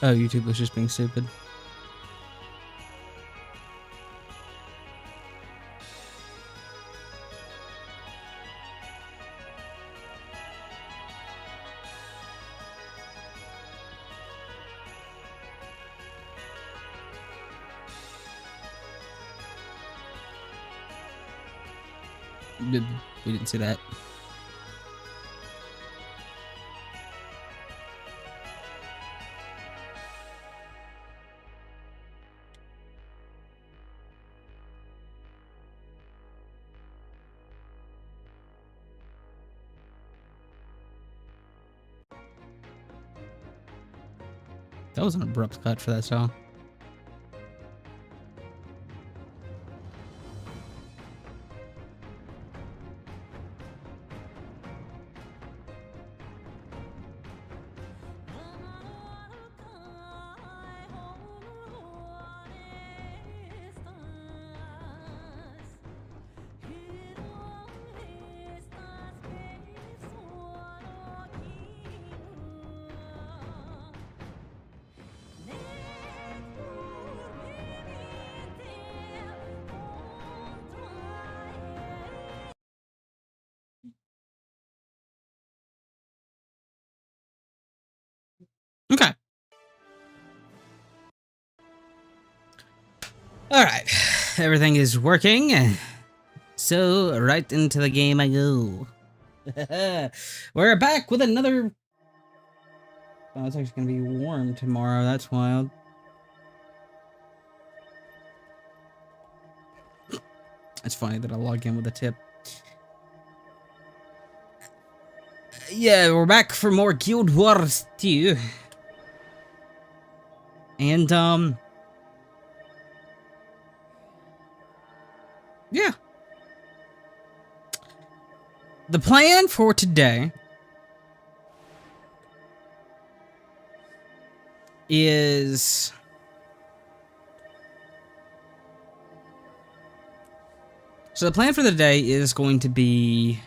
Oh, YouTube was just being stupid. We didn't see that. That was an abrupt cut for that song. Okay. Alright. Everything is working. So, right into the game I go. We're back with another... Oh, it's actually going to be warm tomorrow. That's wild. It's funny that I log in with a tip. Yeah, we're back for more Guild Wars 2. And, yeah. The plan for today is... So the plan for the day is going to be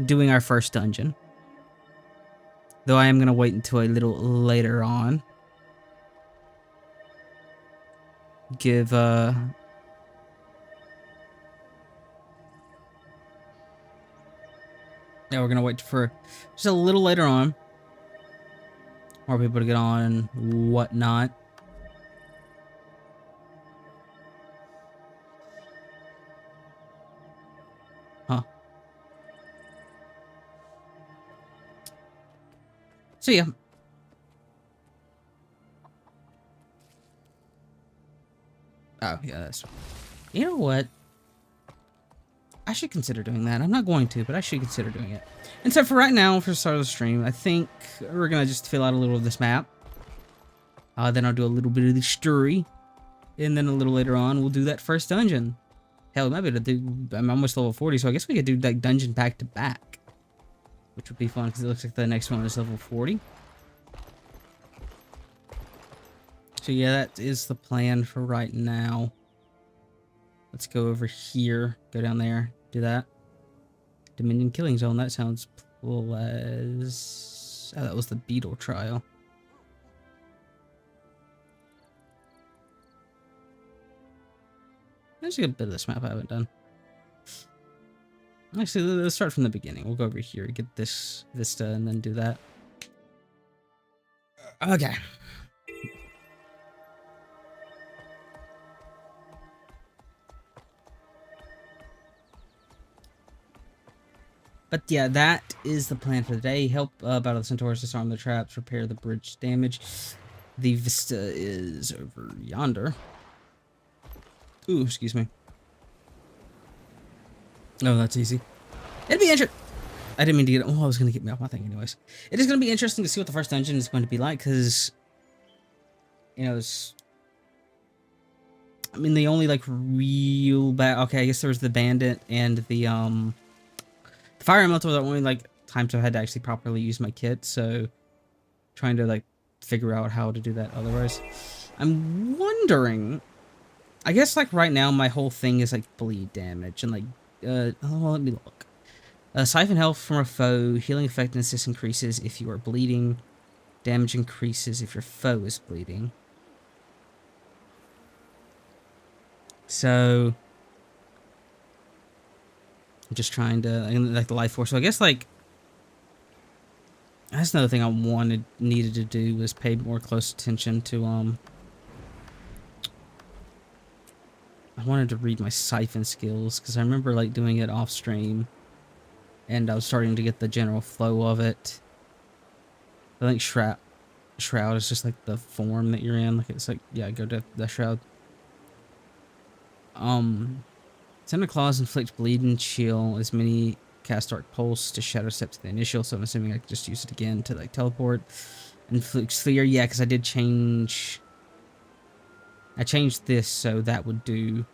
doing our first dungeon. Though I am going to wait until a little later on. Give, Yeah, we're going to wait for just a little later on. More people to get on and whatnot. Huh. So yeah. Oh, yeah, that's... You know what? I should consider doing that. I'm not going to, but I should consider doing it. And so for right now, for the start of the stream, I think we're going to just fill out a little of this map. Then I'll do a little bit of the story. And then a little later on, we'll do that first dungeon. Hell, we might be able to do... I'm almost level 40, so I guess we could do like dungeon back to back. Which would be fun, because it looks like the next one is level 40. So yeah, that is the plan for right now. Let's go over here, go down there, do that. Dominion Killing Zone, that sounds plus... Oh, that was the Beetle trial. There's a good bit of this map I haven't done. Actually, let's start from the beginning. We'll go over here, get this vista, and then do that. Okay. But yeah, that is the plan for the day. Help Battle the Centaurs, disarm the traps, repair the bridge damage. The vista is over yonder. Ooh, excuse me. Oh, that's easy. It'd be interesting. I didn't mean to get... Oh, I was going to get me off my thing anyways. It is going to be interesting to see what the first dungeon is going to be like, because... You know, it's... I mean, the only, like, real bad... Okay, I guess there was the bandit and the fire elemental were the only, like, times I had to actually properly use my kit, so... Trying to, like, figure out how to do that otherwise. I'm wondering... I guess, like, right now, my whole thing is, like, bleed damage, and, like, oh, well, let me look. Siphon health from a foe, healing effectiveness increases if you are bleeding. Damage increases if your foe is bleeding. So I'm just trying to, like, the life force. So I guess, like, that's another thing I needed to do, was pay more close attention to, I wanted to read my siphon skills, because I remember, like, doing it off stream, and I was starting to get the general flow of it. I think Shroud is just, like, the form that you're in. Like, it's like, yeah, go to the Shroud. Tender Claws inflict bleed and chill as many cast Dark Pulse to Shadow Step to the initial, so I'm assuming I could just use it again to, like, teleport. Inflict Sphere, yeah, because I did change... I changed this, so that would do...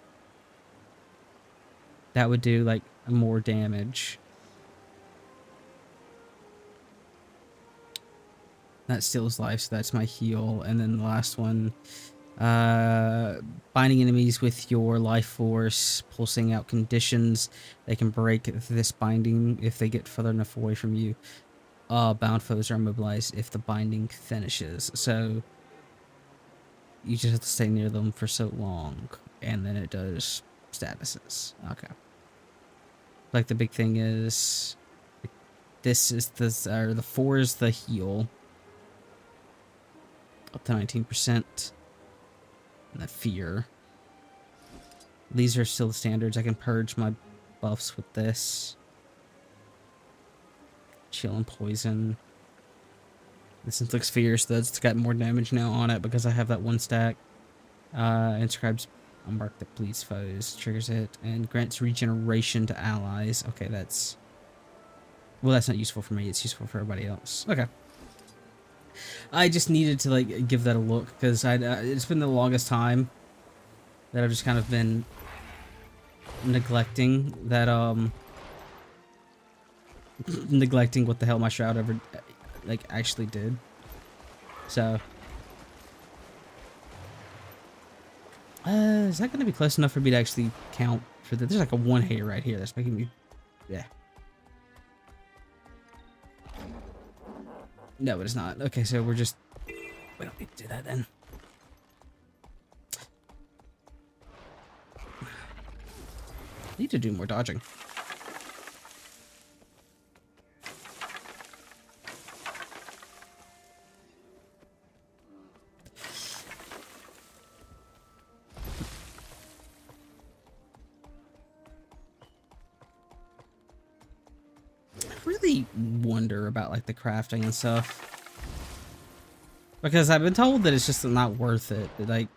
That would do, like, more damage. That steals life, so that's my heal. And then the last one... binding enemies with your life force, pulsing out conditions. They can break this binding if they get further enough away from you. Bound foes are immobilized if the binding finishes. So you just have to stay near them for so long, and then it does statuses. Okay. Like, the big thing is, this is the 4 is the heal, up to 19%. And the fear. These are still the standards. I can purge my buffs with this. Chill and poison. This inflicts fear, so that's got more damage now on it because I have that 1 stack. Inscribes a mark that bleeds foes, triggers it, and grants regeneration to allies. Okay, that's... Well, that's not useful for me. It's useful for everybody else. Okay. I just needed to, like, give that a look, because it's been the longest time that I've just kind of been neglecting that, neglecting what the hell my Shroud ever, like, actually did. So, is that going to be close enough for me to actually count for the... There's like a 1 hair right here that's making me... Yeah. No, it is not. Okay, so we're just... We don't need to do that then. I need to do more dodging. I really wonder about, like, the crafting and stuff. Because I've been told that it's just not worth it. Like,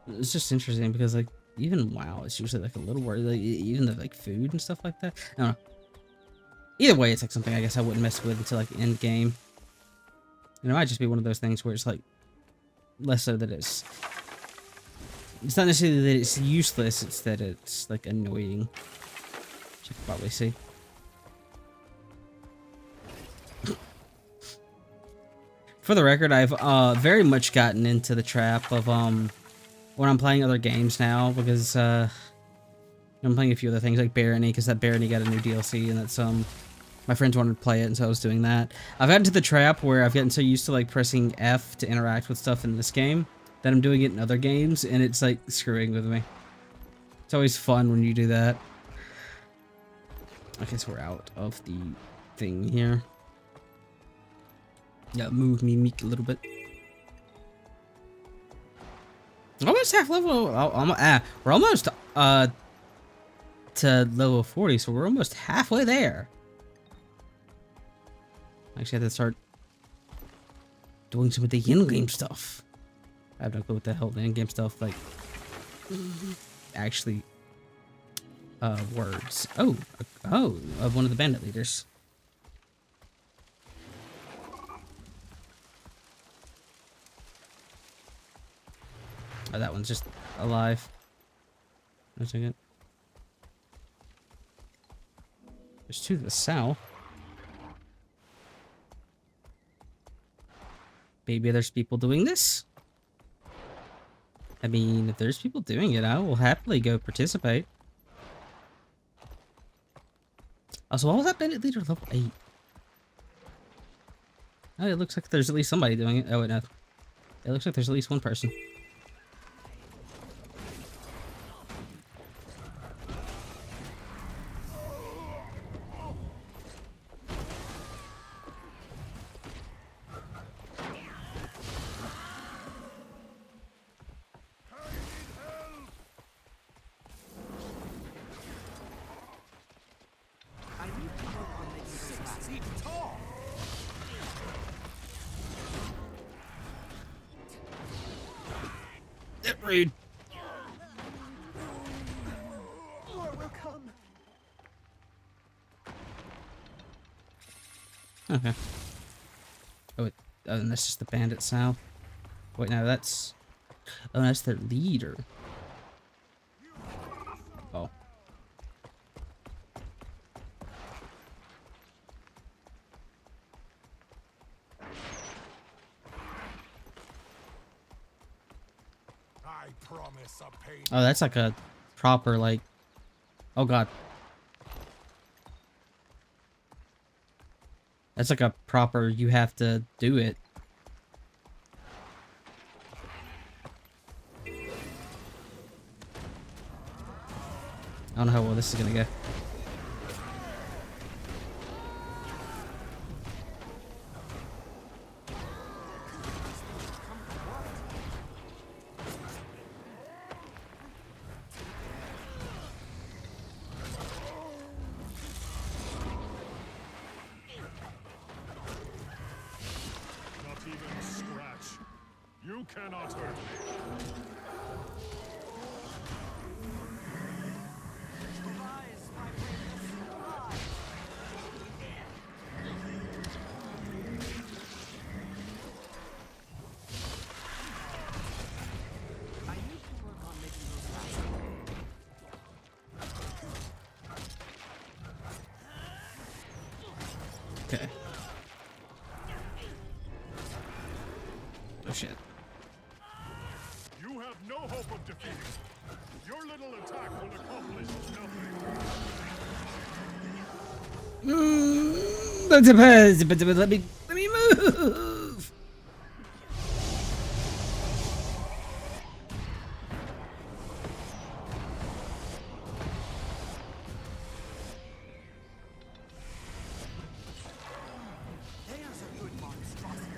it's just interesting because, like, even WoW, it's usually, like, a little worth, like, even the, like, food and stuff like that. I don't know. Either way, it's, like, something I guess I wouldn't mess with until, like, end game. And it might just be one of those things where it's, like, less so that it's not necessarily that it's useless, it's that it's, like, annoying. Which you can probably see. For the record, I've very much gotten into the trap of when I'm playing other games now, because I'm playing a few other things like Barony, because that Barony got a new DLC, and that's my friends wanted to play it, and so I was doing that. I've gotten to the trap where I've gotten so used to, like, pressing F to interact with stuff in this game that I'm doing it in other games, and it's, like, screwing with me. It's always fun when you do that. Okay, so we're out of the thing here. Yeah, move me meek a little bit. Almost half level. We're almost to level 40, so we're almost halfway there. Actually, I have to start doing some of the in-game stuff. I have no clue what the hell the in-game stuff, like, actually words. Oh, of one of the bandit leaders. Oh, that one's just alive. One second. There's 2 to the south. Maybe there's people doing this? I mean, if there's people doing it, I will happily go participate. Oh, so what was that bandit leader? Level 8. Oh, it looks like there's at least somebody doing it. Oh, wait, no. It looks like there's at least one person. Rude. More will come. Okay. Oh, wait. Oh, and that's just the bandit south. Wait, no, that's... Oh, that's their leader. Oh. I promise a pain. Oh, that's like a proper, like... Oh, God. That's like a proper, you have to do it. I don't know how well this is gonna go. Not even a scratch. You cannot hurt me. Okay. Oh, shit. You have no hope of defeating. Your little attack will accomplish nothing. That depends, but let me move. There's a good monstrosity.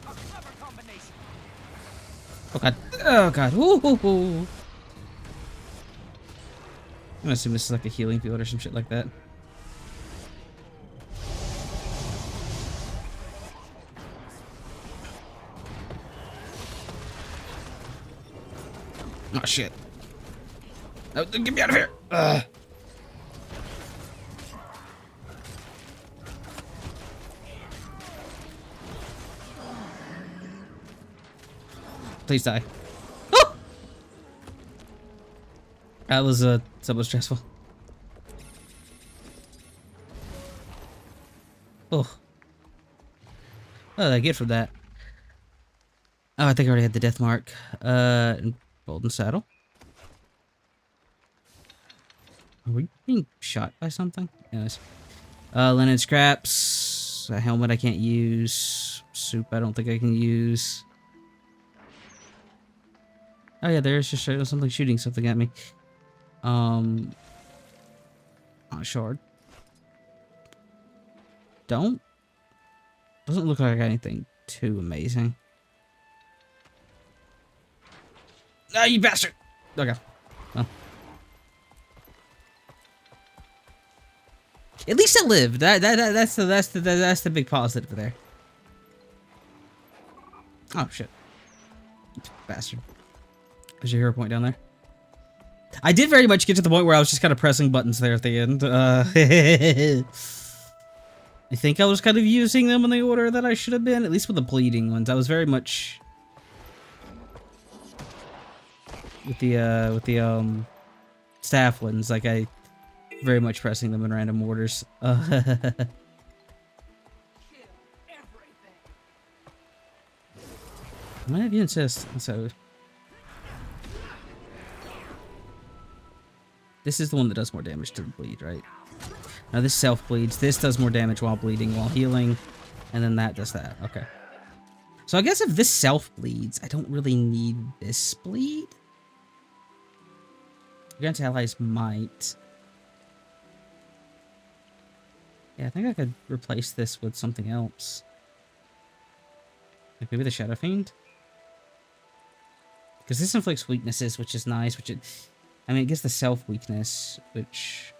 A clever combination. Oh, God. Oh, God. Ooh. I'm gonna assume this is like a healing field or some shit like that. Oh, shit. No, get me out of here. Ugh. Please die. Oh! That was somewhat stressful. Oh. What did I get from that? Oh, I think I already had the death mark. Golden saddle. Are we being shot by something? Yes. Linen scraps. A helmet I can't use. Soup I don't think I can use. Oh yeah, there's just something shooting something at me. Not shard. Doesn't look like anything too amazing. Ah, you bastard! Okay. Well. At least I lived. That's the big positive there. Oh shit! You bastard. There's your hero point down there. I did very much get to the point where I was just kind of pressing buttons there at the end. I think I was kind of using them in the order that I should have been, at least with the bleeding ones. I was very much with the staff ones, like I very much pressing them in random orders. I if you insist. So this is the one that does more damage to the bleed, right? Now this self bleeds. This does more damage while bleeding, while healing. And then that does that. Okay. So I guess if this self bleeds, I don't really need this bleed. Against allies might. Yeah, I think I could replace this with something else. Like maybe the Shadow Fiend? Because this inflicts weaknesses, which is nice, which it... I mean, it gives the self weakness, which...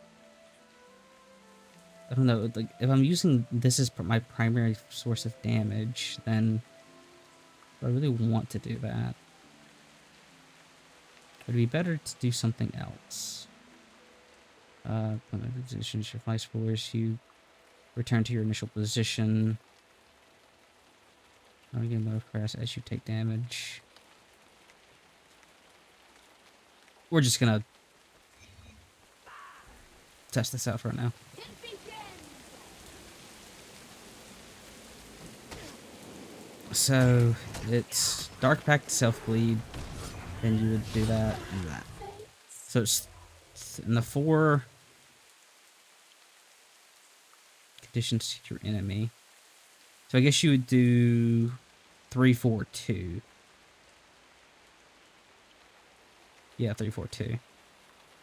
I don't know, like, if I'm using this as my primary source of damage, then... Do I really want to do that? Would it be better to do something else? Positions your flight force, you return to your initial position. Not again, move press as you take damage. We're just gonna test this out for now. So it's Dark Pact Self Bleed, then you would do that and that. So it's in the 4 conditions to your enemy. So I guess you would do 3, 4, 2. Yeah, 3, 4, 2.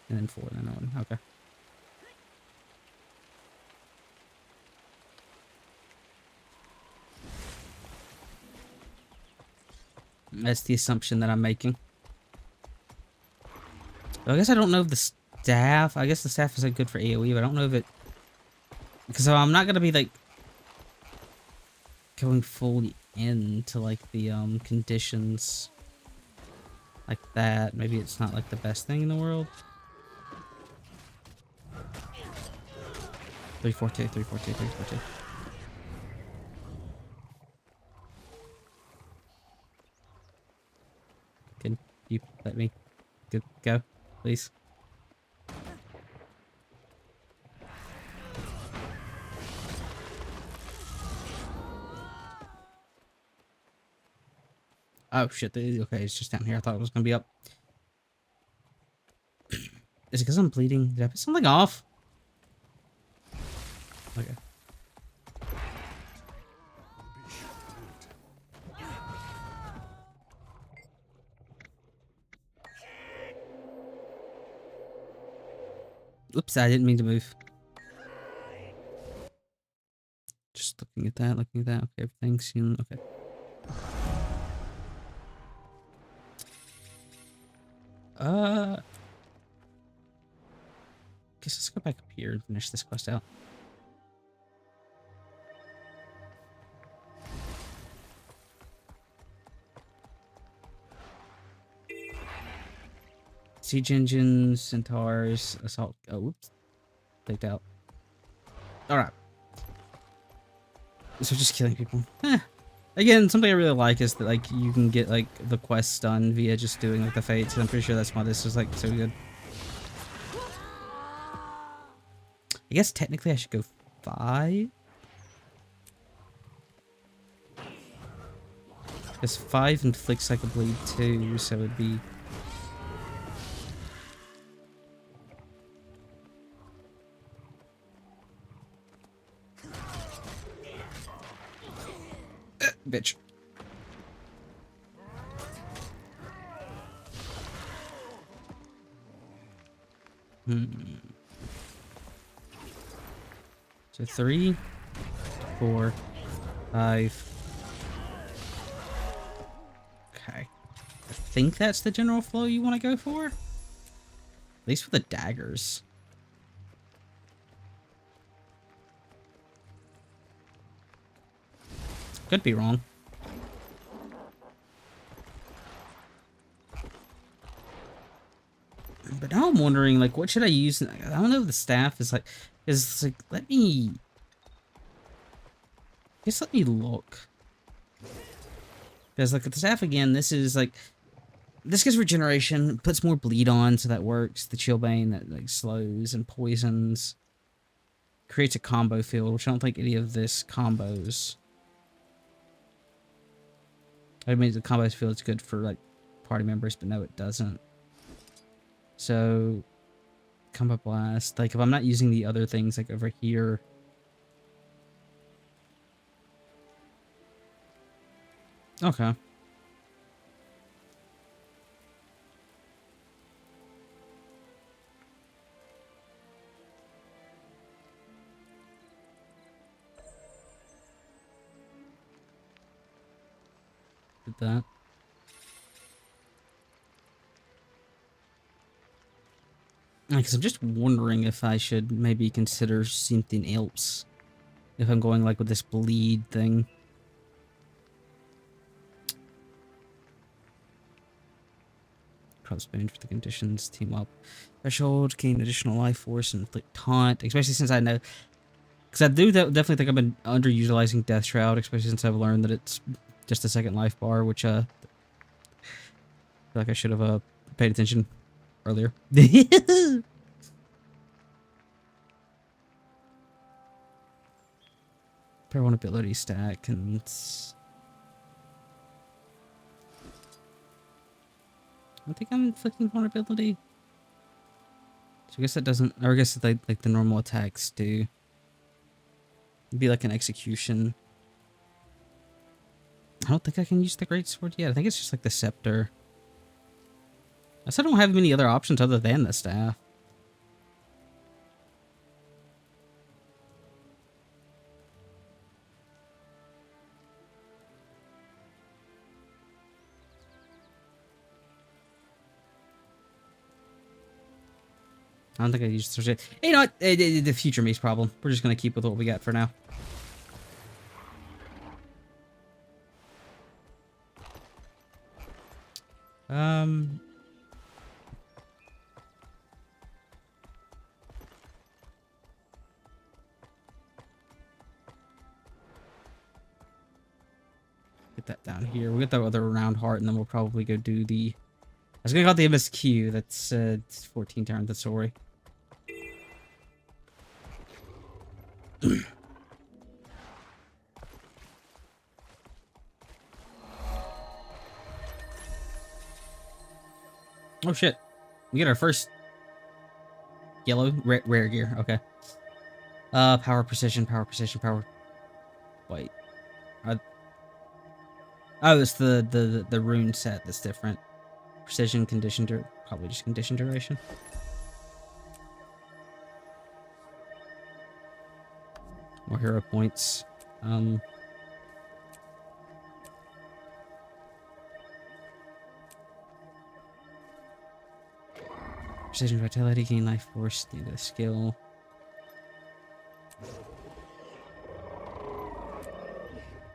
And then 4, then 1. Okay. That's the assumption that I'm making. So I guess I don't know if the staff... I guess the staff isn't good for AoE, but I don't know if it... Because I'm not going to be, like... going fully into, like, the, conditions... like that. Maybe it's not, like, the best thing in the world. 3, 4, 2, 3, 4, 2, 3, 4, 2. Can you let me go, please? Oh shit, okay, it's just down here. I thought it was gonna be up. Is it because I'm bleeding? Did I put something off? Okay. Oops, I didn't mean to move. Just looking at that, looking at that. Okay, everything's okay. Guess let's go back up here and finish this quest out. Siege engines, centaurs, assault. Oh, whoops. Clicked out. Alright. So just killing people. Again, something I really like is that, like, you can get, like, the quests done via just doing, like, the fates. I'm pretty sure that's why this is, like, so good. I guess technically I should go 5. Because 5 inflicts, like, a bleed too, so it'd be... bitch. So 3, 4, 5. Okay. I think that's the general flow you want to go for? At least for the daggers. Could be wrong. But now I'm wondering, like, what should I use? I don't know if the staff is like... let me... Just let me look. Because, like, the staff, again, this is, like... This gives regeneration, puts more bleed on, so that works. The Chillbane that, like, slows and poisons. Creates a combo field, which I don't think any of this combos. I mean, the combo field is good for, like, party members, but no, it doesn't. So, combat blast. Like if I'm not using the other things like over here. Okay. Did that. Because I'm just wondering if I should maybe consider something else. If I'm going like with this bleed thing. Crossbones for the conditions, team up. Threshold, gain additional life force, and inflict taunt. Especially since I know. Because I do definitely think I've been underutilizing Death Shroud, especially since I've learned that it's just a second life bar, which I feel like I should have paid attention earlier. Pair one ability stack and I think I'm inflicting vulnerability. So I guess that doesn't, or I guess it's like the normal attacks do. It'd be like an execution. I don't think I can use the greatsword yet. I think it's just like the scepter. I still don't have many other options other than the staff. I don't think I used the... You know what? The future me's problem. We're just going to keep with what we got for now. Get that down here. We'll get that other round heart, and then we'll probably go do the... I was going to call it the MSQ. That's 14 turns. That's sorry. Oh shit. We get our first yellow rare gear. Okay. Power precision, power. Wait. Oh, it's the rune set that's different. Precision, condition, probably just condition duration. More hero points. Precision, vitality, gain life force, the end of the skill.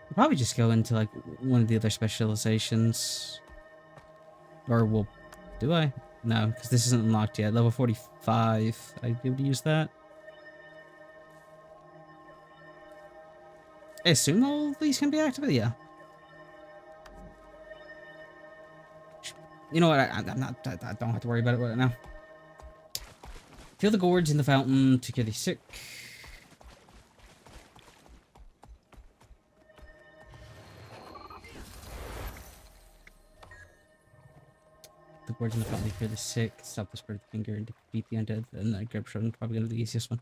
I'll probably just go into like one of the other specializations. Or well, do I? No, because this isn't unlocked yet. Level 45. I'd be able to use that. I assume all of these can be activated. Yeah. You know what? I don't have to worry about it right now. Fill the gourds in the fountain to cure the sick. The gourds in the fountain to cure the sick. Stop the spread of the finger and defeat the undead. And the grab shot probably gonna be the easiest one.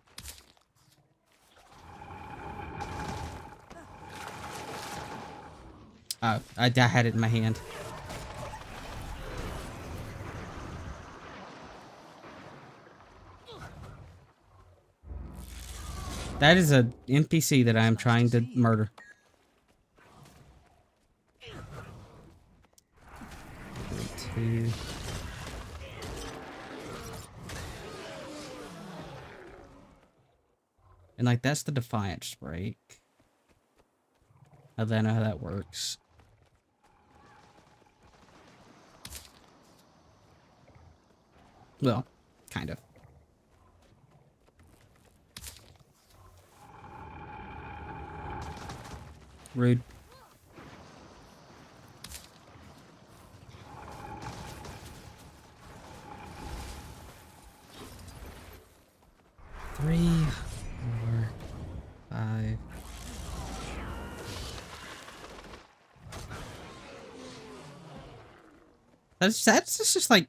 Oh, I had it in my hand. That is a NPC that I am trying to murder. Two. And like that's the Defiance break. I don't know how that works. Well, kind of. Rude. Three, 4, 5. That's just like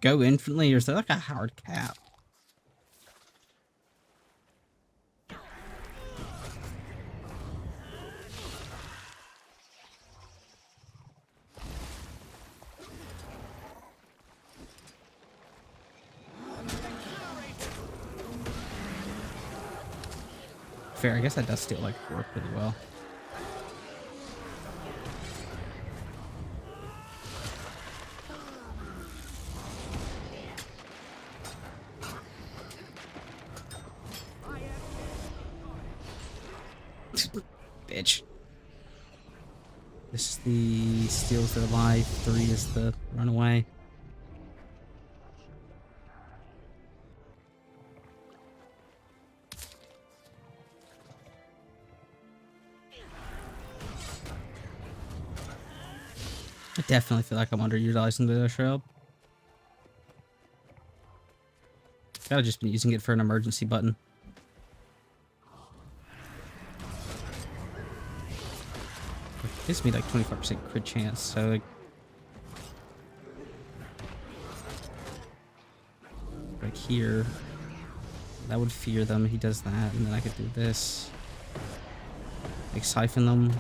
go infinitely, or is there like a hard cap? Fair, I guess that does still like work pretty well. Bitch. This is the steals their life. 3 is the runaway. I definitely feel like I'm underutilizing the shrub. Gotta just been using it for an emergency button. It gives me like 25% crit chance, so like, like here, that would fear them. He does that, and then I could do this, like siphon them.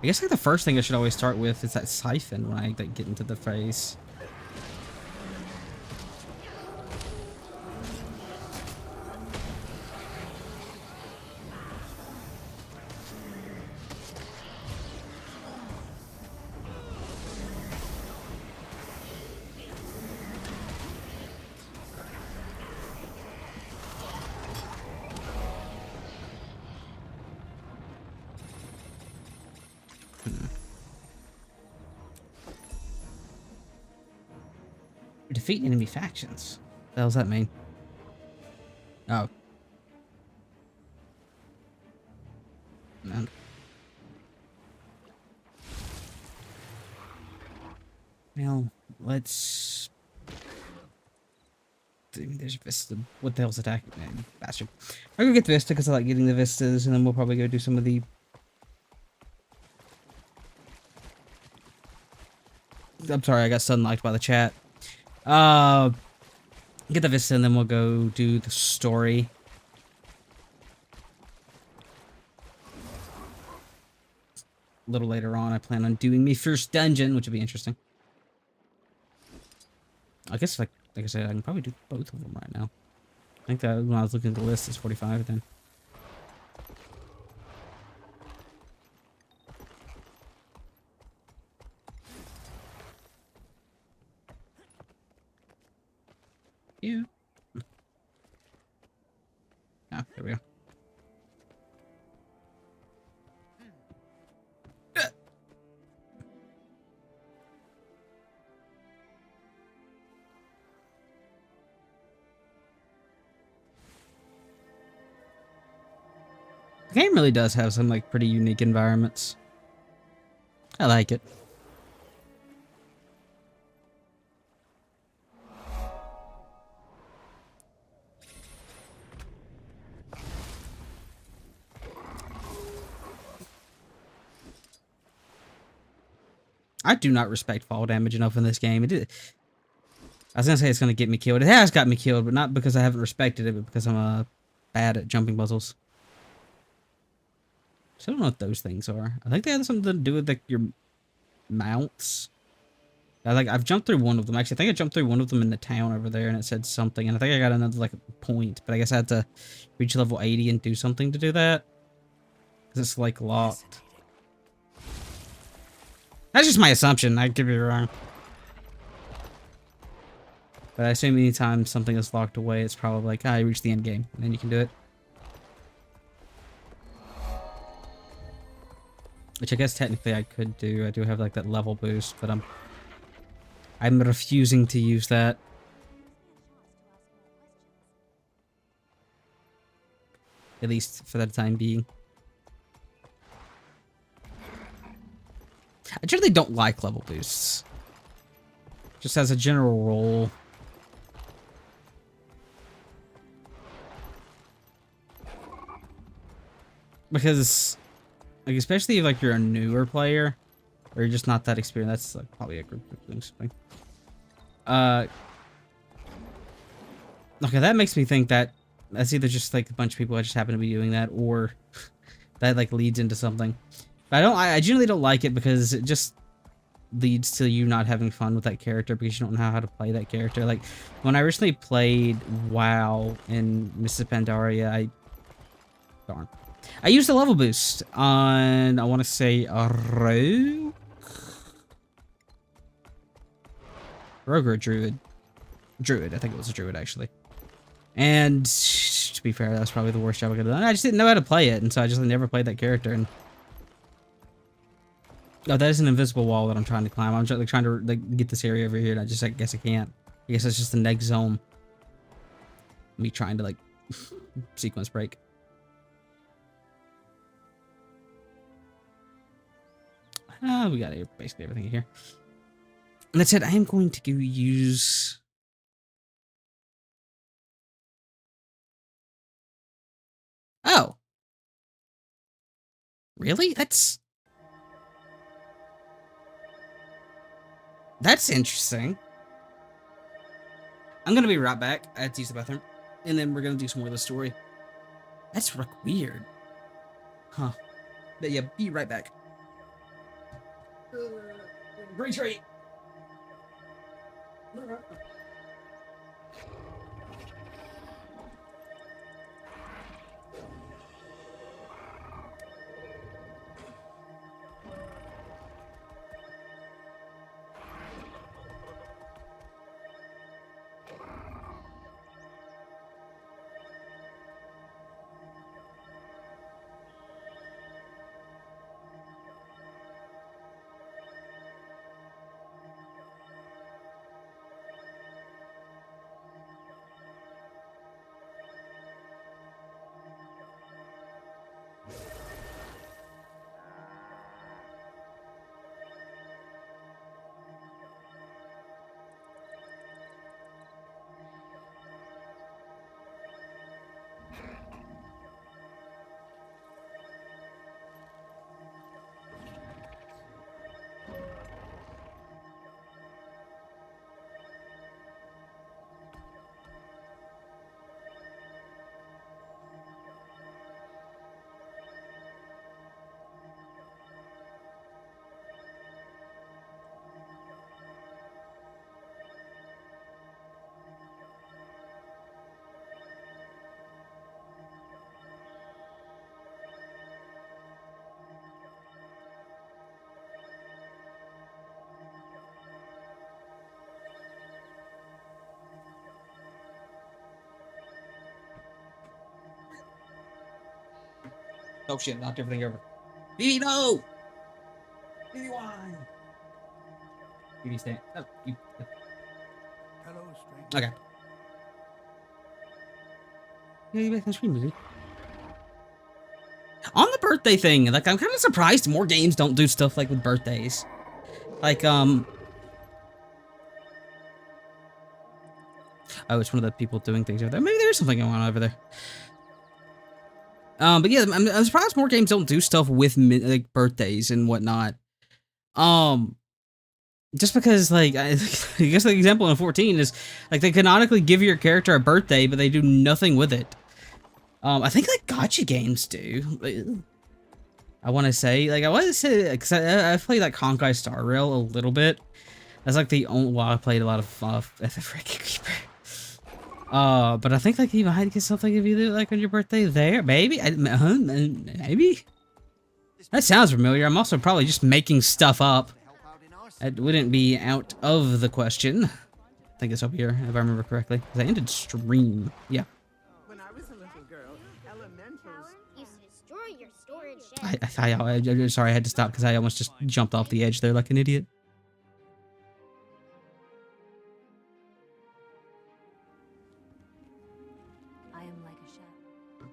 I guess like the first thing I should always start with is that siphon when I like, get into the phase. Defeat enemy factions. What the hell does that mean? Oh. Man. Well, let's... There's Vista. What the hell's attacking me? Bastard. I'm gonna get Vista because I like getting the Vistas, and then we'll probably go do some of the... I'm sorry, I got sunlight by the chat. Get the Vista, and then we'll go do the story. A little later on, I plan on doing my first dungeon, which will be interesting. I guess, like I said, I can probably do both of them right now. I think that when I was looking at the list, it's 45 then. Yeah. Ah, there we go. The game really does have some like pretty unique environments. I like it. I do not respect fall damage enough in this game. I was gonna say it's gonna get me killed. It has got me killed, but not because I haven't respected it, but because I'm bad at jumping puzzles. So I don't know what those things are. I think they have something to do with like your mounts. I've jumped through one of them. Actually, I think I jumped through one of them in the town over there, and it said something. And I think I got another like point, but I guess I had to reach level 80 and do something to do that. Cause it's like locked. That's just my assumption. I could be wrong. But I assume anytime something is locked away, it's probably like, you reach the end game, and then you can do it. Which I guess technically I could do. I do have like that level boost, but I'm refusing to use that. At least for the time being. I generally don't like level boosts. Just as a general rule. Because, like, especially if like you're a newer player, or you're just not that experienced. That's like probably a group of things. Okay, that makes me think that that's either just like a bunch of people that just happen to be doing that, or that like leads into something. But I generally don't like it because it just leads to you not having fun with that character because you don't know how to play that character. Like when I originally played WoW in Mrs. Pandaria, I used a level boost on, I want to say, a rogue or a druid. I think it was a druid actually. And to be fair, that was probably the worst job I could have done. I just didn't know how to play it, and so I just never played that character. And oh, that is an invisible wall that I'm trying to climb. I'm trying to like get this area over here, and I guess I can't. I guess it's just the next zone. Me trying to like sequence break. We got basically everything here. And that said, I am going to go use. Oh. Really? That's interesting. I'm gonna be right back. I have to use the bathroom. And then we're gonna do some more of the story. That's weird. Huh. But yeah, be right back. Great treat. Oh shit, knocked everything over. BB, no! BB, why? BB, stand. Oh, you. Hello, stranger. Okay. Yeah, you back on screen, dude. On the birthday thing, like, I'm kind of surprised more games don't do stuff like with birthdays. Like, oh, it's one of the people doing things over there. Maybe there's something going on over there. But yeah, I'm surprised more games don't do stuff with like birthdays and whatnot. Just because, like, I guess the example in 14 is like they canonically give your character a birthday, but they do nothing with it. I think like gacha games do. I want to say, like, I want to say, because I played like Honkai Star Rail a little bit. That's like the only. Well, I played a lot of FFXIV. But I think like you might get something if you do like on your birthday there, maybe. Maybe. That sounds familiar. I'm also probably just making stuff up. It wouldn't be out of the question. I think it's up here, if I remember correctly. Because I ended stream. Yeah. When I was a little girl, elementals used to destroy your storage shed. I'm sorry, I had to stop because I almost just jumped off the edge there like an idiot. I am like a shadow.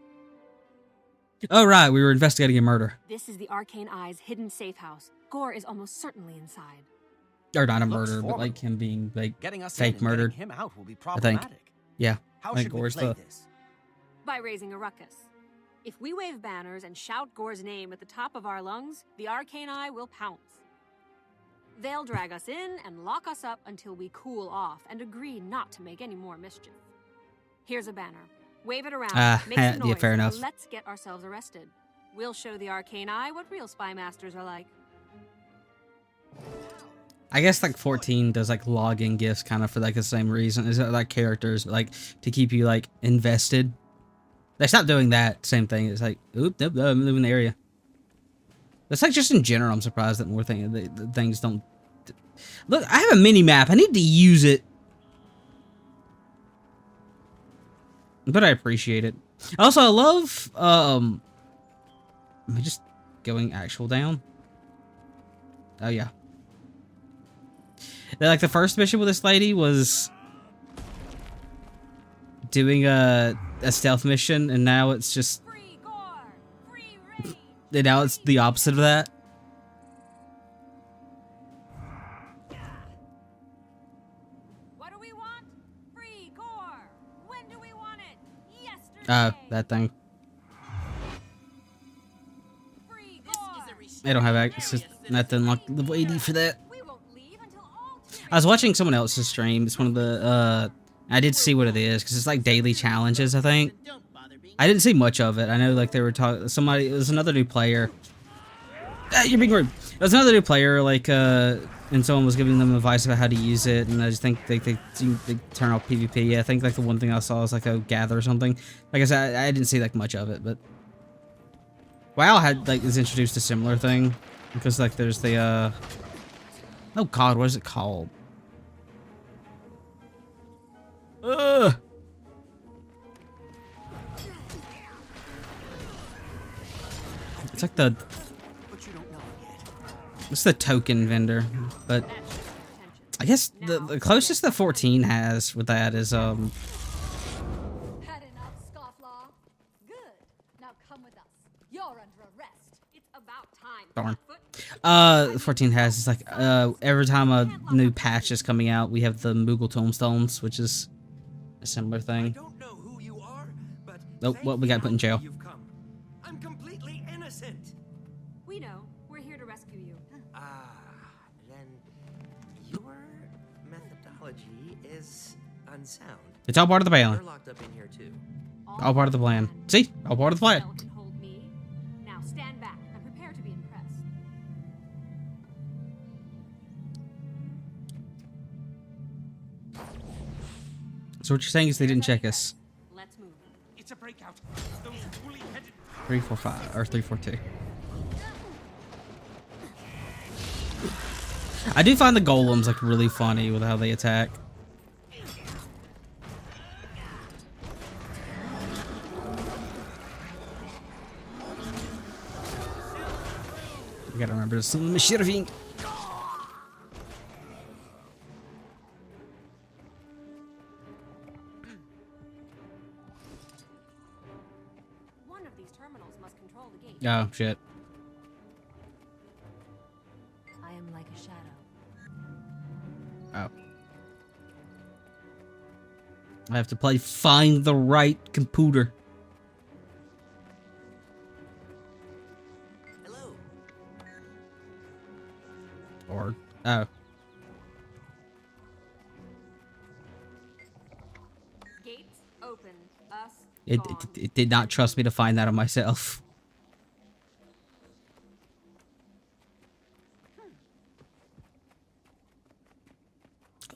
Oh, right, we were investigating a murder. This is the Arcane Eye's hidden safe house. Gore is almost certainly inside. Or not a Looks murder, but formidable. like him being like Getting us fake in and murdered. getting him out will be I think. problematic. Yeah. How I think should we Gore's play the- this? By raising a ruckus. If we wave banners and shout Gore's name at the top of our lungs, the Arcane Eye will pounce. They'll drag us in and lock us up until we cool off and agree not to make any more mischief. Here's a banner. Wave it around, make some noise, yeah, fair enough. and let's get ourselves arrested. We'll show the arcane eye what real spy masters are like. I guess like 14 does like login gifts kind of for like the same reason. Is like characters like to keep you like invested. They stopped doing that. Same thing. It's like, oop, nope, I'm moving the area. It's like just in general. I'm surprised that more things don't. Look, I have a mini map. I need to use it, but I appreciate it. Also, I love. Am I just going actual down? Oh yeah. Like the first mission with this lady was doing a stealth mission, and now it's just Free gore, free rage. and now it's the opposite of that. What do we want? Free gore. When do we want it? Yesterday. That thing. Free gore. I don't have access. Nothing like level 80 for that. We won't leave until all I was watching someone else's stream. It's one of the I did see what it is because it's like daily challenges. I think I didn't see much of it. I know like they were talking. Somebody, it was another new player. You're being rude. It was another new player, like and someone was giving them advice about how to use it, and I just think they turn off PvP. Yeah, I think like the one thing I saw was like a gather or something. Like I said, I didn't see like much of it, but WoW had like is introduced a similar thing because like there's the oh god, what is it called? It's like the it's the token vendor, but I guess the closest that 14 has with that is Had enough, scofflaw? Good. Now come with us. You're under arrest. It's about time. darn. Flatfoot. 14 has is like every time a new patch is coming out, we have the Moogle tombstones, which is a similar I thing. don't know who you are, but Oh, well, we got put in jail. you've come. I'm completely innocent. We know. We're here to rescue you. Ah, then your methodology is unsound. It's all part of the You're plan. locked up in here too. All part of the plan. See, all part of the plan. No one can hold me. Now stand back and prepare to be impressed. So what you're saying is they didn't check us. Let's move. It's a breakout. Those woolly-headed 345 or 342. I do find the golems like really funny with how they attack. We gotta remember to summon the Shirving. One of these terminals must control the gate. Oh shit. I am like a shadow. Oh. I have to play find the right computer. Hello. Or oh. Gates open. Us. It gone. did not trust me to find that on myself.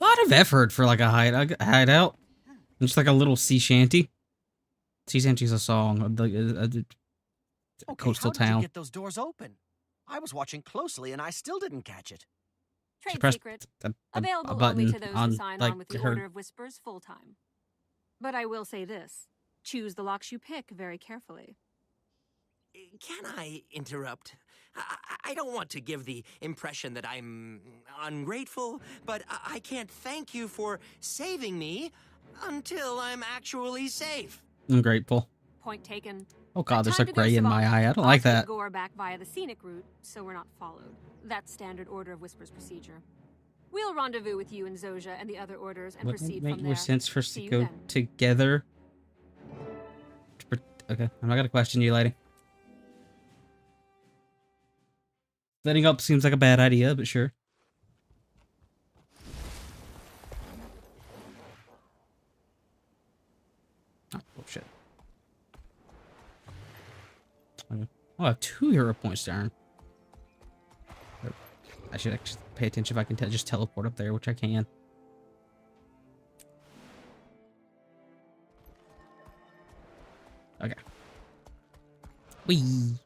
A lot of effort for like a hideout. Just like a little sea shanty. Sea shanty's a song. A coastal how did you town. get those doors open? I was watching closely and I still didn't catch it. Trade press secret. a Available only button to those on who sign like on with the her. Order of Whispers full time. But I will say this. Choose the locks you pick very carefully. Can I interrupt? I don't want to give the impression that I'm ungrateful, but I can't thank you for saving me until I'm actually safe. I'm grateful. Point taken. Oh god, there's Time a to go, gray in my Savant. eye. I don't I'll like take that. Gore back via the scenic route, so we're not followed. That's standard Order of Whispers procedure. We'll rendezvous with you and Zoja and the other orders and Wouldn't proceed it make from more there. sense for us See to you go then. together? Okay, I'm not gonna question you, lady. Setting up seems like a bad idea, but sure. Oh, I have 2 hero points to earn. I should actually pay attention if I can just teleport up there, which I can. Okay. Whee!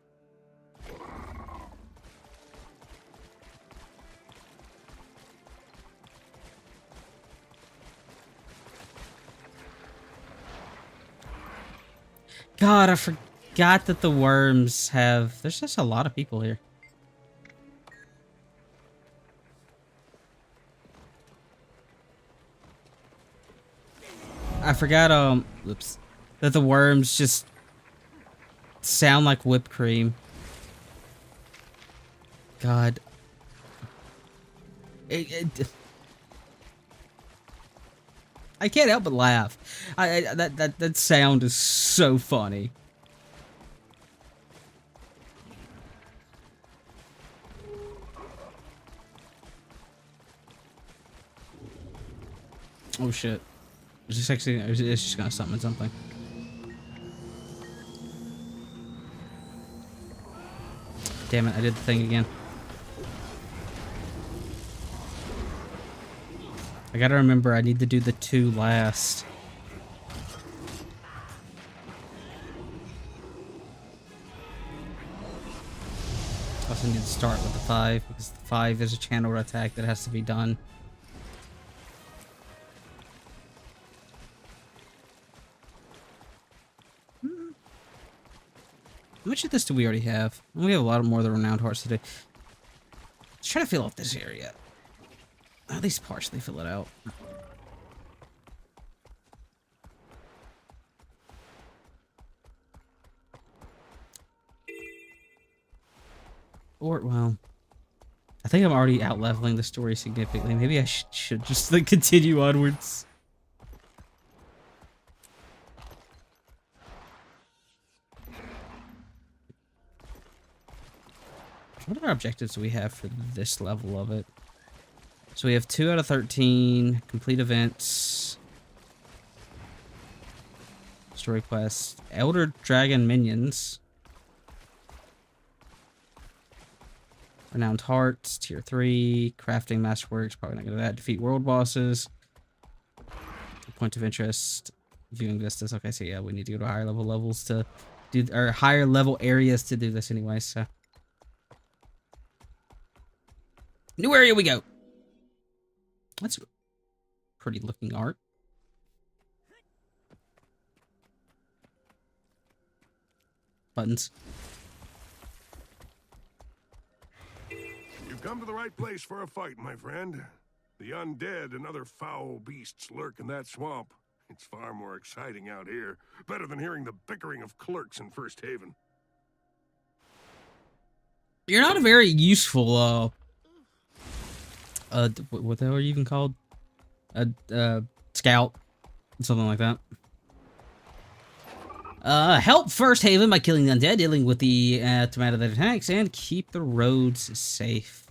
God, I forgot that the worms have... There's just a lot of people here. I forgot, oops, that the worms just sound like whipped cream. God. I can't help but laugh. That sound is so funny. Oh shit. Is this actually, it's just gonna summon something. Damn it, I did the thing again. I gotta remember I need to do the 2 last. I also need to start with the 5 because the 5 is a channeled attack that has to be done. How much of this do we already have? We have a lot more of the Renowned Hearts to do. Let's try to fill out this area. At least partially fill it out. Or, well... I think I'm already out-leveling the story significantly. Maybe I should just, like, continue onwards. What other objectives do we have for this level of it? So we have 2 out of 13 complete events, story quests, Elder Dragon minions, Renowned Hearts, tier 3, crafting masterworks, probably not gonna do that. Defeat world bosses, point of interest, viewing vistas. Okay, so yeah, we need to go to higher level levels to do, or higher level areas to do this anyway. So new area we go. That's pretty looking art. Buttons. You've come to the right place for a fight, my friend. The undead and other foul beasts lurk in that swamp. It's far more exciting out here. Better than hearing the bickering of clerks in First Haven. You're not a very useful, what the hell are you even called? Scout. Something like that. Help First Haven by killing the undead, dealing with the tomato that attacks, and keep the roads safe.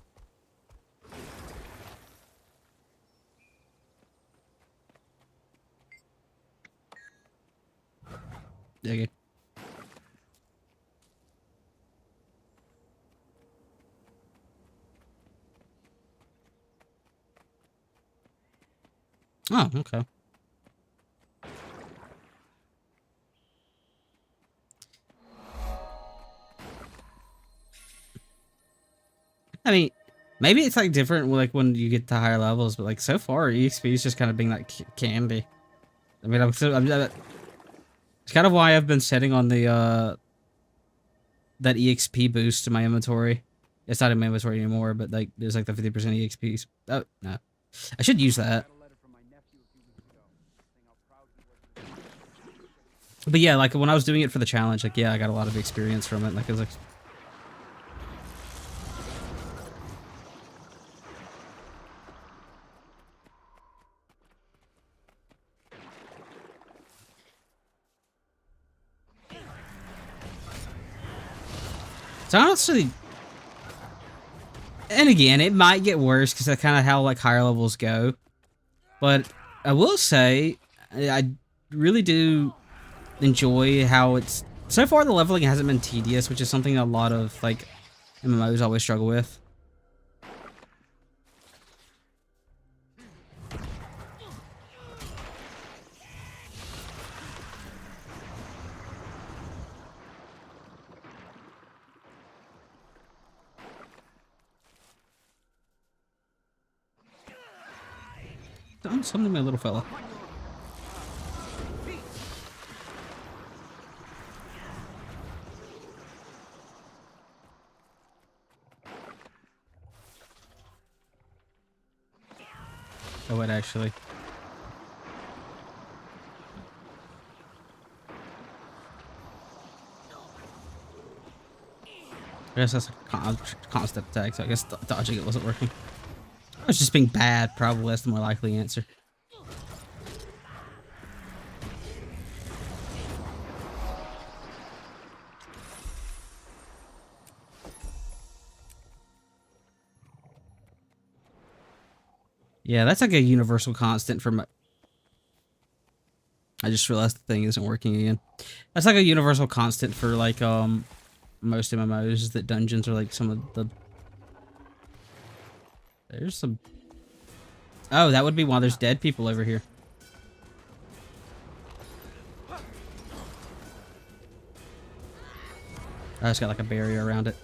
Okay. Oh, okay. I mean, maybe it's like different like when you get to higher levels, but like so far EXP is just kind of being like candy. I mean, it's kind of why I've been setting on the that EXP boost to my inventory. It's not in my inventory anymore, but like there's like the 50% EXPs. Oh no, I should use that. But yeah, like when I was doing it for the challenge, like yeah, I got a lot of experience from it. Like it was like. So honestly, and again, it might get worse because that's kind of how like higher levels go. But I will say, I really do enjoy how it's So far, the leveling hasn't been tedious, which is something a lot of like MMOs always struggle with. Don't summon my little fella. Oh, wait, actually. I guess that's a constant attack, so I guess dodging it wasn't working. I was just being bad, probably. That's the more likely answer. Yeah, that's like a universal constant for my... I just realized the thing isn't working again. That's like a universal constant for like most MMOs, is that dungeons are like some of the... There's some... Oh, that would be why there's dead people over here. I just got like a barrier around it.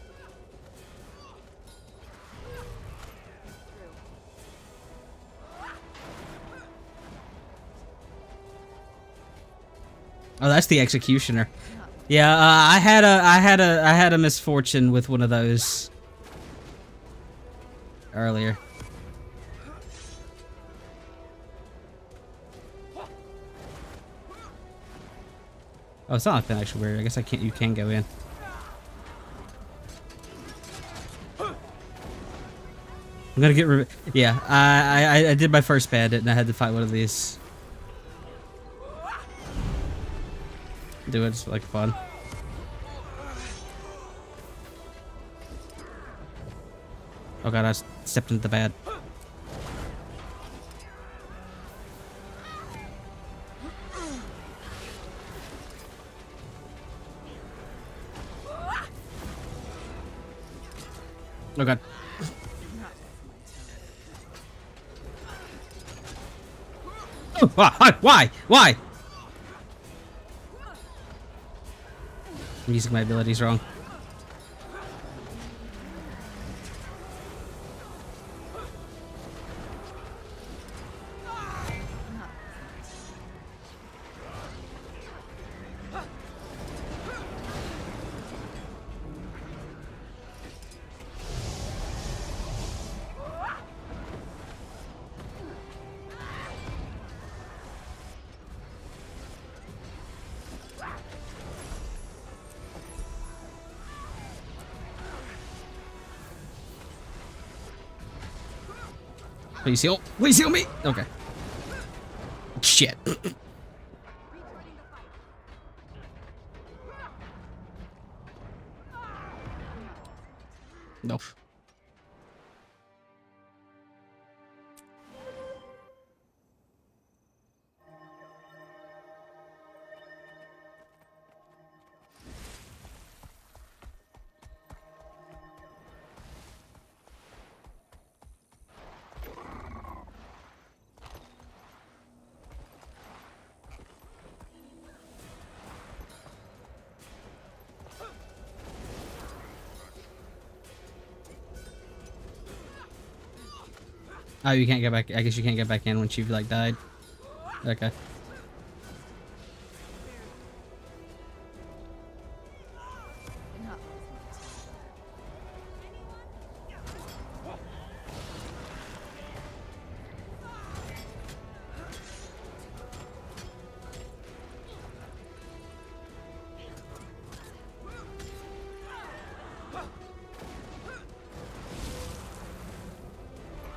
Oh, that's the executioner. Yeah, I had a misfortune with one of those earlier. Oh, it's not like an actual barrier. I guess you can go in. I'm gonna get yeah, I did my first bandit and I had to fight one of these. Do it, it's like fun. Oh god, I stepped into the bad. Oh god. Oh, why? Why? I'm using my abilities wrong. Please heal. Please heal me. Okay. Shit. Nope. Oh, you can't get back. I guess you can't get back in once you've like died. Okay.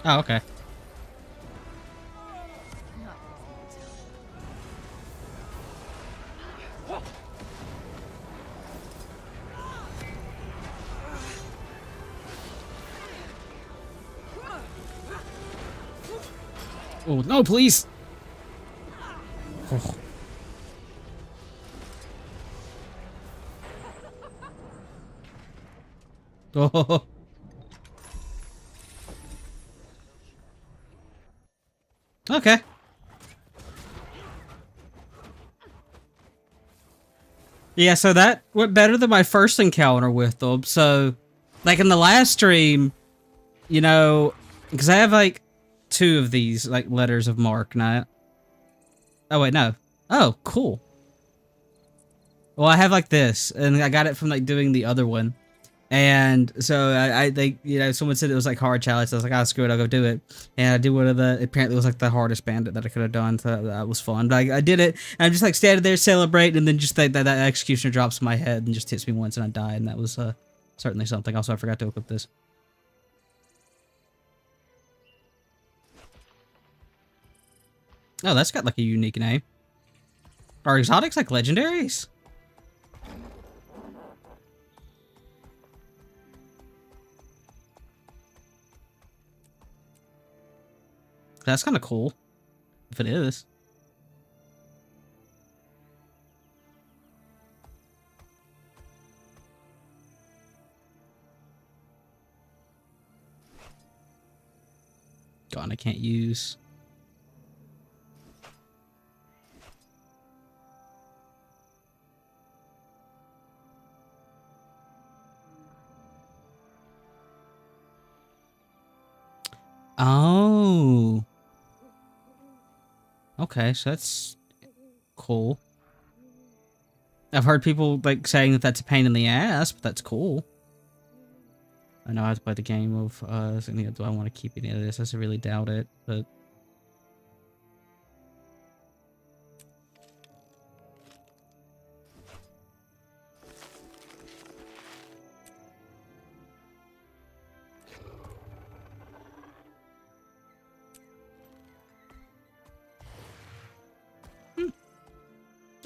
Oh, okay. Oh, no, please. Oh. Oh. Okay. Yeah, so that went better than my first encounter with them. So, like in the last stream, you know, because I have like 2 of these like letters of mark now. Oh wait, no. Oh, cool. Well, I have like this, and I got it from like doing the other one. And so you know, someone said it was like hard challenge. So I was like, oh, screw it, I'll go do it. And I did one of the, apparently it was like the hardest bandit that I could have done. So that was fun. But I did it, and I'm just like standing there celebrating, and then just that executioner drops in my head and just hits me once, and I die. And that was certainly something. Also, I forgot to equip this. Oh, that's got like a unique name. Are exotics like legendaries? That's kind of cool, if it is. God, I can't use. Oh. Okay, so that's cool. I've heard people like saying that that's a pain in the ass, but that's cool. I know I have to play the game of do I want to keep any of this? I really doubt it, but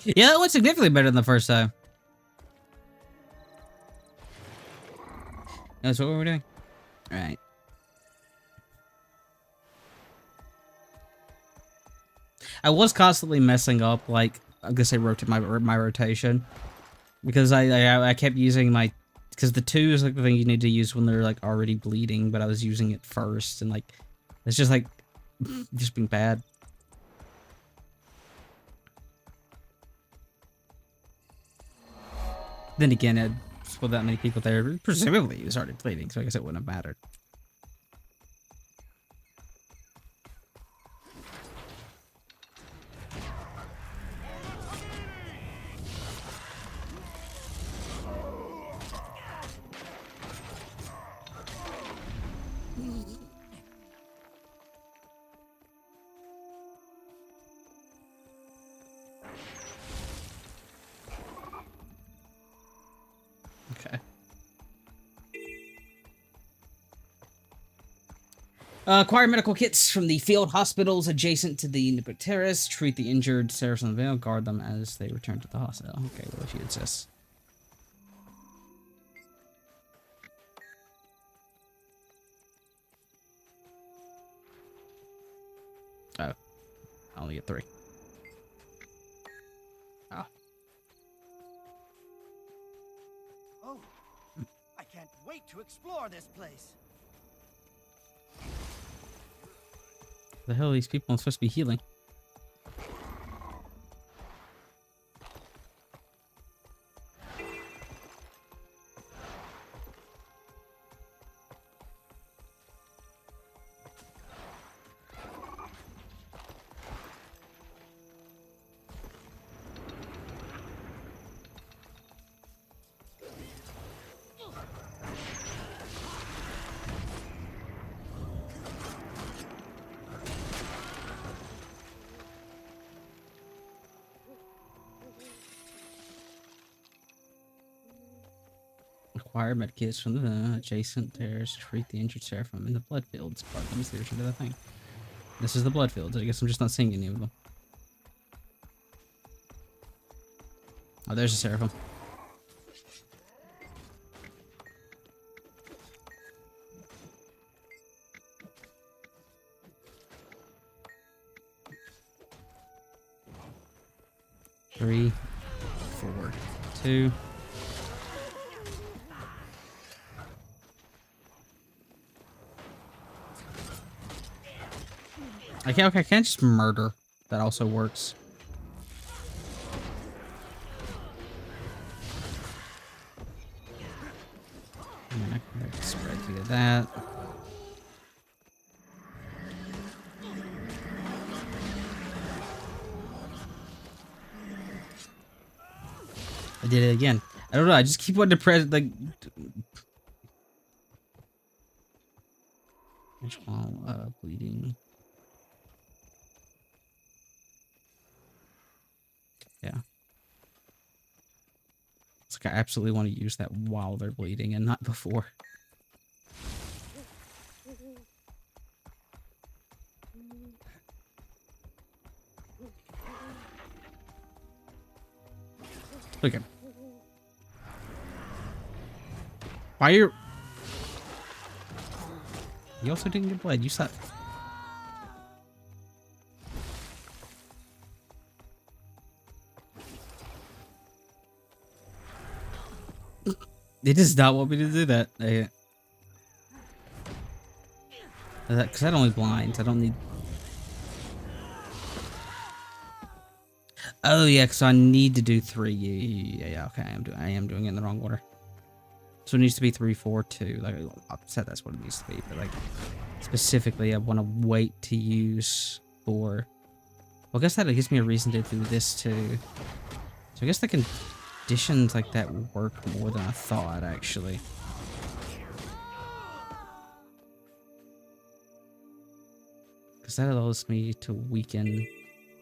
yeah, that went significantly better than the first time. That's what we're doing. All right. I was constantly messing up, like I'm gonna say, rotate my rotation, because I kept using my, because the 2 is like the thing you need to use when they're like already bleeding, but I was using it first, and like it's just like just being bad. Then again, with that many people there, presumably you started bleeding, so I guess it wouldn't have mattered. Okay. Acquire medical kits from the field hospitals adjacent to the Nipper Terrace. Treat the injured Saracen on the Vale. Guard them as they return to the hospital. Okay, what she insists. Oh. I only get 3. Oh. Oh, I can't wait to explore this place. The hell are these people supposed to be healing? Acquire medkits from the adjacent terrace. Treat the injured Seraphim in the blood fields. Guard them as they return to the thing. This is the blood fields. I guess I'm just not seeing any of them. Oh, there's a Seraphim. Three, 4, 2. Okay, I can't just murder. That also works. And I can spread via that. I did it again. I don't know. I just keep wanting to press like. While bleeding. Yeah. It's like I absolutely want to use that while they're bleeding and not before. Okay. Why are you... You also didn't get blood. You saw... It does not want me to do that. Because that only blinds. I don't need... Oh, yeah, because I need to do 3. Yeah, okay. I am doing it in the wrong order. So it needs to be 3, 4, 2. Like, I said that's what it needs to be. But, like, specifically, I want to wait to use 4. Well, I guess that gives me a reason to do this, too. So I guess the conditions like that work more than I thought, actually. Because that allows me to weaken...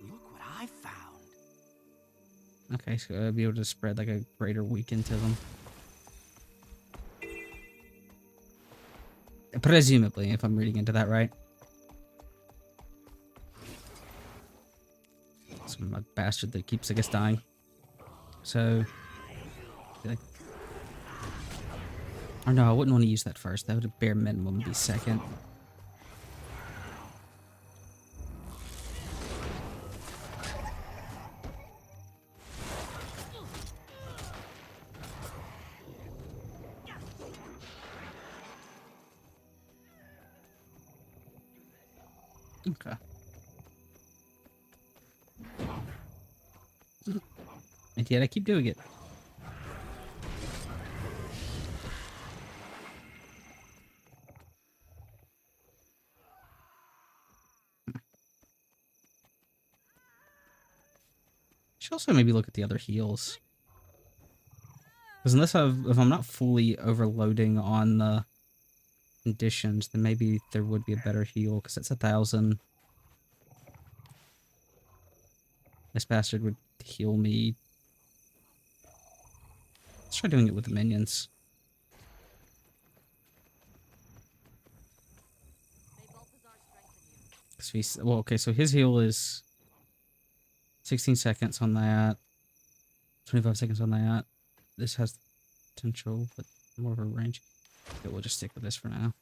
Look what I found. Okay, so I'll be able to spread like a greater weaken to them. Presumably, if I'm reading into that right. Some bastard that keeps, I guess, dying. So... Like, or no, I wouldn't want to use that first. That would at bare minimum be second. Okay. And yet I keep doing it. Should also maybe look at the other heals. Because unless if I'm not fully overloading on the conditions, then maybe there would be a better heal, because it's 1,000. This bastard would heal me. Let's try doing it with the minions. Well, okay, so his heal is 16 seconds on that, 25 seconds on that. This has potential, but more of a range. Okay, we'll just stick with this for now.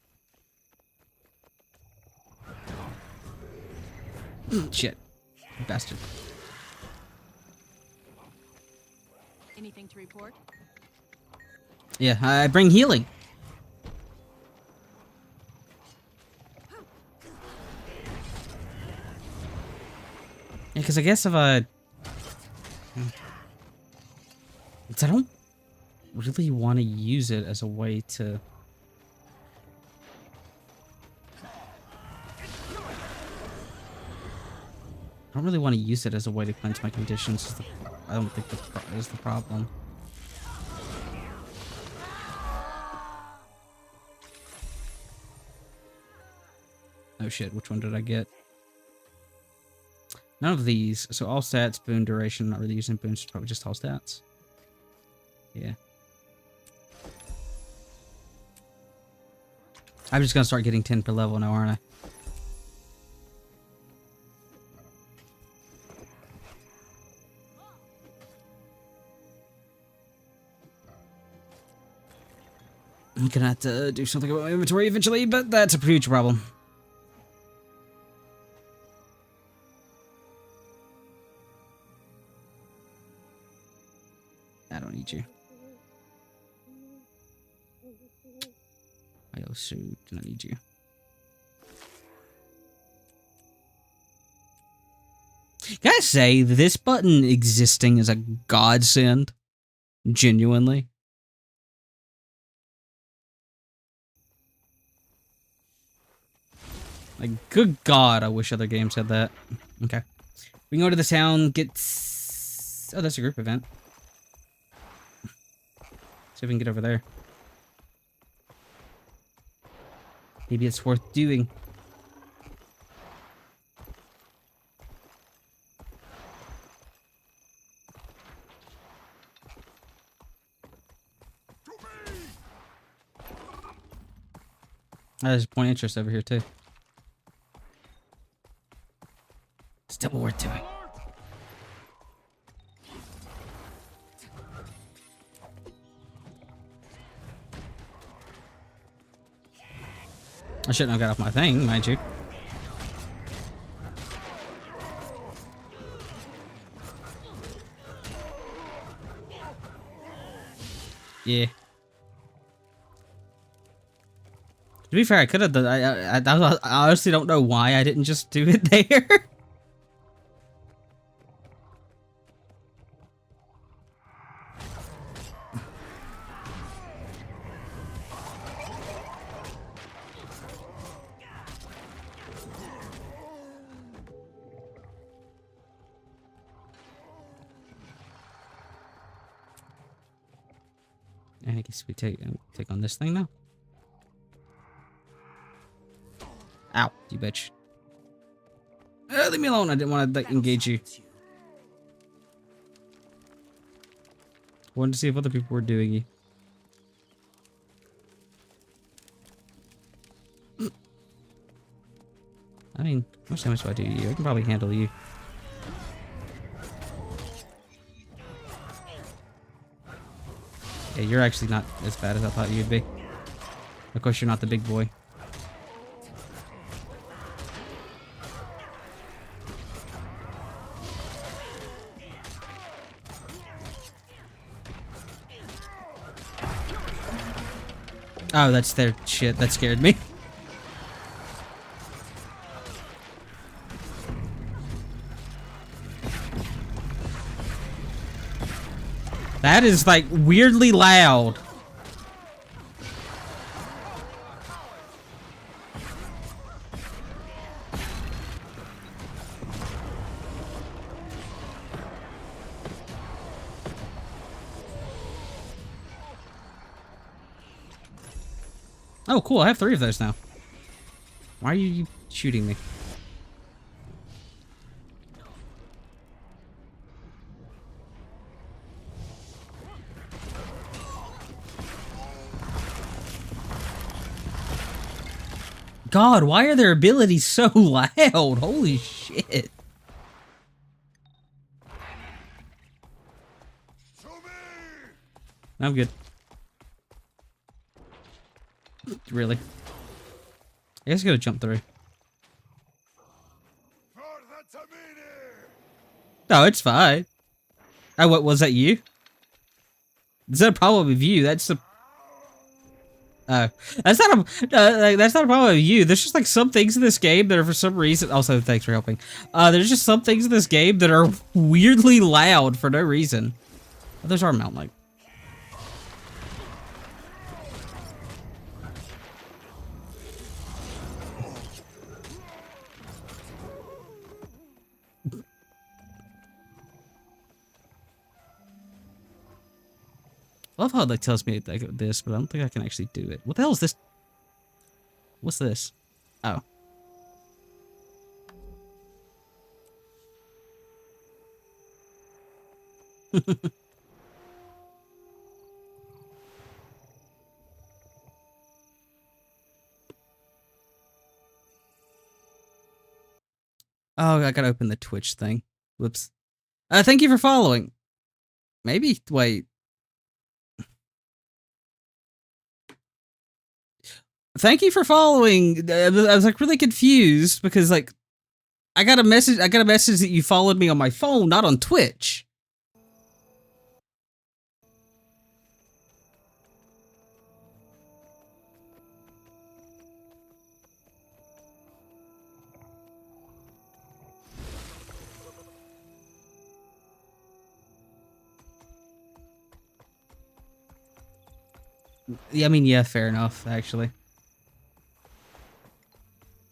Shit. Bastard. Anything to report? Yeah, I bring healing. Yeah, because I guess if I don't really want to use it as a way to... I don't really want to use it as a way to cleanse my conditions. I don't think that is the problem. Oh shit, which one did I get? None of these. So all stats, boon duration. I'm not really using boons, it's probably just all stats. Yeah. I'm just gonna start getting 10 per level now, aren't I? I'm gonna have to do something about my inventory eventually, but that's a huge problem. I don't need you. I also do not need you. Can I say this button existing is a godsend? Genuinely. Like, good God, I wish other games had that. Okay. We can go to the town, get... Oh, that's a group event. See if we can get over there. Maybe it's worth doing. There's a point of interest over here, too. Still worth doing. I shouldn't have got off my thing, mind you. Yeah. To be fair, I could have done. I honestly don't know why I didn't just do it there. I guess we take on this thing now. Ow, you bitch. Leave me alone. I didn't want to engage you. Wanted to see if other people were doing you. I mean, how much damage do I do to you? I can probably handle you. Yeah, you're actually not as bad as I thought you'd be. Of course, you're not the big boy. Oh, that's their shit. That scared me. That is, like, weirdly loud. Oh, cool. I have 3 of those now. Why are you shooting me? God, why are their abilities so loud? Holy shit. I'm good. Really? I guess I gotta jump through. No, it's fine. Oh, what was that? You? Is that a problem with you? That's the. Oh, that's not a. That's not a problem with you. There's just like some things in this game that are for some reason. Also, thanks for helping. There's just some things in this game that are weirdly loud for no reason. Oh, there's our mountain light. I love how it like tells me like this, but I don't think I can actually do it. What the hell is this? What's this? Oh. Oh, I gotta open the Twitch thing. Whoops. Thank you for following. Maybe, wait. Thank you for following. I was like really confused because like I got a message that you followed me on my phone, not on Twitch. Yeah, I mean, yeah, fair enough, actually.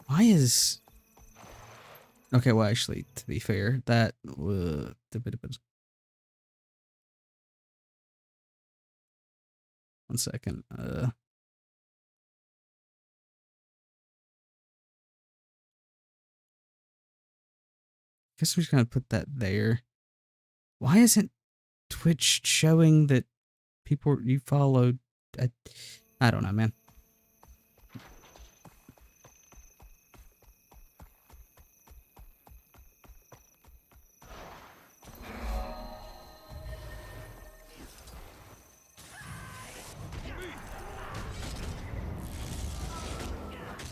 Why is... Okay, well, actually, to be fair, that... One second. Guess we're just gonna put that there. Why isn't Twitch showing that people you followed? I don't know, man.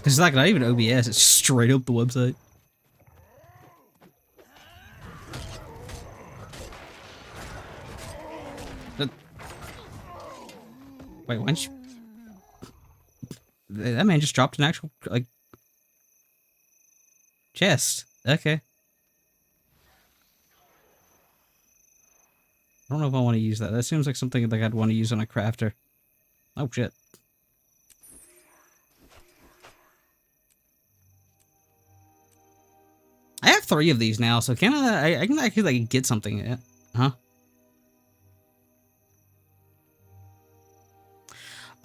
It's like not even OBS, it's straight up the website. Wait, why didn't you... That man just dropped an actual, like... chest. Okay. I don't know if I want to use that. That seems like something like I'd want to use on a crafter. Oh, shit. I have 3 of these now, so can I can actually like get something in it. Huh?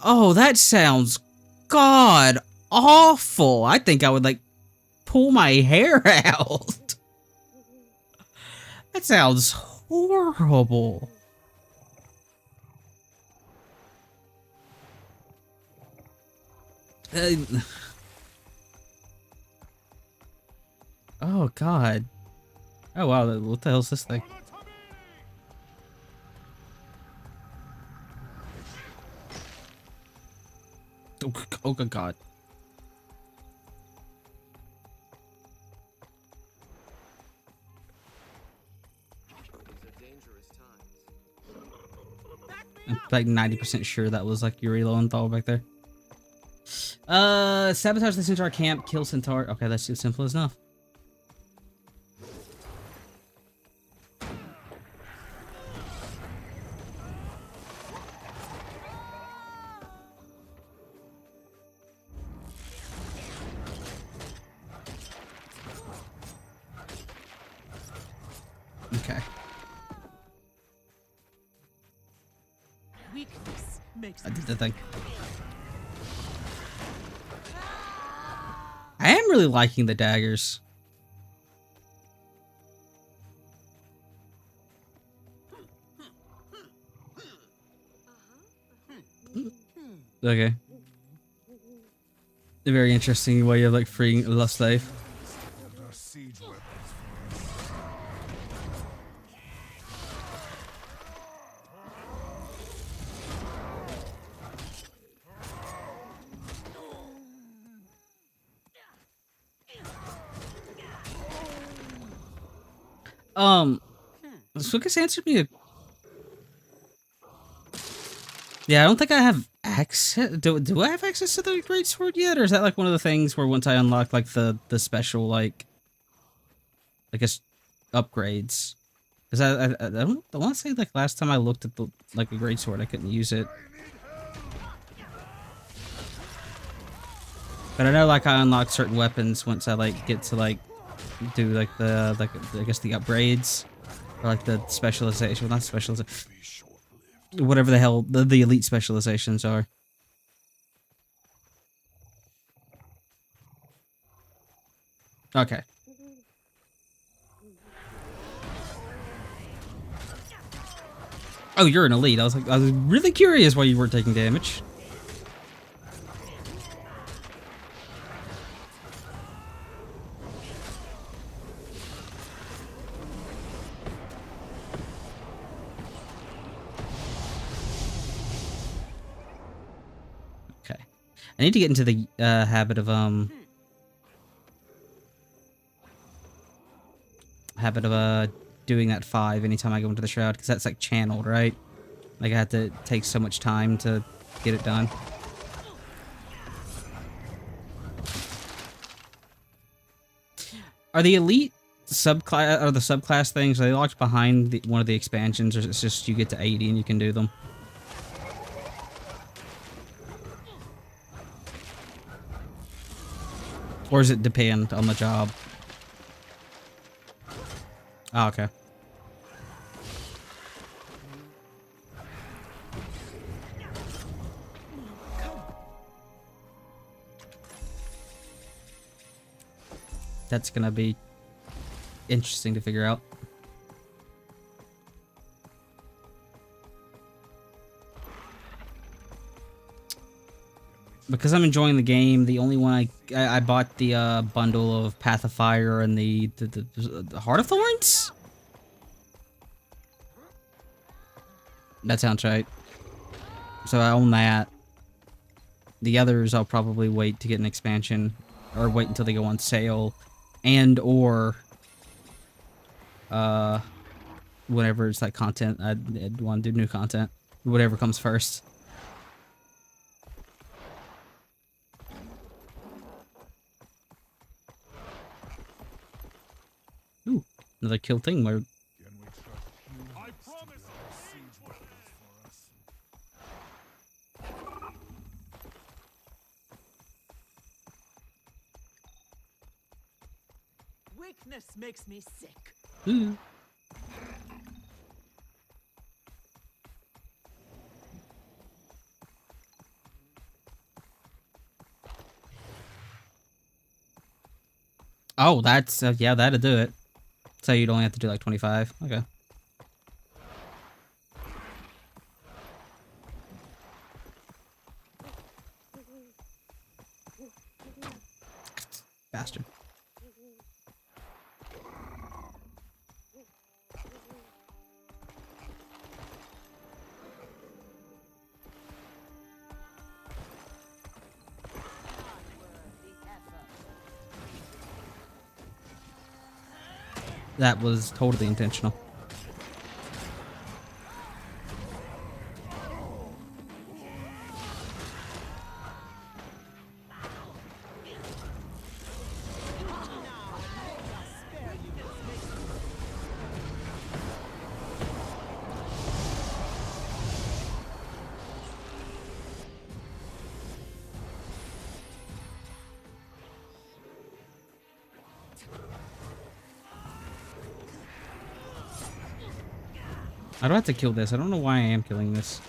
Oh, that sounds god awful. I think I would like pull my hair out. That sounds horrible. Oh god. Oh wow, what the hell's this thing? Oh good god. I'm like 90% sure that was like Yuri Lowenthal back there. Sabotage the Centaur camp, kill Centaur. Okay, that's as simple as enough. Okay. I did the thing. I am really liking the daggers. Okay. A very interesting way of like freeing a lost slave. Sukas answered me. Yeah, I don't think I have access. Do I have access to the great sword yet, or is that like one of the things where once I unlock like the special like, I guess, upgrades? Because I want to say like last time I looked at the like a great sword, I couldn't use it. But I know like I unlock certain weapons once I like get to like do like the I guess the upgrades or like the specialization. Well, not specialization. Whatever the hell the elite specializations are. Okay. Oh, you're an elite. I was really curious why you weren't taking damage. Okay. I need to get into the habit of doing that 5 anytime I go into the shroud, because that's like channeled, right? Like I have to take so much time to get it done. Are the elite subclass or the subclass things, are they locked behind one of the expansions, or is it just you get to 80 and you can do them? Or does it depend on the job? Oh, okay. That's gonna be interesting to figure out. Because I'm enjoying the game, the only one I bought the bundle of Path of Fire and the Heart of Thorns? That sounds right. So I own that. The others I'll probably wait to get an expansion, or wait until they go on sale, and or whenever it's like content, I'd want to do new content. Whatever comes first. Ooh, another kill thing where I promise. Siege weapons for us. Weakness makes me sick. ooh. Oh, that's yeah, that'll do it. So you'd only have to do like 25. Okay. Bastard. That was totally intentional. I don't have to kill this. I don't know why I am killing this.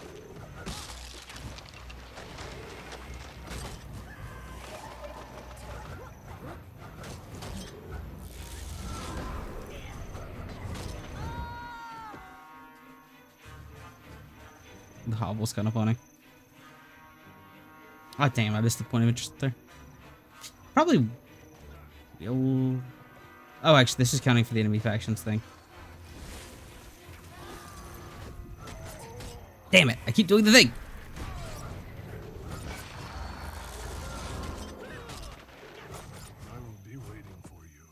The hobble's kind of funny. Oh, damn. I missed the point of interest there. Probably... Oh, actually, this is counting for the enemy factions thing. Damn it, I keep doing the thing. I will be waiting for you.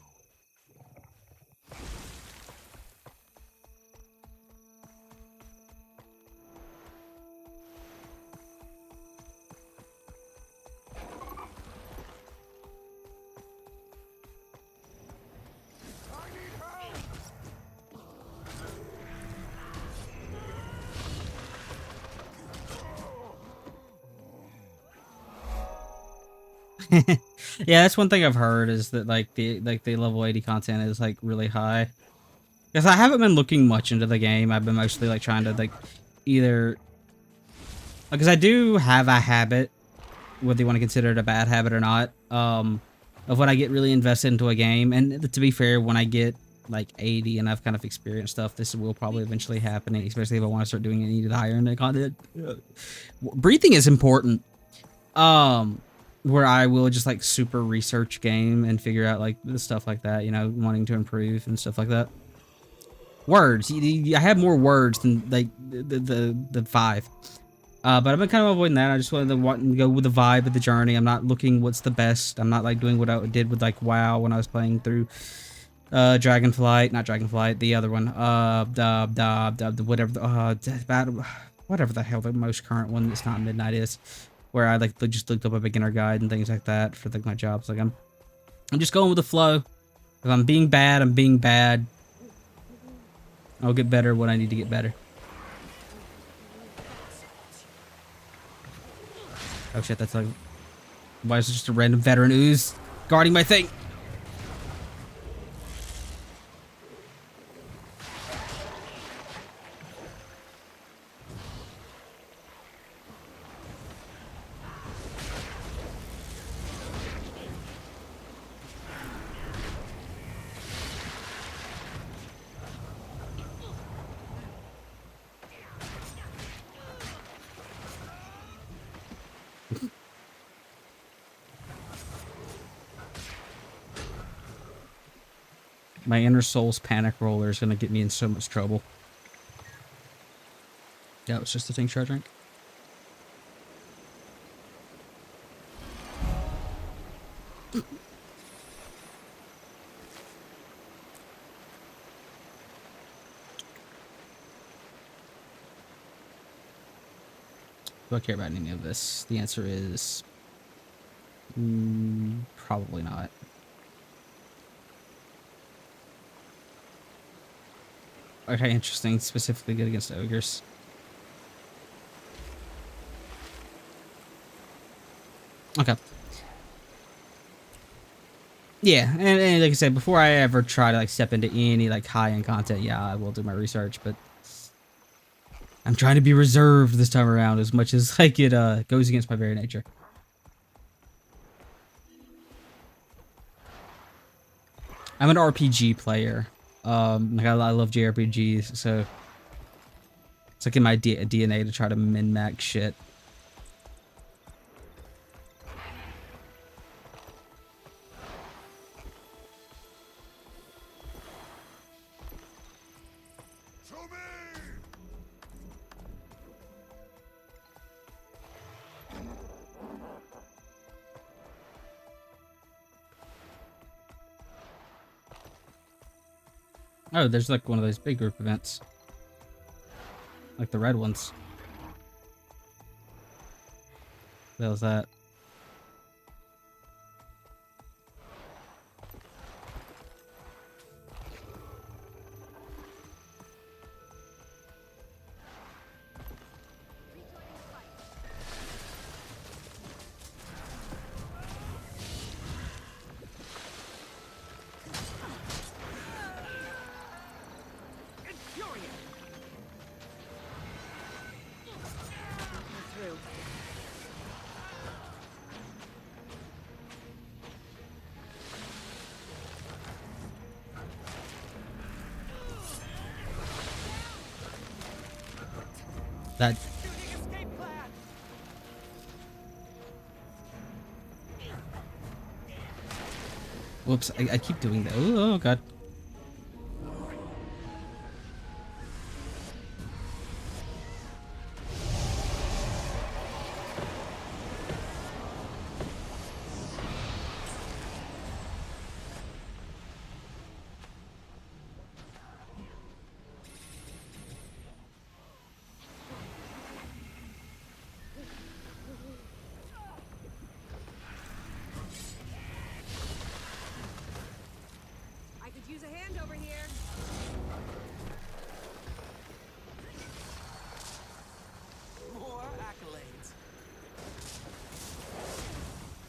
Yeah, that's one thing I've heard is that like the level 80 content is like really high. Because I haven't been looking much into the game. I've been mostly like trying to like either, because I do have a habit, whether you want to consider it a bad habit or not, of when I get really invested into a game. And to be fair, when I get like 80 and I've kind of experienced stuff, this will probably eventually happen, especially if I want to start doing any of the higher end content. Breathing is important. Where I will just like super research game and figure out like the stuff like that, you know, wanting to improve and stuff like that. Words, I have more words than like the 5, but I've been kind of avoiding that. I just wanted to go with the vibe of the journey. I'm not looking what's the best. I'm not like doing what I did with like WoW when I was playing through not Dragonflight, the other one, whatever the hell the most current one that's not Midnight is. Where I like just looked up a beginner guide and things like that for like my jobs. Like I'm just going with the flow. If I'm being bad, I'm being bad. I'll get better when I need to get better. Oh shit, that's like, why is it just a random veteran ooze? Guarding my thing. My inner soul's panic roller is gonna get me in so much trouble. Yeah, it was just a tincture I drank. Do I care about any of this? The answer is probably not. Okay, interesting. Specifically good against ogres. Okay. Yeah, and like I said, before I ever try to like step into any like high-end content, yeah, I will do my research, but I'm trying to be reserved this time around as much as like it goes against my very nature. I'm an RPG player. Like I love JRPGs, so it's like in my DNA to try to min-max shit. Oh, there's like one of those big group events. Like the red ones. What the hell is that? That. Whoops, I keep doing that. Oh god. Use a hand over here. More accolades.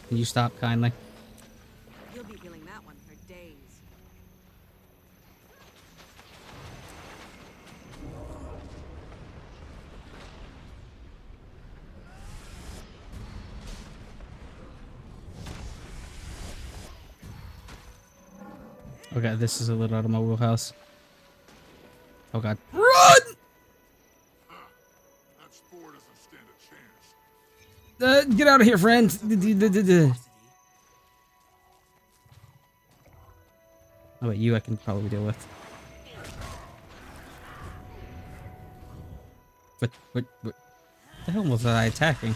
Can you stop kindly? You'll be feeling that one for days. Okay, this is a little out of my wheelhouse. Oh god. Run! That spore doesn't stand a chance. Get out of here, friend. Oh wait, you I can probably deal with. What the hell was I attacking?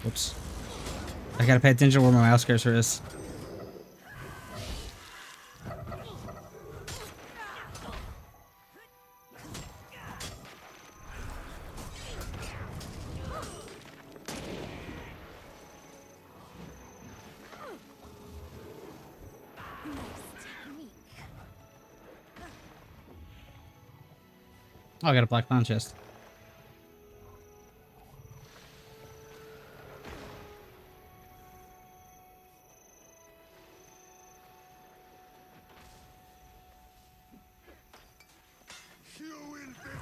Whoops. I gotta pay attention to where my mouse cursor is. Oh, I got a black clown chest. Let me show you pain.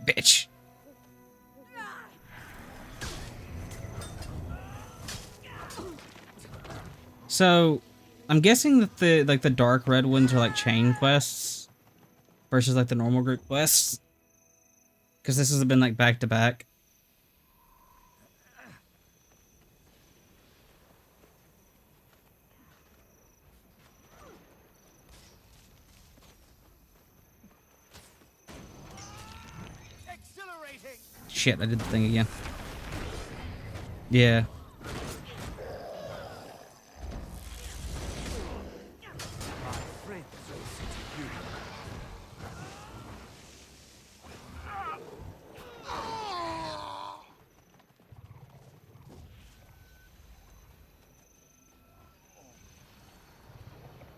Bitch. So, I'm guessing that the dark red ones are like chain quests versus like the normal group quests, because this has been like back to back. Exhilarating. Shit, I did the thing again. Yeah.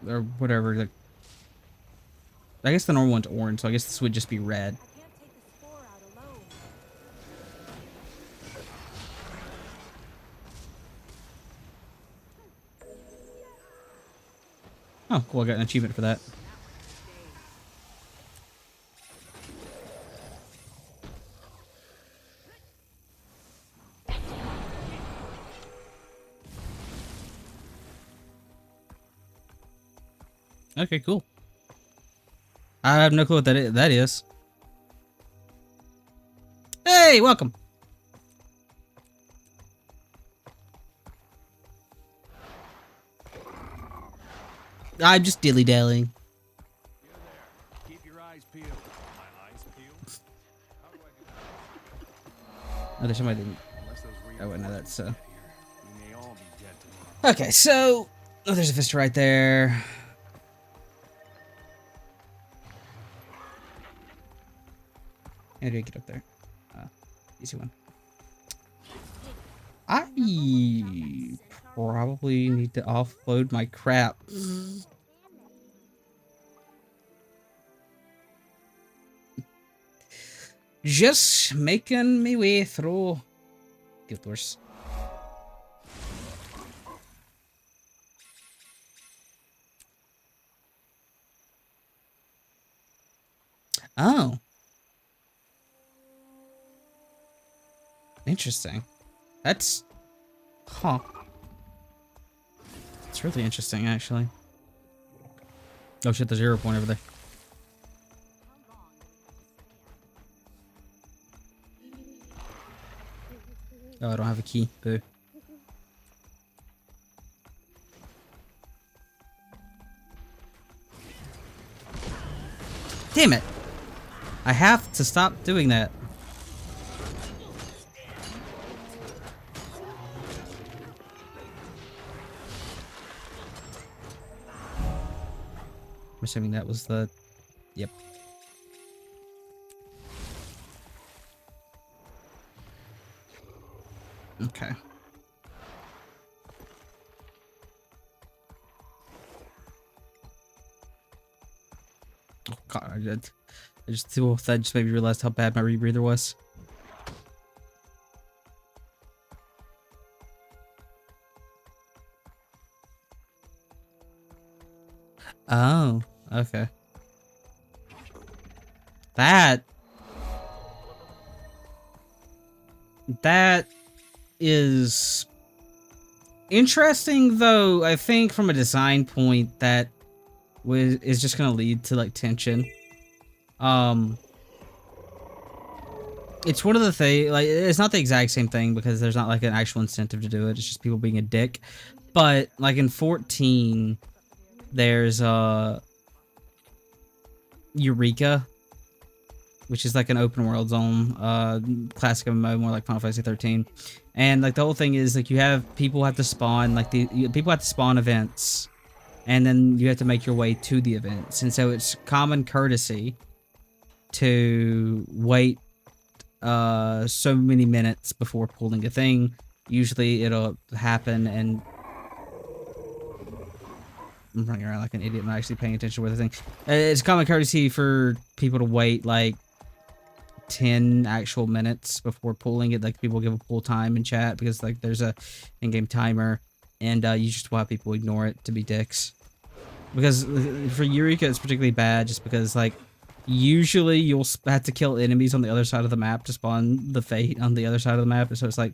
Or whatever. Like, I guess the normal one's orange, so I guess this would just be red. I can't take the spore out alone. Oh, cool, I got an achievement for that. Okay, cool. I have no clue what that is. Hey, welcome. I'm just dilly-dallying. Keep your eyes peeled. My eyes peeled? How do I get Oh, there's somebody didn't. unless those Oh, wait, no, that's, get here, we may all be dead tomorrow. Okay, so... Oh, there's a fist right there. How do I get up there? Easy one. I probably need to offload my crap. Just making me way through Guild Wars. Oh. Interesting. That's... Huh. It's really interesting, actually. Oh shit, there's 0 point over there. Oh, I don't have a key. Boo. Damn it! I have to stop doing that. I'm assuming that was the... Yep. Okay. Oh god, I just that just made me realize how bad my rebreather was. Oh, okay. That is interesting, though. I think from a design point, that is just gonna lead to like tension. It's one of the things, like, it's not the exact same thing because there's not like an actual incentive to do it. It's just people being a dick. But like in 14, there's Eureka, which is like an open world zone, classic MMO, more like Final Fantasy 13. And like the whole thing is like you have people have to spawn, like people have to spawn events, and then you have to make your way to the events. And so it's common courtesy to wait so many minutes before pulling a thing. Usually it'll happen, and I'm running around like an idiot, not actually paying attention to the thing. It's common courtesy for people to wait like 10 actual minutes before pulling it. Like people give a pull time in chat because like there's a in-game timer, and you just want people ignore it to be dicks. Because for Eureka it's particularly bad just because like usually you'll have to kill enemies on the other side of the map to spawn the Fate on the other side of the map, and so it's like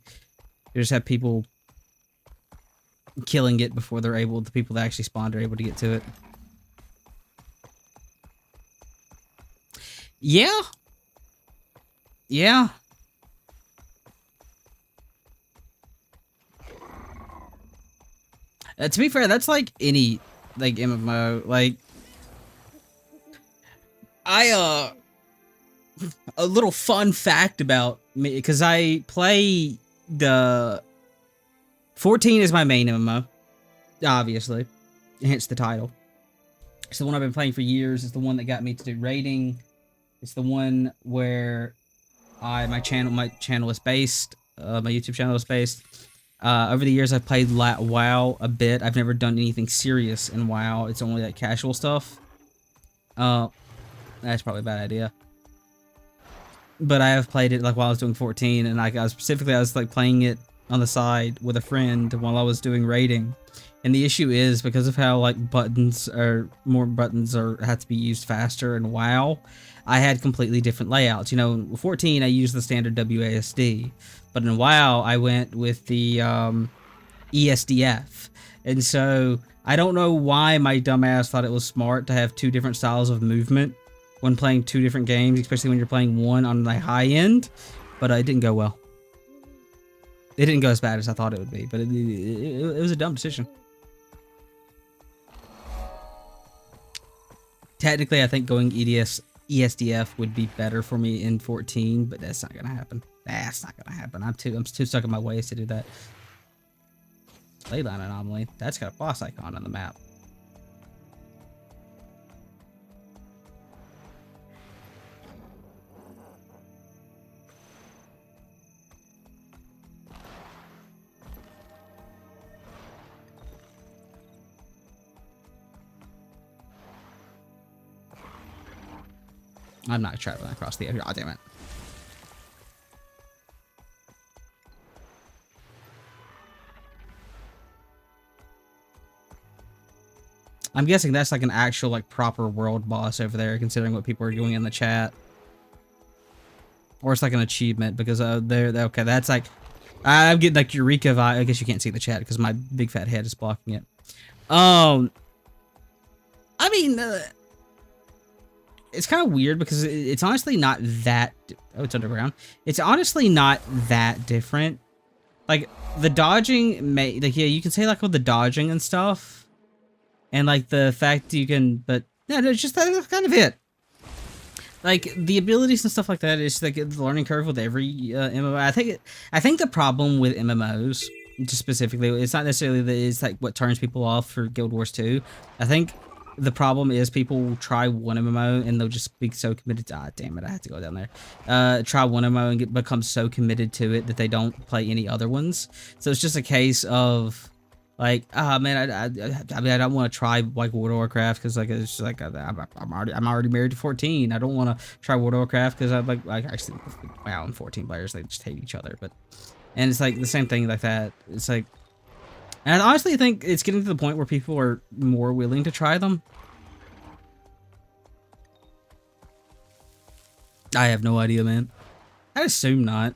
you just have people killing it before they're able, the people that actually spawned are able to get to it. Yeah. Yeah. To be fair, that's like any like MMO. Like a little fun fact about me, because I play the 14 is my main MMO, obviously, hence the title. It's the one I've been playing for years. It's the one that got me to do raiding. It's the one where my channel is based. My YouTube channel is based. Over the years, I've played WoW a bit. I've never done anything serious in WoW. It's only like casual stuff. That's probably a bad idea. But I have played it like while I was doing 14, and I was like playing it on the side with a friend while I was doing raiding. And the issue is because of how like more buttons have to be used faster in WoW, I had completely different layouts. You know, in 14 I used the standard WASD, but in WoW I went with the ESDF. And so I don't know why my dumbass thought it was smart to have two different styles of movement when playing two different games, especially when you're playing one on the high end, but it didn't go well. It didn't go as bad as I thought it would be, but it was a dumb decision. Technically, I think going ESDF would be better for me in 14, but that's not gonna happen. That's not gonna happen. I'm too stuck in my ways to do that. Leyline anomaly. That's got a boss icon on the map. I'm not traveling across the air. Oh, damn it. I'm guessing that's like an actual like proper world boss over there, considering what people are doing in the chat. Or it's like an achievement because okay, that's like I'm getting like Eureka vibe. I guess you can't see the chat because my big fat head is blocking it. I mean, it's kind of weird because it's honestly not that. Oh, it's underground. It's honestly not that different. Like the dodging, like yeah, you can say like with the dodging and stuff, and like the fact you can, but no, it's just that's kind of it. Like the abilities and stuff like that is like the learning curve with every MMO. I think the problem with MMOs, just specifically, it's not necessarily that it's like what turns people off for Guild Wars 2. I think the problem is people will try one MMO and they'll just be so committed to, ah, damn it, I have to go down there. Try one MMO and become so committed to it that they don't play any other ones. So it's just a case of like, ah, man, I mean, I don't want to try like World of Warcraft because like it's just like I'm already married to 14. I don't want to try World of Warcraft because I'm like actually, wow, and 14 players, they just hate each other. And it's like the same thing like that. It's like, and I honestly think it's getting to the point where people are more willing to try them. I have no idea, man. I assume not.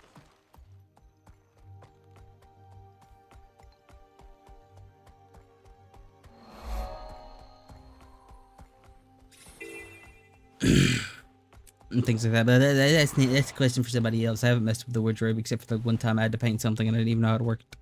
And things like that, but that's a question for somebody else. I haven't messed with the wardrobe except for the one time I had to paint something and I didn't even know how to work it.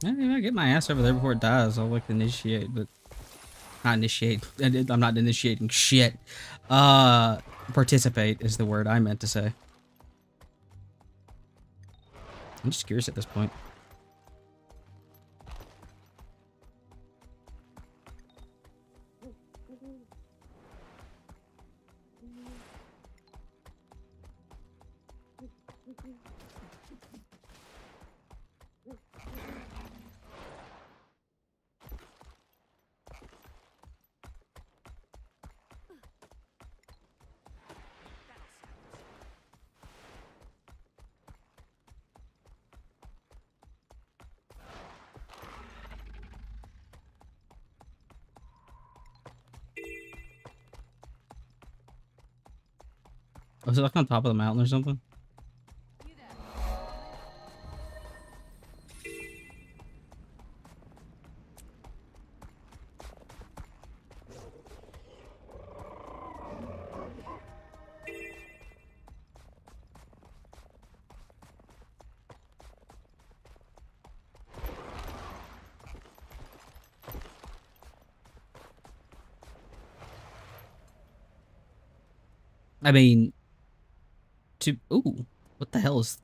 If I get my ass over there before it dies, I'll like initiate, but not initiate. I'm not initiating shit. Participate is the word I meant to say. I'm just curious at this point. Was it like on top of the mountain or something? I mean, ooh, what the hell is?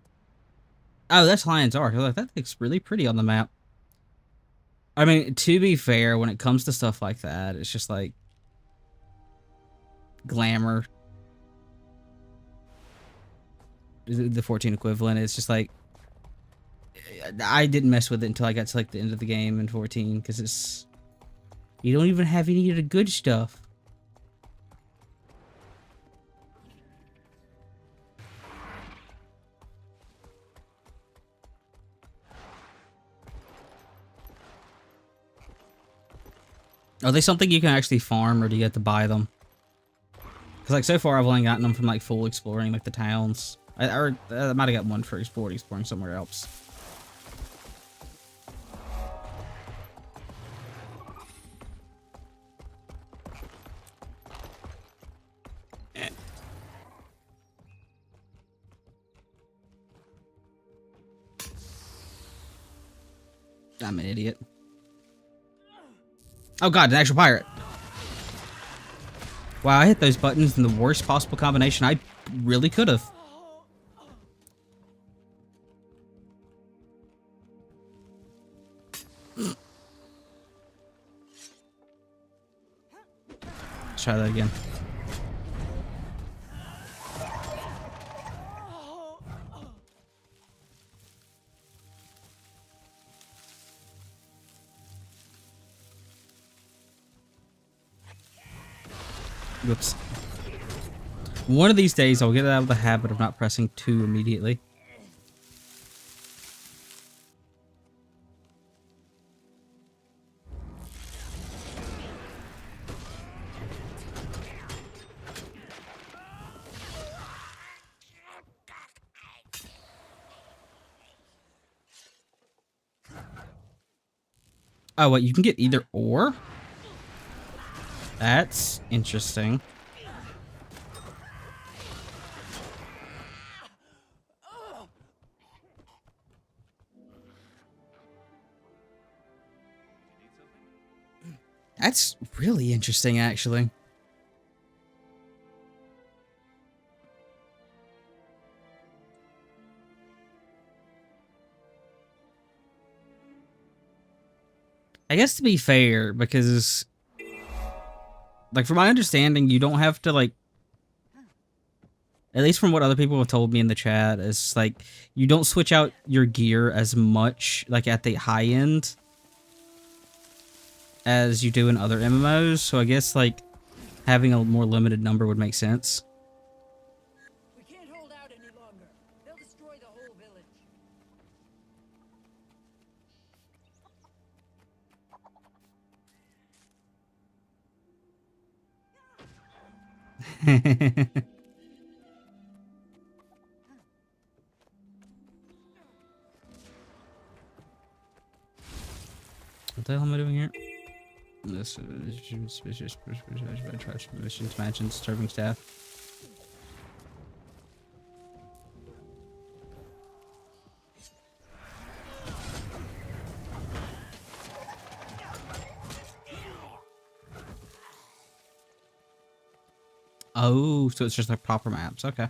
Oh, that's Lion's Ark. I was like, that looks really pretty on the map. I mean, to be fair, when it comes to stuff like that, it's just like glamour. The 14 equivalent. It's just like I didn't mess with it until I got to like the end of the game in 14 because it's you don't even have any of the good stuff. Are they something you can actually farm, or do you have to buy them? Because, like, so far I've only gotten them from, like, full exploring, like, the towns. I might have got one for exploring somewhere else. I'm an idiot. Oh god, an actual pirate. Wow, I hit those buttons in the worst possible combination I really could have. Let's try that again. Whoops. One of these days, I'll get out of the habit of not pressing 2 immediately. Oh, wait, you can get either or? That's interesting. That's really interesting, actually. I guess to be fair, because like, from my understanding, you don't have to, like, at least from what other people have told me in the chat, is, like, you don't switch out your gear as much, like, at the high end as you do in other MMOs, so I guess, like, having a more limited number would make sense. We can't hold out any longer. They'll destroy the whole village. What the hell am I doing here? This is suspicious missions, mansions, serving staff. Oh, so it's just like proper maps. Okay.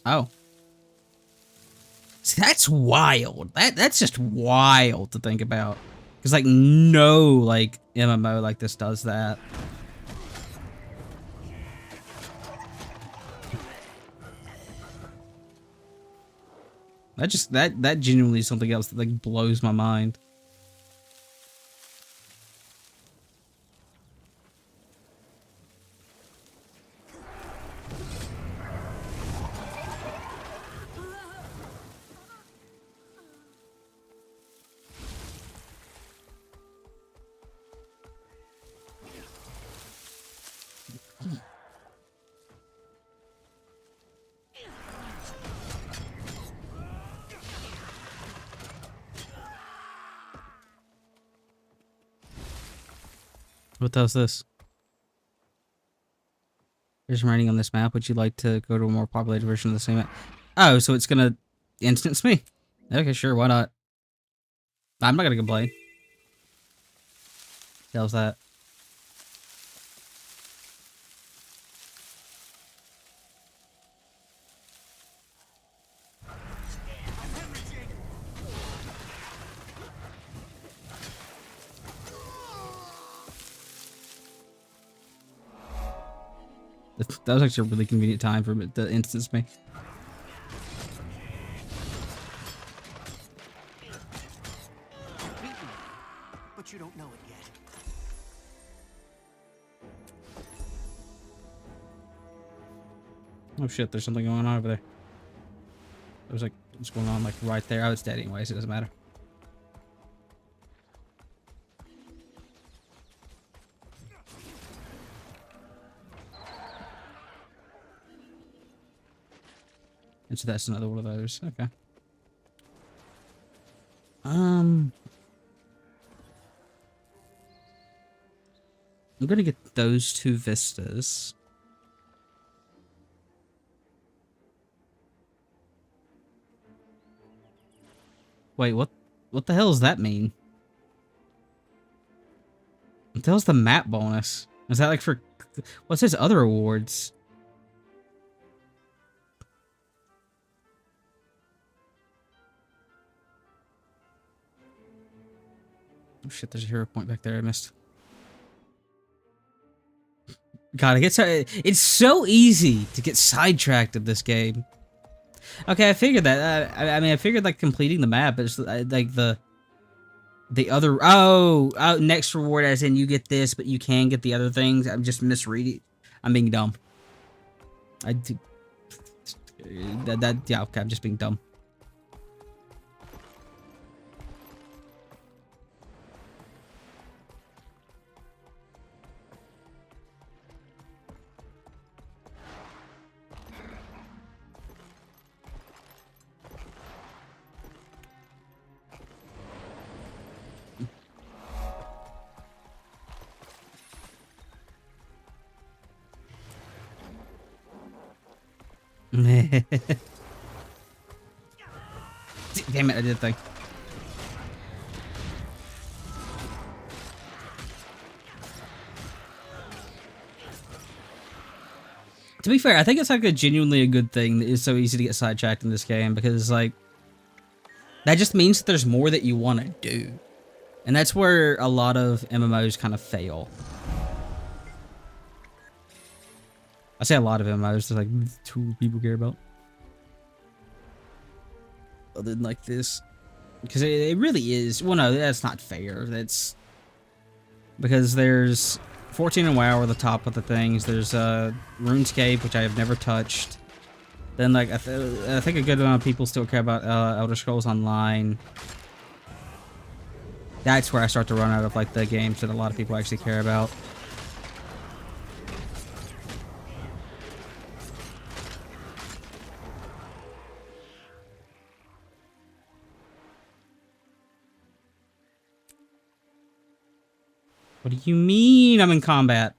Oh. See, that's wild. That's just wild to think about. Because, like, no, like, MMO like this does that. That genuinely is something else that, like, blows my mind. What the hell's this? There's writing on this map. Would you like to go to a more populated version of the same map? Oh, so it's gonna instance me. Okay, sure, why not? I'm not gonna complain. The hell's that? That was actually a really convenient time for it to instance me. But you don't know it yet. Oh shit, there's something going on over there. There's like, what's going on like right there? Oh, it's dead anyways, it doesn't matter. And so that's another one of those. Okay. I'm gonna get those two vistas. Wait, what the hell does that mean? What the hell's the map bonus? Is that like for, what's his other awards? Oh shit, there's a hero point back there I missed. God, it's so easy to get sidetracked in this game. Okay, I figured that. I mean, I figured like completing the map is like the other. Oh, next reward as in you get this, but you can get the other things. I'm just misreading. I'm being dumb. I do yeah. Okay, I'm just being dumb. Damn it, I did a thing. To be fair, I think it's like genuinely a good thing that it's so easy to get sidetracked in this game because like that just means that there's more that you want to do. And that's where a lot of MMOs kind of fail. I say a lot of MMOs, there's like 2 people care about. Other than like this. Because it really is. Well, no, that's not fair. That's because there's 14 and WoW are the top of the things. There's RuneScape, which I have never touched. Then like I think a good amount of people still care about Elder Scrolls Online. That's where I start to run out of like the games that a lot of people actually care about. What do you mean I'm in combat?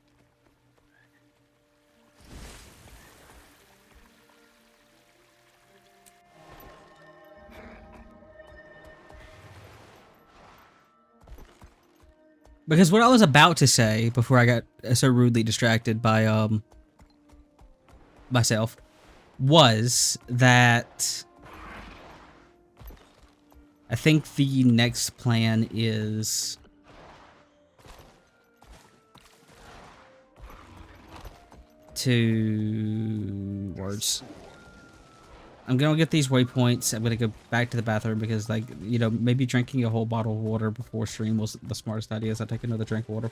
Because what I was about to say before I got so rudely distracted by myself was that I think the next plan is I'm gonna get these waypoints. I'm gonna go back to the bathroom because, like, you know, maybe drinking a whole bottle of water before stream was the smartest idea. So I take another drink of water.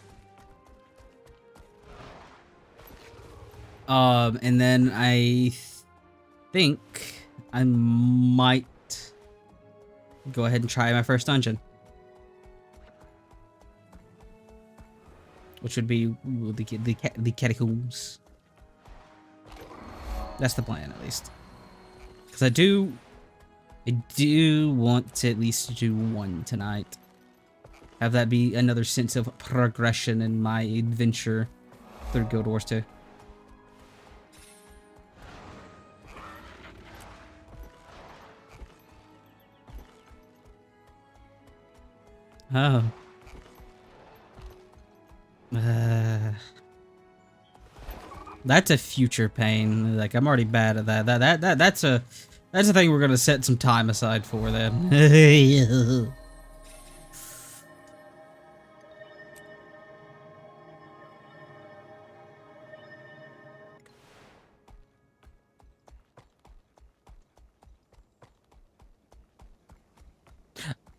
And then I think I might go ahead and try my first dungeon, which would be the catacombs. That's the plan, at least. Because I do want to at least do one tonight. Have that be another sense of progression in my adventure through Guild Wars 2. Oh. That's a future pain. Like, I'm already bad at that. That's a thing we're gonna set some time aside for then.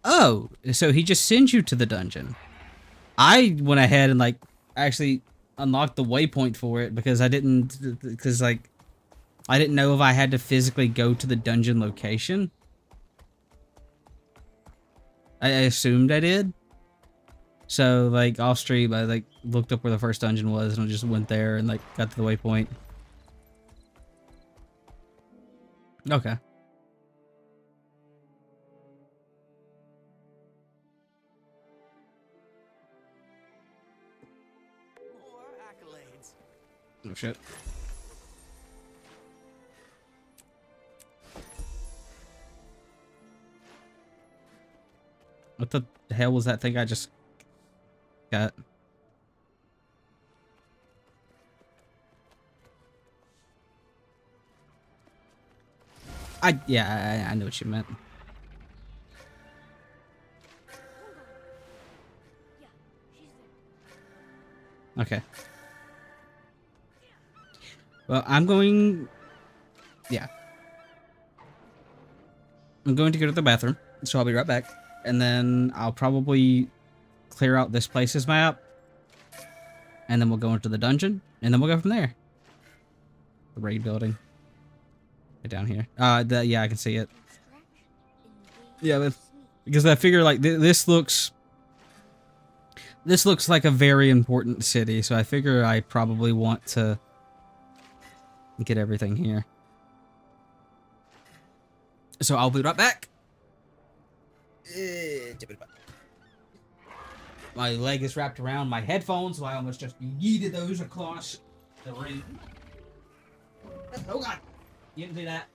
Oh, so he just sends you to the dungeon. I went ahead and, like, actually unlocked the waypoint for it because I didn't know if I had to physically go to the dungeon location. I assumed I did. So, like, off stream, I, like, looked up where the first dungeon was and I just went there and, like, got to the waypoint. Okay. Oh shit. What the hell was that thing I just got? Yeah, I know what you meant. Okay. Well, I'm going to go to the bathroom, so I'll be right back. And then I'll probably clear out this place's map. And then we'll go into the dungeon, and then we'll go from there. The raid building. Right down here. Yeah, I can see it. Yeah, because I figure, like, this looks like a very important city, so I figure I probably want to get everything here. So I'll be right back. My leg is wrapped around my headphones, so I almost just yeeted those across the ring. Oh god! You didn't do that.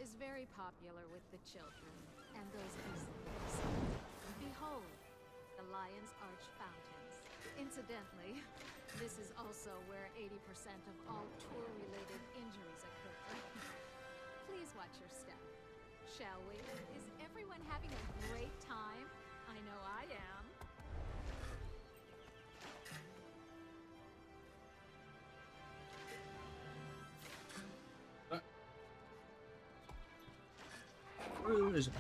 is very popular with the children and those visitors. Behold, the Lion's Arch fountains. Incidentally, this is also where 80% of all tour-related injuries occur. Please watch your step. shall we? Is everyone having a great time? I know I am. Where is it?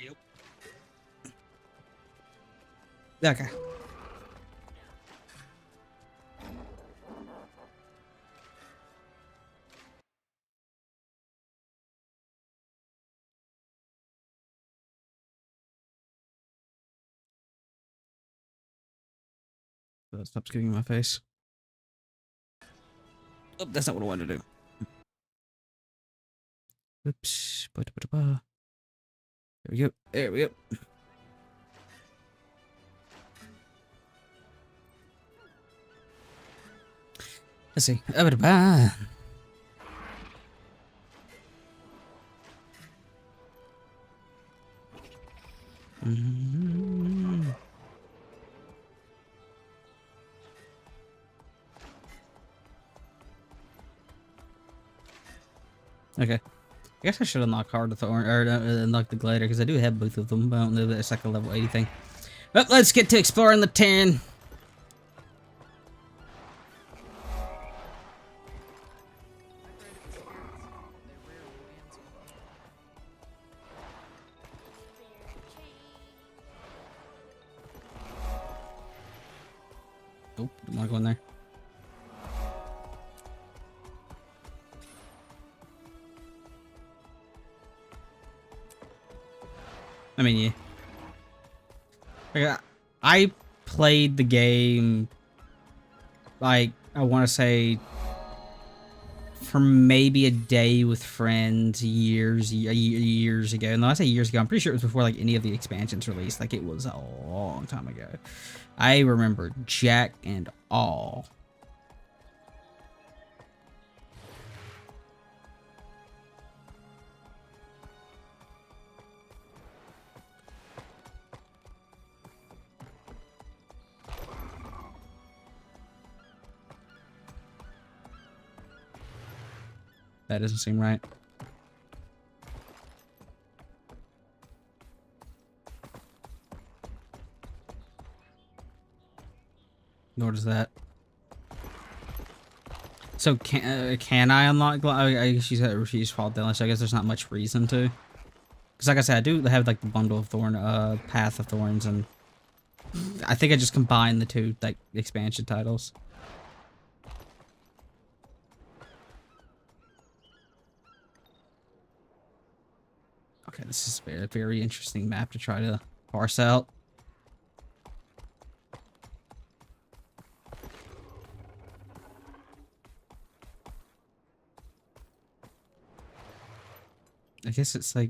Yep. Okay. That stops giving me my face. Oh, that's not what I wanted to do. Oops. There we go. There we go. Let's see. Okay. I guess I should unlock Heart of Thorn, or unlock the Glider, because I do have both of them, but I don't know that it's like a level 80 thing. But let's get to exploring the 10. Nope, I'm not going there. I mean, yeah. Like, I played the game, like, I want to say, for maybe a day with friends years ago. And when I say years ago, I'm pretty sure it was before, like, any of the expansions released. Like, it was a long time ago. I remember Jack and all. That doesn't seem right. Nor does that. So can I unlock? I guess she's fault then. So I guess there's not much reason to. Because like I said, I do have like the bundle of thorn, path of thorns, and I think I just combined the two like expansion titles. Okay, this is a very interesting map to try to parse out. I guess it's like...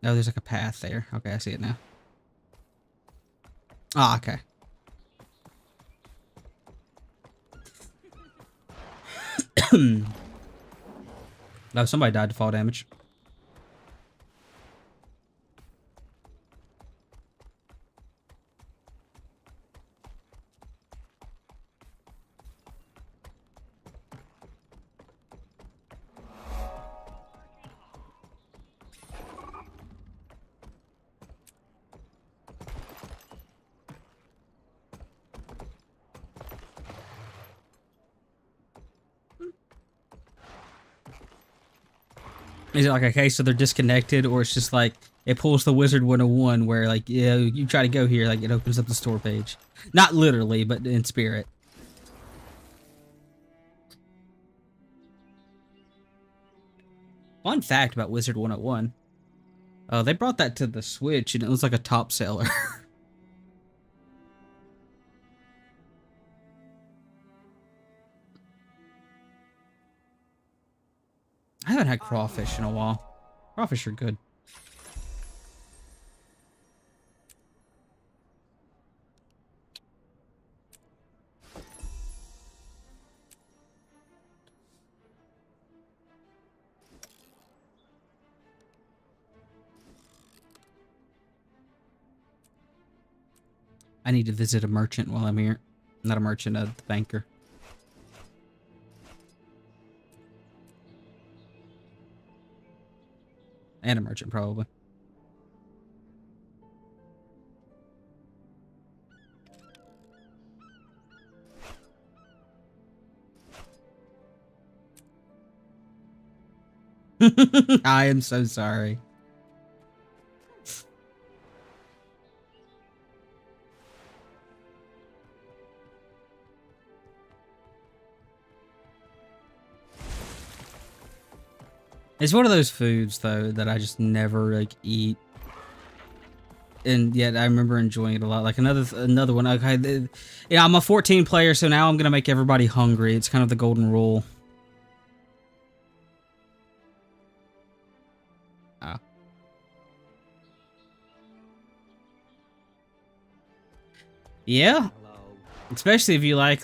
Oh, there's like a path there. Okay, I see it now. Ah, okay. No, somebody died to fall damage. Is it like, okay, so they're disconnected, or it's just like, it pulls the Wizard 101 where, like, yeah, you try to go here, like, it opens up the store page. Not literally, but in spirit. Fun fact about Wizard 101. They brought that to the Switch, and it was like a top seller. I haven't had crawfish in a while. Crawfish are good. I need to visit a merchant while I'm here. Not a merchant, the banker. And a merchant, probably. I am so sorry. It's one of those foods, though, that I just never like eat, and yet I remember enjoying it a lot. Like another one. Okay, yeah, I'm a 14 player, so now I'm gonna make everybody hungry. It's kind of the golden rule. Ah. Yeah, especially if you like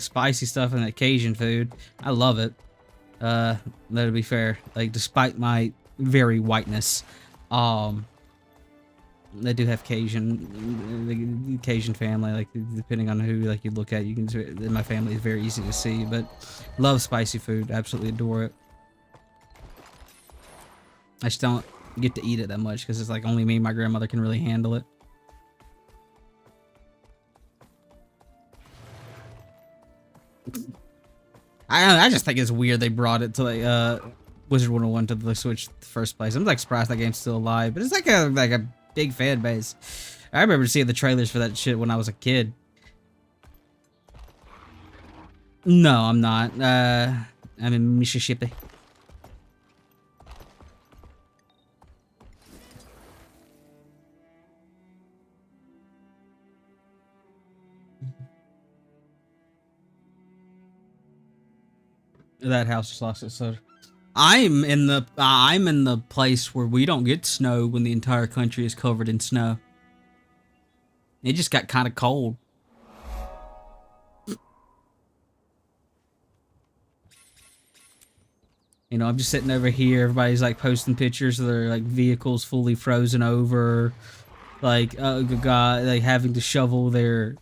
spicy stuff and that Cajun food. I love it. That'll be fair. Like, despite my very whiteness, they do have Cajun, the Cajun family. Like, depending on who like you look at, you can. My family is very easy to see, but love spicy food. Absolutely adore it. I just don't get to eat it that much because it's like only me and my grandmother can really handle it. I just think it's weird they brought it to like Wizard 101 to the Switch in the first place. I'm like surprised that game's still alive, but it's like a big fan base. I remember seeing the trailers for that shit when I was a kid. No, I'm not. I'm in Mississippi. That house just lost its soda. I'm in the place where we don't get snow when the entire country is covered in snow. It just got kind of cold. You know, I'm just sitting over here. Everybody's like posting pictures of their like vehicles fully frozen over, like God, like having to shovel their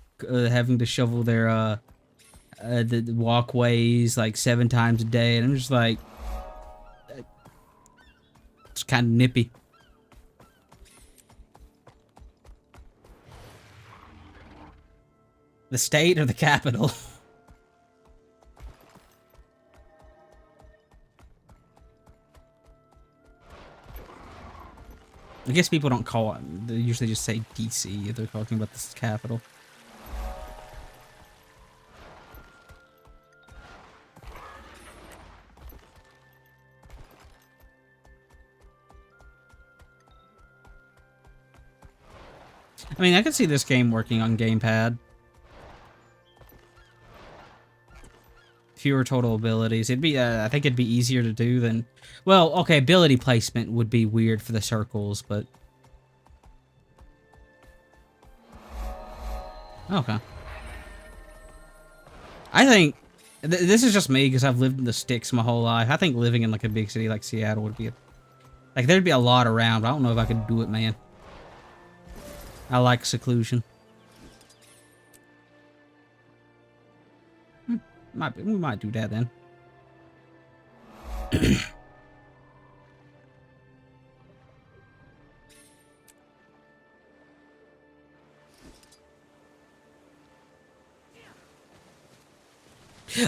the walkways like 7 times a day, and I'm just like, it's kind of nippy. The state or the capital? I guess people don't call it. They usually just say DC if they're talking about this capital. I mean, I could see this game working on gamepad. Fewer total abilities. It'd be, I think it'd be easier to do than... Well, okay, ability placement would be weird for the circles, but... Okay. I think... this is just me, because I've lived in the sticks my whole life. I think living in, like, a big city like Seattle would be... like, there'd be a lot around, but I don't know if I could do it, man. I like seclusion. We might do that then.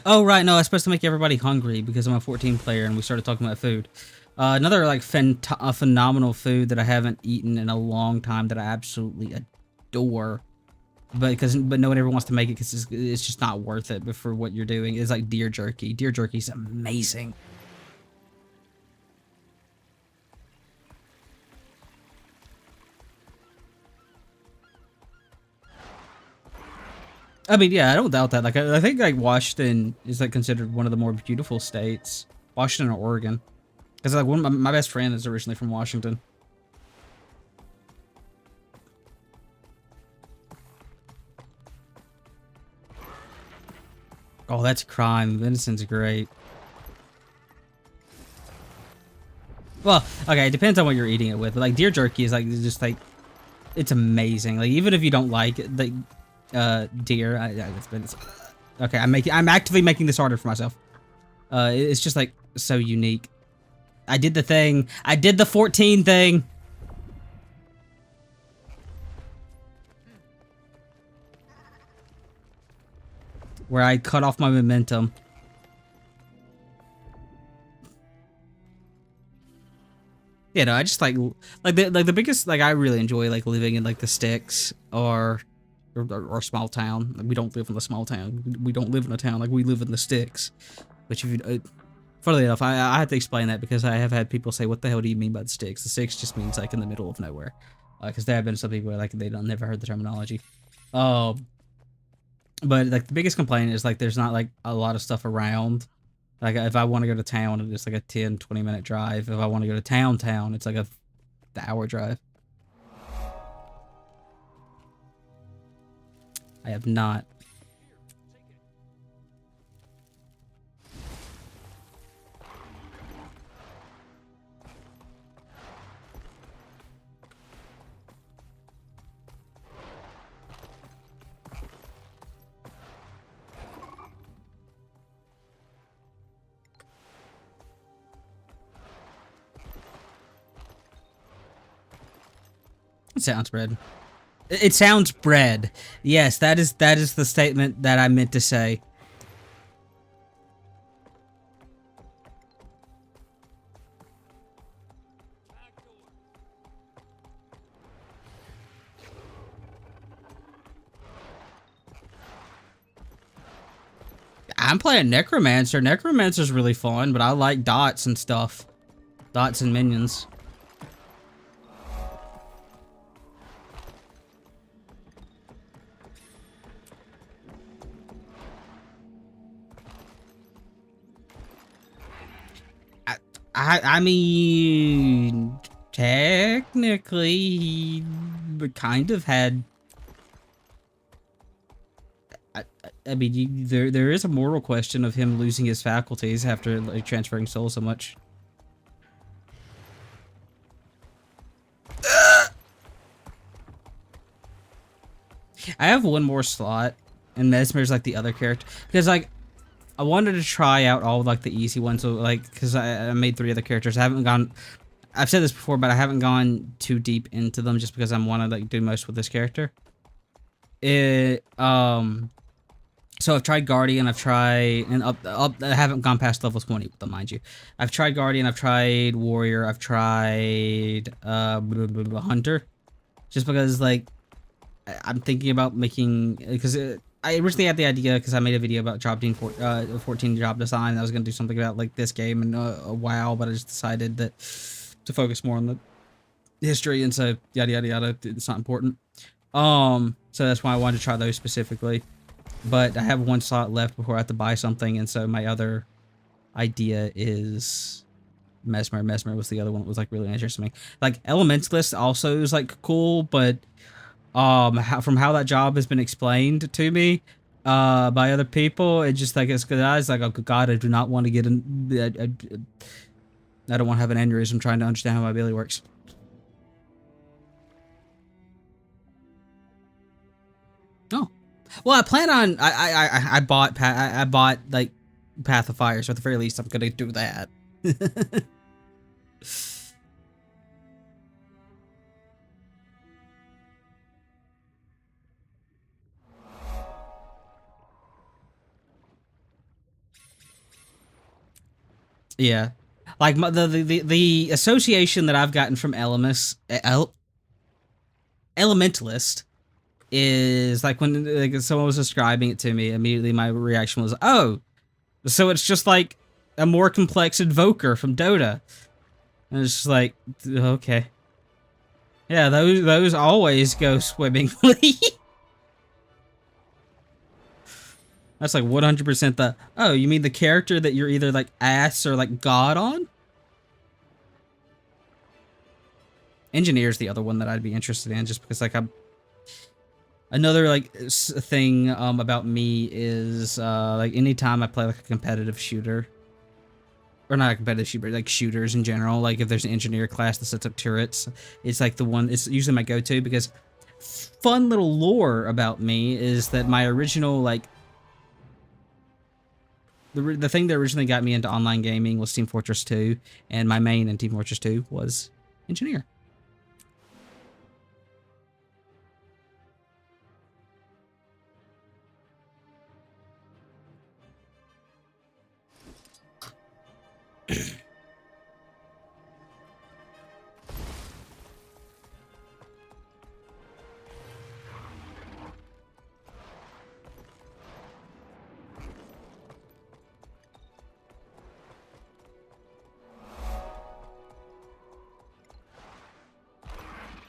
Oh, right. No, I was supposed to make everybody hungry because I'm a 14 player and we started talking about food. Another like phenomenal food that I haven't eaten in a long time that I absolutely adore, but no one ever wants to make it because it's just not worth it. But for what you're doing, is like deer jerky. Deer jerky is amazing. I mean, yeah, I don't doubt that. Like, I think like Washington is like considered one of the more beautiful states. Washington or Oregon. Because like my best friend is originally from Washington. Oh, that's crime. Venison's great. Well, okay, it depends on what you're eating it with. But like deer jerky is like just like it's amazing. Like even if you don't like it, like deer, okay, I'm actively making this harder for myself. It's just like so unique. I did the thing. I did the 14 thing. Where I cut off my momentum. You know, I just like the biggest, like, I really enjoy like living in like the sticks or small town. Like, we don't live in the small town. We don't live in a town. Like, we live in the sticks. Which, if you, funnily enough, I have to explain that because I have had people say, "What the hell do you mean by the sticks?" The sticks just means like in the middle of nowhere. Because there have been some people where like they don't never heard the terminology. But like the biggest complaint is like there's not like a lot of stuff around. Like, if I want to go to town, it's like a 10-20 minute drive. If I want to go to town, it's like the hour drive. I have not. It sounds bread. It sounds bread. Yes, that is the statement that I meant to say. I'm playing Necromancer. Necromancer's really fun, but I like dots and stuff. Dots and minions. I mean, technically, he kind of had. I mean, there is a moral question of him losing his faculties after like transferring soul so much. I have one more slot, and Mesmer's like the other character because like. I wanted to try out all like the easy ones, so like because I made 3 other characters. I haven't gone. I've said this before, but I haven't gone too deep into them just because I want to like do most with this character. So I've tried Guardian. I've tried and up. I haven't gone past level 20 with them, mind you. I've tried Guardian. I've tried Warrior. I've tried Hunter, just because like I'm thinking about making because. I originally had the idea because I made a video about 14 job design. And I was going to do something about like this game and WoW, but I just decided that to focus more on the history and so yada yada yada. It's not important. So that's why I wanted to try those specifically. But I have 1 slot left before I have to buy something, and so my other idea is Mesmer. Mesmer was the other one that was like really interesting to me. Like Elementalist also is like cool, but from how that job has been explained to me by other people, it just like it's like, oh god, I do not want to get in. I don't want to have an aneurysm trying to understand how my ability works. Oh, well, I plan on I bought like Path of Fire, so at the very least I'm gonna do that. Yeah, like the association that I've gotten from Elementalist is like when like, someone was describing it to me, immediately my reaction was, oh, so it's just like a more complex invoker from Dota. And it's just like, okay, yeah, those always go swimmingly. That's like 100% the, oh, you mean the character that you're either like ass or like god on? Engineer's the other one that I'd be interested in, just because like another like thing about me is like anytime I play like a competitive shooter, or not a competitive shooter, like shooters in general, like if there's an engineer class that sets up turrets, it's like the one, it's usually my go-to, because fun little lore about me is that my original like the thing that originally got me into online gaming was Team Fortress 2, and my main in Team Fortress 2 was engineer.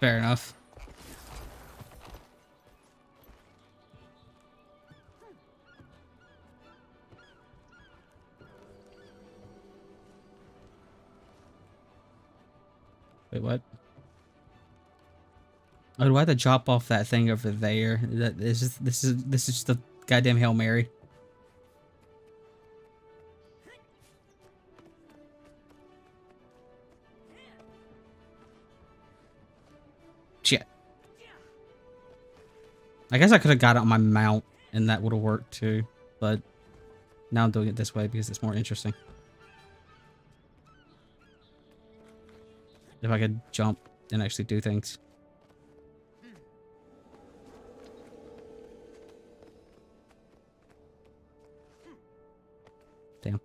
Fair enough. Wait, what? Oh, do I have to drop off that thing over there? This is just the goddamn Hail Mary. Shit. I guess I could have got it on my mount and that would have worked too, but now I'm doing it this way because it's more interesting. If I could jump and actually do things. Damn.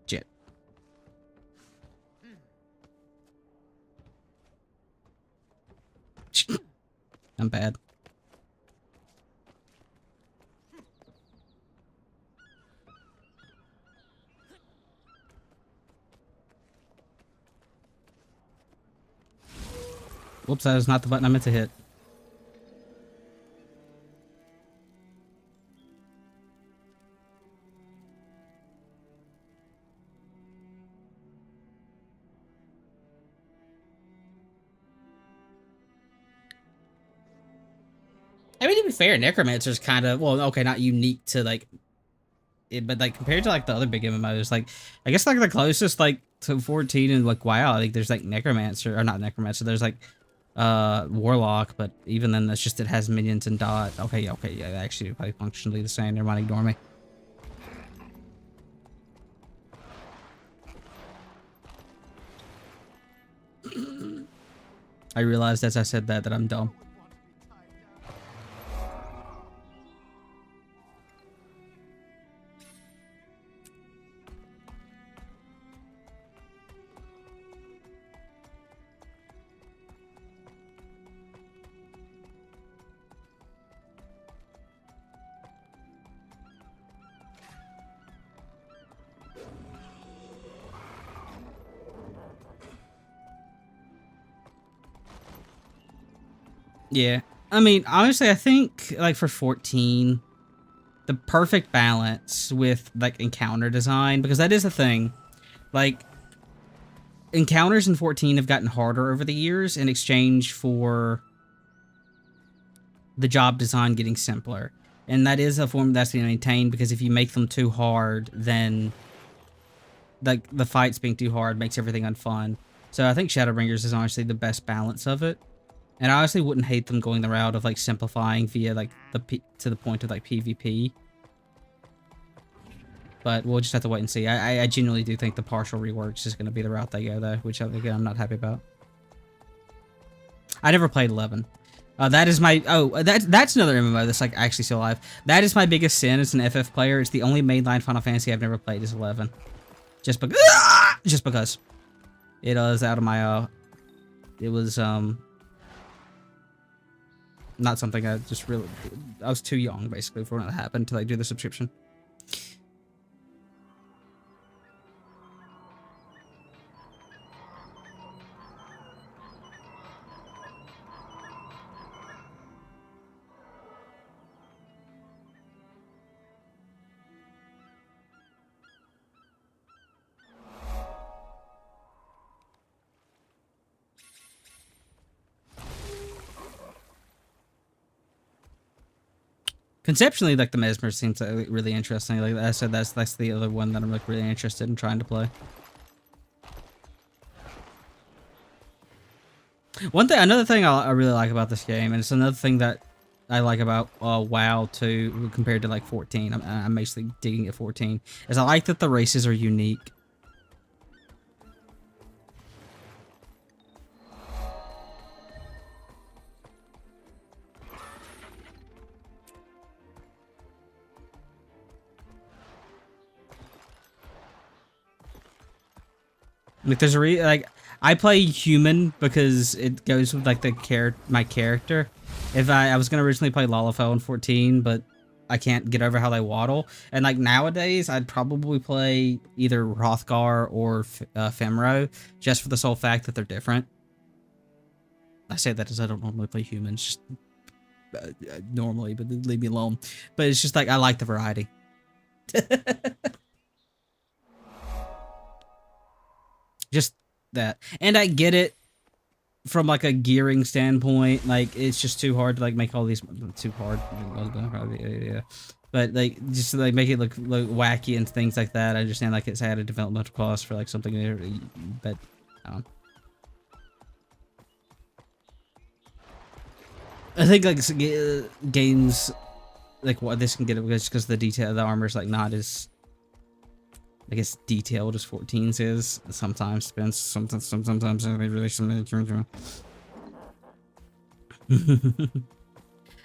Shit. I'm bad. Whoops, that is not the button I meant to hit. I mean, to be fair, Necromancer's kind of, well, okay, not unique to, like, it, but, like, compared to, like, the other big MMOs, like, I guess, like, the closest, like, to 14 and, like, WoW, I think there's, like, Necromancer, or not Necromancer, there's, like, Warlock, but even then, that's just, it has minions and dot. Okay, yeah, actually, probably functionally the same. Never mind, ignore me. I realized as I said that I'm dumb. Yeah, I mean, honestly, I think, like, for 14, the perfect balance with, like, encounter design, because that is the thing. Like, encounters in 14 have gotten harder over the years in exchange for the job design getting simpler. And that is a form that's being maintained, because if you make them too hard, then, like, the fights being too hard makes everything unfun. So I think Shadowbringers is honestly the best balance of it. And I honestly wouldn't hate them going the route of, like, simplifying via, like, to the point of, like, PvP. But we'll just have to wait and see. I genuinely do think the partial reworks is going to be the route they go, though, which, again, I'm not happy about. I never played 11. That is my... Oh, that's another MMO that's, like, actually still alive. That is my biggest sin as an FF player. It's the only mainline Final Fantasy I've never played is 11. Just because. It was out of my... It was, not something I just really... I was too young, basically, for when that happened to, like, do the subscription. Conceptually, like, the Mesmer seems like really interesting. Like I said, that's the other one that I'm, like, really interested in trying to play. Another thing I really like about this game, and it's another thing that I like about WoW 2 compared to like 14. I'm basically digging at 14, is I like that the races are unique. Like there's like I play human because it goes with like my character. If I was gonna originally play Lalafell in 14, but I can't get over how they waddle. And like nowadays, I'd probably play either Hrothgar or Femro, just for the sole fact that they're different. I say that as I don't normally play humans, just normally, but leave me alone. But it's just like I like the variety. Just that. And I get it from like a gearing standpoint. Like it's just too hard to like make all these too hard. Yeah. But like just to like make it look wacky and things like that. I understand like it's added developmental cost for like something there, but I think like games like what this can get it because the detail of the armor is like not as I guess detailed as 14's is. Sometimes depends. Sometimes they really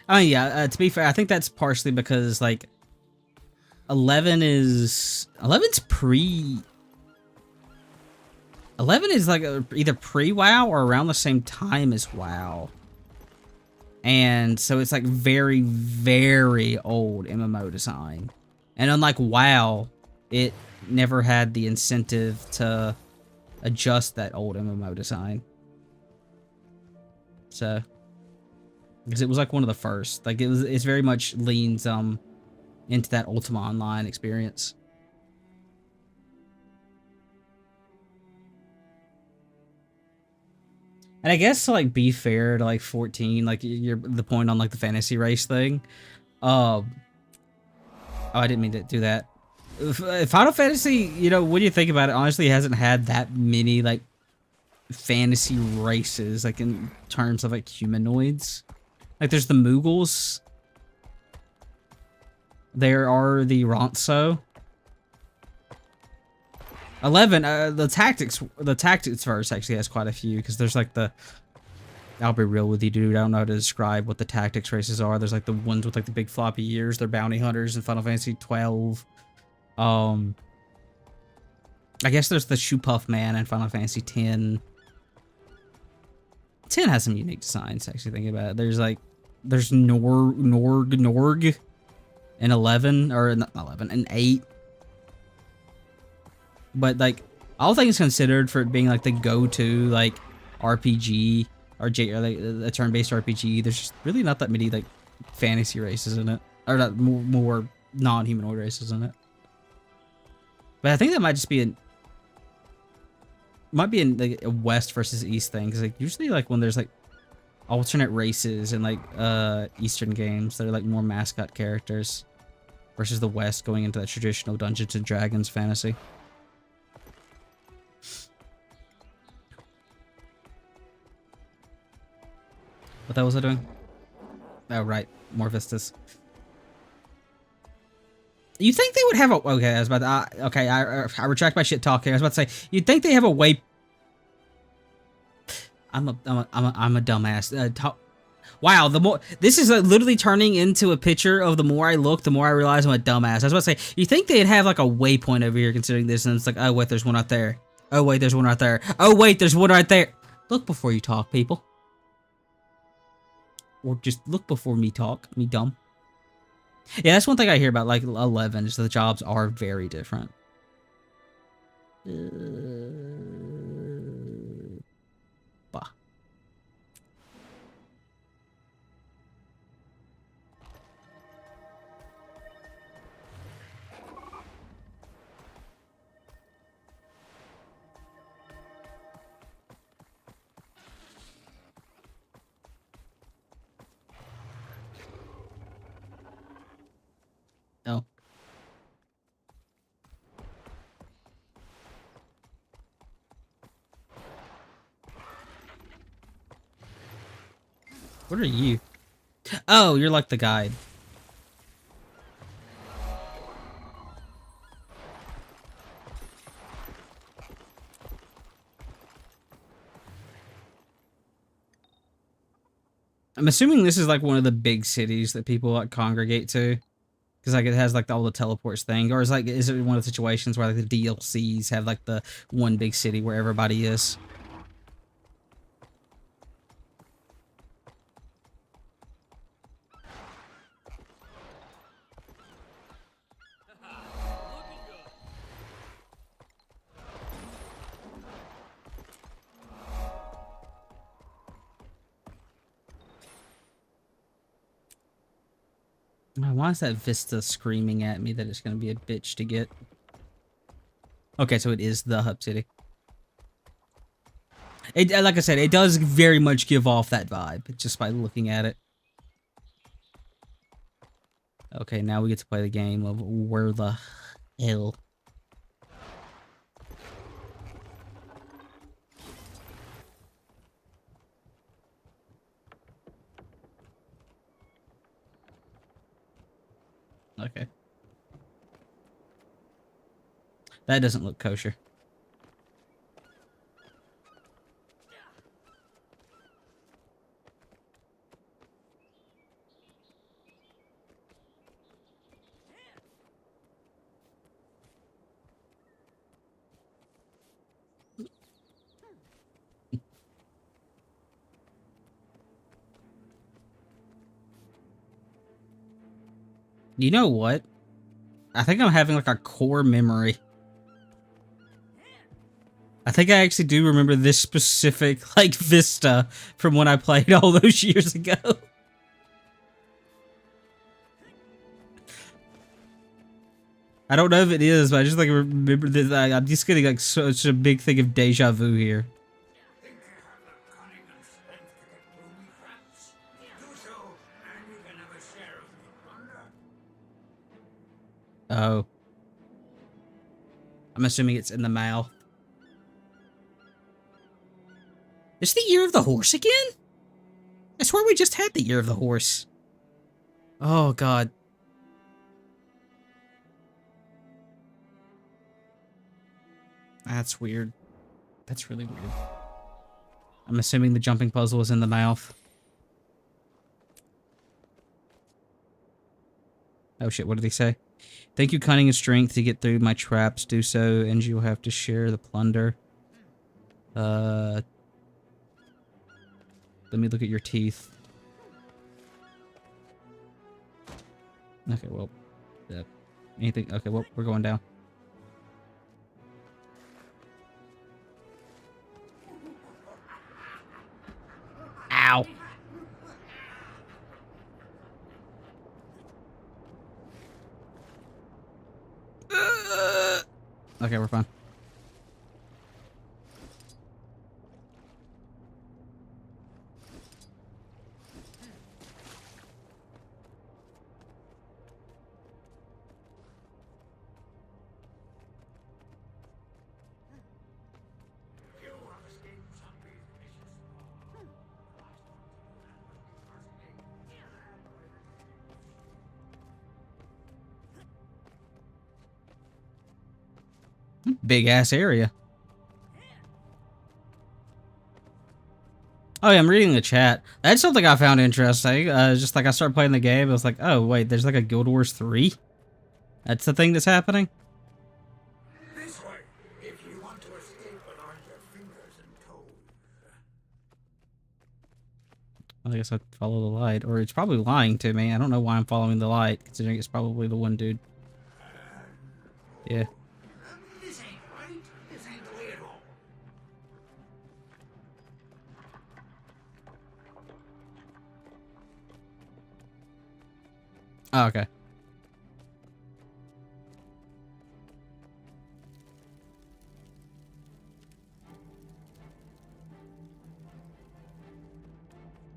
Oh yeah. To be fair, I think that's partially because like 11's pre. 11 is like either pre-WoW or around the same time as WoW. And so it's like very, very old MMO design. And unlike WoW, it never had the incentive to adjust that old MMO design. So, because it was like one of the first. Like it's very much leans into that Ultima Online experience. And I guess to like be fair to like 14, like the point on like the fantasy race thing. Oh, I didn't mean to do that. Final Fantasy, you know, when you think about it, honestly, hasn't had that many like fantasy races, like in terms of like humanoids. Like there's the Moogles. There are the Ronso. 11, the tactics verse actually has quite a few, because there's like the, I'll be real with you, dude, I don't know how to describe what the tactics races are. There's like the ones with like the big floppy ears, they're bounty hunters in Final Fantasy 12. I guess there's the Shoe Puff Man in Final Fantasy 10. 10 has some unique designs, actually thinking about it. There's Norg in 11, or not 11, in 8. But like all things considered, for it being like the go-to like RPG or like a turn-based RPG, there's just really not that many like fantasy races in it, or not more non-humanoid races in it. But I think that might just be like a West versus East thing, because like usually like when there's like alternate races in like Eastern games, they're like more mascot characters, versus the West going into that traditional Dungeons and Dragons fantasy. What the hell was I doing? Oh, right. More vistas. You think they would have a... Okay, I was about to... okay, I retract my shit talk here. I was about to say, you'd think they have a way... I'm a dumbass. Wow, the more... This is literally turning into a picture of the more I look, the more I realize I'm a dumbass. I was about to say, you think they'd have like a waypoint over here considering this, and it's like, oh, wait, there's one right there. Oh, wait, there's one right there. Oh, wait, there's one right there. Look before you talk, people. Or just look before me talk. Me dumb. Yeah, that's one thing I hear about like 11 is the jobs are very different. Bah. Oh. What are you? Oh, you're like the guide. I'm assuming this is like one of the big cities that people like congregate to, because like it has like all the teleports thing, or is it one of the situations where like the DLCs have like the one big city where everybody is? Why is that Vista screaming at me that it's going to be a bitch to get? Okay, so it is the hub city. It, like I said, it does very much give off that vibe just by looking at it. Okay, now we get to play the game of where the hell. Okay. That doesn't look kosher. You know what? I think I'm having like a core memory. I think I actually do remember this specific like vista from when I played all those years ago. I don't know if it is, but I just like remember this. I'm just getting like such a big thing of deja vu here. Oh. I'm assuming it's in the mouth. Is the year of the horse again? I swear we just had the year of the horse. Oh, God. That's weird. That's really weird. I'm assuming the jumping puzzle is in the mouth. Oh shit, what did he say? Thank you, cunning and strength, to get through my traps. Do so, and you'll have to share the plunder. Let me look at your teeth. Okay, well, anything? Okay, well, we're going down. Ow. Okay, we're fine. Big ass area. Oh yeah, I'm reading the chat. That's something I found interesting. Just like I started playing the game, I was like, oh wait, there's like a Guild Wars 3? That's the thing that's happening? This way, if you want to escape but aren't your fingers and toes. I guess I'd follow the light. Or it's probably lying to me. I don't know why I'm following the light, considering it's probably the one dude. Yeah. This ain't right. This ain't the way at all. Oh, okay.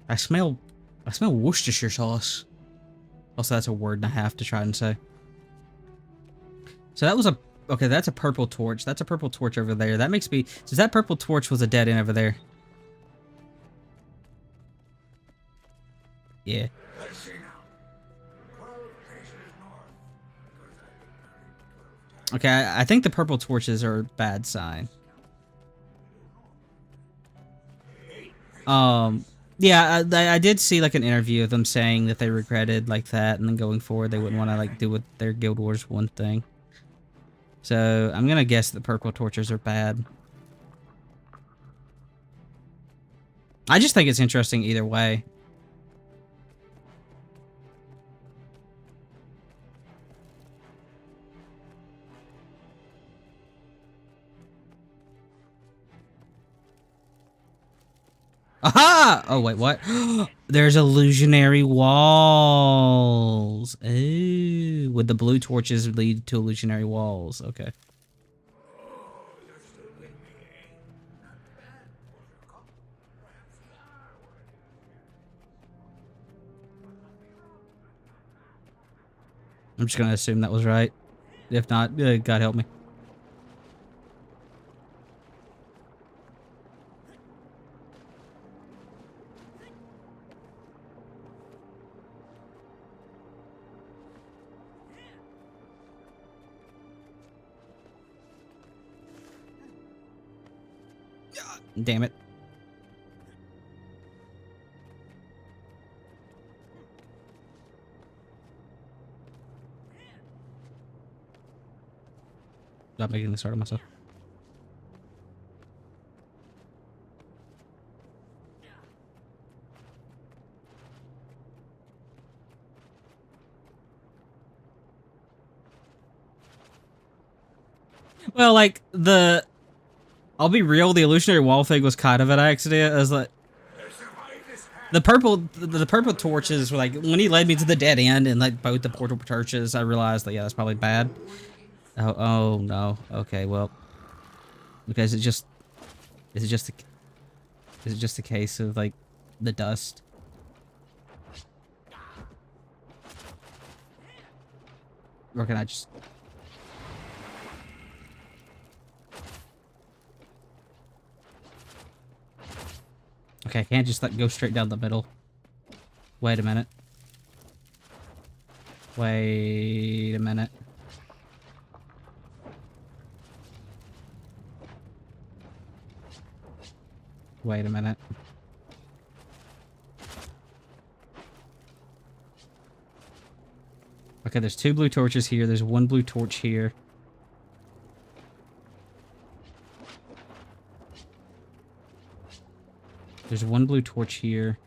I smell Worcestershire sauce. Also, that's a word and a half to try and say. So that was a... Okay, that's a purple torch. That's a purple torch over there. That makes me... So that purple torch was a dead end over there. Yeah. The Okay, I think the purple torches are a bad sign. Yeah, I did see like an interview of them saying that they regretted like that, and then going forward they wouldn't want to like do with their Guild Wars 1 thing. So I'm gonna guess the purple torches are bad. I just think it's interesting either way. Aha! Oh, wait, what? There's illusionary walls. Ooh, would the blue torches lead to illusionary walls? Okay. I'm just gonna assume that was right. If not, God help me. Damn it. Stop making this hard on myself. Well, like, I'll be real, the illusionary wall thing was kind of an accident. I was like, the purple torches were like, when he led me to the dead end and like both the portal torches, I realized that, yeah, that's probably bad. Oh no. Okay, well, because is it just a case of like the dust? Or can I just... Okay, I can't just like go straight down the middle. Wait a minute. Wait a minute. Wait a minute. Okay, there's 2 blue torches here. There's 1 blue torch here. There's 1 blue torch here.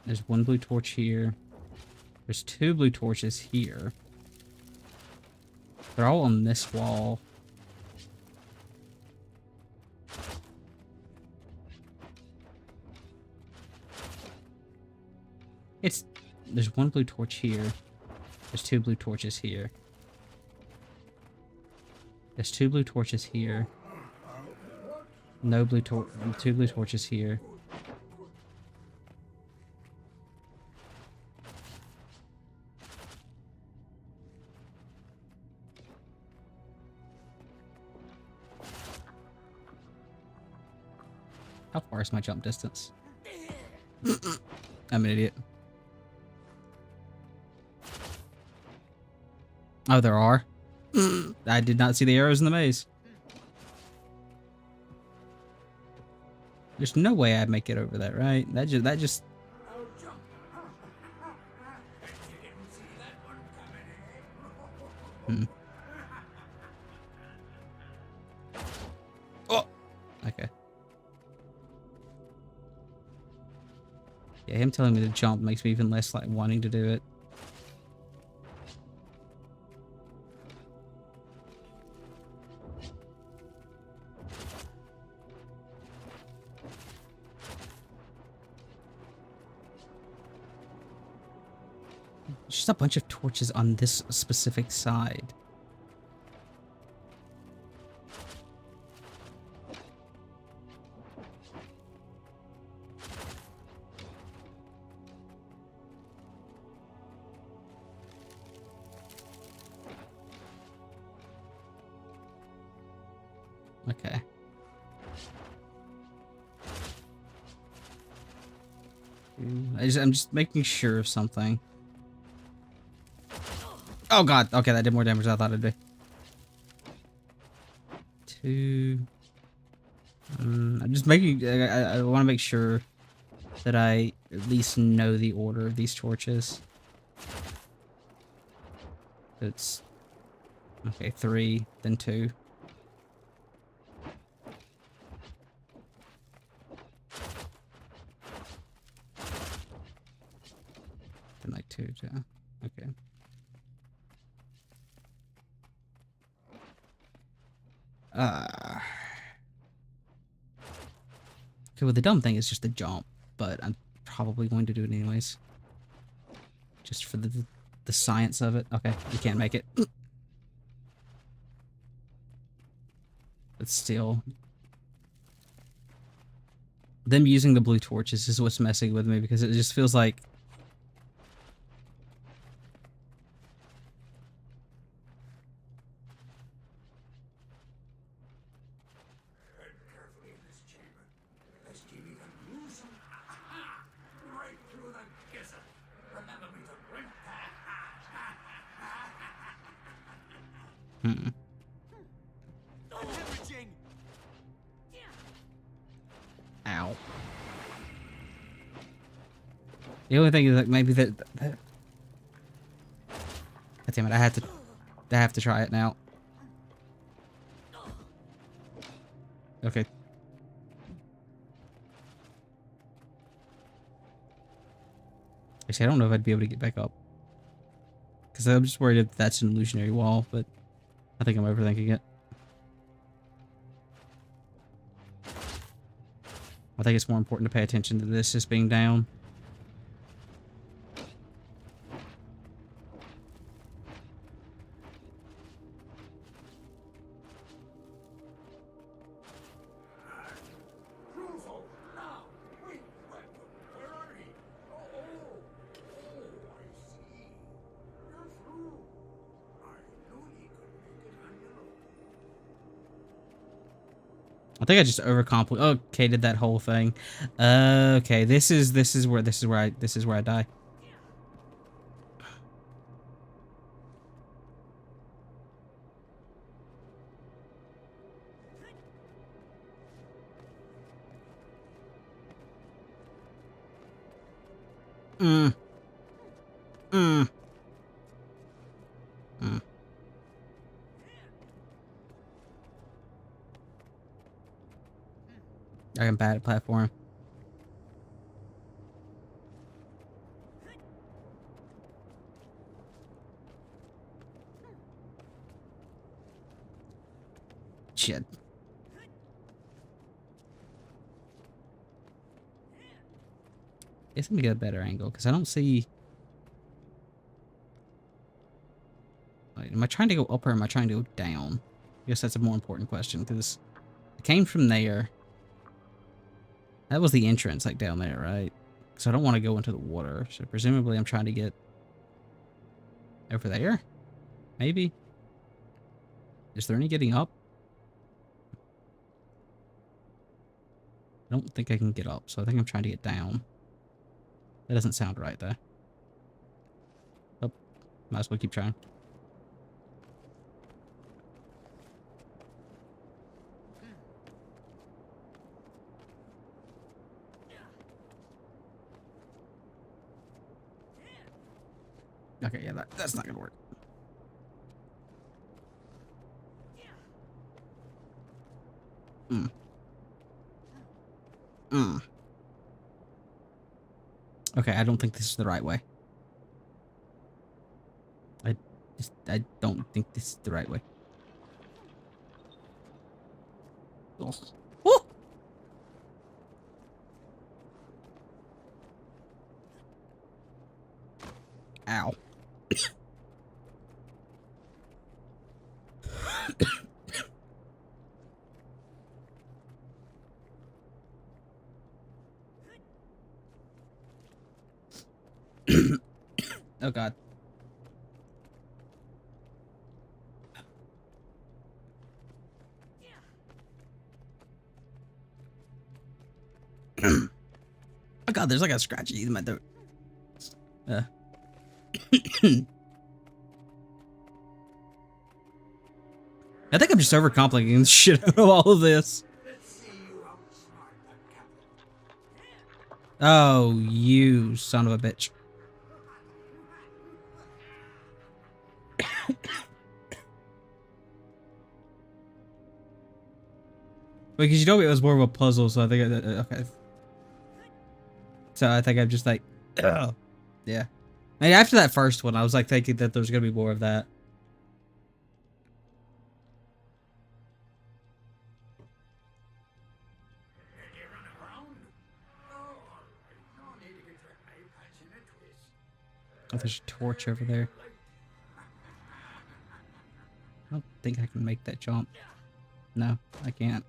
There's 1 blue torch here. There's 2 blue torches here. They're all on this wall. There's 1 blue torch here. There's 2 blue torches here. There's 2 blue torches here. No blue 2 blue torches here. How far is my jump distance? I'm an idiot. Oh, there are? I did not see the arrows in the maze. There's no way I'd make it over that, right? That just... Oh! Okay. Yeah, him telling me to jump makes me even less like wanting to do it. Just a bunch of torches on this specific side. Okay. I'm just making sure of something. Oh god. Okay, that did more damage than I thought it'd be. 2. I'm just making. I want to make sure that I at least know the order of these torches. It's okay. 3, then 2. Then like 2. Yeah. Okay. Okay, well, the dumb thing is just the jump, but I'm probably going to do it anyways. Just for the science of it. Okay, you can't make it. But still. Them using the blue torches is what's messing with me, because it just feels like... Mm-mm. Ow. The only thing is that maybe that God damn it, I have to try it now. Okay. Actually, I don't know if I'd be able to get back up. Because I'm just worried if that's an illusionary wall, but I think I'm overthinking it. I think it's more important to pay attention to this just being down. I think I just overcomplicated that whole thing. Okay, this is where I die. Mm. Mm. Mm. I'm bad at platform. Shit. Guess let me get a better angle, because I don't see... Wait, am I trying to go up or am I trying to go down? I guess that's a more important question, because I came from there. That was the entrance, like, down there, right? So I don't want to go into the water. So presumably I'm trying to get over there? Maybe? Is there any getting up? I don't think I can get up, so I think I'm trying to get down. That doesn't sound right, though. Oh, might as well keep trying. Okay, yeah, that's not gonna work. Mm. Mm. Okay, I don't think this is the right way. I don't think this is the right way. Oh. Oh! Ow. Oh god. Oh god, there's like a scratchy in my throat. I think I'm just overcomplicating the shit out of all of this. Oh, you son of a bitch. Because you told me it was more of a puzzle, so I think okay. So I think I'm just like, ugh. Yeah. I mean, after that first one, I was like thinking that there's gonna be more of that. Oh, there's a torch over there. I don't think I can make that jump. No, I can't.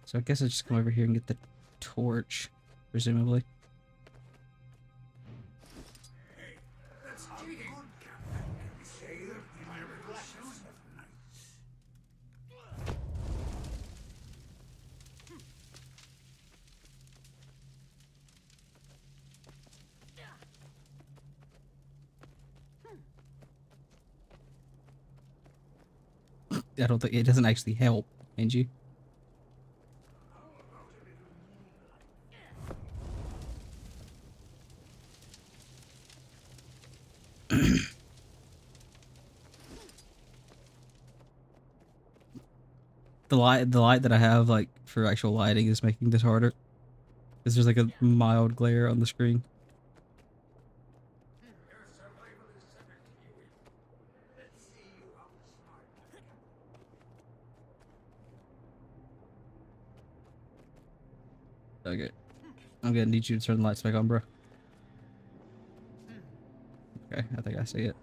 So I guess I'll just come over here and get the torch, presumably. I don't think it doesn't actually help, Angie. The light that I have like for actual lighting is making this harder. Because there's like a mild glare on the screen. Okay. I'm gonna need you to turn the lights back on, bro. Okay, I think I see it.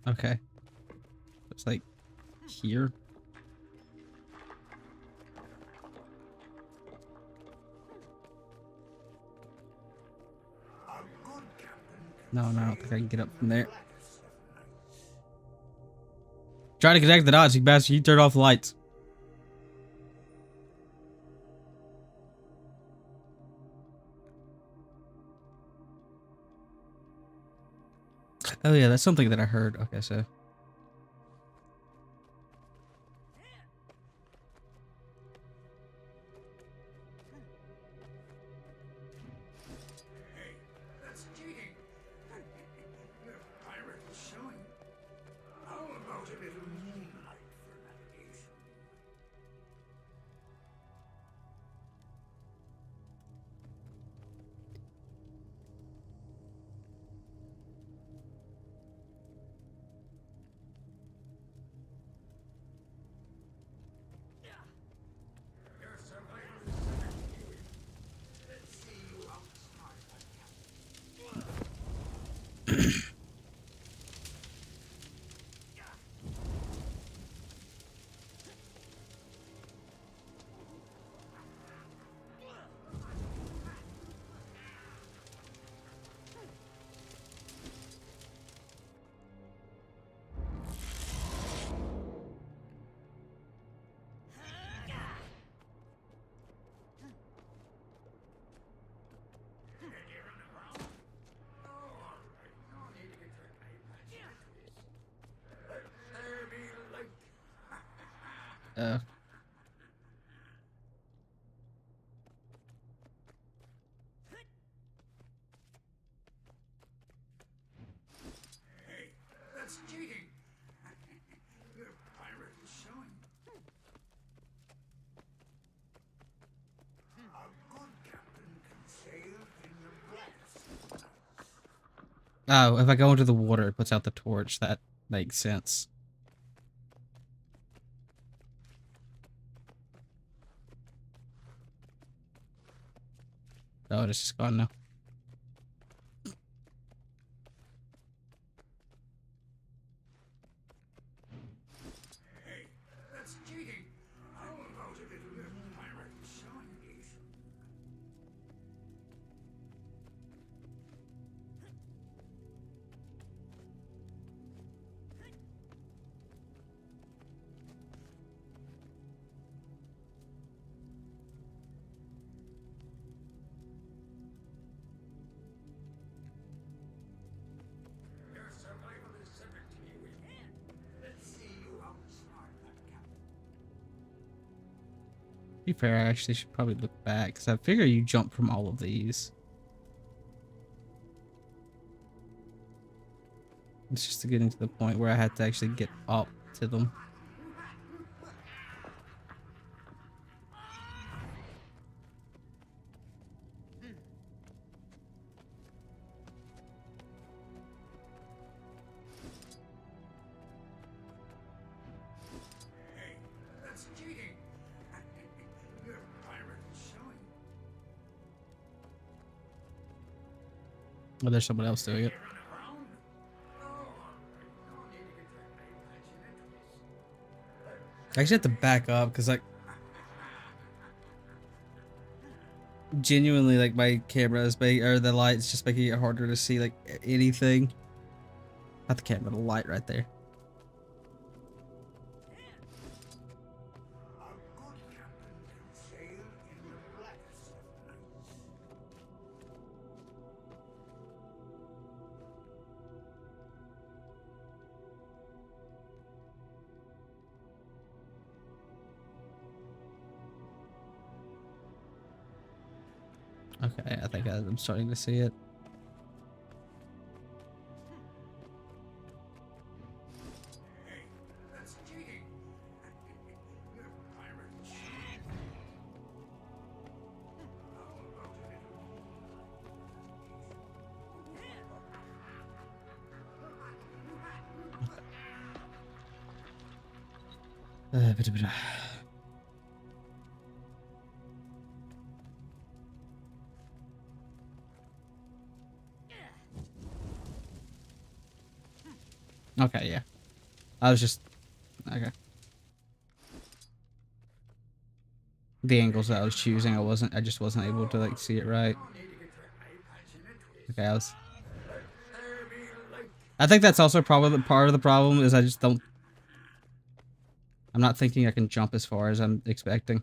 Okay. It's like here. No, I don't think I can get up from there. Try to connect the dots, you bastard. You turned off the lights. Oh yeah, that's something that I heard. Okay, so. Uh. Oh, if I go into the water, it puts out the torch. That makes sense. Oh, it's just gone now. be fair, I actually should probably look back because I figure you jump from all of these. It's just getting to the point where I had to actually get up to them. That's cheating. Your pirate is showing. Oh, there's someone else doing it. I actually have to back up because, like, genuinely, like, my camera is making, or the light's just making it harder to see, like, anything. Not the camera, the light right there. Okay, I think I'm starting to see it. That's cheating. Your pirate is showing. Bit. Okay, yeah. I was just okay. The angles that I was choosing, I just wasn't able to like see it right. Okay, I think that's also probably part of the problem is I just don't. I'm not thinking I can jump as far as I'm expecting.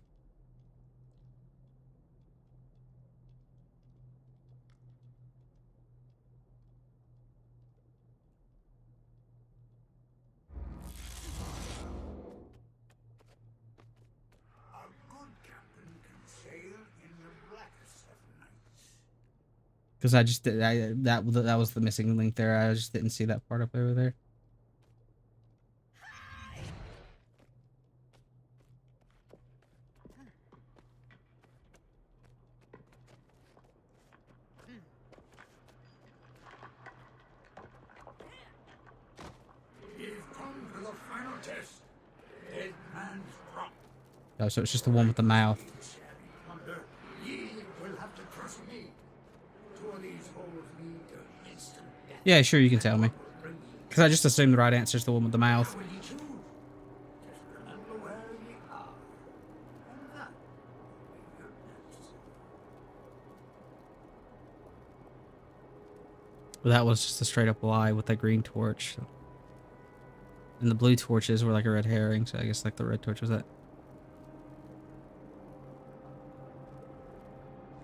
Because I just did that was the missing link there. I just didn't see that part up over there. Oh, so it's just the one with the mouth. Yeah, sure, you can tell me. Because I just assumed the right answer is the one with the mouth. Well, that was just a straight up lie with that green torch. And the blue torches were like a red herring, so I guess like the red torch was that.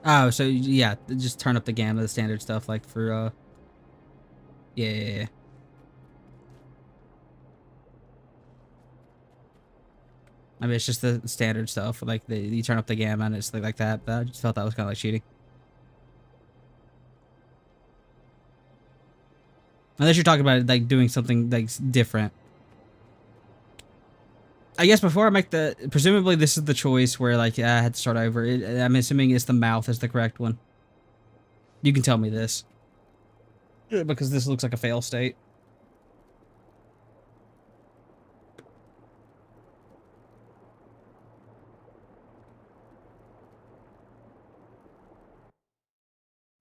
Oh, so yeah, just turn up the gamma, the standard stuff like for yeah. I mean, it's just the standard stuff, like you turn up the gamma and it's like that. But I just felt that was kind of like cheating. Unless you're talking about like doing something like different. I guess before I make presumably this is the choice where like I had to start over. I'm assuming it's the mouth is the correct one. You can tell me this. Because this looks like a fail state.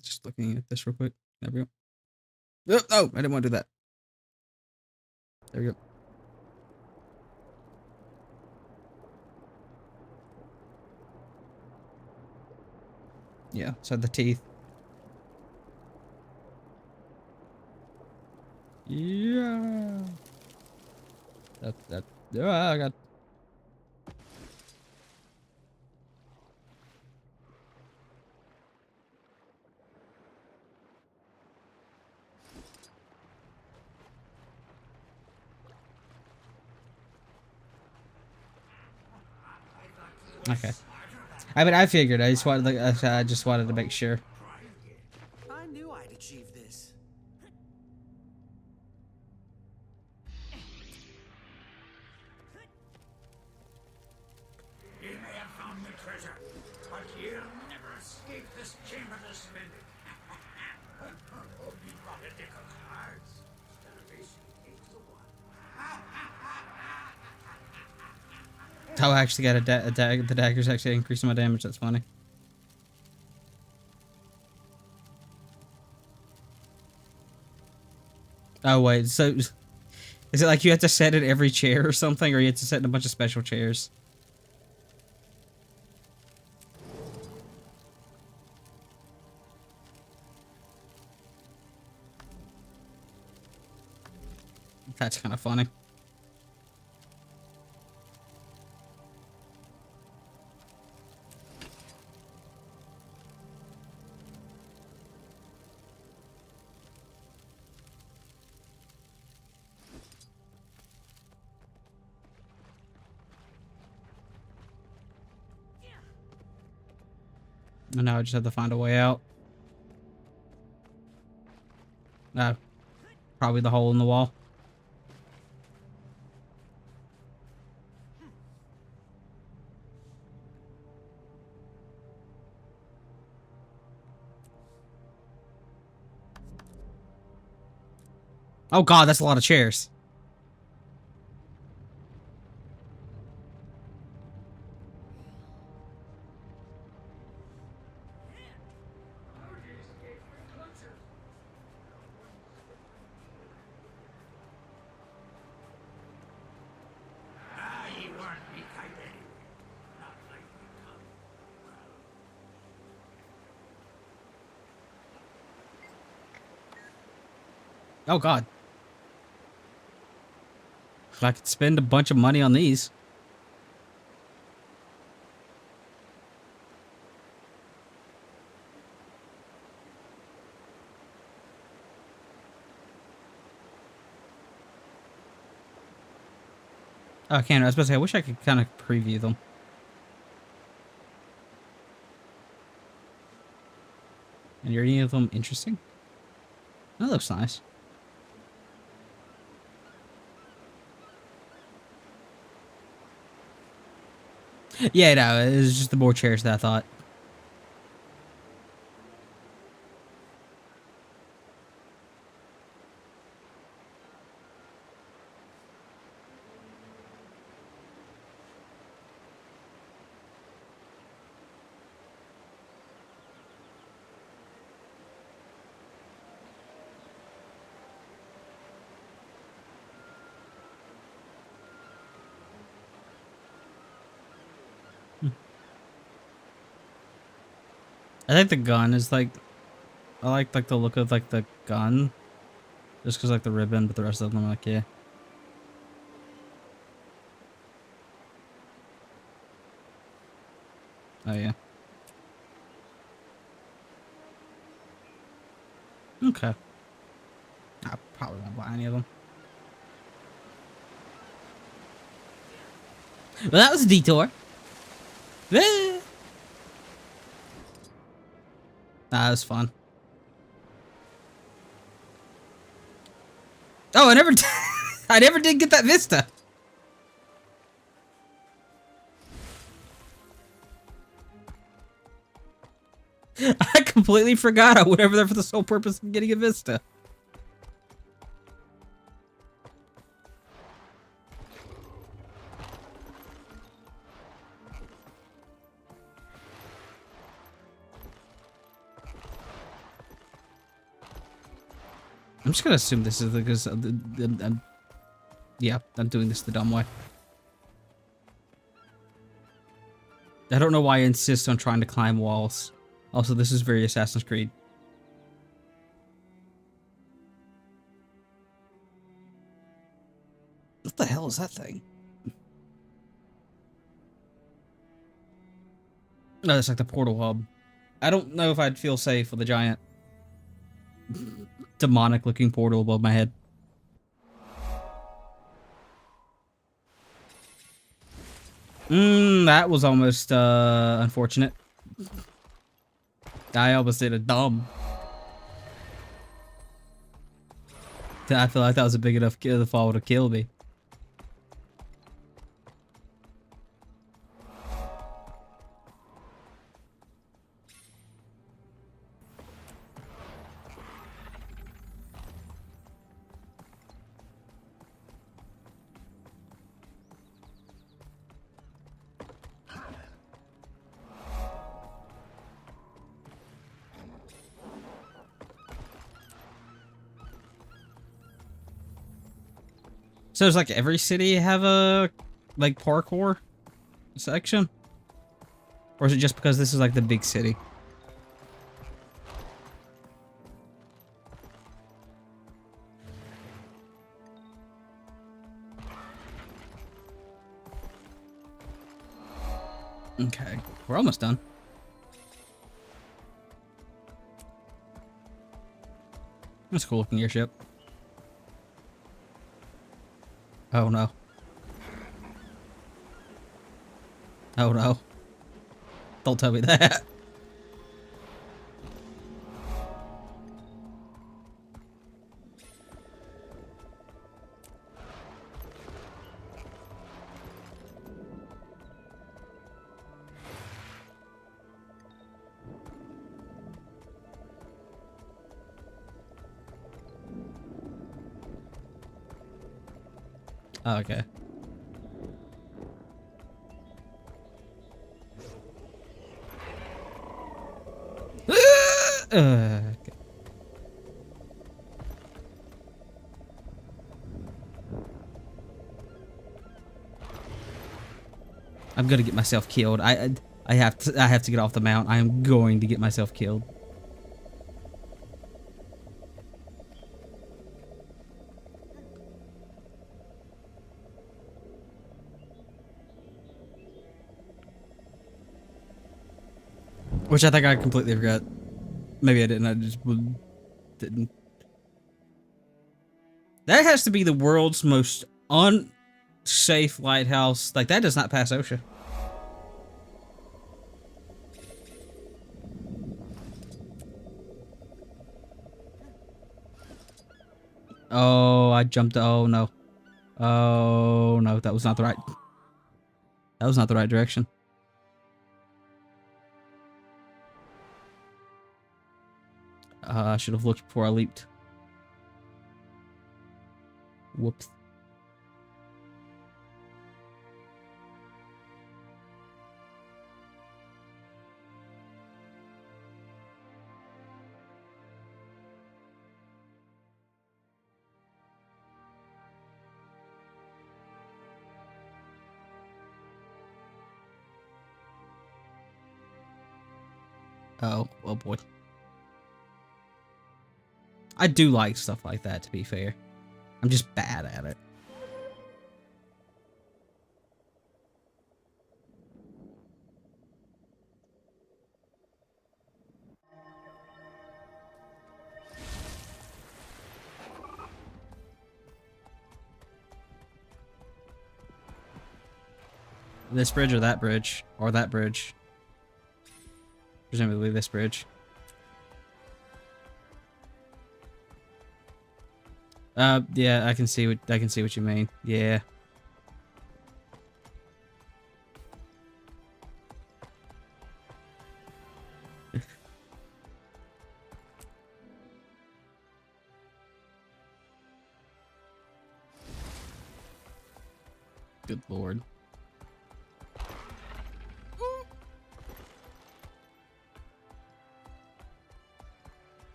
Just looking at this real quick. There we go. Oh, I didn't want to do that. There we go. Yeah, so the teeth. Yeah. That. Oh, I got. Okay. I mean, I figured. I just wanted to make sure. I knew I'd achieve this. You may have found the treasure, but you'll never escape this chamberless spending. You brought a deck of cards instead of facing 8 to 1. Oh, I actually got the dagger's actually increasing my damage. That's funny. Oh wait, so is it like you have to set it every chair or something, or you have to set in a bunch of special chairs? That's kind of funny. And now I just have to find a way out. Probably the hole in the wall. Oh god, that's a lot of chairs. You weren't me type anyway. Not like the common crowd. Oh god. I could spend a bunch of money on these. Oh, I can't. I was supposed to say, I wish I could kind of preview them. And are any of them interesting? That looks nice. Yeah, no, it was just the more chairs that I thought. I think the gun is like, I like the look of like the gun, just because like the ribbon, but the rest of them I'm like, yeah. Oh yeah. Okay. I probably won't buy any of them. Well, that was a detour. That was fun. Oh, I never, I never did get that vista. I completely forgot I went over there for the sole purpose of getting a vista. I'm just gonna assume this is because yeah, I'm doing this the dumb way. I don't know why I insist on trying to climb walls. Also, this is very Assassin's Creed. What the hell is that thing? No, that's like the portal hub. I don't know if I'd feel safe with a giant demonic looking portal above my head. That was almost unfortunate. I almost did a dumb. I feel like that was a big enough fall to kill me. So does like every city have a like parkour section? Or is it just because this is like the big city? Okay, we're almost done. That's a cool looking airship. Oh no. Oh no. Don't tell me that. Oh, okay. Okay. I'm gonna get myself killed. I have to get off the mount. I am going to get myself killed. Which I think I completely forgot. Maybe I didn't. I just didn't. That has to be the world's most unsafe lighthouse. Like, that does not pass OSHA. Oh, I jumped. Oh, no. Oh, no. That was not the right... That was not the right direction. I should have looked before I leaped. Whoops. Oh boy. I do like stuff like that, to be fair. I'm just bad at it. This bridge or that bridge? Or that bridge? Presumably this bridge. Yeah, I can see what you mean. Yeah. Good lord.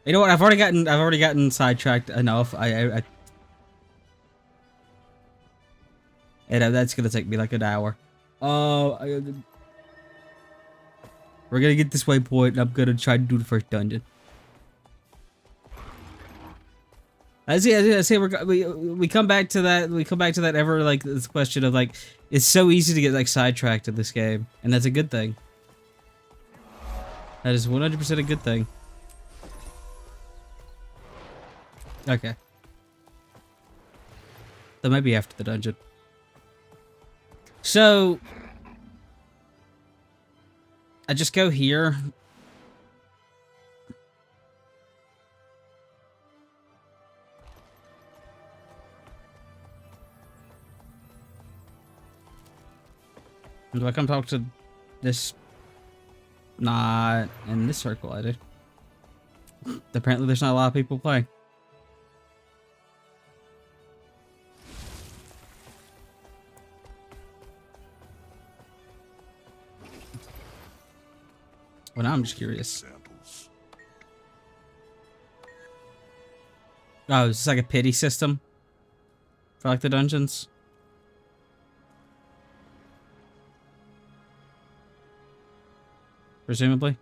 You know what? I've already gotten sidetracked enough. And that's gonna take me like an hour. We're gonna get this waypoint, and I'm gonna try to do the first dungeon. I see. We come back to that. We come back to that ever like this question of like, it's so easy to get like sidetracked in this game, and that's a good thing. That is 100% a good thing. Okay. Though maybe after the dungeon. So I just go here. Do I come talk to this? Not in this circle, I do. Apparently there's not a lot of people playing. Well, now I'm just curious. Oh, is this like a pity system for like the dungeons? Presumably.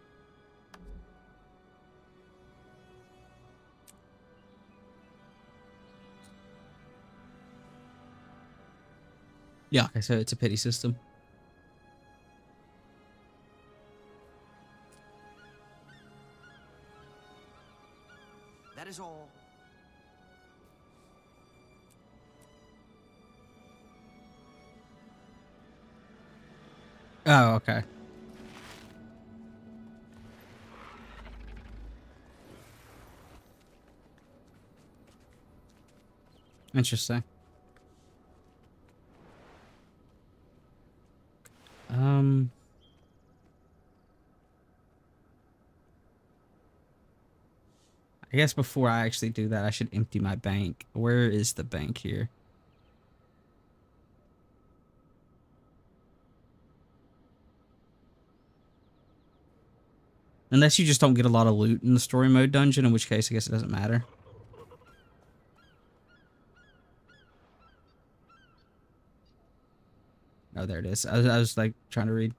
Yeah, okay, so it's a pity system. That is all. Oh, okay. Interesting. I guess before I actually do that, I should empty my bank. Where is the bank here? Unless you just don't get a lot of loot in the story mode dungeon, in which case I guess it doesn't matter. Oh, there it is. I was like trying to read.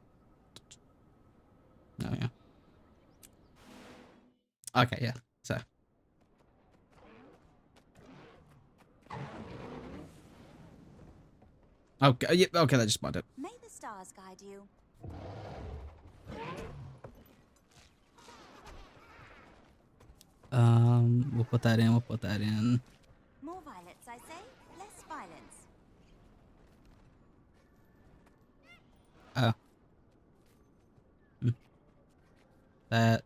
Oh, yeah. Okay, yeah. So. Okay, yeah, okay, that just spawned it. May the stars guide you. We'll put that in. We'll put that in. More violets, I say. Less violence. Oh. That.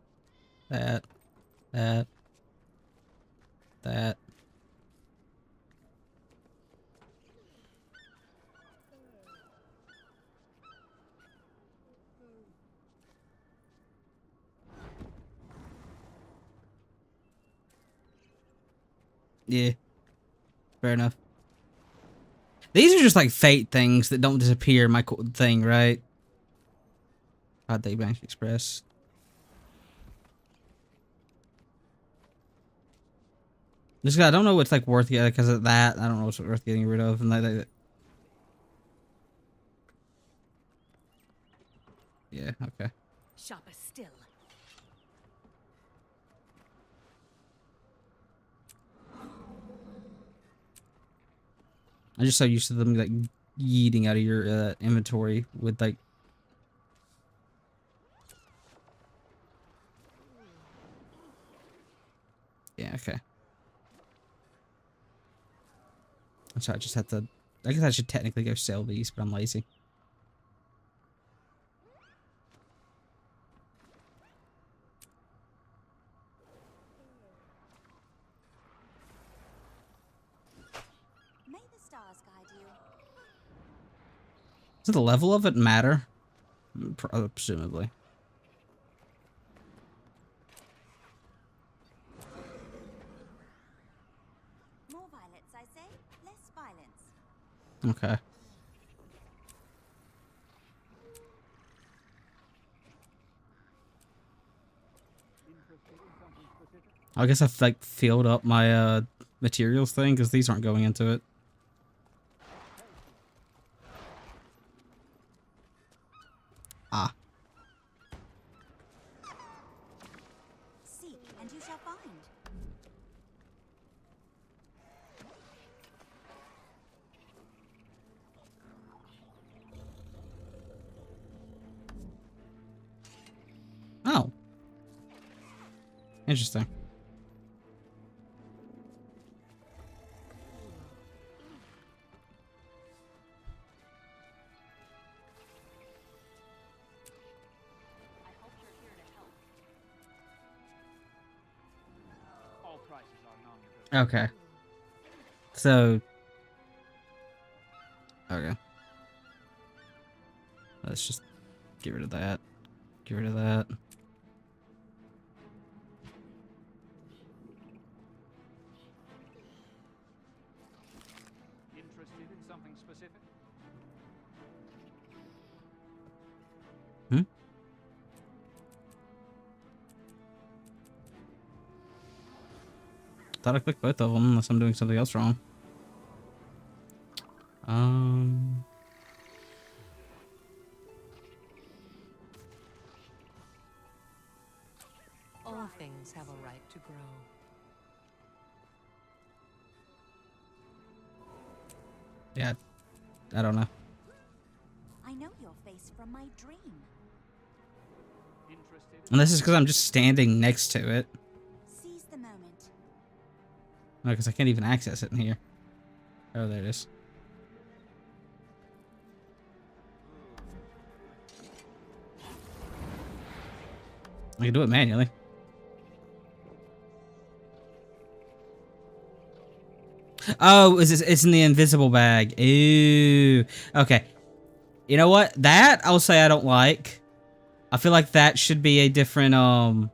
Yeah. Fair enough. These are just like fate things that don't disappear, my thing, right? Hot Day Bank Express. Just I don't know what's like worth getting because of that. I don't know what's worth getting rid of, and like yeah, okay. Sharper still. I'm just so used to them like yeeting out of your inventory with like. Yeah, okay. So I just have to. I guess I should technically go sell these, but I'm lazy. May the stars guide you. Does the level of it matter? Presumably. More violets, I say. Less violence. Okay. I guess I've like filled up my materials thing because these aren't going into it. Ah. Seek and you shall find. Oh. Interesting. Okay. So. Okay. Let's just get rid of that. Get rid of that. Interested in something specific? Hmm? Thought I clicked both of them unless I'm doing something else wrong. All things have a right to grow. Yeah, I don't know. I know your face from my dream. And this is because I'm just standing next to it. Seize the moment. No, because I can't even access it in here. Oh, there it is. I can do it manually. Oh, it's in the invisible bag. Ooh. Okay. You know what? That I'll say I don't like. I feel like that should be a different I'm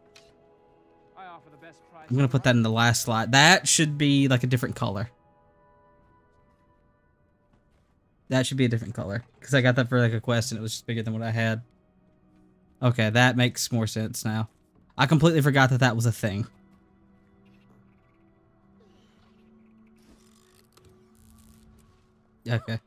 gonna put that in the last slot. That should be like a different color. That should be a different color. Because I got that for like a quest and it was just bigger than what I had. Okay, that makes more sense now. I completely forgot that that was a thing. Okay.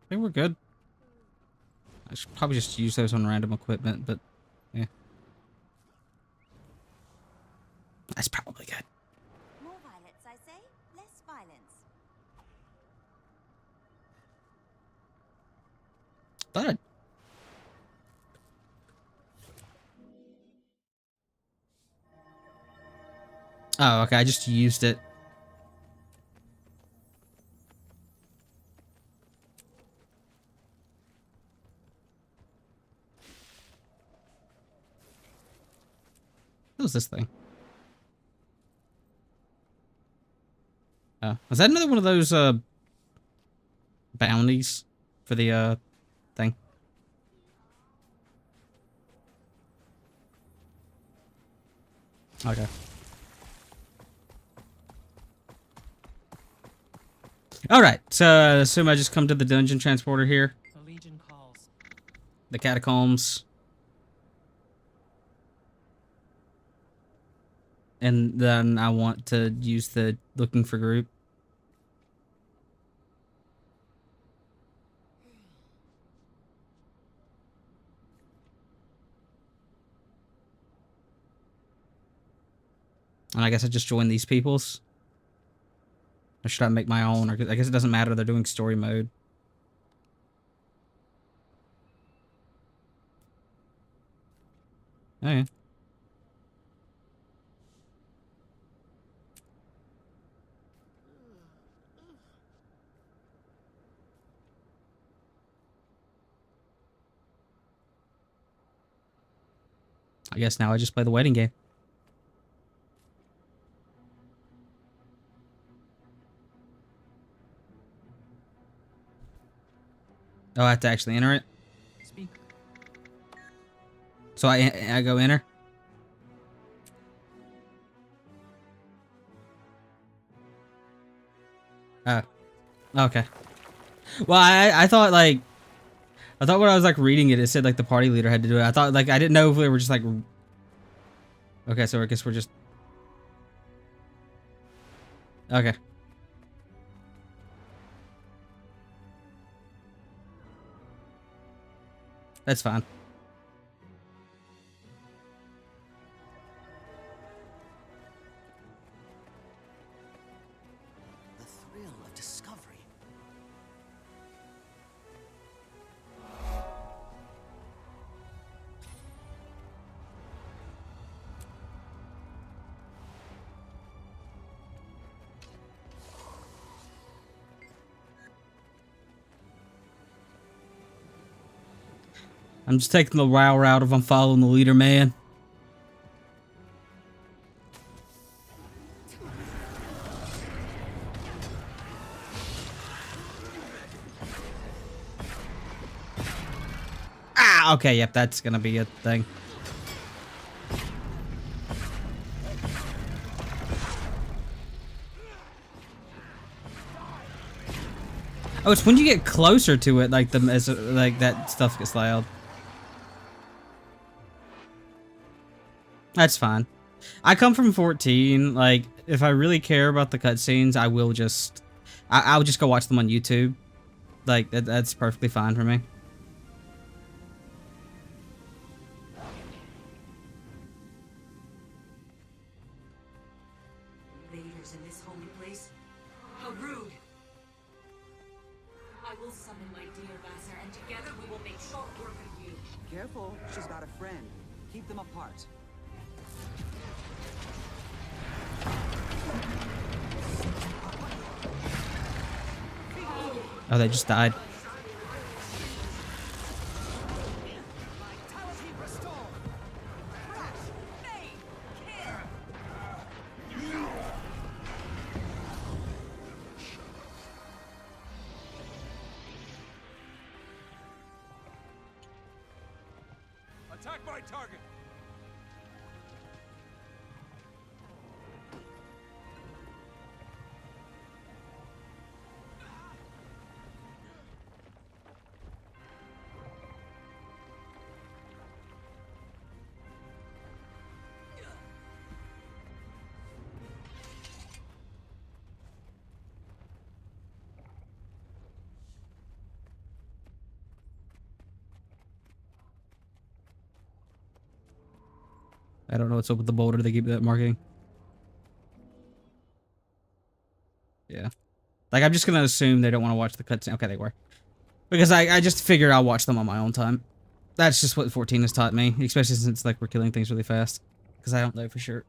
I think we're good. I should probably just use those on random equipment, but yeah. That's probably good. More violets, I say, less violence. But oh, okay, I just used it. What was this thing? Was that another one of those bounties for the thing? Okay. Alright, so assume I just come to the dungeon transporter here. The Legion calls. The catacombs. And then I want to use the looking for group. And I guess I just join these peoples. Or should I make my own? Or I guess it doesn't matter. They're doing story mode. Oh, yeah. I guess now I just play the waiting game. Oh, I have to actually enter it? Speak. So I go enter? Oh. Okay. Well, I thought, like... I thought when I was, like, reading it, it said, like, the party leader had to do it. I thought, like, I didn't know if we were just, like... Okay, so I guess we're just... Okay. That's fine. The thrill of discovery. I'm just taking the WoW route if I'm following the leader, man. Ah, okay, yep, that's gonna be a thing. Oh, it's when you get closer to it, like like that stuff gets loud. That's fine. I come from 14. Like, if I really care about the cutscenes, I will just, I'll just go watch them on YouTube. Like, that's perfectly fine for me. Invaders in this holy place? How rude! I will summon my dear Vassar, and together we will make short work of you. Careful, she's got a friend. Keep them apart. Oh, they just died. Attack my target! I don't know what's up with the boulder. They keep that marking. Yeah. Like, I'm just gonna assume they don't want to watch the cutscene. Okay, they were. Because I just figured I'll watch them on my own time. That's just what 14 has taught me. Especially since, like, we're killing things really fast. Because I don't know for sure.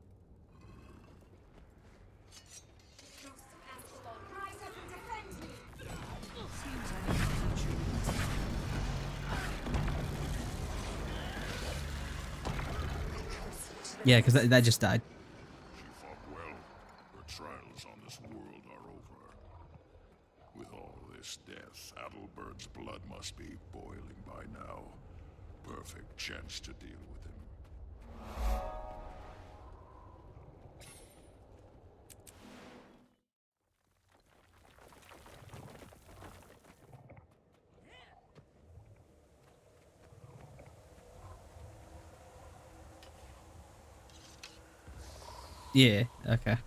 Yeah, because that just died. She fought well. Her trials on this world are over. With all this death, Adelbert's blood must be boiling by now. Perfect chance to deal with him. Yeah, okay.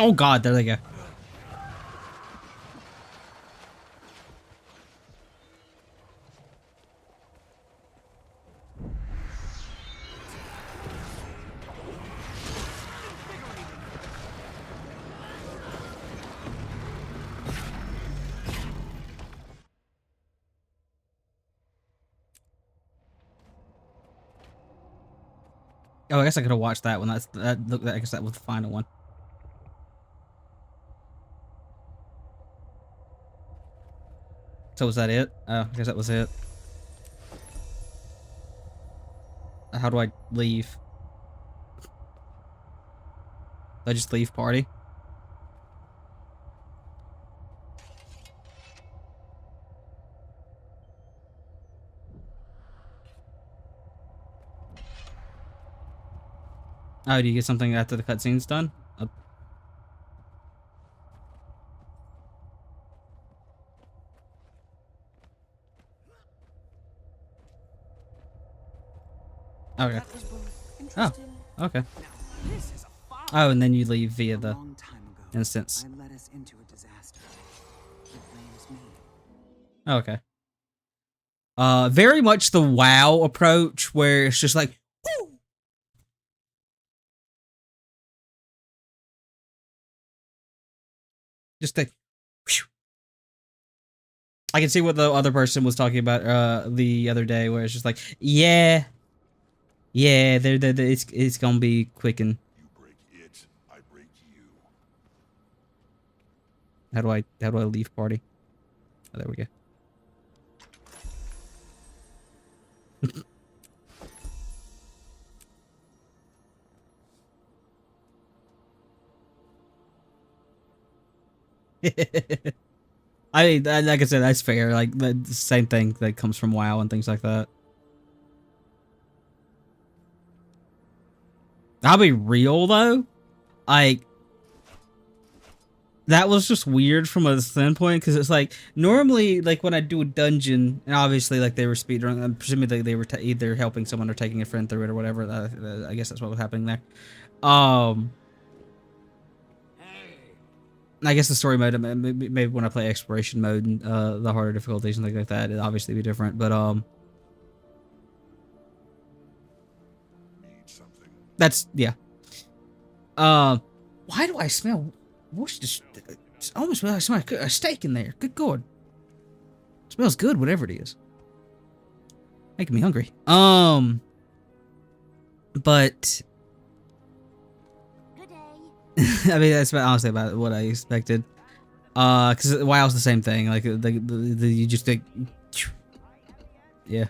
Oh god, there they go. Oh, I guess I could have watched that one. I guess that was the final one. So was that it? Oh, I guess that was it. How do I leave? Do I just leave party? Oh, do you get something after the cutscene's done? Oh. Okay. Oh, okay. Oh, and then you leave via the instance. I led us into a disaster. It blames me. Okay. Very much the WoW approach, where it's just like, woo! Just like, whew. I can see what the other person was talking about the other day, where it's just like, yeah, it's gonna be quicken. You break it, I break you. How do I leave party? Oh, there we go. Like I said, that's fair. Like the same thing that comes from WoW and things like that. I'll be real though, like that was just weird from a standpoint because it's like normally like when I do a dungeon and obviously like they were speedrunning, I'm presuming they were either helping someone or taking a friend through it or whatever. I guess that's what was happening there. I guess the story mode, maybe when I play exploration mode and the harder difficulties and things like that, it'd obviously be different. But that's yeah. Why do I smell? What's this? It's almost like I smell a steak in there. Good God, it smells good, whatever it is. Making me hungry. But I mean, that's honestly about what I expected. Because WoW's the same thing. Like, you just think, yeah.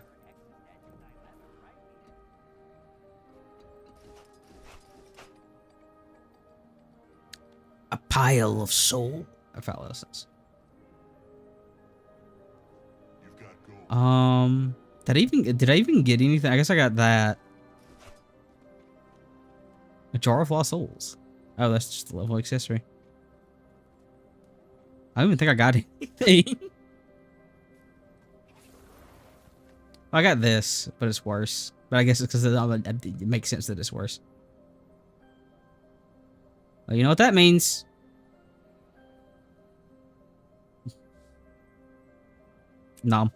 A pile of soul. I found lessons. Did I even get anything? I guess I got that. A jar of lost souls. Oh, that's just a level accessory. I don't even think I got anything. I got this, but it's worse. But I guess it's because it makes sense that it's worse. Well, you know what that means. Nom.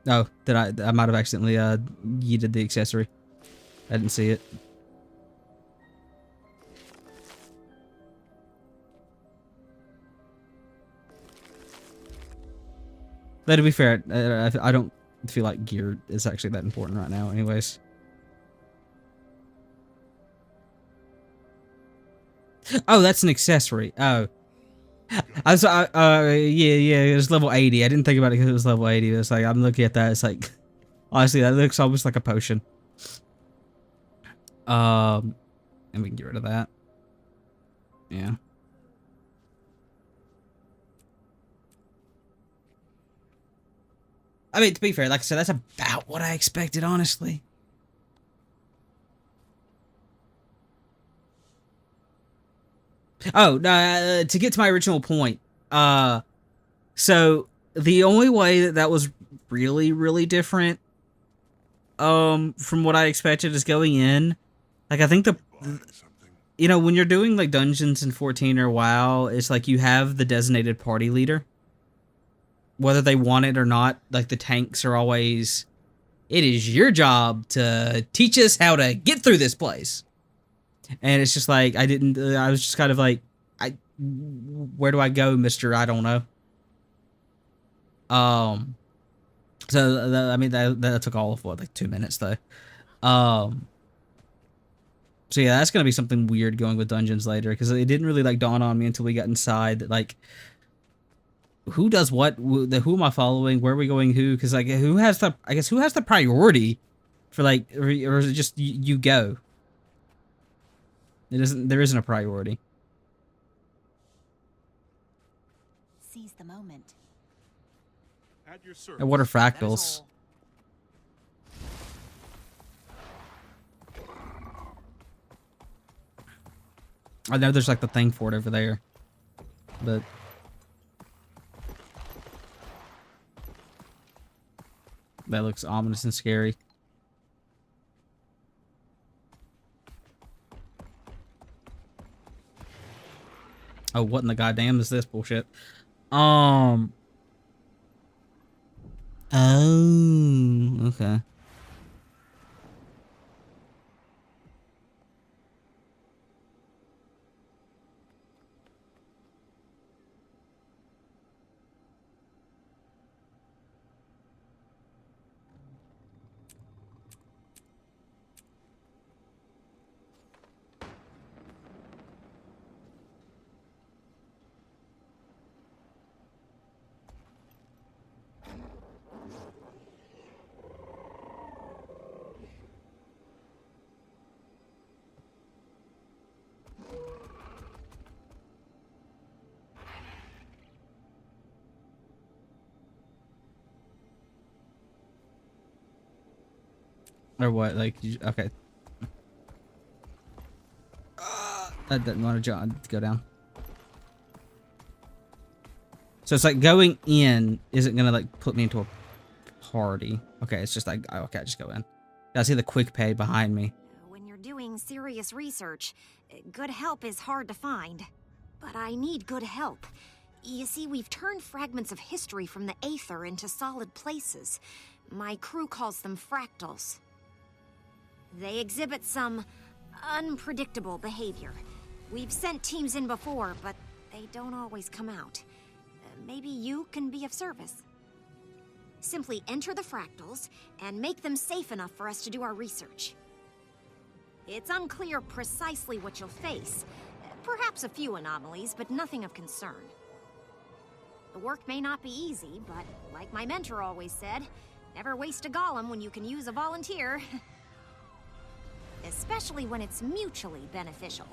Oh, I might have accidentally yeeted the accessory. I didn't see it. But to be fair, I don't feel like gear is actually that important right now anyways. Oh, that's an accessory. Oh. I was, yeah, it was level 80. I didn't think about it because it was level 80. It's like, I'm looking at that, it's like, honestly, that looks almost like a potion. And we can get rid of that. Yeah. I mean, to be fair, like I said, that's about what I expected, honestly. Oh, no, to get to my original point. So the only way that was really, really different, from what I expected is going in. Like, I think you know, when you're doing like dungeons in 14 or WoW, it's like you have the designated party leader. Whether they want it or not, like the tanks are always, it is your job to teach us how to get through this place. And it's just like, I was just kind of like, where do I go, Mr. I don't know. So, I mean, that took all of, what, like 2 minutes, though. So yeah, that's gonna be something weird going with dungeons later, because it didn't really, like, dawn on me until we got inside that, like, who does what, who am I following, where are we going, who, because, like, who has the priority for, like, or is it just you go? There isn't a priority. Seize the moment. And what are fractals? I know there's like the thing for it over there, but that looks ominous and scary. Oh, what in the goddamn is this bullshit? Oh, okay. Or what? Like, okay. I didn't want to go down. So it's like going in isn't gonna like put me into a party. Okay, it's just like, okay, I just go in. I see the quick pay behind me. When you're doing serious research, good help is hard to find. But I need good help. You see, we've turned fragments of history from the Aether into solid places. My crew calls them fractals. They exhibit some unpredictable behavior. We've sent teams in before, but they don't always come out. Maybe you can be of service. Simply enter the fractals and make them safe enough for us to do our research. It's unclear precisely what you'll face. Perhaps a few anomalies, but nothing of concern. The work may not be easy, but like my mentor always said, never waste a golem when you can use a volunteer. Especially when it's mutually beneficial.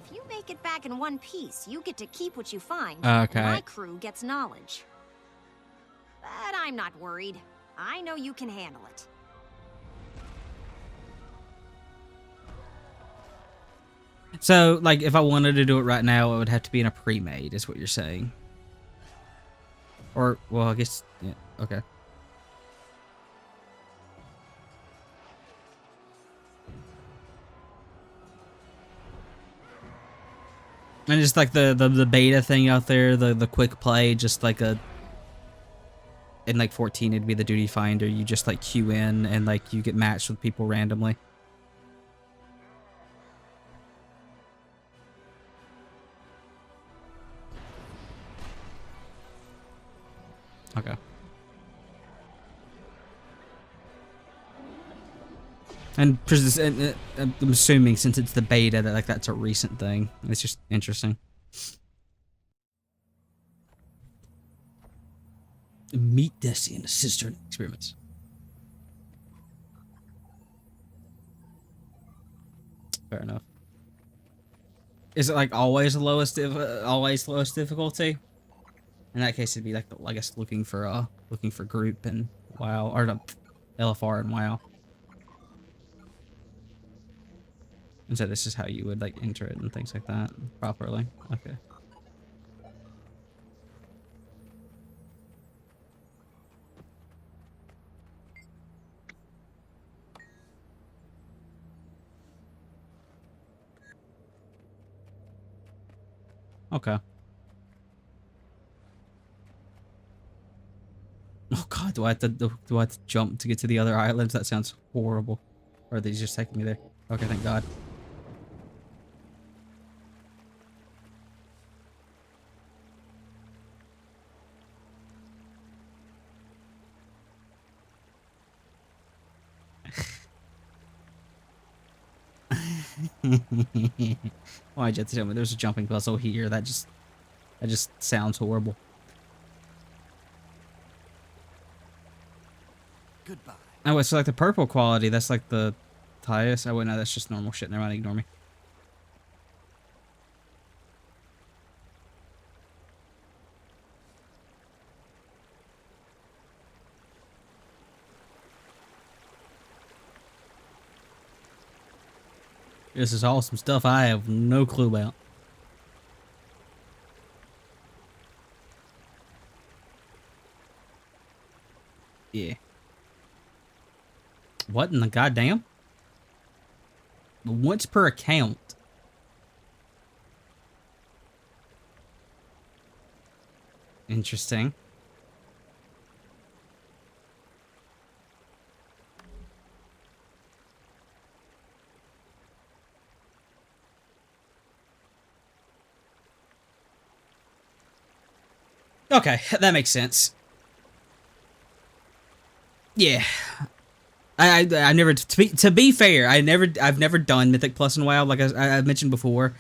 If you make it back in one piece, you get to keep what you find. Okay. And my crew gets knowledge. But I'm not worried. I know you can handle it. So, like, if I wanted to do it right now, it would have to be in a pre-made, is what you're saying. Or, well, I guess, yeah, okay. And just like the beta thing out there, the quick play, just like in like 14 it'd be the duty finder. You just like queue in and like you get matched with people randomly. Okay. And I'm assuming since it's the beta that like that's a recent thing. It's just interesting. Meet Desi and his sister in experiments. Fair enough. Is it like always lowest difficulty? In that case, it'd be like I guess looking for group and WoW, or no, LFR and WoW. And so this is how you would like enter it and things like that properly. Okay. Okay. Oh god, do I have to jump to get to the other islands? That sounds horrible. Or are they just taking me there? Okay, thank god. Why'd you have to tell me there's a jumping puzzle here? That just sounds horrible. Goodbye. Oh, it's like the purple quality. That's like the highest. Oh wait, no, that's just normal shit. Never mind, ignore me. This is all some stuff I have no clue about. Yeah. What in the goddamn? Once per account. Interesting. Okay, that makes sense. Yeah. I never, to be fair, I've never done Mythic Plus in WoW. Like I've mentioned before,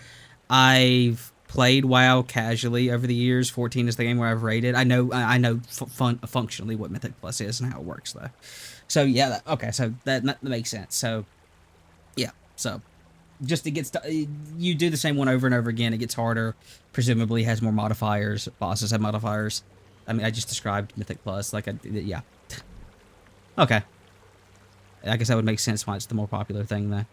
I've played WoW casually over the years. 14 is the game where I've rated. I know functionally what Mythic Plus is and how it works though. So yeah, okay, so that makes sense. So yeah, so just it gets you do the same one over and over again. It gets harder. Presumably has more modifiers. Bosses have modifiers. I mean, I just described Mythic Plus. Like, yeah. Okay. I guess that would make sense why it's the more popular thing there.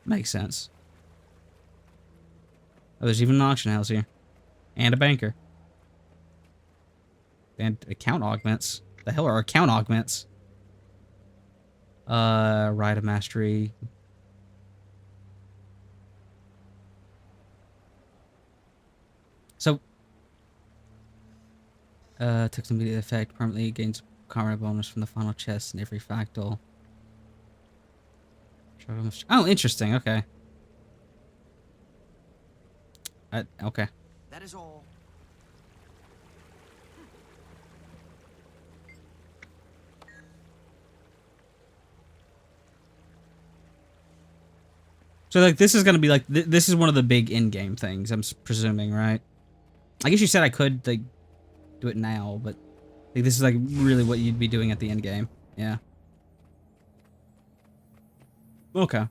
Makes sense. Oh, there's even an auction house here. And a banker. And account augments. The hell are account augments? Rite of Mastery. So, took some immediate effect. Permanently gains combat bonus from the final chest in every fractal. Oh, interesting. Okay. Okay. That is all. So, like, this is gonna be like this is one of the big in-game things. I'm presuming, right? I guess you said I could like do it now, but like this is like really what you'd be doing at the end game. Yeah. Okay.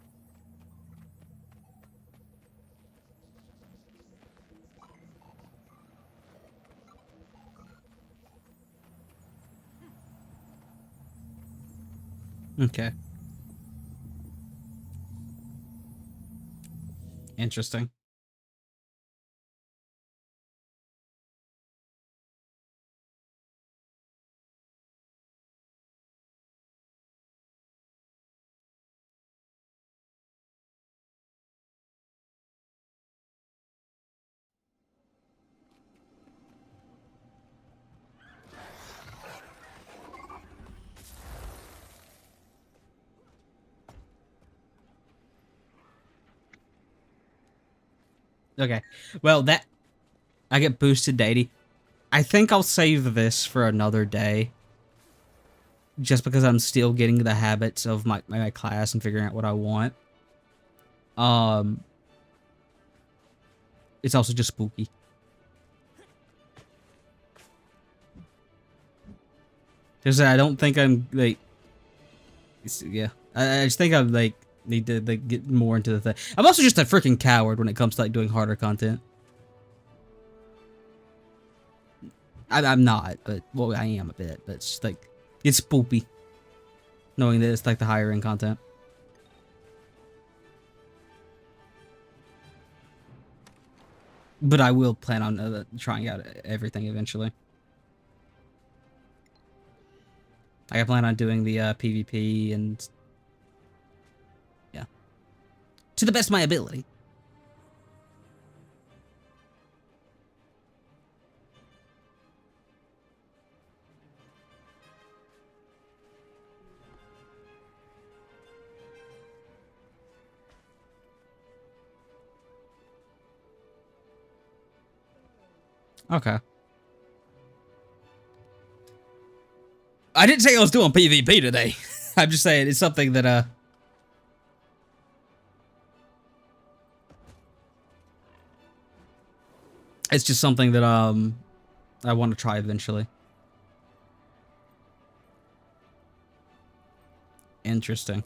Okay. Interesting. Okay. Well, that I get boosted to 80. I think I'll save this for another day. Just because I'm still getting the habits of my class and figuring out what I want. It's also just spooky. Because I don't think I'm like, yeah. I just think I'm like need to like get more into the thing. I'm also just a freaking coward when it comes to like doing harder content. I'm not, but well, I am a bit. But it's just like it's spoopy, knowing that it's like the higher end content. But I will plan on trying out everything eventually. I plan on doing the PvP and yeah, to the best of my ability. Okay. I didn't say I was doing PvP today. I'm just saying it's something that it's just something that I want to try eventually. Interesting.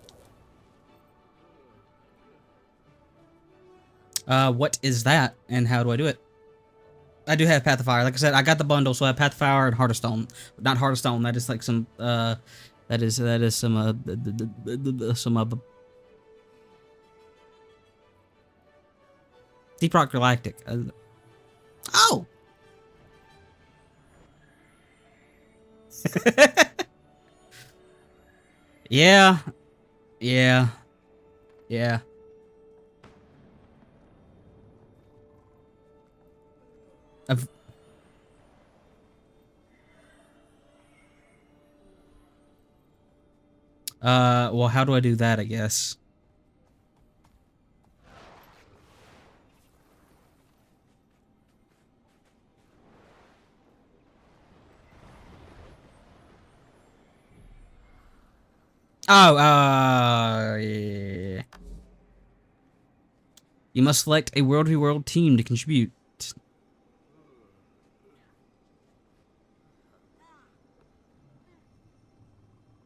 What is that and how do I do it? I do have Path of Fire. Like I said, I got the bundle, so I have Path of Fire and Heart of Stone. Not Heart of Stone. That is like some. That is some. Deep Rock Galactic. Oh. Yeah. Yeah. Yeah. I've, well, how do I do that, I guess? Oh, yeah. You must select a World v World team to contribute.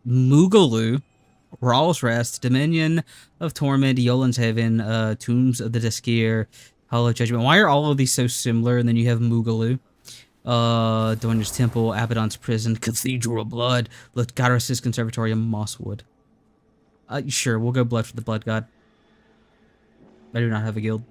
Moogaloo, Raw's Rest, Dominion of Torment, Yolan's Heaven, Tombs of the Deskier, Hall of Judgment. Why are all of these so similar? And then you have Moogaloo. Doinger's Temple, Abaddon's Prison, Cathedral of Blood, Latgarus' Conservatorium, Mosswood. Sure, we'll go Blood for the Blood God. I do not have a guild.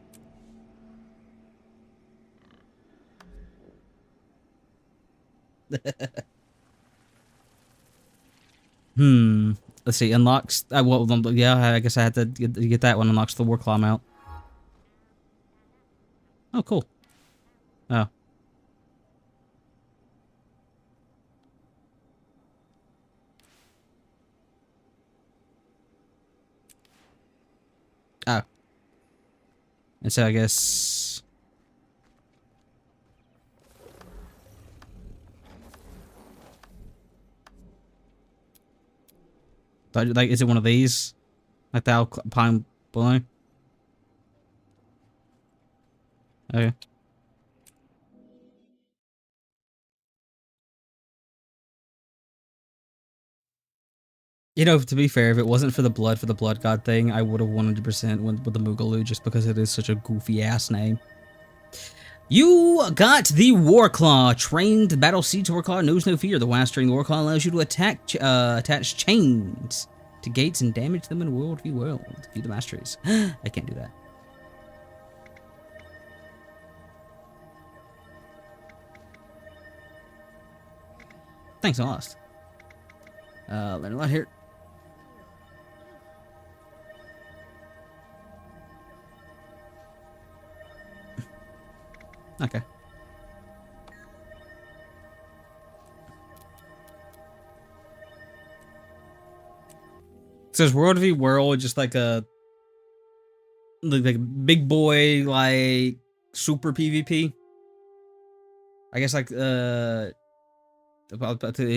Let's see. Unlocks. Well, yeah. I guess I had to get that one. Unlocks the Warclaw mount. Oh, cool. Oh. Oh. And so I guess. Like, is it one of these? Like the Alpine Balloon? Okay. You know, to be fair, if it wasn't for the Blood God thing, I would have 100% went with the Moogaloo just because it is such a goofy ass name. You got the Warclaw. Trained Battle Siege Warclaw knows no fear. The last during the Warclaw allows you to attach chains to gates and damage them in World v World. View the masteries. I can't do that. Thanks, I lost. Learn a lot here. Okay. So is World v World just like a big boy like super PvP? I guess like it'd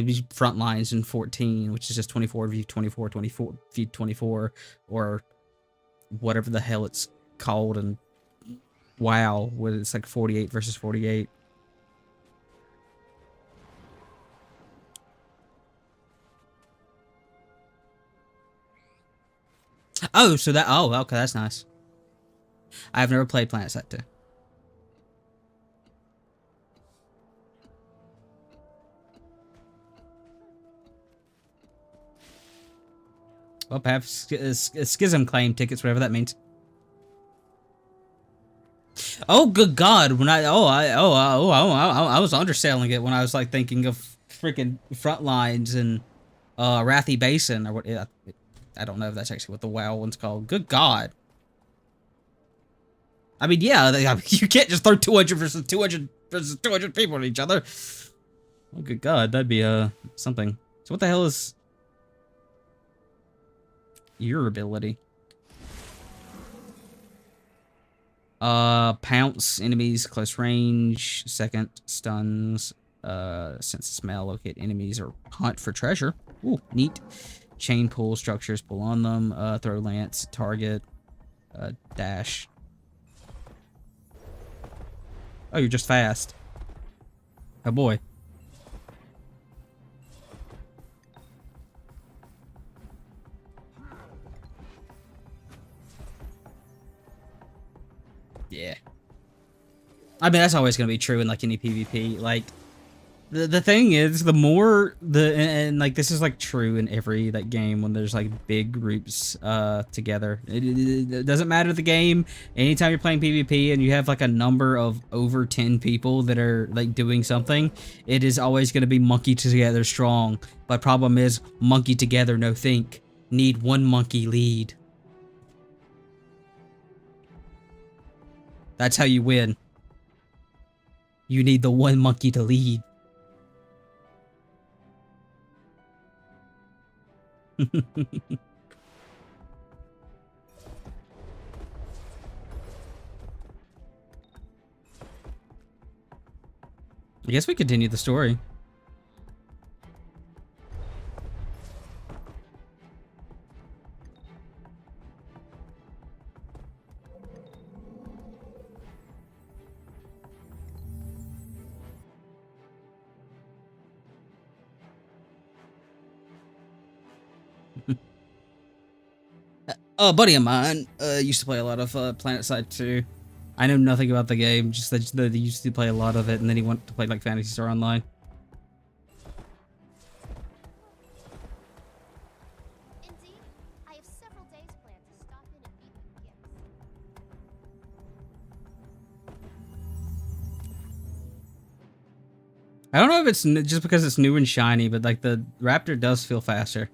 be front lines in 14, which is just 24 v 24, 24 v 24, or whatever the hell it's called, and WoW, where it's like 48 versus 48. Oh, so that, oh, okay, that's nice. I've never played PlanetSide 2. Well, perhaps Schism claim tickets, whatever that means. Oh, good God! When I was underselling it when I was like thinking of freaking front lines and Wrathy Basin or what. I don't know if that's actually what the WoW one's called. Good God! I mean, yeah, you can't just throw 200 versus 200 people at each other. Oh, good God, that'd be something. So what the hell is your ability? Pounce enemies close range, second stuns, sense smell, locate enemies, or hunt for treasure. Ooh, neat. Chain pull structures, pull on them, throw lance, target, dash. Oh, you're just fast. Oh boy. Yeah. I mean, that's always going to be true in, like, any PvP. Like, the thing is, the more, and like, this is, like, true in every, like, game when there's, like, big groups, together. It doesn't matter the game. Anytime you're playing PvP and you have, like, a number of over 10 people that are, like, doing something, it is always going to be monkey together strong. But problem is, monkey together, no think. Need one monkey lead. That's how you win. You need the one monkey to lead. I guess we continue the story. A buddy of mine used to play a lot of PlanetSide 2. I know nothing about the game, just that he used to play a lot of it, and then he wanted to play like Phantasy Star Online. Indeed, I have several days planned to stop in and meet with gifts. I don't know if it's just because it's new and shiny, but like the Raptor does feel faster.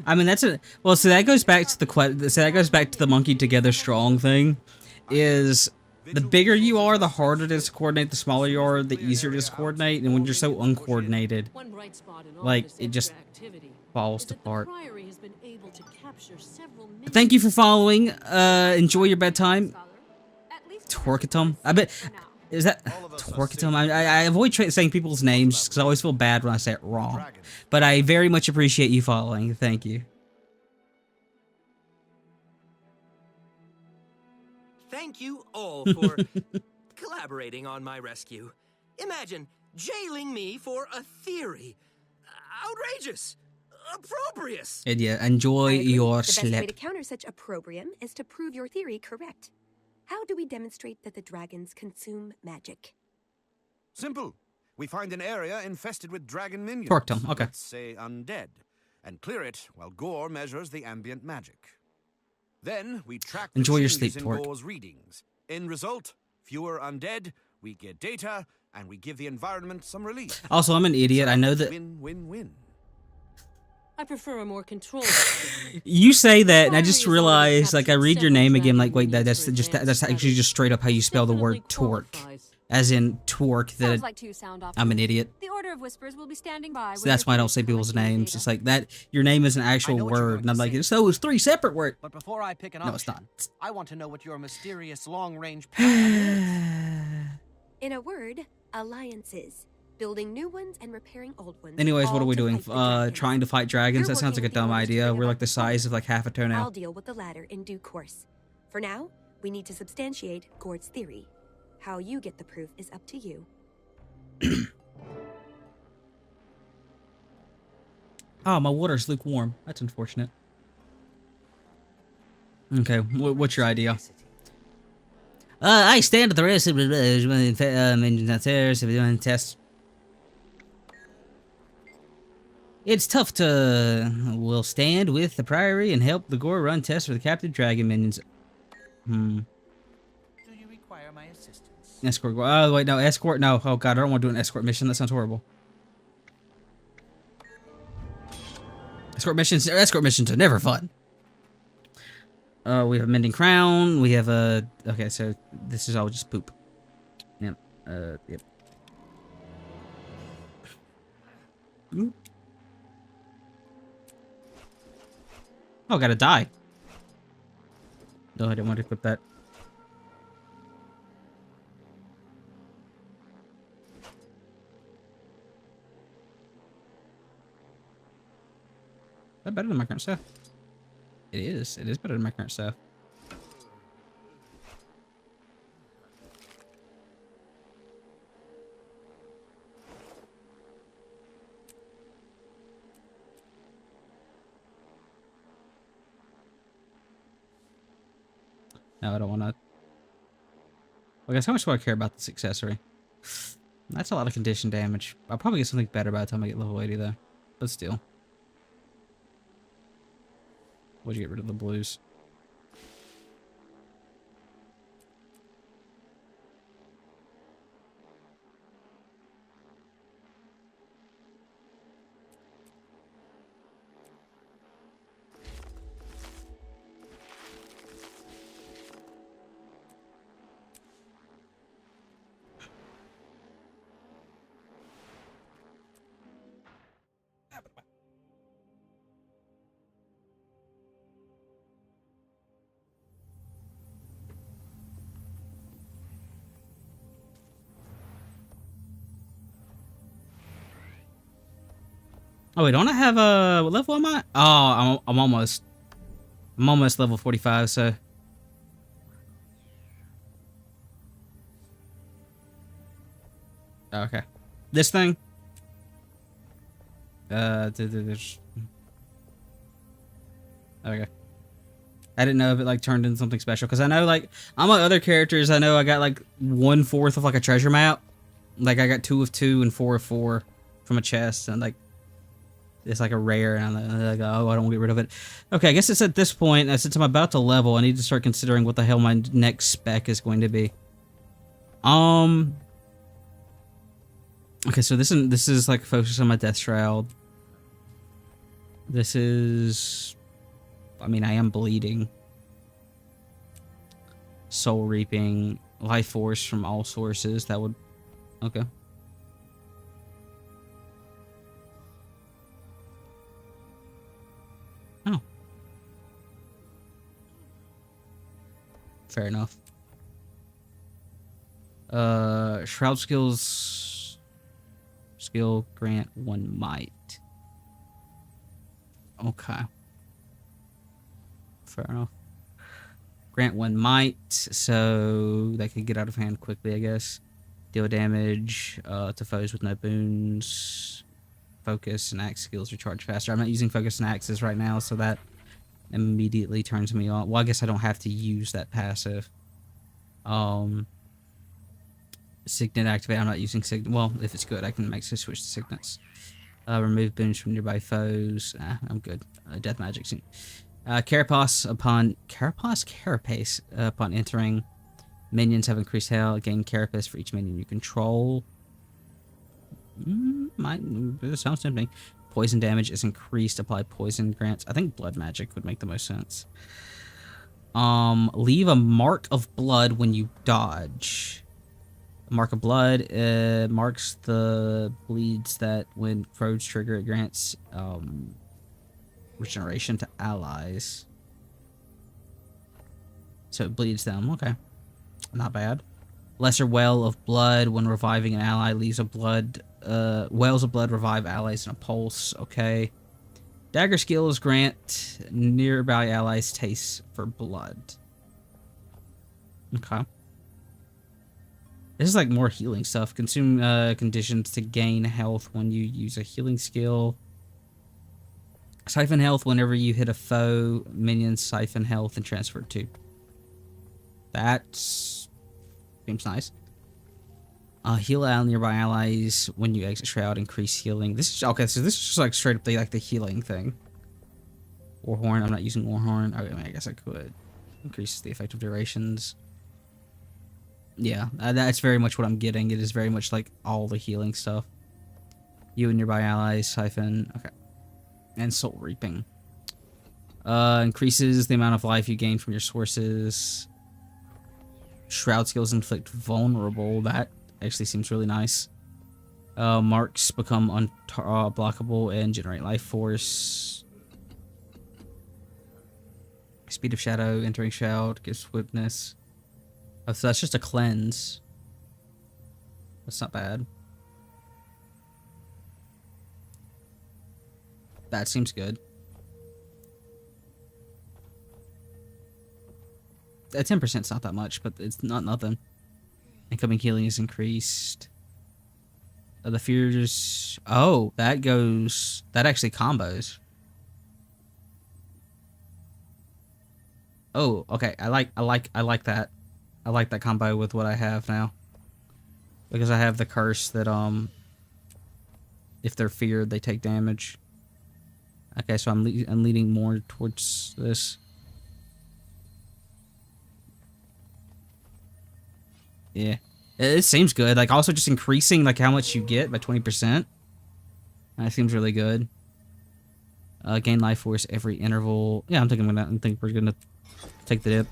I mean, that's a well. So that goes back to the monkey together strong thing. Is the bigger you are, the harder it is to coordinate. The smaller you are, the easier it is to coordinate. And when you're so uncoordinated, like it just falls apart. Thank you for following. Enjoy your bedtime. Torkatum. I bet. Is that Torkatum? I avoid saying people's names because I always feel bad when I say it wrong. But I very much appreciate you following. Thank you. Thank you all for collaborating on my rescue. Imagine jailing me for a theory. Outrageous. Opprobrious. And yeah, enjoy your The best way sleep. to counter such opprobrium is to prove your theory correct. How do we demonstrate that the dragons consume magic? Simple. We find an area infested with dragon minions. Torque them, okay. Let's say undead, and clear it while Gore measures the ambient magic. Then we track the Enjoy your changes sleep, in Torque. Gore's readings. In result, fewer undead. We get data, and we give the environment some relief. Also, I'm an idiot. I know that Win-win-win. I prefer a more controlled. you say that, and I just realized, like, I read your name again, like, wait, that's actually just straight up how you spell the word torque, as in torque. That Sounds like two sound off. I'm an idiot. The Order of Whispers will be standing by. So that's why I don't say people's names. It's like that. Your name is an actual word, and I'm like, so it's three separate words. But before I pick an No, option, it's not. I want to know what your mysterious long-range plan is. In a word, alliances. Building new ones and repairing old ones. Anyways, what are all we to doing? fight the dragons. Trying to fight dragons? You're That sounds like a working with the dumb Order's idea. bring We're it like the size of like half a I'll toenail. deal with the latter in due course. For now, we need to substantiate Gord's theory. How you get the proof is up to you. Oh, my water's lukewarm. That's unfortunate. Okay, what's your idea? I stand at the risk of tests. It's tough to will stand with the Priory and help the Gore run tests for the captive dragon minions. Do you require my assistance? Escort. Oh wait, no escort. No. Oh god, I don't want to do an escort mission. That sounds horrible. Escort missions are never fun. We have a mending crown. We have a. Okay, so this is all just poop. Yep. Yep. Oop. Oh, gotta die. No, I didn't want to equip that. Is that better than my current stuff? It is. It is better than my current stuff. No, I don't want to. I guess how much do I care about this accessory? That's a lot of condition damage. I'll probably get something better by the time I get level 80 though. But still. Would you get rid of the blues? Oh wait, don't I have a what level am I? Oh, I'm almost level 45. So okay, this thing. Okay. I didn't know if it like turned into something special because I know like on my other characters I know I got like 1/4 of like a treasure map. Like I got 2 of 2 and 4 of 4 from a chest, and like it's like a rare, and I'm like, oh, I don't want to get rid of it. Okay, I guess it's at this point, since I'm about to level, I need to start considering what the hell my next spec is going to be. Okay, so this is like focused on my Death Shroud. This is, I mean, I am bleeding. Soul Reaping, Life Force from all sources. That would, okay. Oh. Fair enough. Shroud skills. Skill grant 1 might. Okay. Fair enough. Grant 1 might, so that could get out of hand quickly, I guess. Deal damage to foes with no boons. Focus and axe skills recharge faster. I'm not using focus and axes right now, so that immediately turns me on. Well, I guess I don't have to use that passive. Signet activate. I'm not using Signet. Well, if it's good, I can make the switch to Signets. Remove boons from nearby foes. I'm good. Death magic. Carapace upon entering. Minions have increased health. Gain Carapace for each minion you control. This sounds tempting. Poison damage is increased. Apply poison grants. I think blood magic would make the most sense. Leave a mark of blood when you dodge. A mark of blood marks the bleeds that when foes trigger, it grants regeneration to allies. So it bleeds them. Okay. Not bad. Lesser well of blood when reviving an ally leaves a blood. Wells of blood revive allies in a pulse. Okay. Dagger skills grant nearby allies taste for blood. Okay. This is like more healing stuff. Consume conditions to gain health when you use a healing skill. Siphon health whenever you hit a foe. Minions siphon health and transfer it to. That seems nice. Heal all nearby allies when you exit Shroud. Increase healing. This is okay. So this is just like straight up the healing thing. Warhorn. I'm not using Warhorn. Okay, I guess I could. Increases the effective durations. Yeah, that's very much what I'm getting. It is very much like all the healing stuff. You and nearby allies siphon. Okay. And Soul Reaping. Increases the amount of life you gain from your sources. Shroud skills inflict vulnerable. That actually seems really nice. Marks become unblockable and generate life force. Speed of Shadow, entering Shroud, gives swiftness. Oh, so that's just a cleanse. That's not bad. That seems good. 10% is not that much, but it's not nothing. Incoming healing is increased. The fears. Oh, that goes. That actually combos. Oh, okay. I like that. I like that combo with what I have now. Because I have the curse that if they're feared, they take damage. Okay, so I'm leaning more towards this. Yeah, it seems good. Like also just increasing like how much you get by 20%. That seems really good. Gain life force every interval. Yeah, I think we're gonna take the dip.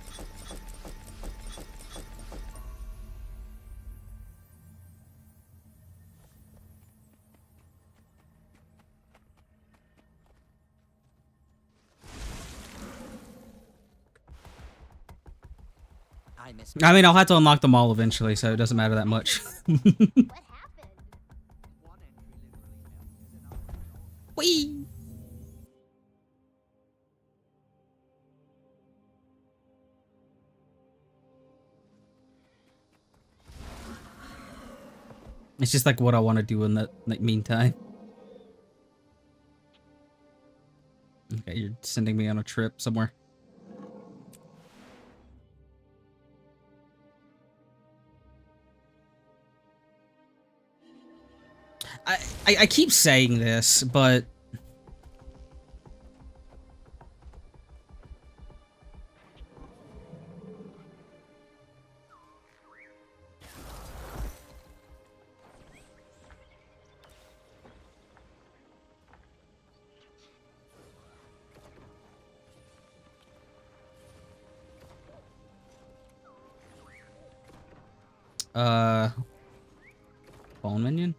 I mean, I'll have to unlock them all eventually, so it doesn't matter that much. Whee! It's just like what I want to do in that like meantime. Okay, you're sending me on a trip somewhere. I keep saying this, but bone minion?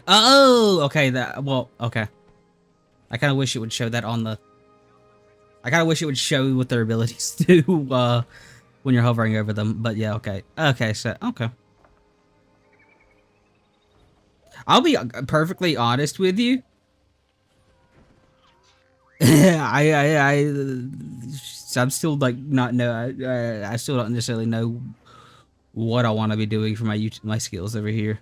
Oh, okay, okay. I kind of wish it would show that on the... I kind of wish it would show what their abilities do, when you're hovering over them, but yeah, okay. Okay, so, okay. I'll be perfectly honest with you. I'm still like I still don't necessarily know what I want to be doing for my skills over here.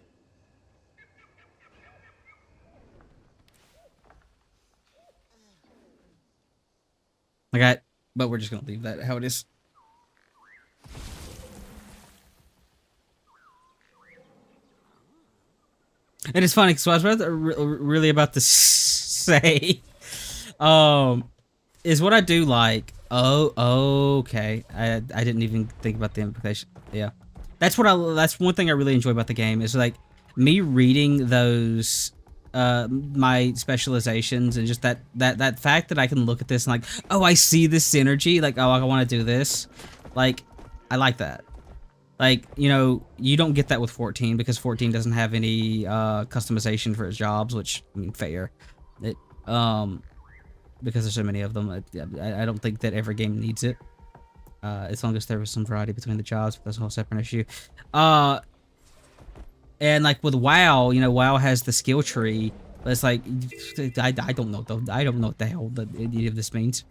But we're just gonna leave that how it is. And it's funny, so I was really about to say, is what I do like. Oh, okay. I didn't even think about the implication. Yeah, that's one thing I really enjoy about the game is like me reading those my specializations and just that fact that I can look at this and like, oh, I see this synergy. Like, oh, I want to do this. Like, I like that. Like, you know, you don't get that with 14 because 14 doesn't have any customization for its jobs, which, I mean, fair. Because there's so many of them, I don't think that every game needs it. As long as there was some variety between the jobs, but that's a whole separate issue. And like with WoW, you know, WoW has the skill tree, but it's like, I don't know though. I don't know what the hell any of this means.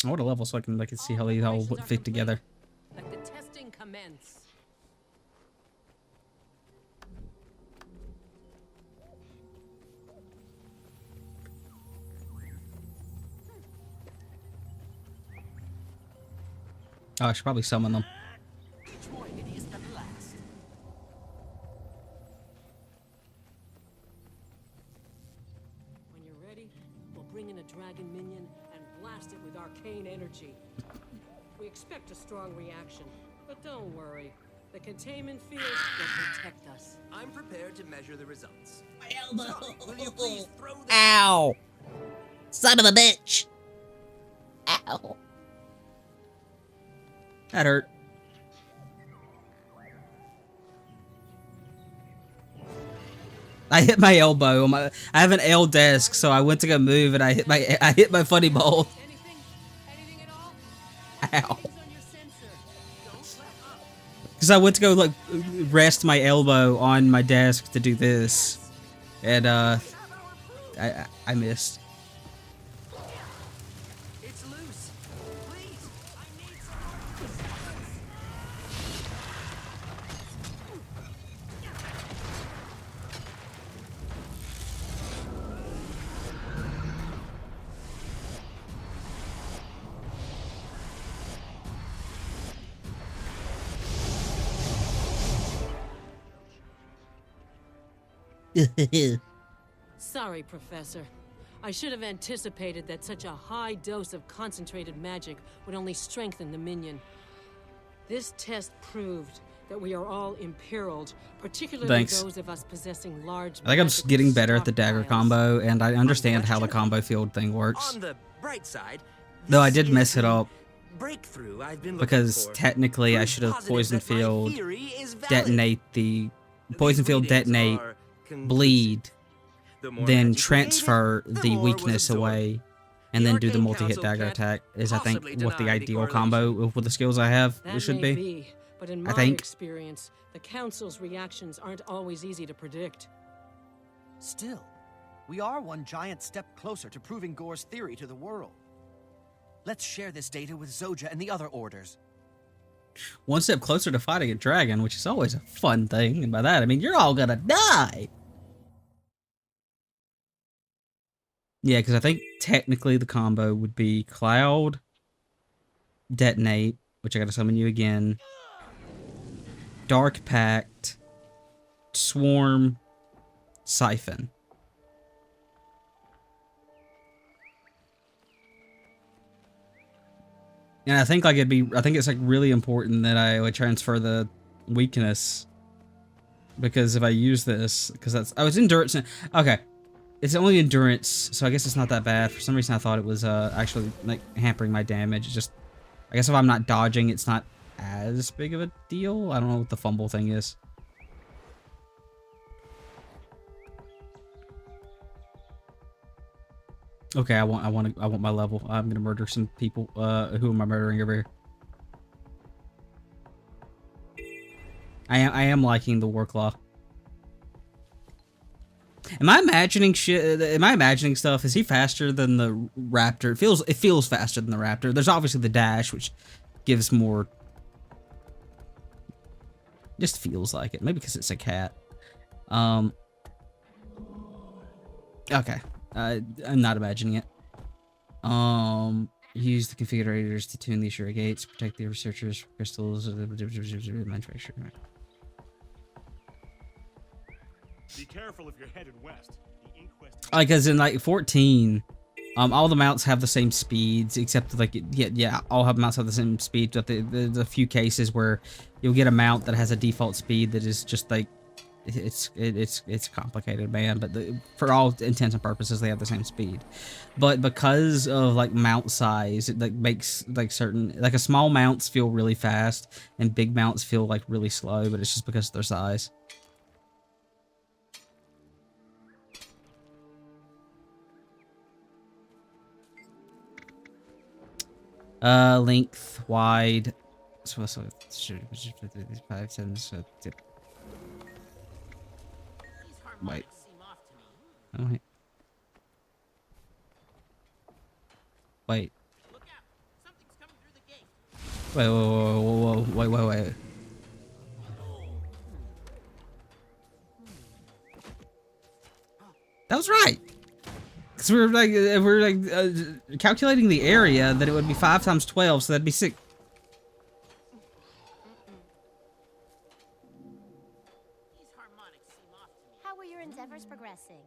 I want a level so I can see how these all fit together. Let the testing commence. Oh, I should probably summon them. When you're ready, we'll bring in a dragon minion and blast it with arcane energy. We expect a strong reaction, but don't worry. The containment field will protect us. I'm prepared to measure the results. My elbow! So, will you please throw the... Ow! Son of a bitch! Ow! That hurt. I hit my elbow. I have an L desk, so I went to go move and I hit my funny bone. Anything at all? Ow. Because I went to go like rest my elbow on my desk to do this, and I missed. It's loose. Please, I need Sorry, Professor. I should have anticipated that such a high dose of concentrated magic would only strengthen the minion. This test proved that we are all imperiled, particularly Thanks. those of us possessing large. I think I'm just getting better at the dagger combo, and I understand how the combo field thing works. On the bright side, Though I did mess it up breakthrough I've been looking because for. technically I should have Positive poison that my field theory is valid. detonate the poison field readings detonate are bleed, The more then magic transfer created, the more was weakness absorbed. away, and then do the Arcane multi-hit Council dagger can't attack is I think possibly what the deny the ideal correlation. combo with the skills I have That it should may be. but in I my think. experience, the Council's reactions aren't always easy to predict. Still, we are one giant step closer to proving Gore's theory to the world. Let's share this data with Zoja and the other orders. One step closer to fighting a dragon, which is always a fun thing, and by that I mean you're all gonna die. Yeah, because I think technically the combo would be Cloud, Detonate, which I gotta summon you again, Dark Pact, Swarm, Siphon. And I think like I think it's like really important that I would transfer the weakness, because if I use this, because it's endurance. Okay, it's only endurance, so I guess it's not that bad. For some reason, I thought it was actually like hampering my damage. It's just, I guess if I'm not dodging, it's not as big of a deal. I don't know what the fumble thing is. Okay, I want my level. I'm gonna murder some people. Who am I murdering over here? I am liking the work law. Am I imagining shit? Am I imagining stuff? Is he faster than the raptor? It feels faster than the raptor. There's obviously the dash, which gives more. Just feels like it. Maybe because it's a cat. Okay. I'm not imagining it. Use the configurators to tune the Ashura gates, protect the researchers from crystals, manufacture. Be careful if you're headed west. The inquest. Like as in like 14, all the mounts have the same speeds, except like yeah, all mounts have the same speed. But there's a few cases where you'll get a mount that has a default speed that is just like. It's complicated, man, but for all intents and purposes they have the same speed. But because of like mount size, it like makes like certain like a small mounts feel really fast and big mounts feel like really slow, but it's just because of their size. Length, wide, so 5, 7, so wait. Oh, wait. Wait. Wait. That was right. Because we were like calculating the area, that it would be 5 times 12, so that'd be 6. Progressing.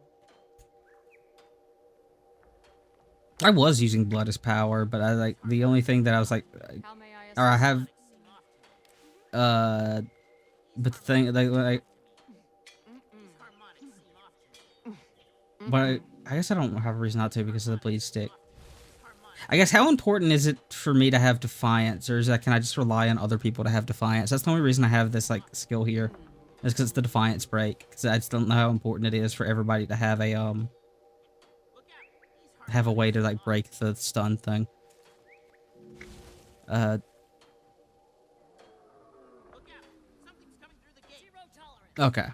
I was using blood as power, but I like the only thing that I was like, or I have, but the thing like but I guess I don't have a reason not to because of the bleed stick. I guess how important is it for me to have defiance, or is that can I just rely on other people to have defiance? That's the only reason I have this like skill here. It's because it's the defiance break. Because I just don't know how important it is for everybody to have a way to like break the stun thing. Okay.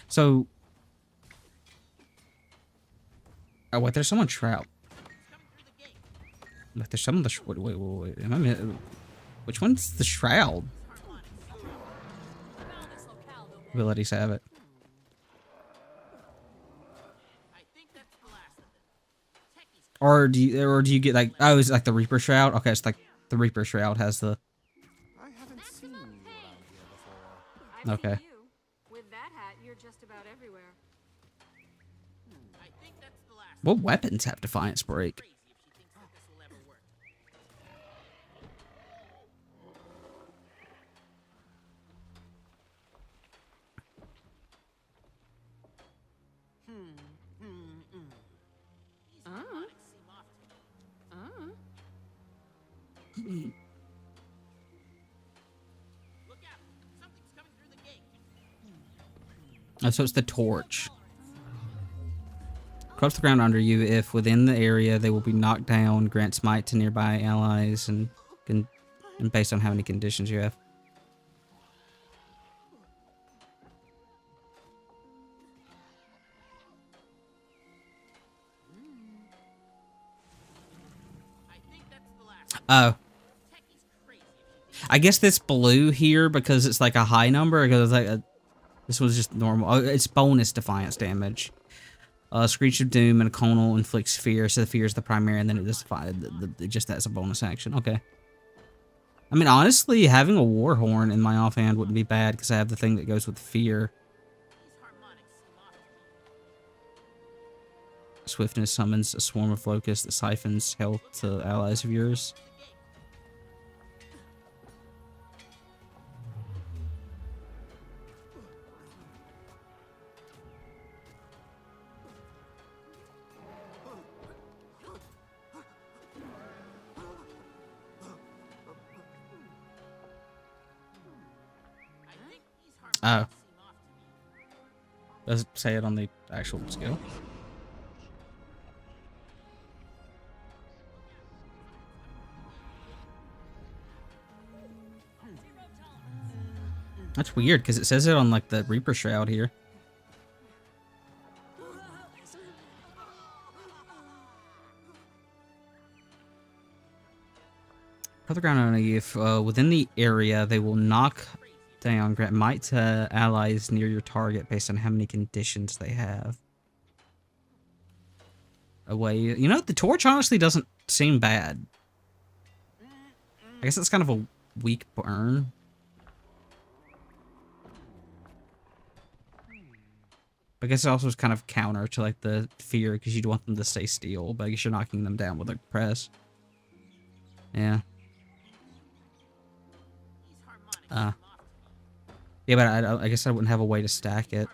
So, oh wait, there's someone shroud. Like there's some of the wait. Which one's the shroud? Abilities have it. Or do you get like, oh, is it like the Reaper shroud? Okay, it's like the Reaper shroud has the. I haven't seen Okay. With that hat, you're just about everywhere. What weapons have Defiance break? Oh, so it's the torch. Corrupts the ground under you. If within the area, they will be knocked down. Grant smite to nearby allies, and based on how many conditions you have. Oh. I guess this blue here because it's like a high number. Because like this was just normal. Oh, it's bonus defiance damage. Screech of Doom and a Conal inflicts fear, so the fear is the primary, and then it just just as a bonus action. Okay. I mean, honestly, having a Warhorn in my offhand wouldn't be bad because I have the thing that goes with fear. Swiftness summons a swarm of locusts that siphons health to allies of yours. Oh. Does it say it on the actual skill? That's weird, because it says it on, like, the Reaper Shroud here. Put the ground only if within the area, they will knock down, grant might to allies near your target based on how many conditions they have. Away, you know, the torch honestly doesn't seem bad. I guess it's kind of a weak burn. I guess it also is kind of counter to like the fear because you'd want them to stay steel, but I guess you're knocking them down with a press. Yeah. Yeah, but I guess I wouldn't have a way to stack it.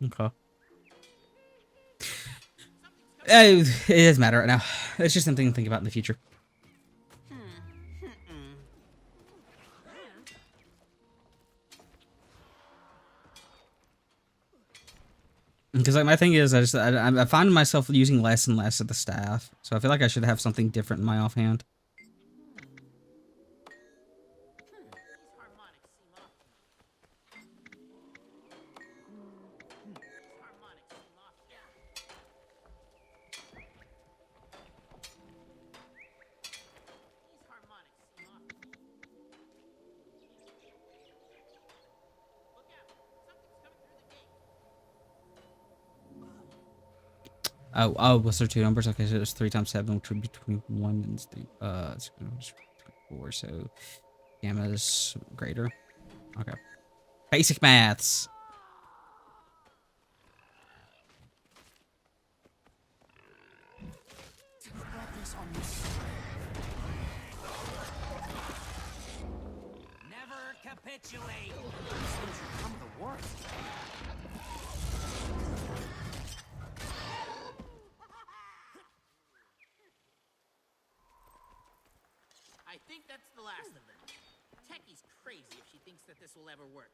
Okay. It doesn't matter right now. It's just something to think about in the future. Because like my thing is, I find myself using less and less of the staff, so I feel like I should have something different in my offhand. Oh, was there two numbers? Okay, so it's 3 times 7, which would be 21 and 3. It's 4, so gamma is greater. Okay. Basic maths. Never capitulate. These things become the worst. I think that's the last of them. Techie's crazy if she thinks that this will ever work.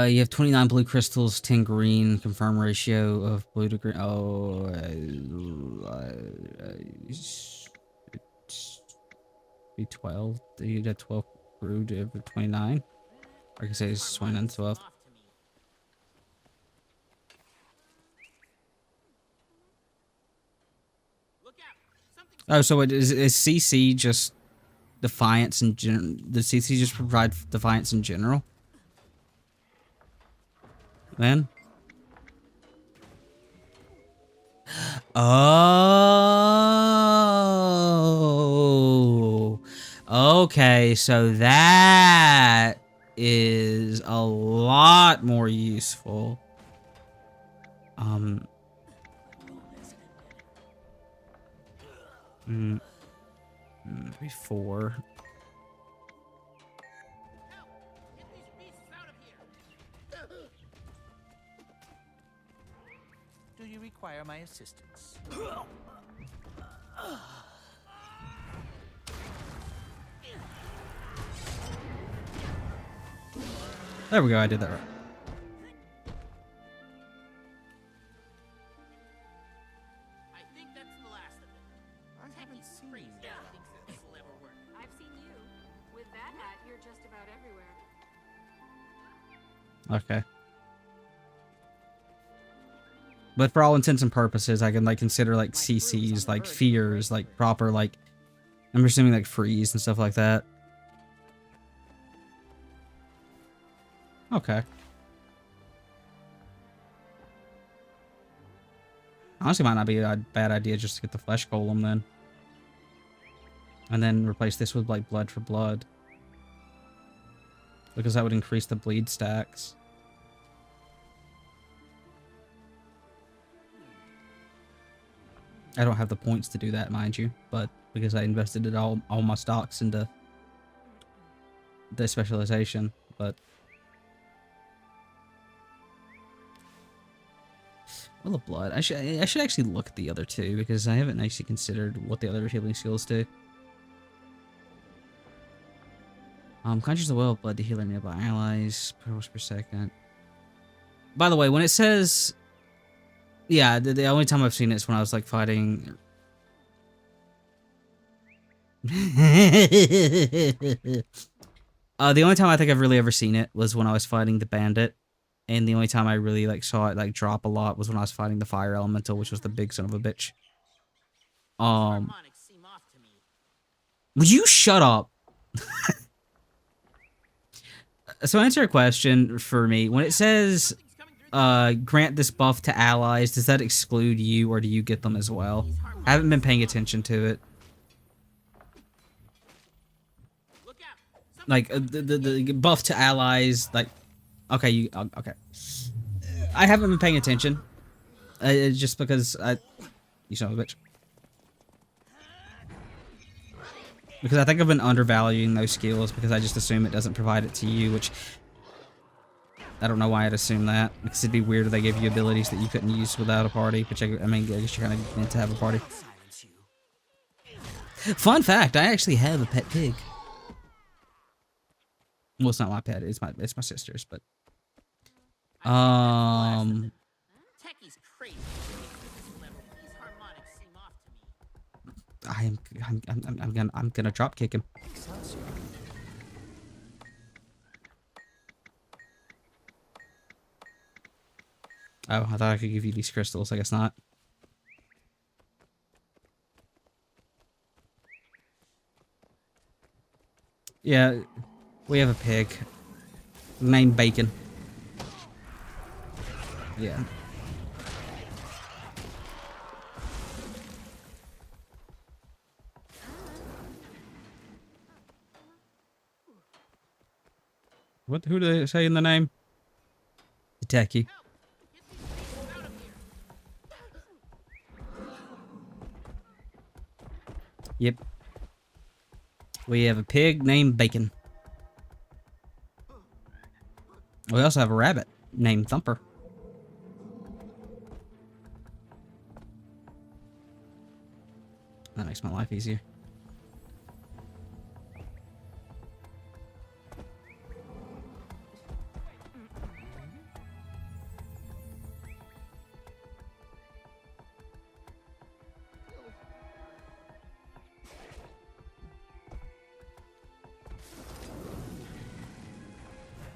You have 29 blue crystals, 10 green. Confirm ratio of blue to green. Oh, be 12. You had 12 brew to 29. I can say it's 29 12. Oh, so is CC just defiance in general? Does CC just provide defiance in general? Then? Oh. Okay, so that is a lot more useful. Before. Do you require my assistance? There we go, I did that right. I think that's the last of it. I haven't seen Crazy. Thinks that this will ever work. I've seen you. With that hat, you're just about everywhere. Okay. But for all intents and purposes, I can like consider like CCs, like fears, like proper like I'm assuming like freeze and stuff like that. Okay. Honestly, might not be a bad idea just to get the flesh golem then. And then replace this with like blood for blood. Because that would increase the bleed stacks. I don't have the points to do that, mind you, but because I invested it all my stocks into the specialization, but well, the blood. I should actually look at the other two because I haven't actually considered what the other healing skills do. Conscious of will of blood to heal nearby allies per second. By the way, when it says, yeah, the only time I've seen it is when I was like fighting. The only time I think I've really ever seen it was when I was fighting the bandit. And the only time I really like saw it like drop a lot was when I was fighting the fire elemental, which was the big son of a bitch. Would you shut up? So answer a question for me. When it says grant this buff to allies, does that exclude you or do you get them as well? I haven't been paying attention to it. Like the buff to allies, like okay, you okay. I haven't been paying attention. Just because you son of a bitch. Because I think I've been undervaluing those skills because I just assume it doesn't provide it to you, which I don't know why I'd assume that. Because it'd be weird if they gave you abilities that you couldn't use without a party, which I mean, I guess you're kind of meant to have a party. Fun fact, I actually have a pet pig. Well, it's not my pet, it's my sister's, but Techie's crazy. These harmonics seem off to me. I'm gonna drop kick him. Oh, I thought I could give you these crystals. I guess not. Yeah, we have a pig named Bacon. Yeah. Who do they say in the name? The techie. Yep. We have a pig named Bacon. We also have a rabbit named Thumper. That makes my life easier.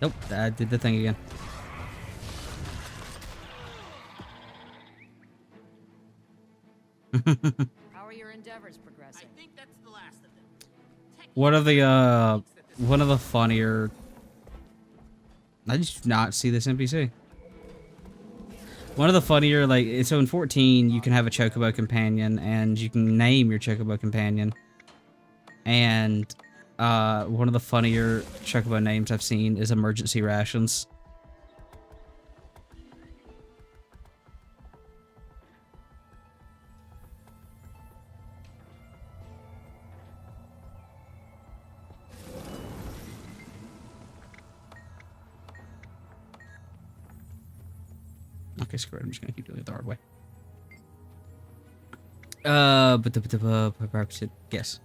Nope, I did the thing again. How are your endeavors progressing? I think that's the last of them. What are the one of the funnier? I just do not see this NPC. One of the funnier, like, so in 14, you can have a Chocobo companion, and you can name your Chocobo companion. And one of the funnier Chocobo names I've seen is Emergency Rations. Okay, screw it. I'm just gonna keep doing it the hard way. Guess.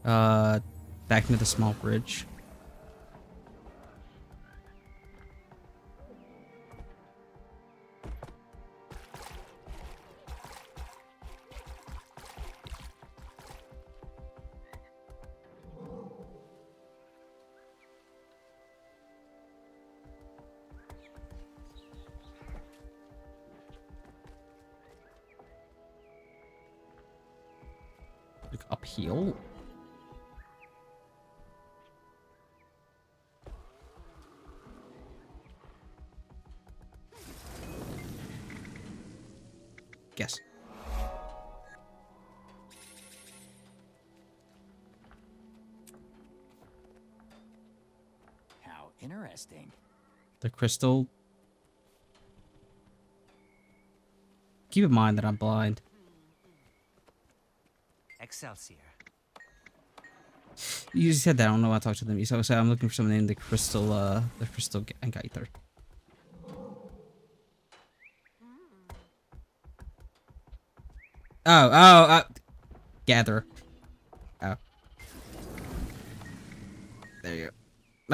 Back into the small bridge. Like uphill. Guess. How interesting. The crystal. Keep in mind that I'm blind. Excelsior. You said that. I don't know why I talked to them. So I'm looking for something named the crystal Gaither. Gather. Oh. There you go.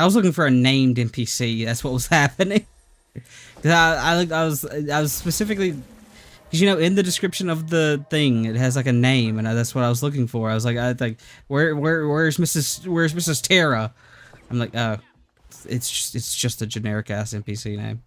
I was looking for a named NPC. That's what was happening. Cause I was specifically, cause you know in the description of the thing it has like a name and that's what I was looking for. I was like where's Mrs. Terra? I'm like oh, it's just a generic ass NPC name.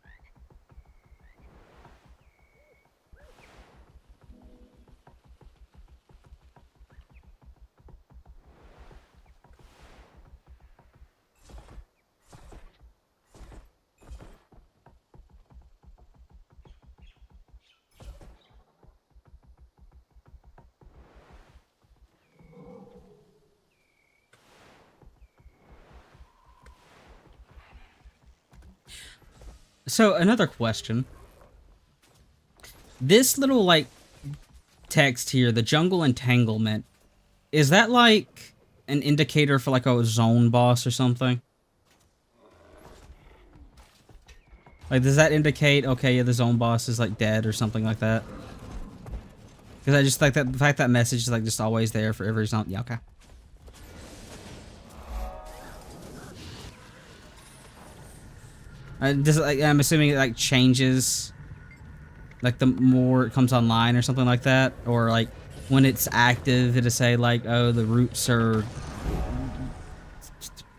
So another question. This little like text here, the jungle entanglement, is that like an indicator for like a zone boss or something? Like does that indicate okay, yeah, the zone boss is like dead or something like that? Because I just like that the fact that message is like just always there for every zone. Yeah, okay. Does it, like, I'm assuming it like changes, like the more it comes online or something like that, or like when it's active, it'll say like, oh, the roots are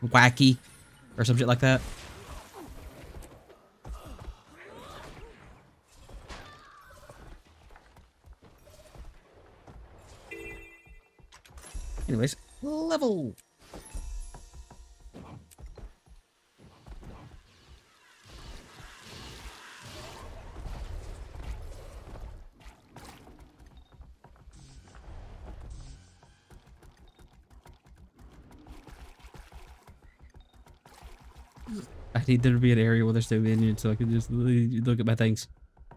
wacky, or some shit like that. Anyways, level. I need there to be an area where there's no minions so I can just look at my things.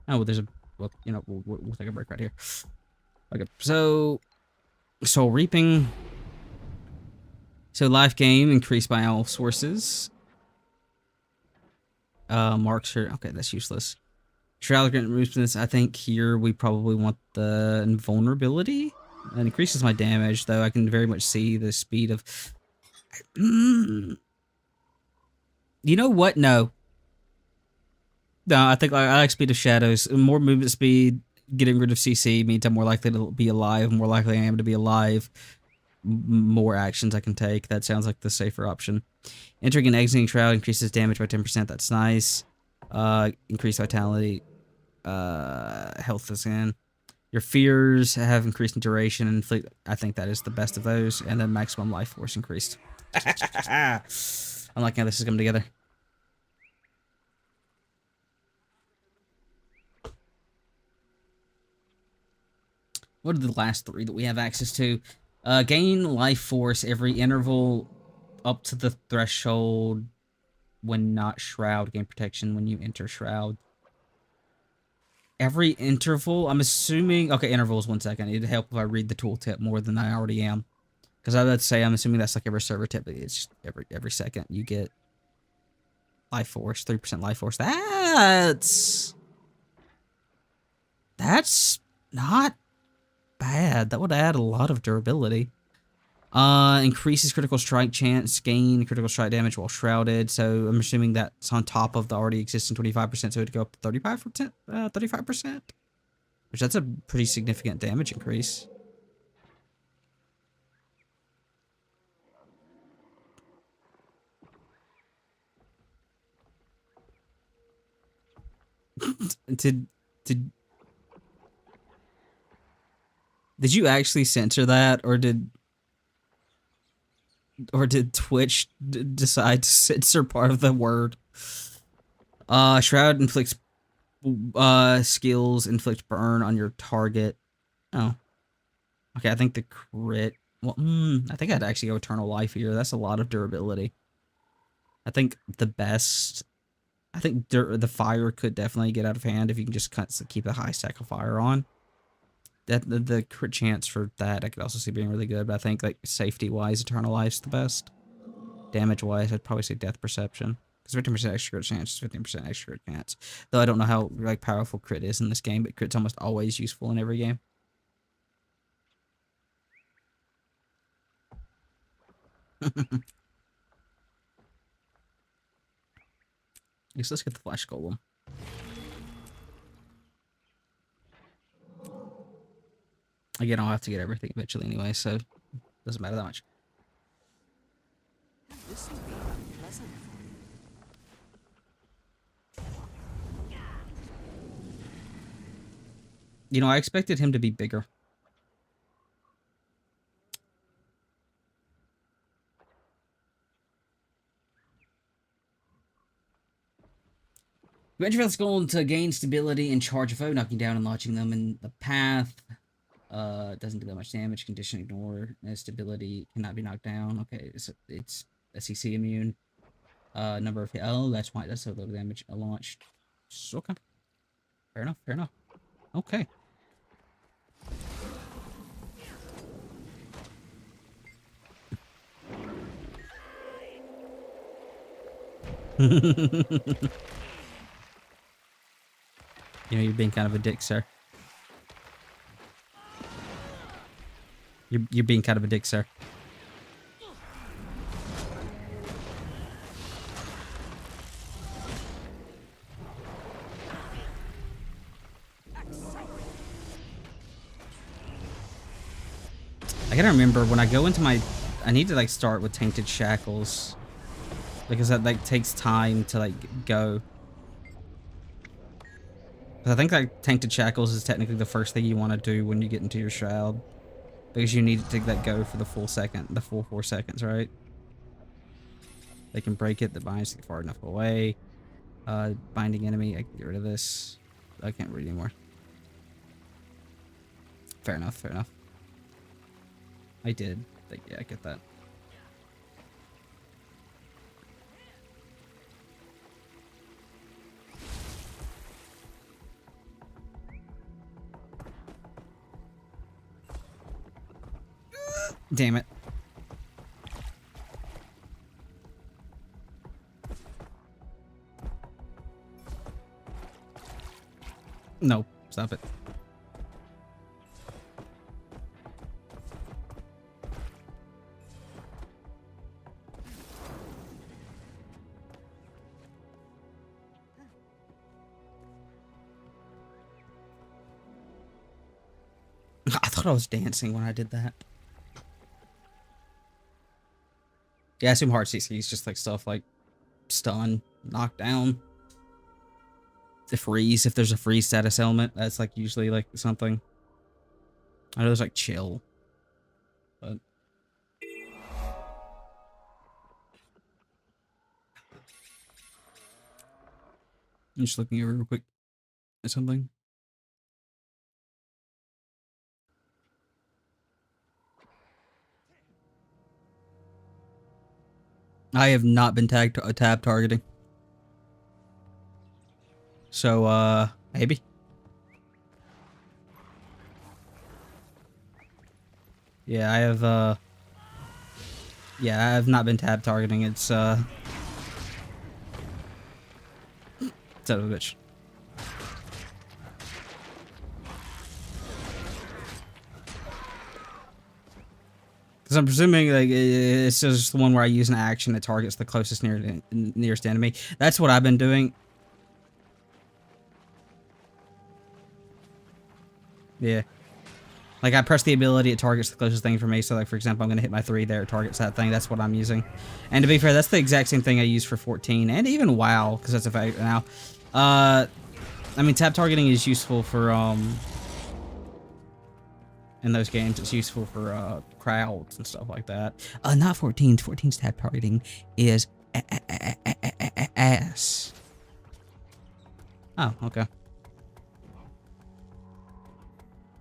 Oh, well, there's a... Well, you know, we'll take a break right here. Okay, so... Soul Reaping. So, life gain increased by all sources. Marks are... Okay, that's useless. Extravagant movements, I think here we probably want the invulnerability. It increases my damage, though I can very much see the speed of... You know what? No. No, I think I like Speed of Shadows. More movement speed, getting rid of CC means I'm more likely to be alive. More likely I am to be alive. More actions I can take. That sounds like the safer option. Entering and exiting Shroud increases damage by 10%. That's nice. Increased vitality. Health is in. Your fears have increased in duration and inflict. I think that is the best of those. And then maximum life force increased. I'm liking how this is coming together. What are the last three that we have access to? Gain life force every interval up to the threshold when not shroud. Gain protection when you enter shroud. Every interval? I'm assuming... Okay, intervals, 1 second. It'd help if I read the tooltip more than I already am. Because I would say, I'm assuming that's like every server tip, but it's just every second you get life force, 3% life force. That's not bad. That would add a lot of durability. Increases critical strike chance, gain critical strike damage while shrouded. So I'm assuming that's on top of the already existing 25%, so it'd go up to 35%, 35%. Which that's a pretty significant damage increase. Did you actually censor that, or did Twitch decide to censor part of the word? Shroud inflicts skills inflict burn on your target. Oh. Okay, I think the crit... Well, I think I'd actually go Eternal Life here. That's a lot of durability. I think the best... I think the fire could definitely get out of hand if you can just keep a high stack of fire on. The crit chance for that I could also see being really good, but I think like safety-wise, Eternal Life's the best. Damage-wise, I'd probably say Death Perception. Because 15% extra crit chance is 15% extra crit chance. Though I don't know how like powerful crit is in this game, but crit's almost always useful in every game. Let's get the Flash Golem. Again, I'll have to get everything eventually anyway, so doesn't matter that much. This will be pleasant. You know, I expected him to be bigger. Venturefield's going to gain stability and charge a foe, knocking down and launching them in the path. Doesn't do that much damage. Condition ignore. Stability cannot be knocked down. Okay, so it's SEC immune. Number of hit. Oh, that's why that's so little damage launched. Okay. Fair enough. Fair enough. Okay. You know, you're being kind of a dick, sir. You're being kind of a dick, sir. I gotta remember when I go into my... I need to like start with Tainted Shackles. Because that like takes time to like go. I think like Tainted Shackles is technically the first thing you want to do when you get into your shroud. Because you need to let go for the full 4 seconds, right? They can break it, the binds get far enough away. Binding enemy, I can get rid of this. I can't read anymore. Fair enough, fair enough. I did. Yeah, I get that. Damn it. No, stop it. I thought I was dancing when I did that. Yeah, I assume hard CC is just like stuff like stun, knockdown, the freeze. If there's a freeze status element, that's like usually like something. I know there's like chill, but I'm just looking over real quick at something. I have not been tab targeting. So, maybe. Yeah, I have, yeah, I have not been tab targeting. It's, son of a bitch. Because I'm presuming, like, it's just the one where I use an action that targets the closest nearest enemy. That's what I've been doing. Yeah. Like, I press the ability, it targets the closest thing for me. So, like, for example, I'm going to hit my 3 there, it targets that thing. That's what I'm using. And to be fair, that's the exact same thing I use for 14 and even WoW, because that's a fact now. I mean, tab targeting is useful for, in those games, it's useful for, crowds and stuff like that. Not 14's. 14's tab targeting is ass. Oh, okay.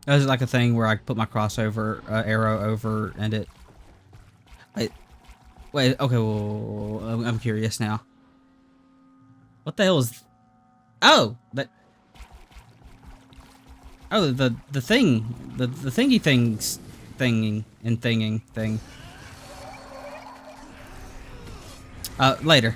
That was like a thing where I put my crossover arrow over and it... Wait, okay, well, I'm curious now. What the hell is... Oh! That... Oh, the thing. The thingy things... Thinging and thinging thing. Later.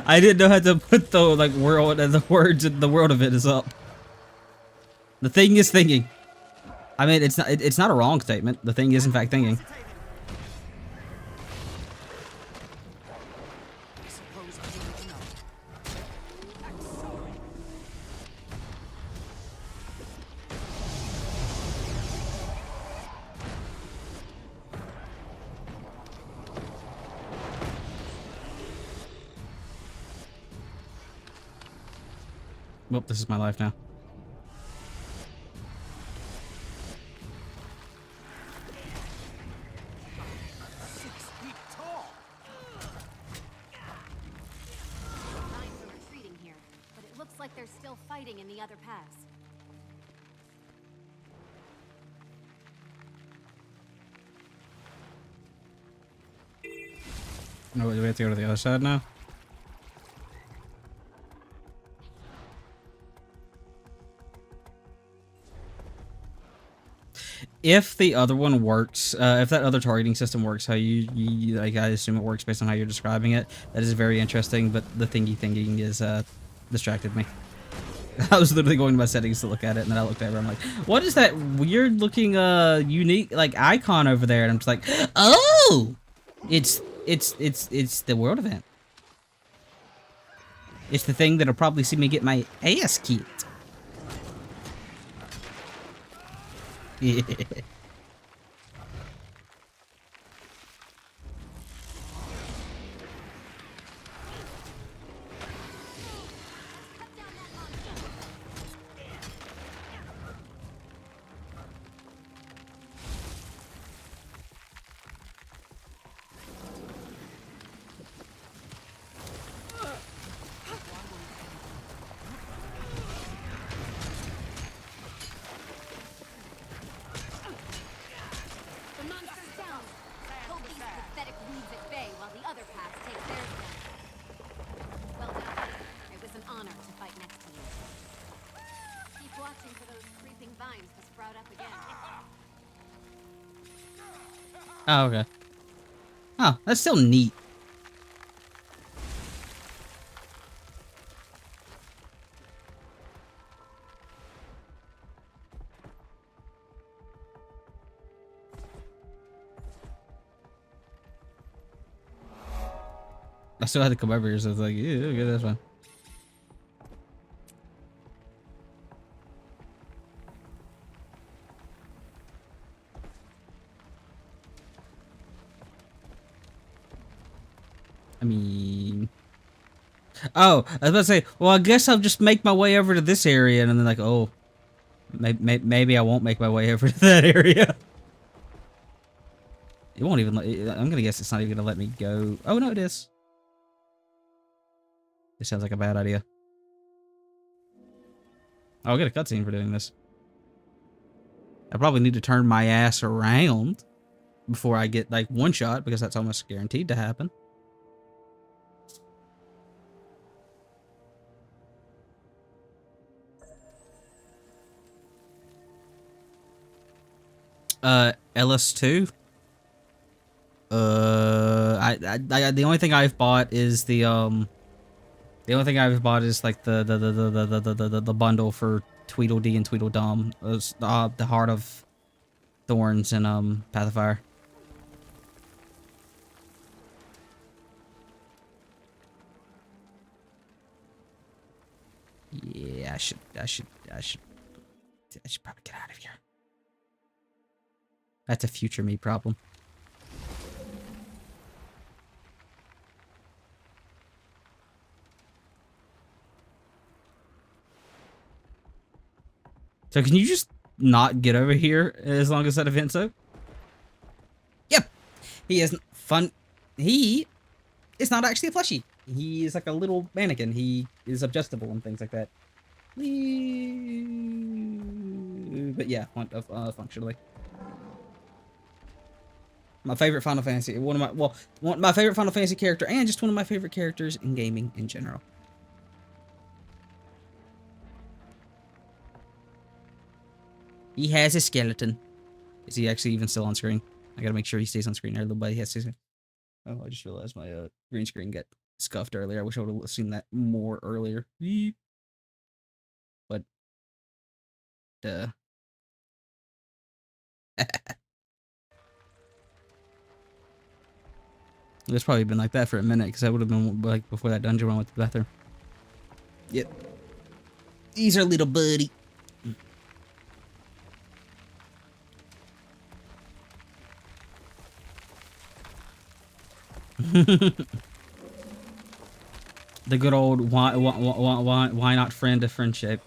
I didn't know how to put the like world and the words in the world of it is up. The thing is thinking. I mean, it's not a wrong statement. The thing is in fact thinking. Well, this is my life now. Lines are retreating here, but it looks like they're still fighting in the other pass. No, do we have to go to the other side now? If the other one works, if that other targeting system works how you like, I assume it works based on how you're describing it, that is very interesting, but the thinking is, distracted me. I was literally going to my settings to look at it, and then I looked at it, and I'm like, what is that weird looking, unique, like, icon over there? And I'm just like, oh! It's the world event. It's the thing that'll probably see me get my ass kicked. Yeah. Oh, okay. Oh, that's still neat. I still had to come over here, so I was like, yeah, okay, that's fine. I mean... Oh, I was about to say, well, I guess I'll just make my way over to this area, and then like, oh. Maybe I won't make my way over to that area. It won't even let... I'm gonna guess it's not even gonna let me go. Oh, no, it is. This sounds like a bad idea. I'll get a cutscene for doing this. I probably need to turn my ass around before I get, like, one shot, because that's almost guaranteed to happen. LS2? The only thing I've bought is the only thing I've bought is like the bundle for Tweedledee and Tweedledum. The Heart of Thorns and Path of Fire. Yeah, I should probably get out of here. That's a future me problem. So can you just not get over here as long as that event's up? Yep. He isn't fun. He is not actually a plushie. He is like a little mannequin. He is adjustable and things like that. But yeah, functionally. My favorite Final Fantasy. My favorite Final Fantasy character, and just one of my favorite characters in gaming in general. He has a skeleton. Is he actually even still on screen? I gotta make sure he stays on screen. Everybody has to. Oh, I just realized my green screen got scuffed earlier. I wish I would have seen that more earlier. But, it's probably been like that for a minute, because I would have been like before that dungeon when I went to the bathroom. Yep. He's our little buddy. The good old why not friend of friendship.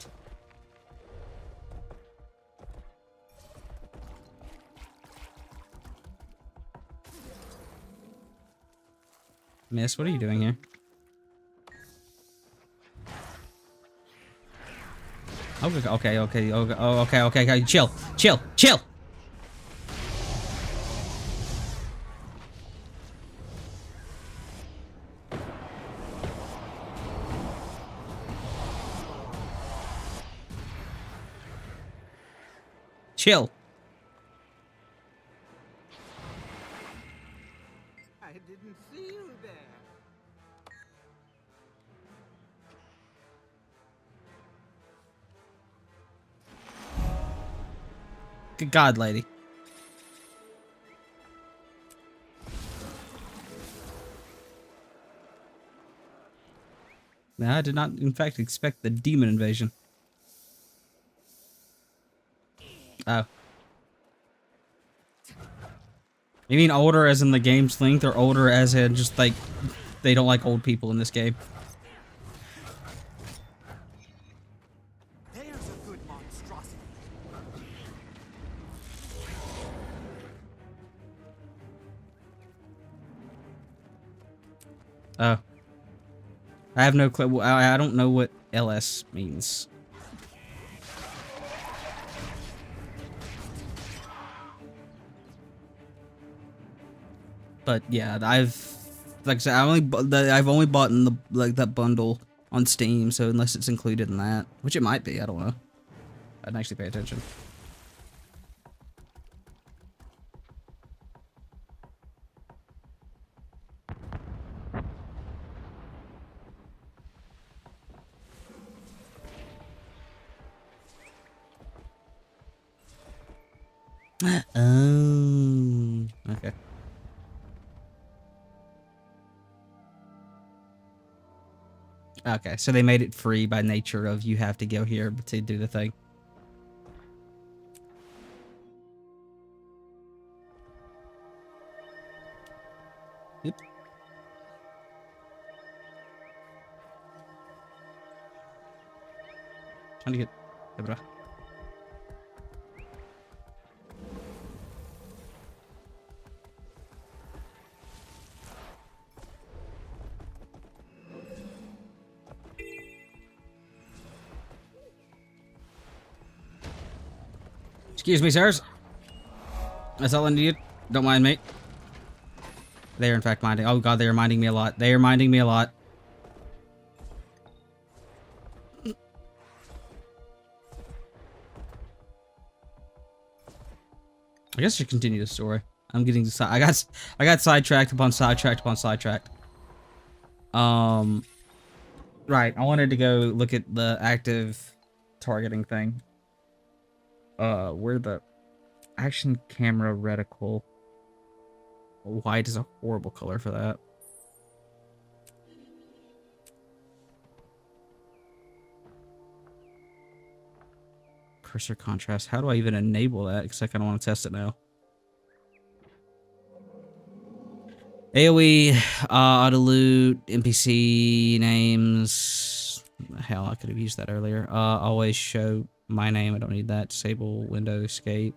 Miss, what are you doing here? Okay, chill. Chill. I didn't see you there. Good God, lady. Now, I did not, in fact, expect the demon invasion. Oh. You mean older as in the game's length, or older as in just, like, they don't like old people in this game? There's a good monstrosity. Oh. I have no clue. I don't know what LS means. But yeah, like I said, I've only bought in that bundle on Steam, so unless it's included in that, which it might be, I don't know. I didn't actually pay attention. Oh, okay. Okay, so they made it free by nature of you have to go here to do the thing. Yep. Trying to get... Excuse me, sirs. That's all I need. Don't mind me. They are in fact minding. Oh god, they are minding me a lot. They are minding me a lot. I guess I should continue the story. I'm getting I got sidetracked upon sidetracked upon sidetracked. Right. I wanted to go look at the active targeting thing. Where the action camera reticle. White is a horrible color for that. Cursor contrast. How do I even enable that? Because I kind of want to test it now. AoE, auto loot, NPC names. Hell, I could have used that earlier. Always show my name. I don't need that. Disable window escape.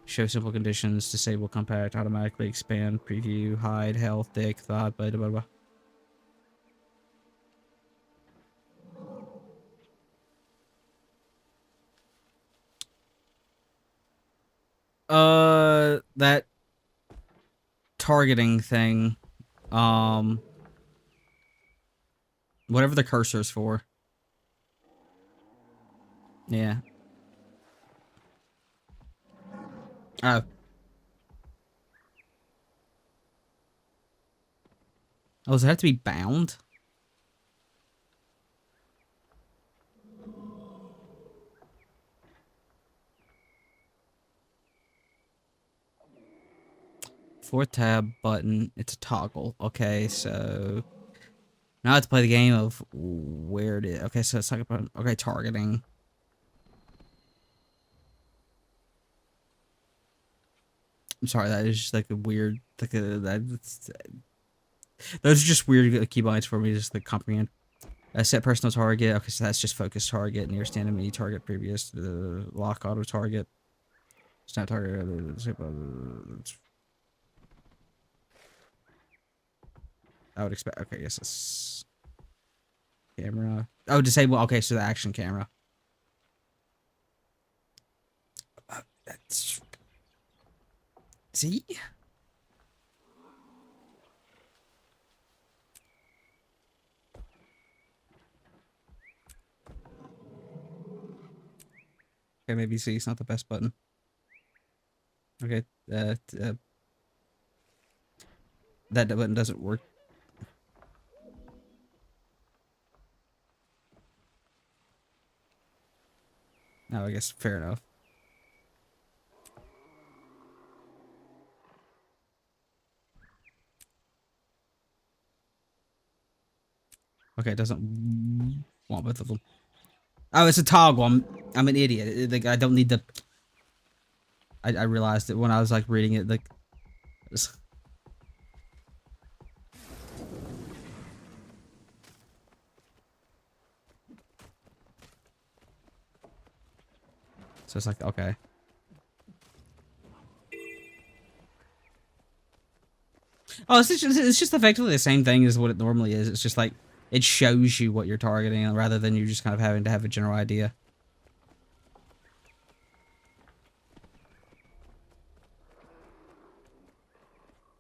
Show simple conditions. Disable compact. Automatically expand. Preview. Hide. Health. Dick. Thought. Blah, blah, blah. That targeting thing. Whatever the cursor's for. Yeah. Oh. Oh, does it have to be bound? Fourth tab button. It's a toggle. Okay, so now I have to play the game of where it is. Okay, so it's like about targeting. I'm sorry, that is just like a weird those are just weird keybinds for me just to comprehend. Set personal target. Okay, so that's just focus target. Near stand enemy target previous lock auto target. Snap target. I would expect. Okay, yes, it's camera. Oh, disable. Okay, so the action camera. That's. See? Okay, maybe C is not the best button. Okay, that button doesn't work. No, I guess fair enough. Okay, it doesn't want both of them. Oh, it's a toggle. I'm an idiot. Like I don't need the. I realized it when I was like reading it. Like. So it's like okay. Oh, it's just effectively the same thing as what it normally is. It's just like it shows you what you're targeting rather than you just kind of having to have a general idea.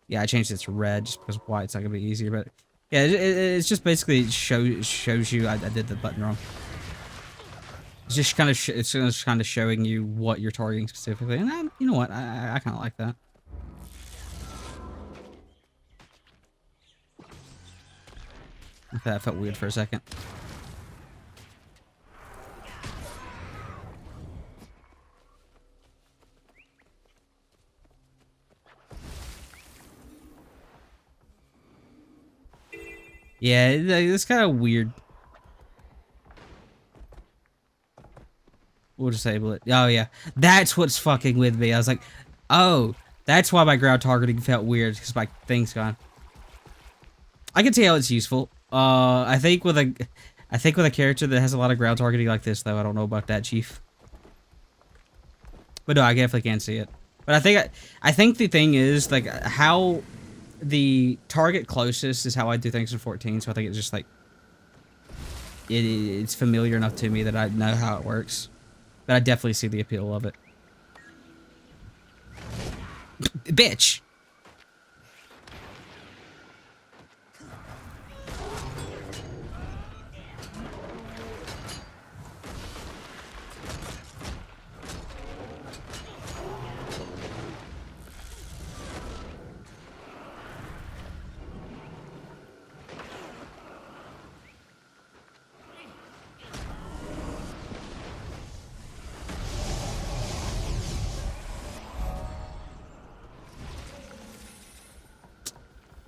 Yeah, I changed it to red just because white's not gonna be easier. But yeah, it's just basically shows you. I did the button wrong. It's just kind of it's just kind of showing you what you're targeting specifically, and you know what? I kind of like that. That felt weird for a second. Yeah, it's kind of weird. We'll disable it. Oh, yeah. That's what's fucking with me. I was like, oh, that's why my ground targeting felt weird, because my thing's gone. I can see how it's useful. I think with a character that has a lot of ground targeting like this, though, I don't know about that, Chief. But no, I definitely can see it. But I think the thing is, like, how the target closest is how I do things in 14, so I think it's just, like, it's familiar enough to me that I know how it works. But I definitely see the appeal of it. Bitch.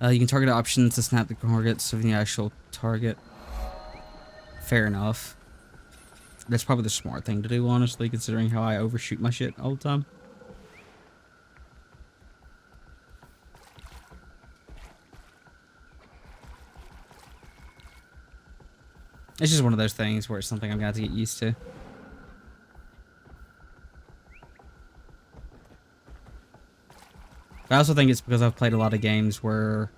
You can target options to snap the targets of the actual target. Fair enough. That's probably the smart thing to do, honestly, considering how I overshoot my shit all the time. It's just one of those things where it's something I'm gonna have to get used to. I also think it's because I've played a lot of games where...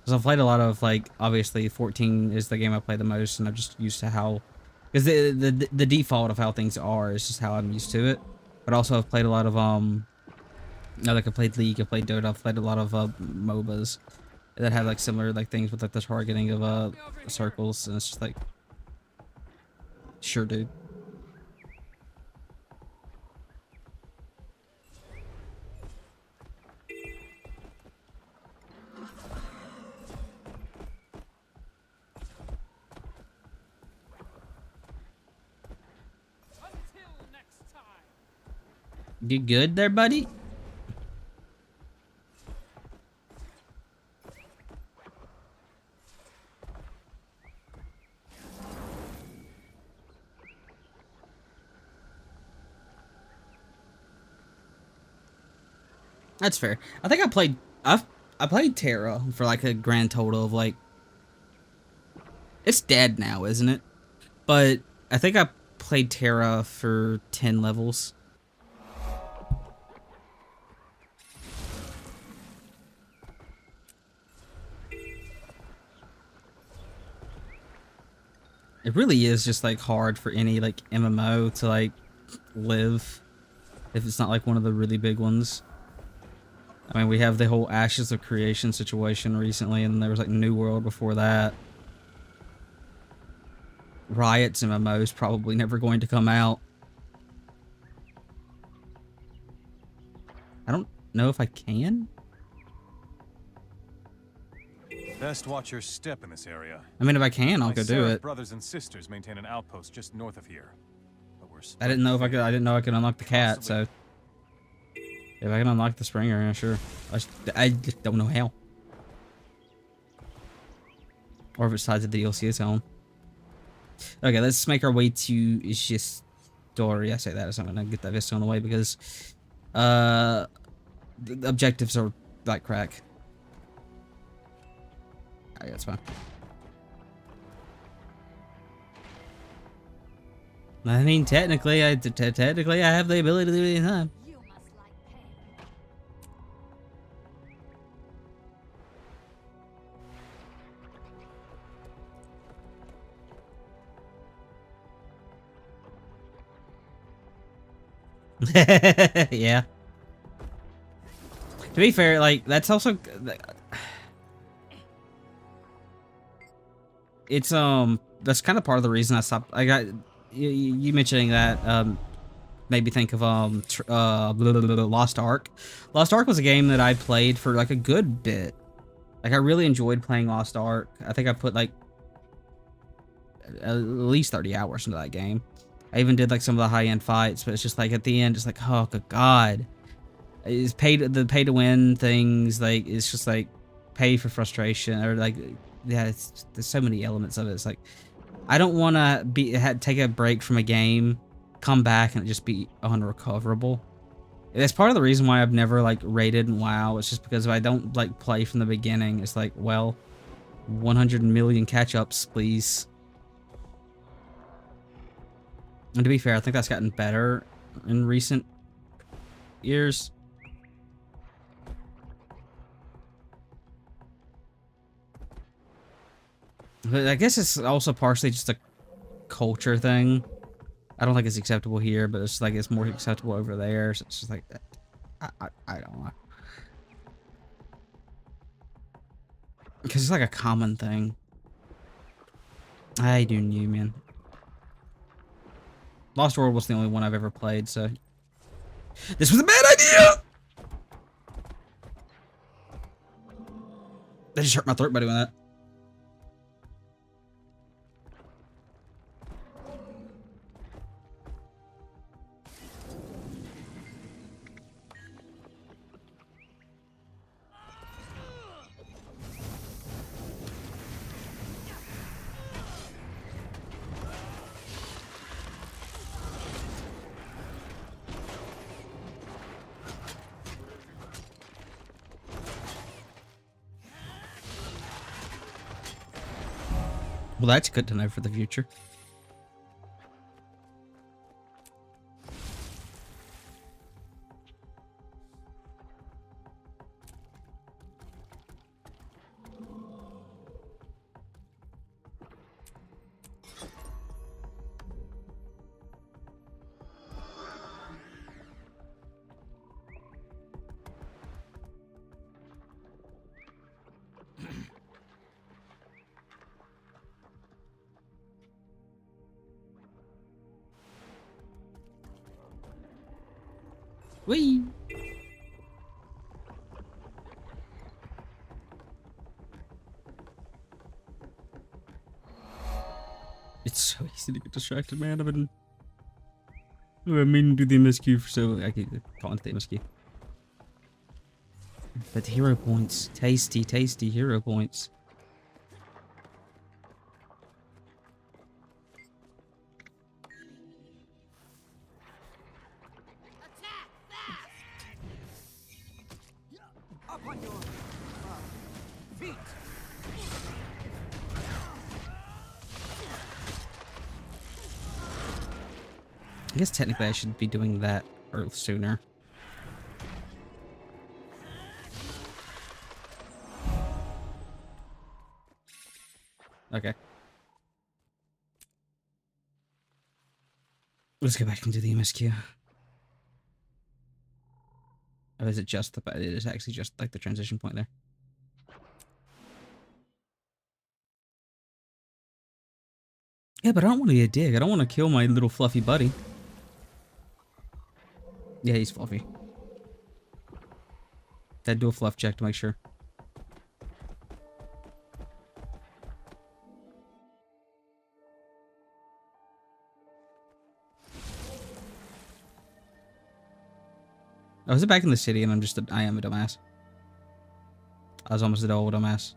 Because I've played a lot of, like, obviously 14 is the game I play the most, and I'm just used to how... Because the default of how things are is just how I'm used to it. But also I've played a lot of, like, I've played League, I've played Dota, I've played a lot of, MOBAs that have, like, similar, like, things with, like, the targeting of, circles, and it's just like... Sure, dude. You good there, buddy? That's fair. I think I played Terra for like a grand total of like... It's dead now, isn't it? But I think I played Terra for 10 levels. It really is just like hard for any like MMO to like live if it's not like one of the really big ones. I mean, we have the whole Ashes of Creation situation recently, and there was like New World before that. Riot's MMO is probably never going to come out. I don't know if I can. Best watch your step in this area. I mean, if I can, I'll go do it. Brothers and sisters maintain an outpost just north of here. But we're I didn't know if I could. I didn't know I could unlock the cat. So if I can unlock the Springer, yeah, sure. I just don't know how. Or if it's tied to the DLC its own. Okay, let's make our way to Ish's story. I say that as I'm gonna get that Vista on the way because the objectives are like crack. Alright, that's fine. I mean, technically, I have the ability to do it anytime. Yeah. To be fair, like, that's also... It's, that's kind of part of the reason I stopped... I got... You mentioning that, made me think of, Lost Ark. Lost Ark was a game that I played for, like, a good bit. Like, I really enjoyed playing Lost Ark. I think I put, like, at least 30 hours into that game. I even did like some of the high-end fights, but it's just like at the end, just like, oh good god, it's the pay to win things. Like it's just like pay for frustration, or like yeah, there's so many elements of it. It's like I don't want to take a break from a game, come back and it just be unrecoverable. That's part of the reason why I've never like rated in WoW. It's just because if I don't like play from the beginning, it's like, well, 100 million catch-ups, please. And to be fair, I think that's gotten better in recent years. But I guess it's also partially just a culture thing. I don't think it's acceptable here, but it's like it's more acceptable over there. So it's just like, I don't know. Because it's like a common thing. I do new, man. Lost World was the only one I've ever played, so... This was a bad idea! That just hurt my throat by doing that. Well, that's good to know for the future. Whee! It's so easy to get distracted, man. I've been meaning to do the MSQ for so I keep calling it the MSQ. But hero points. Tasty, tasty hero points. Up on your feet. I guess technically I should be doing that sooner. Okay. Let's go back and do the MSQ. Or is it just the... It is actually just like the transition point there. Yeah, but I don't want to be a dick. I don't want to kill my little fluffy buddy. Yeah, he's fluffy. Gotta do a fluff check to make sure. Oh, is it back in the city and I am a dumbass? I was almost a old dumbass.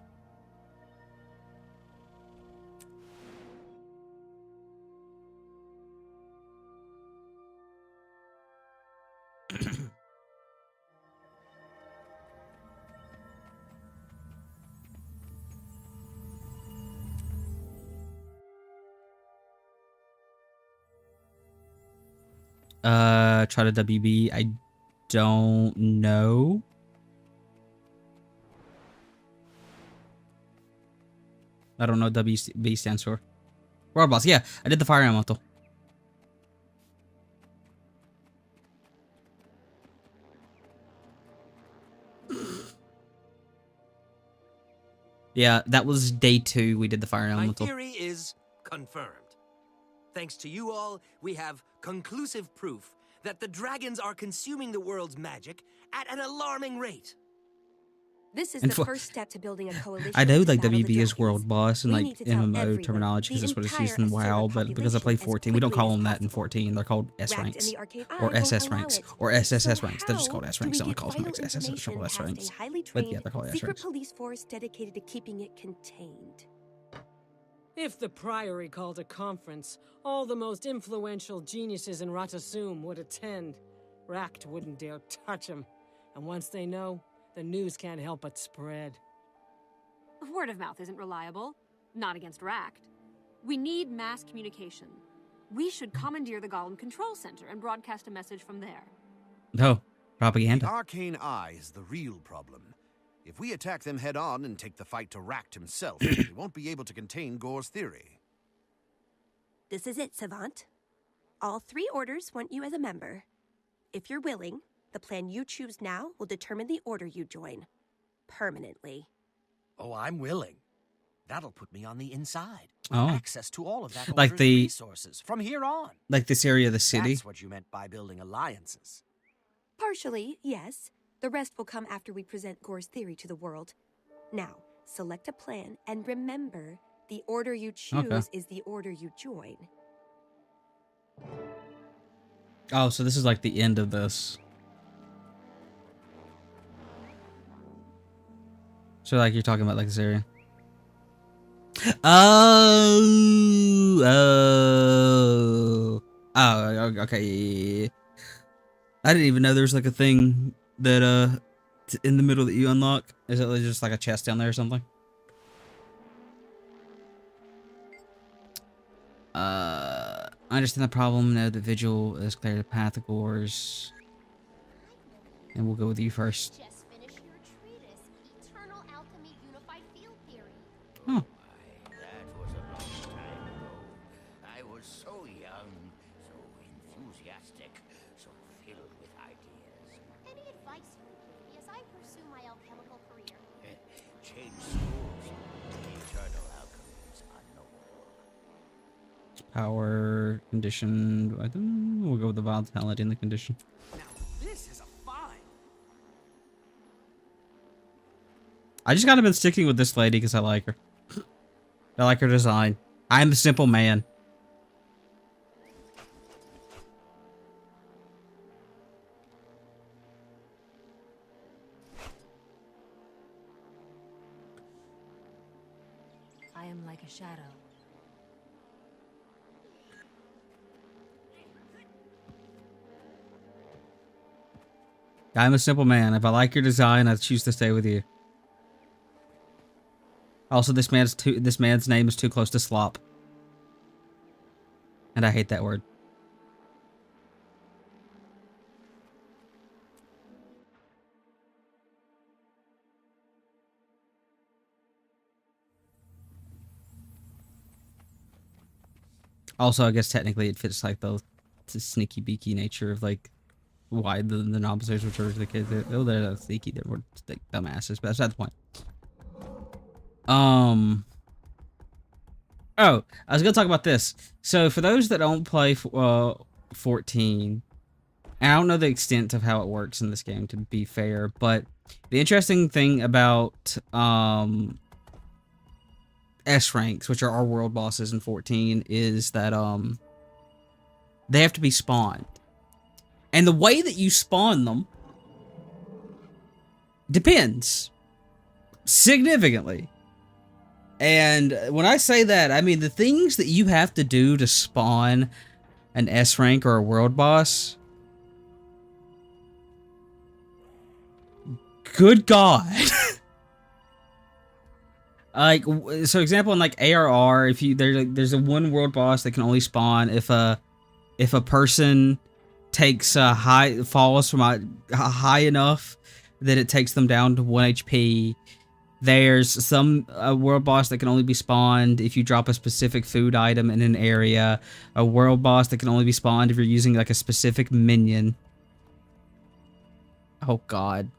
Try to WB. I don't know. I don't know what WB stands for. World boss. Yeah, I did the fire elemental. Yeah, that was day 2. We did the fire elemental. My theory is confirmed. Thanks to you all, we have conclusive proof that the dragons are consuming the world's magic at an alarming rate. This is the first step to building a coalition. I know to like battle the WB is dragons. world boss and We like need to tell MMO everyone, terminology because the that's what it's used in entire WoW, Acerra but because I play population 14, we don't as call them that quickly in as 14. They're called S Racked ranks in the arcade eye or won't SS allow ranks it. or SSS So ranks. They're just how called S do ranks. we Someone get calls vital them SS. They're called S information ranks. past a highly But trained yeah, they're called S secret ranks. police force dedicated to keeping it contained? If the Priory called a conference, all the most influential geniuses in Ratasum would attend. Racked wouldn't dare touch them. And once they know, the news can't help but spread. Word of mouth isn't reliable. Not against Racked. We need mass communication. We should commandeer the Golem Control Center and broadcast a message from there. No, The propaganda. Arcane Eye is the real problem. If we attack them head on and take the fight to Racked himself, we won't be able to contain Gore's theory. This is it, Savant. All 3 orders want you as a member. If you're willing, the plan you choose now will determine the order you join. Permanently. Oh, I'm willing. That'll put me on the inside. Oh. Access to all of that Like order's the- resources from here on. Like this area of the city? That's what you meant by building alliances. Partially, yes. The rest will come after we present Gore's theory to the world. Now, select a plan and remember, the order you choose is the order you join. Oh, so this is like the end of this. So like you're talking about like this area. Oh, okay. I didn't even know there was like a thing that in the middle that you unlock. Is it just like a chest down there or something? I understand the problem. Know the vigil is clear the path of Gores. And we'll go with you first. Just finished your treatise, Eternal Alchemy Unified Field Theory. Huh. That was a long time ago. I was so young, so enthusiastic, so filled with ideas. Any advice you could give me as I pursue my alchemical career? Change schools. The eternal alchemies are noble. Power condition. I don't. We'll go with the vitality in the condition. This is a find. I just gotta been sticking with this lady because I like her. I like her design. I'm a simple man. I am like a shadow. I'm a simple man. If I like your design, I choose to stay with you. Also, this man's name is too close to slop. And I hate that word. Also, I guess technically it fits like the sneaky beaky nature of like why the novices would charge the kids. Oh, they're not sneaky. They're more like dumbasses, but that's not the point. Oh, I was gonna talk about this. So for those that don't play 14, and I don't know the extent of how it works in this game, to be fair, but the interesting thing about S ranks, which are our world bosses in 14, is that they have to be spawned. And the way that you spawn them depends significantly. And when I say that, I mean the things that you have to do to spawn an S rank or a world boss. Good God. Like, so example in like ARR, if you there's a one world boss that can only spawn if a person takes falls from a high enough that it takes them down to 1 HP. There's some world boss that can only be spawned if you drop a specific food item in an area. A world boss that can only be spawned if you're using like a specific minion. Oh God.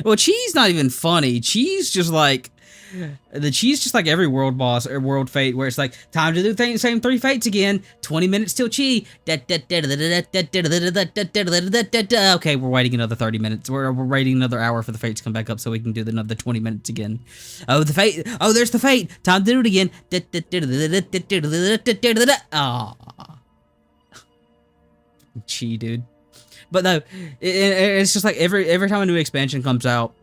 Well, Chi's not even funny. Chi's just like every world boss or world fate where it's like time to do the same 3 fates again. 20 minutes till Chi. Okay, we're waiting another 30 minutes. We're waiting another hour for the fate to come back up so we can do another 20 minutes again. Oh, the fate. Oh, there's the fate. Time to do it again. Ah, Chi, dude. But no, it's just like every time a new expansion comes out,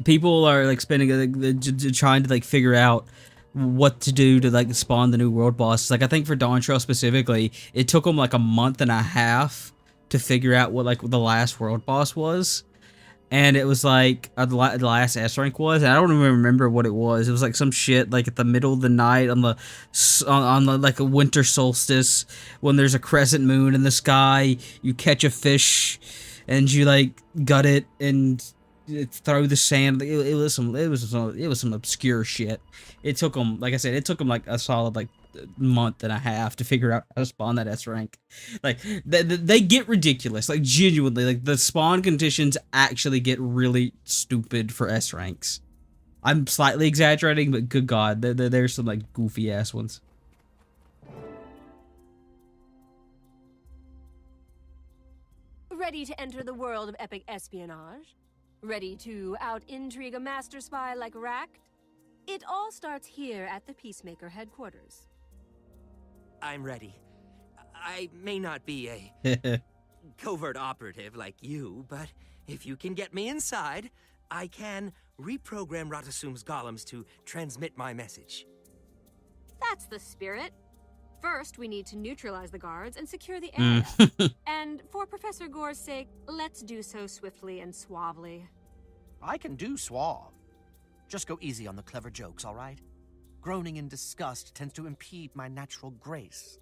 people are like trying to like figure out what to do to like spawn the new world boss. Like I think for Dawn Trail specifically, it took them like a month and a half to figure out what like the last world boss was. And it was like the last S rank was, and I don't even remember what it was. It was like some shit like at the middle of the night on the like a winter solstice when there's a crescent moon in the sky. You catch a fish, and you like gut it and throw the sand. It was some obscure shit. It took them, like I said, it took them like a solid like month and a half to figure out how to spawn that S rank. Like they get ridiculous. Like genuinely, like the spawn conditions actually get really stupid for S ranks. I'm slightly exaggerating, but good God, there's some like goofy ass ones. Ready to enter the world of epic espionage? Ready to out-intrigue a master spy like Racked? It all starts here at the Peacemaker headquarters. I'm ready. I may not be a covert operative like you, but if you can get me inside, I can reprogram Ratasum's golems to transmit my message. That's the spirit. First, we need to neutralize the guards and secure the area. And for Professor Gore's sake, let's do so swiftly and suavely. I can do suave. Just go easy on the clever jokes, all right? Groaning in disgust tends to impede my natural grace.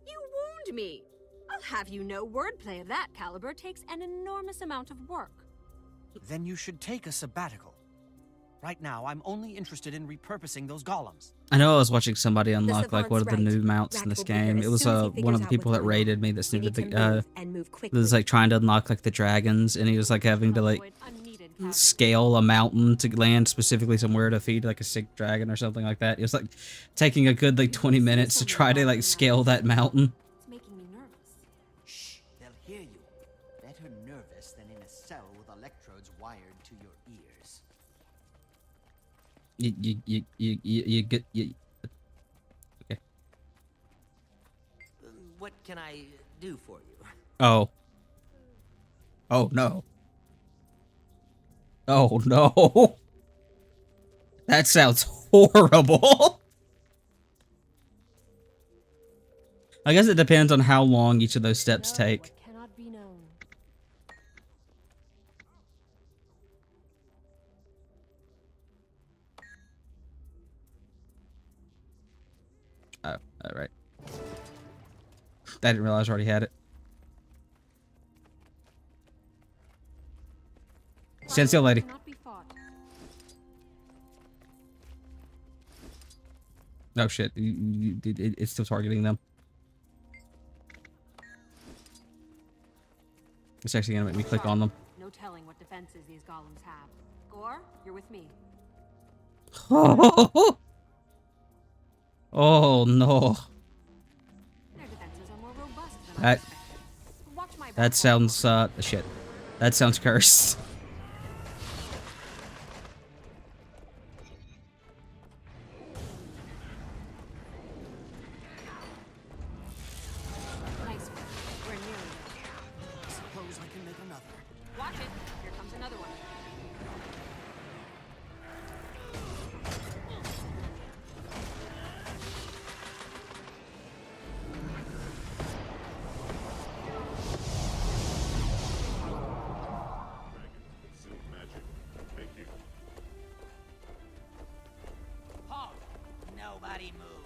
You wound me. I'll have you know wordplay of that caliber takes an enormous amount of work. Then you should take a sabbatical. Right now, I'm only interested in repurposing those golems. I know I was watching somebody unlock like one of the new mounts in this game. It was one of the people that raided me that needed the was like trying to unlock like the dragons, and he was like having to like scale a mountain to land specifically somewhere to feed like a sick dragon or something like that. It was like taking a good like 20 minutes to try to like scale that mountain. It's making me nervous. Shh, they'll hear you. Better nervous than in a cell with electrodes wired to your ears. You get okay. What can I do for you? Oh no. Oh no. That sounds horrible. I guess it depends on how long each of those steps take. Cannot be known. Oh, alright. I didn't realize I already had it. Stand still, lady. Oh shit, it's still targeting them. It's actually gonna make me click on them. No telling what defenses these golems have. Gore, you're with me. Oh no. Their defenses are more robust than That that sounds shit. That sounds cursed. Nice work. We're nearly there. Suppose I can make another. Watch it. Here comes another one. Halt! Nobody move.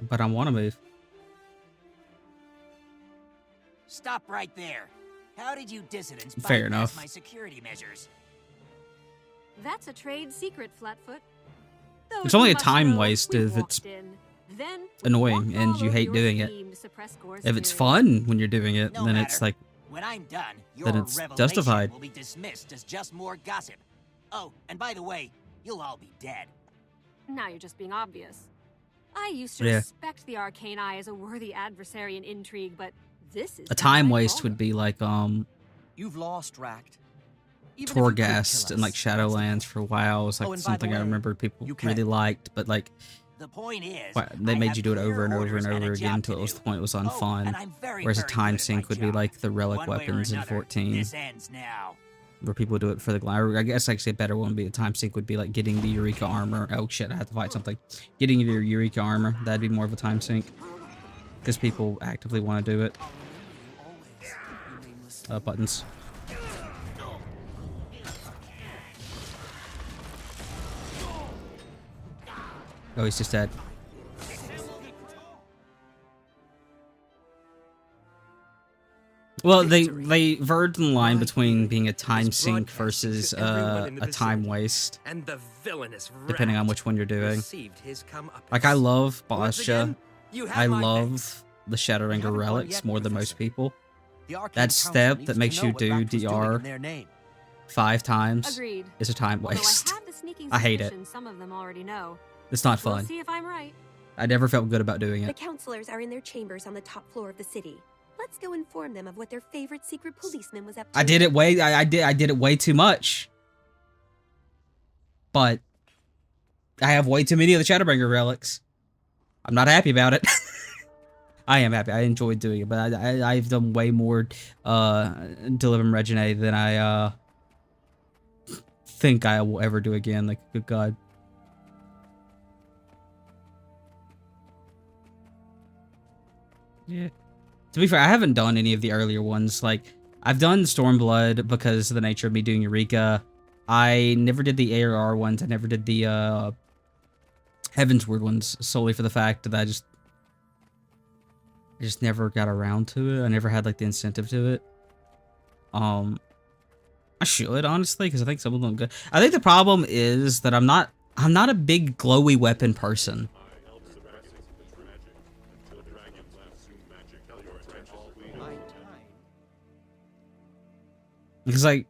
But I want to move. Stop right there. How did you dissidents Fair bypass enough. my security measures? That's a trade secret, Flatfoot. It's only a time waste if it's Then annoying and you hate doing it. If it's fun when you're doing it, No then matter. it's like When I'm done, your then it's revelation justified. will be dismissed as just more gossip. Oh, and by the way, you'll all be dead. Now you're just being obvious. I used to Yeah. respect the Arcane Eye as a worthy adversary in intrigue, but this is a time waste would be like You've lost, Racked. Even if you could Torghast kill and like us, Shadowlands for a while was like Oh, and by the something I way, remember people you can. really liked, but like The point is, they I made have you do it over clear and over orders and and a over again job until to it was do. the point it was Oh, unfun. and I'm very, Whereas a very time good at sync my would be job. like the relic One way or weapons in another, 14, This ends now. where people do it for the glamour. I guess actually a better one would be a time sync would be like getting the Eureka armor. Oh shit, I have to fight something. Getting your Eureka armor, that'd be more of a time sync. Because people actively want to do it. Buttons. Oh, he's just dead. Well, they verged the line between being a time sink versus a time waste, and the villainous depending on which one you're doing. His Like, I love Once Basha. again, you have I my love the Shadowringer relics yet, more than Professor. most people. The Arcane That Council step needs that to makes know you what do Ract was doing DR in their name. 5 times Agreed. is a time Although waste. I have the sneaking I hate it. suspicion some of them already know. It's not We'll fun. see if I'm right. I never felt good about doing The it. counselors are in their chambers on the top floor of the city. Let's go inform them of what their favorite secret policeman was up to. I did it way I did it way too much. But I have way too many of the Shadowbringer relics. I'm not happy about it. I am happy. I enjoyed doing it, but I've done way more Delivering Regine than I think I will ever do again. Like, good God. Yeah. To be fair, I haven't done any of the earlier ones. Like, I've done Stormblood because of the nature of me doing Eureka. I never did the ARR ones. I never did the Heavensward ones solely for the fact that I just never got around to it. I never had like the incentive to it. I should, honestly, because I think some of them are good. I think the problem is that I'm not a big glowy weapon person. Because like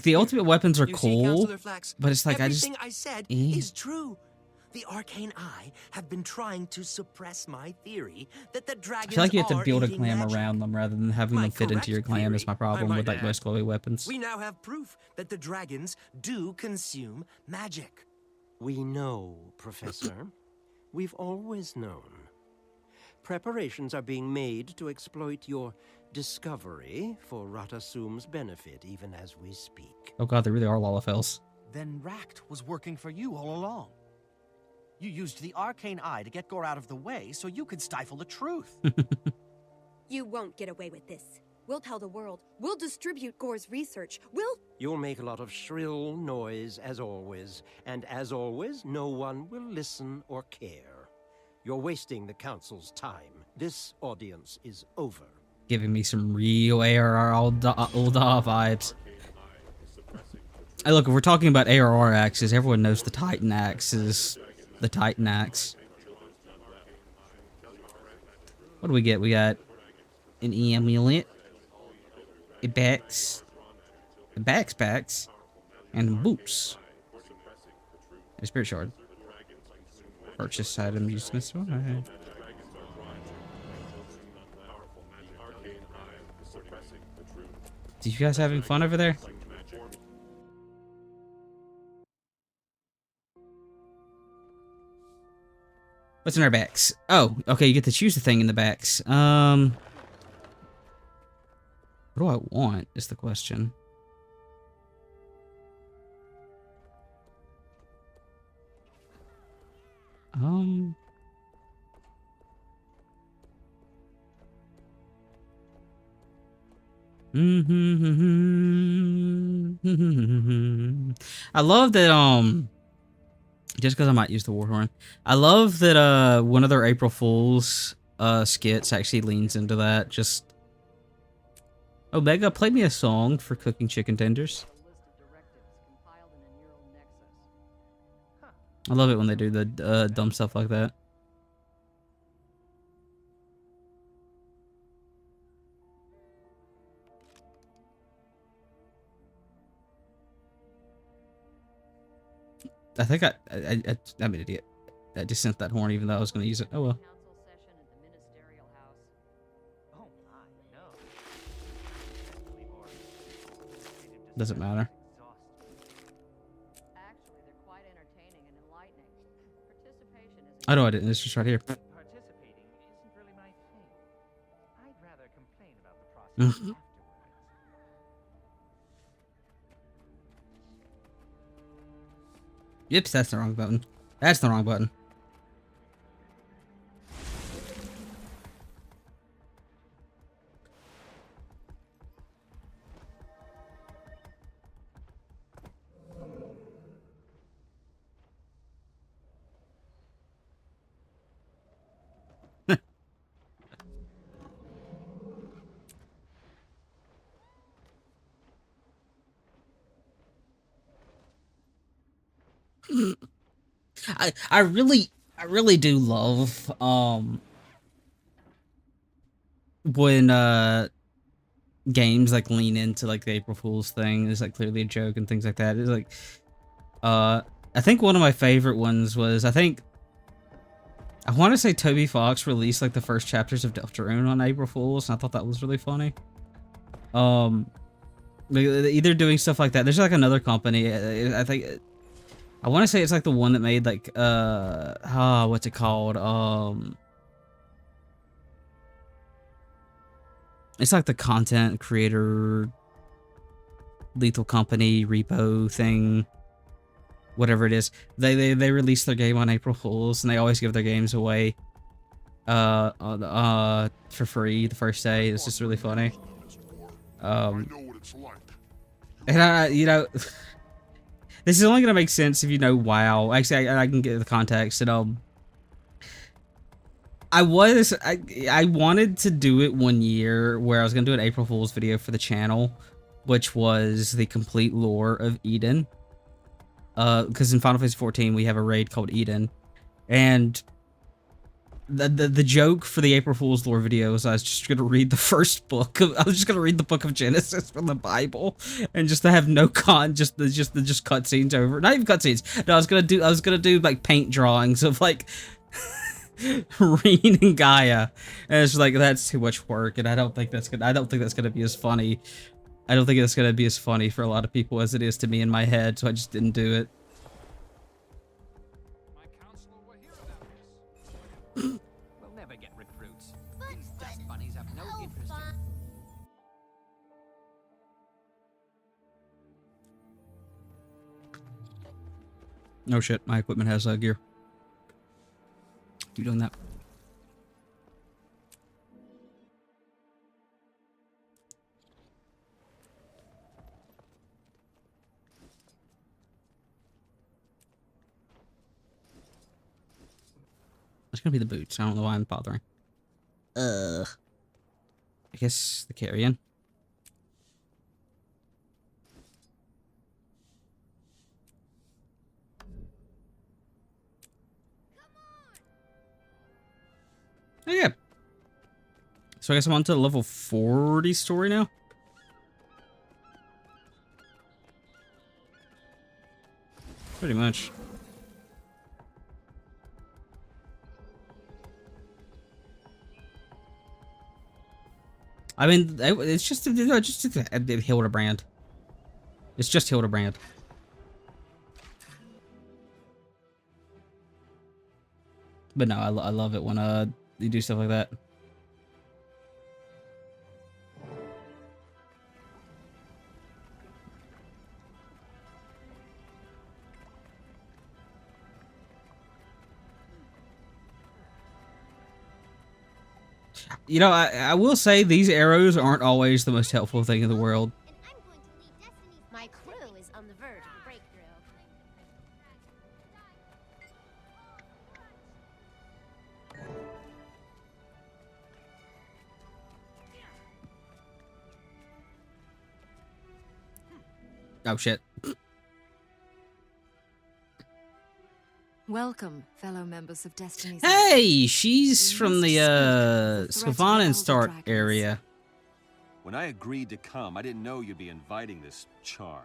the ultimate weapons are cool, but it's like everything I said eh. is true. The Arcane Eye have been trying to suppress my theory that the I dragons feel like you have to are build a eating glam magic. around them rather than having them fit into your glam is my problem with like most glowy weapons. We now have proof that the dragons do consume magic. We know, Professor. We've always known. Preparations are being made to exploit your discovery for Ratasum's benefit, even as we speak. Oh god, they really are Lalafels. Then Ract was working for you all along. You used the Arcane Eye to get Gore out of the way so you could stifle the truth. You won't get away with this. We'll tell the world. We'll distribute Gore's research. You'll make a lot of shrill noise, as always. And as always, no one will listen or care. You're wasting the Council's time. This audience is over. Giving me some real ARR old vibes. Hey, look, if we're talking about ARR axes, everyone knows the Titan axe is the Titan axe. What do we get? We got an amulet, a backs, and boots. A spirit shard. Purchase item used this one. Do you guys having fun over there? What's in our backs? Oh, okay, you get to choose the thing in the backs. What do I want is the question. I love that, just because I might use the Warhorn. I love that, one of their April Fool's, skits actually leans into that. Just, Omega, play me a song for cooking chicken tenders. I love it when they do the, dumb stuff like that. I think I'm an idiot. I just sent that horn even though I was going to use it. Oh well. Doesn't matter. I know I didn't. It's just right here. Participating isn't really my thing. I'd rather complain about the process afterwards. Yep, that's the wrong button. That's the wrong button. I really do love when games like lean into like the April Fool's thing. It's like clearly a joke and things like that. It's like I think one of my favorite ones was I want to say Toby Fox released like the first chapters of Deltarune on April Fool's, and I thought that was really funny. Either doing stuff like that. There's like another company. I think I want to say it's like the one that made like what's it called? It's like the content creator Lethal Company repo thing, whatever it is. They release their game on April Fools, and they always give their games away for free the first day. It's just really funny. And this is only gonna make sense if you know WoW. Actually, I can get the context. And I wanted to do it one year where I was gonna do an April Fool's video for the channel, which was the complete lore of Eden. Because in Final Fantasy XIV we have a raid called Eden, and the joke for the April Fool's lore video was I was just gonna read the first book. I was just gonna read the book of Genesis from the Bible, and just to have no just cutscenes over. Not even cutscenes. No, I was gonna do like paint drawings of like Reen and Gaia, and it's like that's too much work, and I don't think that's gonna be as funny. I don't think it's gonna be as funny for a lot of people as it is to me in my head, so I just didn't do it. We'll never get recruits. These dust bunnies have no interest in... Oh shit, my equipment has gear. Keep doing that. It's gonna be the boots. I don't know why I'm bothering. I guess the carrion. Oh yeah. So I guess I'm on to the level 40 story now. Pretty much. I mean, it's just Hildebrand. It's just Hildebrand. But no, I love it when you do stuff like that. You know, I will say these arrows aren't always the most helpful thing in the world. My crew is on the verge of a breakthrough. Oh shit. Welcome, fellow members of Destiny's. Hey, she's from the Sylvanenstart area. When I agreed to come, I didn't know you'd be inviting this char.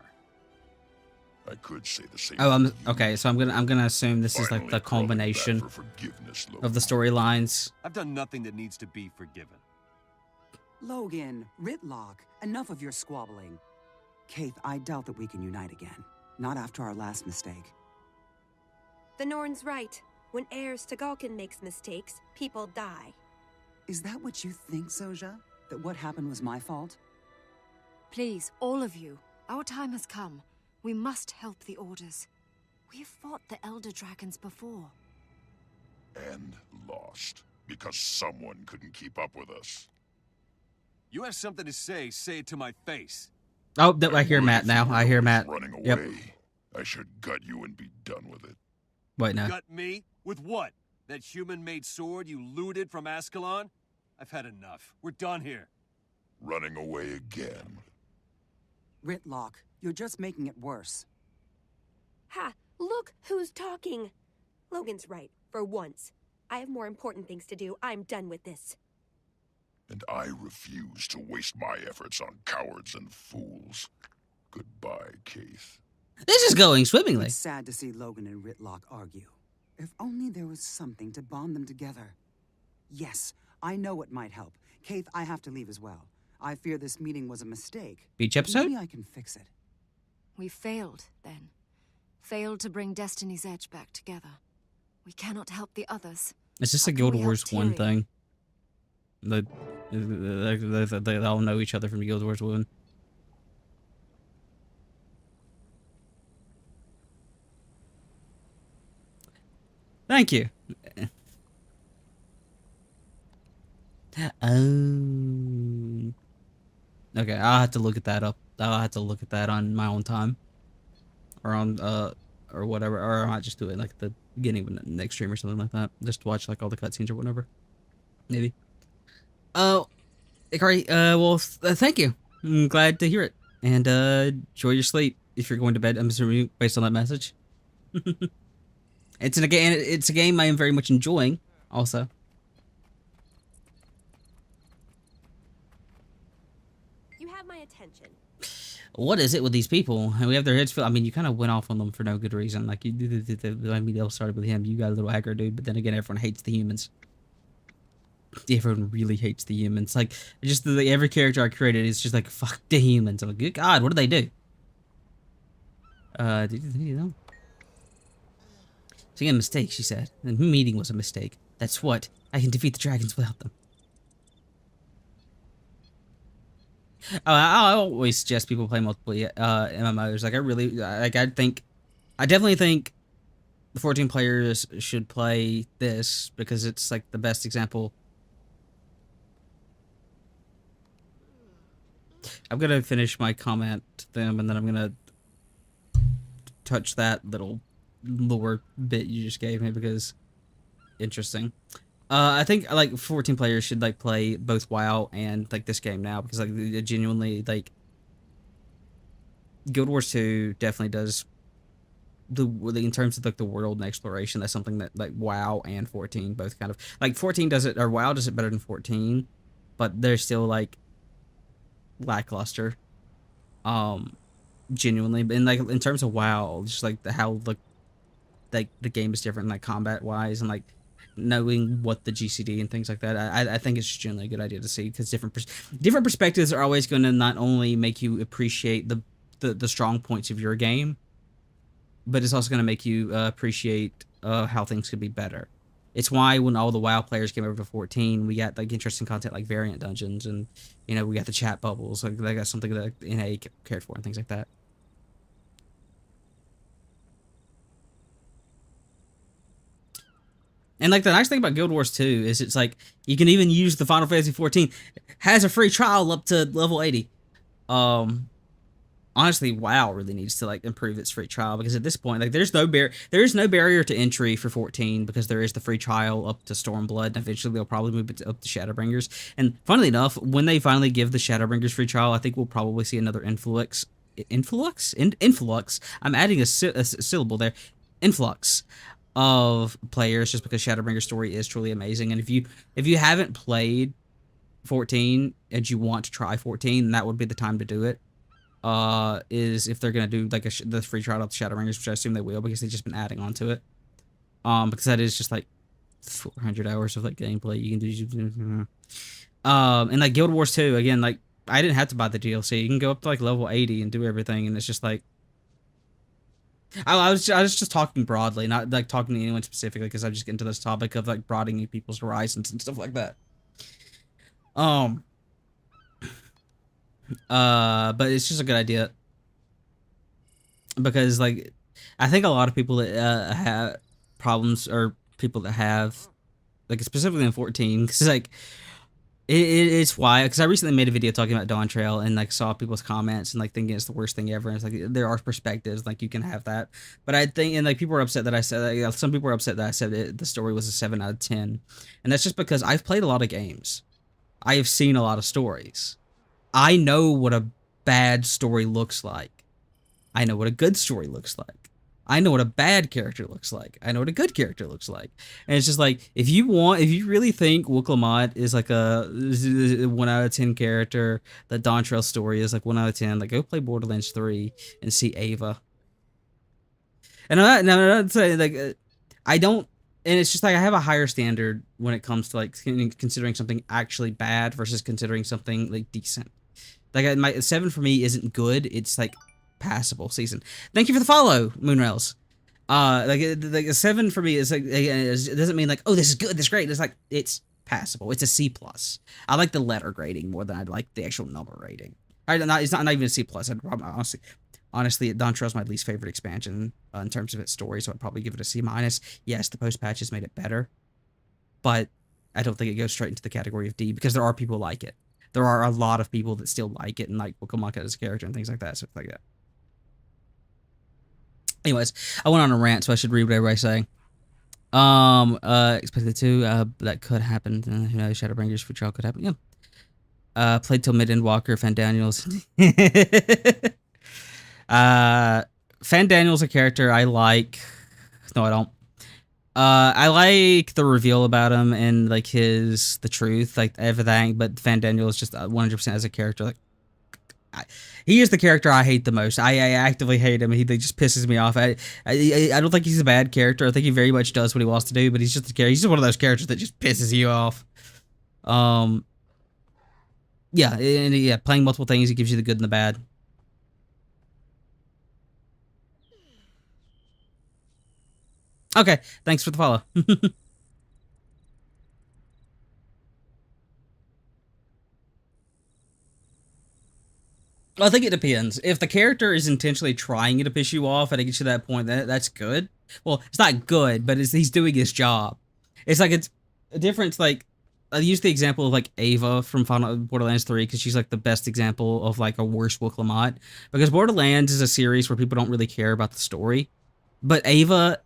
I could say the same. Oh, okay. So I'm gonna assume this is like the culmination of the storylines. I've done nothing that needs to be forgiven. Logan, Ritlock, enough of your squabbling. Kaith, I doubt that we can unite again. Not after our last mistake. The Norn's right. When heirs to Galkin makes mistakes, people die. Is that what you think, Zoja? That what happened was my fault? Please, all of you. Our time has come. We must help the Orders. We have fought the Elder Dragons before. And lost. Because someone couldn't keep up with us. You have something to say it to my face. Oh, I hear Matt now. I hear Matt. Running away. Yep. I should gut you and be done with it. Wait, no. Gut me? With what? That human-made sword you looted from Ascalon? I've had enough. We're done here. Running away again. Ritlock, you're just making it worse. Ha! Look who's talking! Logan's right, for once. I have more important things to do. I'm done with this. And I refuse to waste my efforts on cowards and fools. Goodbye, Keith. This is going swimmingly. It's sad to see Logan and Ritlock argue. If only there was something to bond them together. Yes, I know it might help. Keith, I have to leave as well. I fear this meeting was a mistake. Beach episode? Maybe I can fix it. We failed, then. Failed to bring Destiny's Edge back together. We cannot help the others. Is this a Guild Wars 1 thing? They all know each other from Guild Wars 1. Thank you. Okay, I'll have to look at that up. I'll have to look at that on my own time. Or on, or whatever. Or I might just do it like at the beginning of the next stream or something like that. Just to watch like all the cutscenes or whatever. Maybe. Oh, great. Well, thank you. I'm glad to hear it. And, enjoy your sleep if you're going to bed, I'm assuming, based on that message. It's a game I am very much enjoying, also. You have my attention. What is it with these people? We have their heads filled. I mean, you kind of went off on them for no good reason. Like, I mean, they all started with him. You got a little aggro dude, but then again, everyone hates the humans. Everyone really hates the humans. Like, just every character I created is just like, fuck the humans. I'm like, good God, what do they do? Did you know? It's a mistake, she said. The meeting was a mistake. That's what. I can defeat the dragons without them. I always suggest people play multiple MMOs. Like, I definitely think the 14 players should play this because it's like the best example. I'm gonna finish my comment to them and then I'm gonna touch that little lore bit you just gave me because interesting. I think like 14 players should like play both WoW and like this game now because like genuinely like Guild Wars 2 definitely does the in terms of like the world and exploration. That's something that like WoW and 14 both kind of like 14 does it or WoW does it better than 14, but they're still like lackluster. Genuinely, and like in terms of WoW, just like how the game is different like combat wise and like knowing what the GCD and things like that. I think it's generally a good idea to see because different perspectives are always going to not only make you appreciate the strong points of your game, but it's also going to make you appreciate how things could be better. It's why when all the WoW players came over to 14, we got like interesting content like variant dungeons and you know we got the chat bubbles like they got something that NA cared for and things like that. And like the nice thing about Guild Wars 2 is it's like you can even use the Final Fantasy 14 has a free trial up to level 80. Honestly, WoW really needs to like improve its free trial because at this point like there is no barrier to entry for 14 because there is the free trial up to Stormblood and eventually they'll probably move it up to Shadowbringers. And funnily enough, when they finally give the Shadowbringers free trial, I think we'll probably see another influx. I'm adding a syllable there. Influx of players just because Shadowbringer's story is truly amazing. And if you haven't played 14 and you want to try 14, that would be the time to do it. Is if they're gonna do like the free trial of Shadowbringers, which I assume they will because they've just been adding on to it. Because that is just like 400 hours of like gameplay you can do. And like Guild Wars 2 again, like I didn't have to buy the DLC. You can go up to like level 80 and do everything, and it's just like I was just talking broadly, not like talking to anyone specifically, because I'm just getting to this topic of like broadening people's horizons and stuff like that. But it's just a good idea because like I think a lot of people that have problems or people that have like specifically in 14 because like it's why because I recently made a video talking about Dawn Trail and like saw people's comments and like thinking it's the worst thing ever. And it's like there are perspectives like you can have that, but I think and like people were upset that I said like, some people were upset that I said the story was a 7 out of 10, and that's just because I've played a lot of games, I have seen a lot of stories. I know what a bad story looks like. I know what a good story looks like. I know what a bad character looks like. I know what a good character looks like. And it's just like, if you really think Wuk Lamat is like a 1 out of 10 character, that Dontrell's story is like 1 out of 10, like go play Borderlands 3 and see Ava. And I'm not saying like, I don't, and it's just like I have a higher standard when it comes to like considering something actually bad versus considering something like decent. Like my 7 for me isn't good. It's like passable season. Thank you for the follow, Moonrails. Like a 7 for me is like, it doesn't mean like, oh, this is good, this is great. It's like, it's passable. It's a C+. I like the letter grading more than I like the actual number rating. It's not even a C+. I'd probably, honestly, Dontrell's my least favorite expansion in terms of its story, so I'd probably give it a C-. Yes, the post-patch has made it better, but I don't think it goes straight into the category of D, because there are people like it. There are a lot of people that still like it and like Wokomaka as a character and things like that, so like that. Anyways, I went on a rant, so I should read what everybody's saying. Expected to, that could happen. Who knows, Shadowbringers for trial could happen, yeah. Played till mid-end Walker, Fan Daniels. Fan Daniels a character I like. No, I don't. I like the reveal about him and like the truth, like everything, but Fan Daniel is just 100% as a character. Like, he is the character I hate the most. I actively hate him. He just pisses me off. I don't think he's a bad character. I think he very much does what he wants to do, but he's just he's just one of those characters that just pisses you off. Yeah, and yeah, playing multiple things, he gives you the good and the bad. Okay, thanks for the follow. I think it depends. If the character is intentionally trying to piss you off and it gets you to that point, that's good. Well, it's not good, but he's doing his job. It's like it's a difference. Like I use the example of like Ava from Borderlands 3 because she's like the best example of like a worse Wuk Lamat. Because Borderlands is a series where people don't really care about the story, but Ava,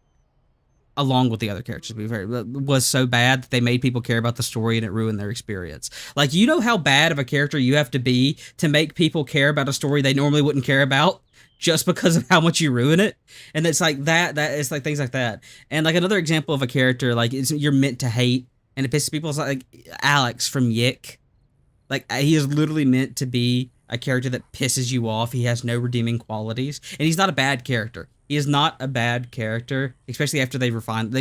along with the other characters, was so bad that they made people care about the story and it ruined their experience. Like, you know how bad of a character you have to be to make people care about a story they normally wouldn't care about just because of how much you ruin it? And it's like that it's like things like that. And like another example of a character like you're meant to hate and it pisses people off, like Alex from Yick. Like, he is literally meant to be a character that pisses you off. He has no redeeming qualities, and he's not a bad character. He is not a bad character, especially after they refined.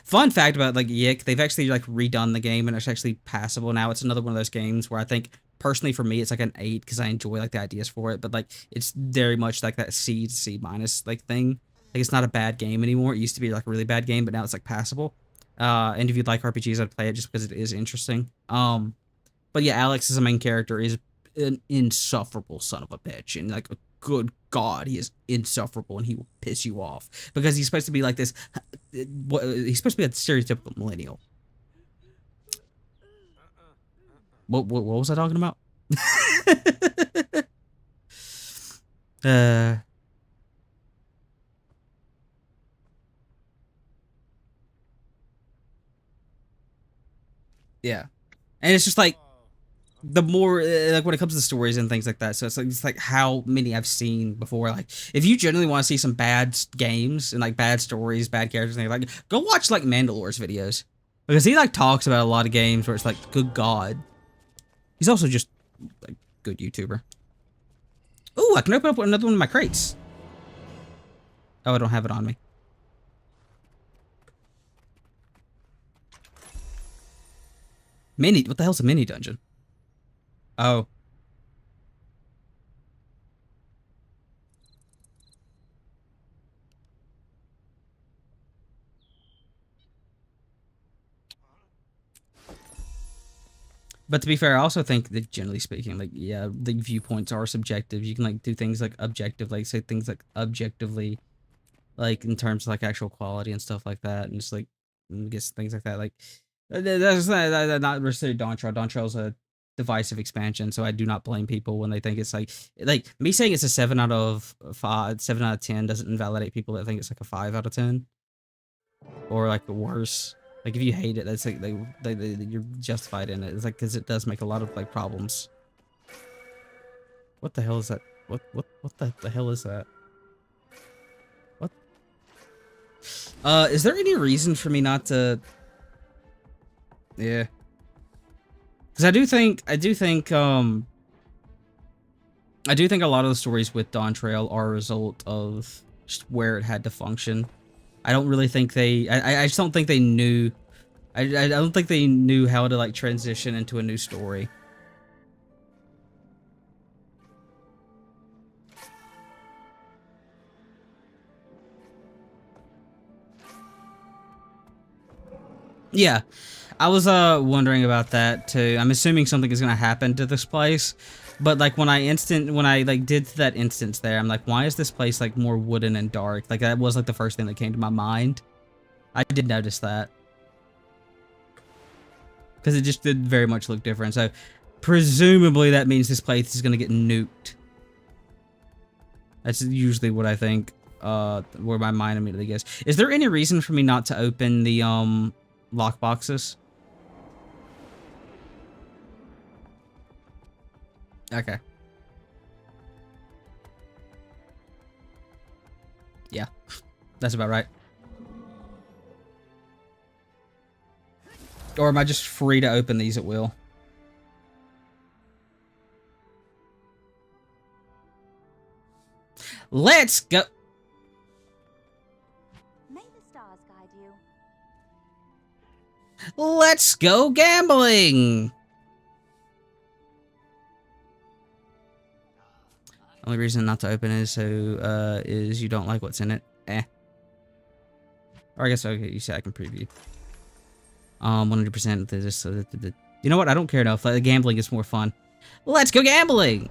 Fun fact about like Yick, they've actually like redone the game, and it's actually passable now. It's another one of those games where I think personally for me it's like an 8 because I enjoy like the ideas for it, but like it's very much like that C to C- like thing. Like, it's not a bad game anymore. It used to be like a really bad game, but now it's like passable. And if you'd like RPGs, I'd play it just because it is interesting. But yeah, Alex as a main character is an insufferable son of a bitch, and like, good God, he is insufferable, and he will piss you off because he's supposed to be like this. He's supposed to be a stereotypical millennial. What was I talking about? Yeah, and it's just like, the more like when it comes to the stories and things like that, so it's like how many I've seen before. Like, if you generally want to see some bad games and like bad stories, bad characters, and like, go watch like Mandalore's videos, because he like talks about a lot of games where it's like, good God. He's also just like good YouTuber. Ooh, I can open up another one of my crates. Oh, I don't have it on me. Mini, what the hell's a mini dungeon? Oh. But to be fair, I also think that generally speaking, like, yeah, the viewpoints are subjective. You can like do things like objective, like say things like objectively, like in terms of like actual quality and stuff like that, and just like I guess things like that. Like, that's not necessarily Dontrell. Dontrell's a divisive expansion, so I do not blame people when they think it's like me saying it's a 7 out of 5, 7 out of 10 doesn't invalidate people that think it's like a 5 out of 10 or like worse. Like, if you hate it, that's like you're justified in it. It's like, because it does make a lot of like problems. What the hell is that? What the hell is that? What? Is there any reason for me not to? Yeah. Because I do think a lot of the stories with Dawn Trail are a result of just where it had to function. I don't really think I just don't think they knew. I don't think they knew how to like transition into a new story. Yeah, I was wondering about that too. I'm assuming something is gonna happen to this place, but like when I like did that instance there, I'm like, why is this place like more wooden and dark? Like that was like the first thing that came to my mind. I did notice that because it just did very much look different. So presumably that means this place is gonna get nuked. That's usually what I think. Where my mind immediately goes. Is there any reason for me not to open the lock boxes? Okay. Yeah, that's about right. Or am I just free to open these at will? Let's go. May the stars guide you. Let's go gambling. Only reason not to open is so is you don't like what's in it. Or I guess okay, you said I can preview. 100% this. You know what? I don't care enough. Like, gambling is more fun. Let's go gambling.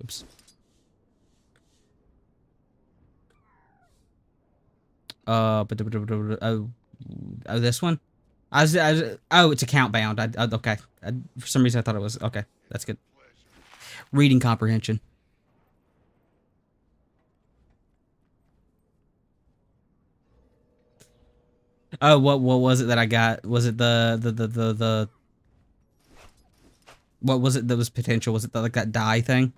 Oops. Oh, this one. Oh, it's account bound. Okay. For some reason, I thought it was okay. That's good. Reading comprehension. Oh, what was it that I got? Was it the what was it that was potential? Was it like that die thing?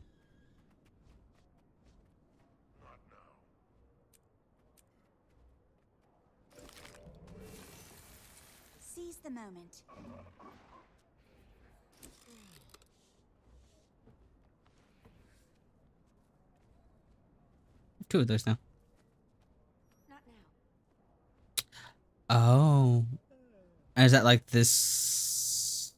Seize the moment. Two of those now. Not now. Oh. Is that like this? Is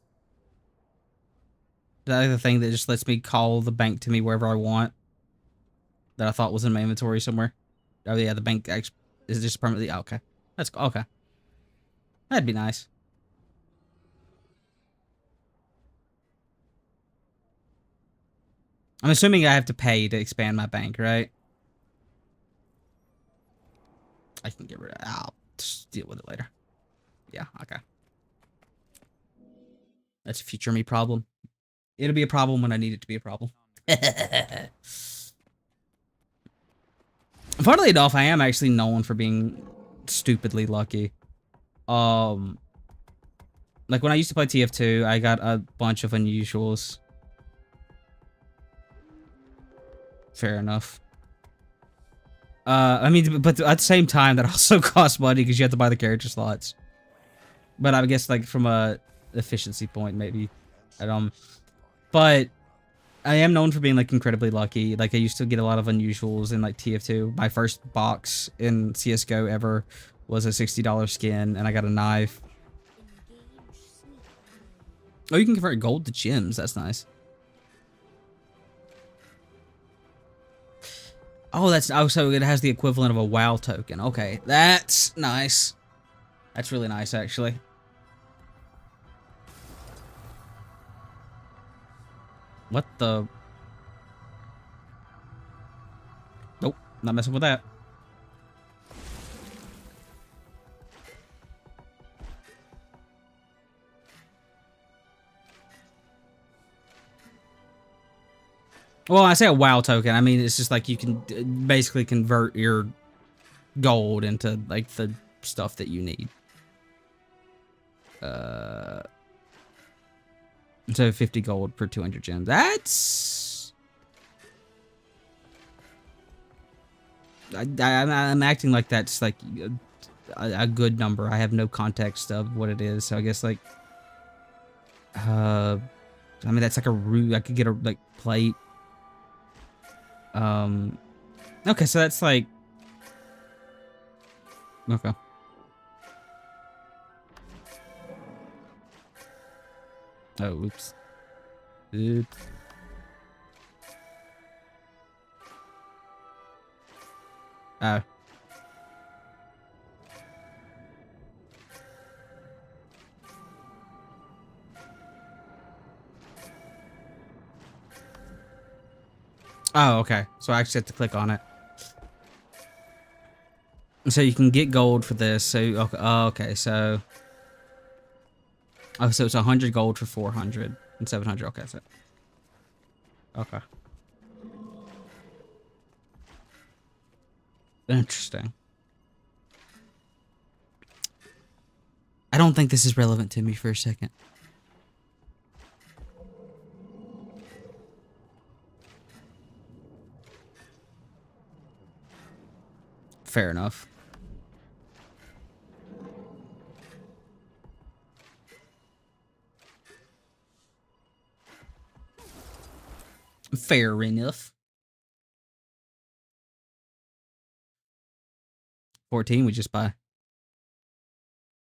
that like the thing that just lets me call the bank to me wherever I want? That I thought was in my inventory somewhere. Oh yeah, the bank is just permanently. Oh, okay, that's okay. That'd be nice. I'm assuming I have to pay to expand my bank, right? I can get rid of it. I'll just deal with it later. Yeah, okay. That's a future me problem. It'll be a problem when I need it to be a problem. Funnily enough, I am actually known for being stupidly lucky. Like when I used to play TF2, I got a bunch of unusuals. Fair enough. I mean, but at the same time, that also costs money because you have to buy the character slots. But I guess, like, from a efficiency point, maybe. But I am known for being, like, incredibly lucky. Like, I used to get a lot of unusuals in, like, TF2. My first box in CSGO ever was a $60 skin, and I got a knife. Oh, you can convert gold to gems. That's nice. Oh, that's so it has the equivalent of a WoW token. Okay, that's nice. That's really nice, actually. What the? Nope, not messing with that. Well, I say a WoW token. I mean, it's just like you can basically convert your gold into like the stuff that you need. So 50 gold per 200 gems. That's... I'm acting like that's like a good number. I have no context of what it is, so I guess like... I mean, that's like a root. I could get a like plate. Okay, so that's like... Okay. Oh, oops. Oops. Oh. Oh, okay. So I actually have to click on it. So you can get gold for this. So, okay, oh, okay, so... Oh, so it's 100 gold for 400 and 700. Okay, so... Okay. Interesting. I don't think this is relevant to me for a second. Fair enough. Fair enough. 14, we just buy.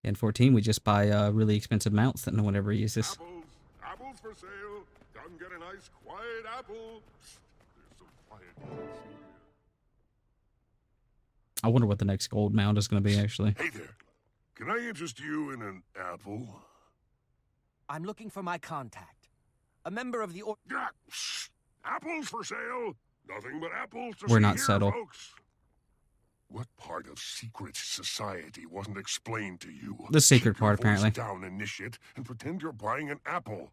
And 14, we just buy really expensive mounts that no one ever uses. Apples, apples for sale. Come get a nice quiet apple. There's some quiet here. I wonder what the next gold mount is going to be, actually. Hey there. Can I interest you in an apple? I'm looking for my contact. A member of the Apples for sale. Nothing but apples to We're see not here, subtle. folks. What part of secret society wasn't explained to you? The secret Keep your part, voice apparently. down, initiate, and pretend you're buying an apple.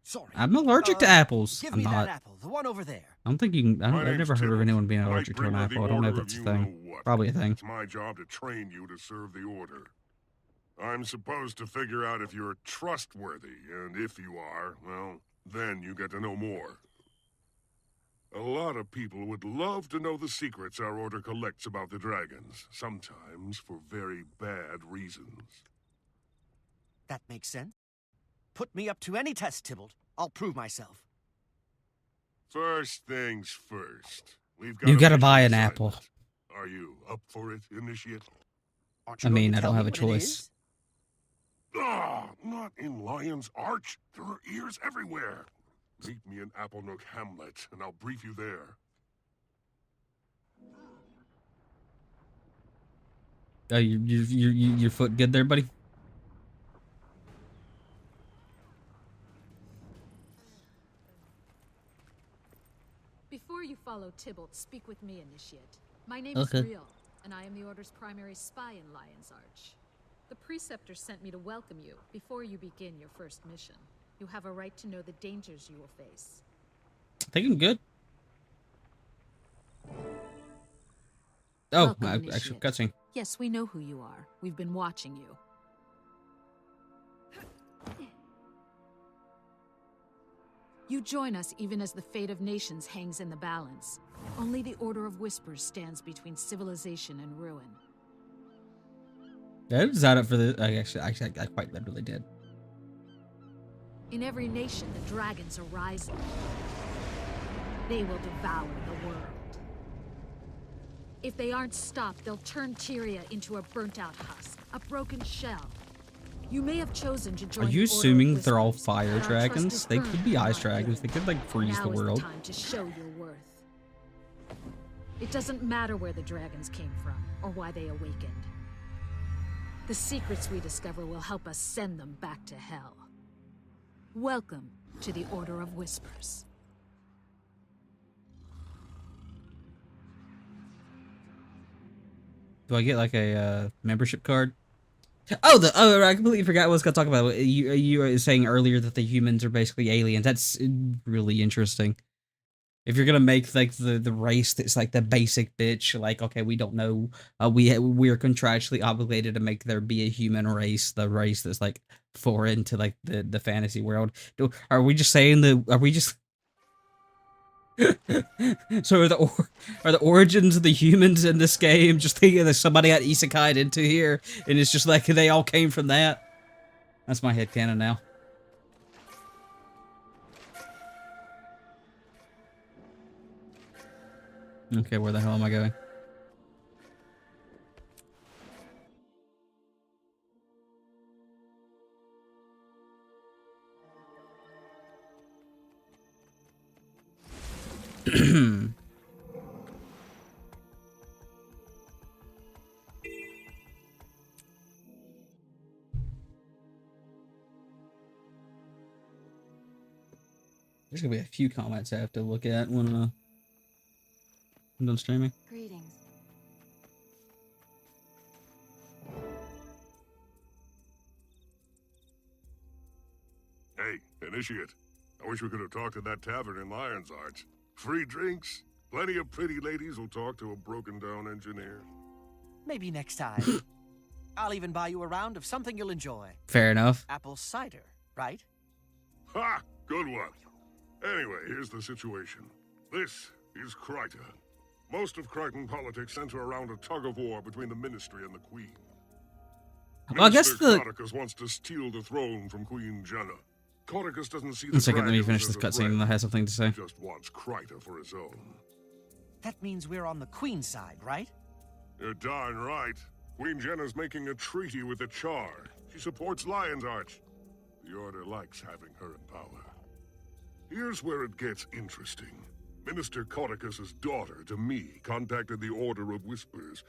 Sorry. I'm allergic to apples. Give I'm me not. that apple, the one over there. I don't think you can. My I've name's never heard of Tibble. anyone being Might allergic to an bring her the apple. I don't know if order that's a of thing. you-know-what. Probably a thing. It's my job to train you to serve the order. I'm supposed to figure out if you're trustworthy, and if you are, well, then you get to know more. A lot of people would love to know the secrets our order collects about the dragons, sometimes for very bad reasons. That makes sense. Put me up to any test, Tybalt. I'll prove myself. First things first. You gotta buy an apple. Are you up for it, Initiate? I mean, I don't have a choice. Ah, not in Lion's Arch. There are ears everywhere. Meet me in Applenook Hamlet, and I'll brief you there. Oh, your foot good there, buddy? Before you follow Tybalt, speak with me, Initiate. My name Okay. is Real, and I am the Order's primary spy in Lion's Arch. The Preceptor sent me to welcome you before you begin your first mission. You have a right to know the dangers you will face. I think I'm good. Oh, Welcome, actually, Initiate. cutscene. Yes, we know who you are. We've been watching you. You join us even as the fate of nations hangs in the balance. Only the Order of Whispers stands between civilization and ruin. Yeah, I decided for the. I quite literally did. In every nation, the dragons are rising. They will devour the world. If they aren't stopped, they'll turn Tyria into a burnt-out husk, a broken shell. You may have chosen to join Are the you Order of assuming that they're all Whispers, fire but our trust dragons? is They earned could be by ice our dragons. They faith. could like freeze Now the is world. time to show your worth. It doesn't matter where the dragons came from or why they awakened. The secrets we discover will help us send them back to hell. Welcome to the Order of Whispers. Do I get like a membership card? Oh, I completely forgot what I was gonna talk about. You were saying earlier that the humans are basically aliens. That's really interesting. If you're gonna make like the race that's like the basic bitch, like okay, we don't know, we are contractually obligated to make there be a human race, the race that's like foreign to like the fantasy world. Are we just saying are we just so are the origins of the humans in this game just thinking that somebody got isekai'd into here and it's just like they all came from that? That's my headcanon now. Okay, where the hell am I going? There's gonna be a few comments I have to look at when I'm done streaming. Greetings. Hey, Initiate. I wish we could have talked at that tavern in Lion's Arch. Free drinks, plenty of pretty ladies will talk to a broken-down engineer. Maybe next time. I'll even buy you a round of something you'll enjoy. Fair enough. Apple cider, right? Ha! Good one. Anyway, here's the situation. This is Kryta. Most of Crichton politics center around a tug-of-war between the Ministry and the Queen. Well, I guess Minister Codicus wants to steal the throne from Queen Jenna. Codicus doesn't see the One second, let me dragons finish as this a cutscene and I threat. have something to say. He just wants Kryta for his own. That means we're on the Queen's side, right? You're darn right. Queen Jenna's making a treaty with the Char. She supports Lion's Arch. The Order likes having her in power. Here's where it gets interesting. Minister Codicus's daughter, to me, contacted the Order of Whispers.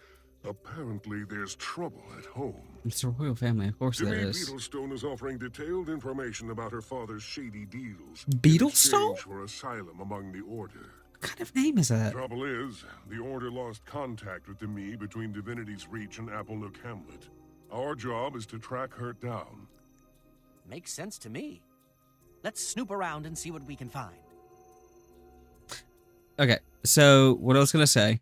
Apparently, there's trouble at home. It's a royal family, of course there Jimmy is. Beetlestone is offering detailed information about her father's shady deals. Beetlestone? In exchange for asylum among the Order. What kind of name is that? Trouble is, the Order lost contact with Demi between Divinity's Reach and Applenook Hamlet. Our job is to track her down. Makes sense to me. Let's snoop around and see what we can find. Okay, so what I was gonna say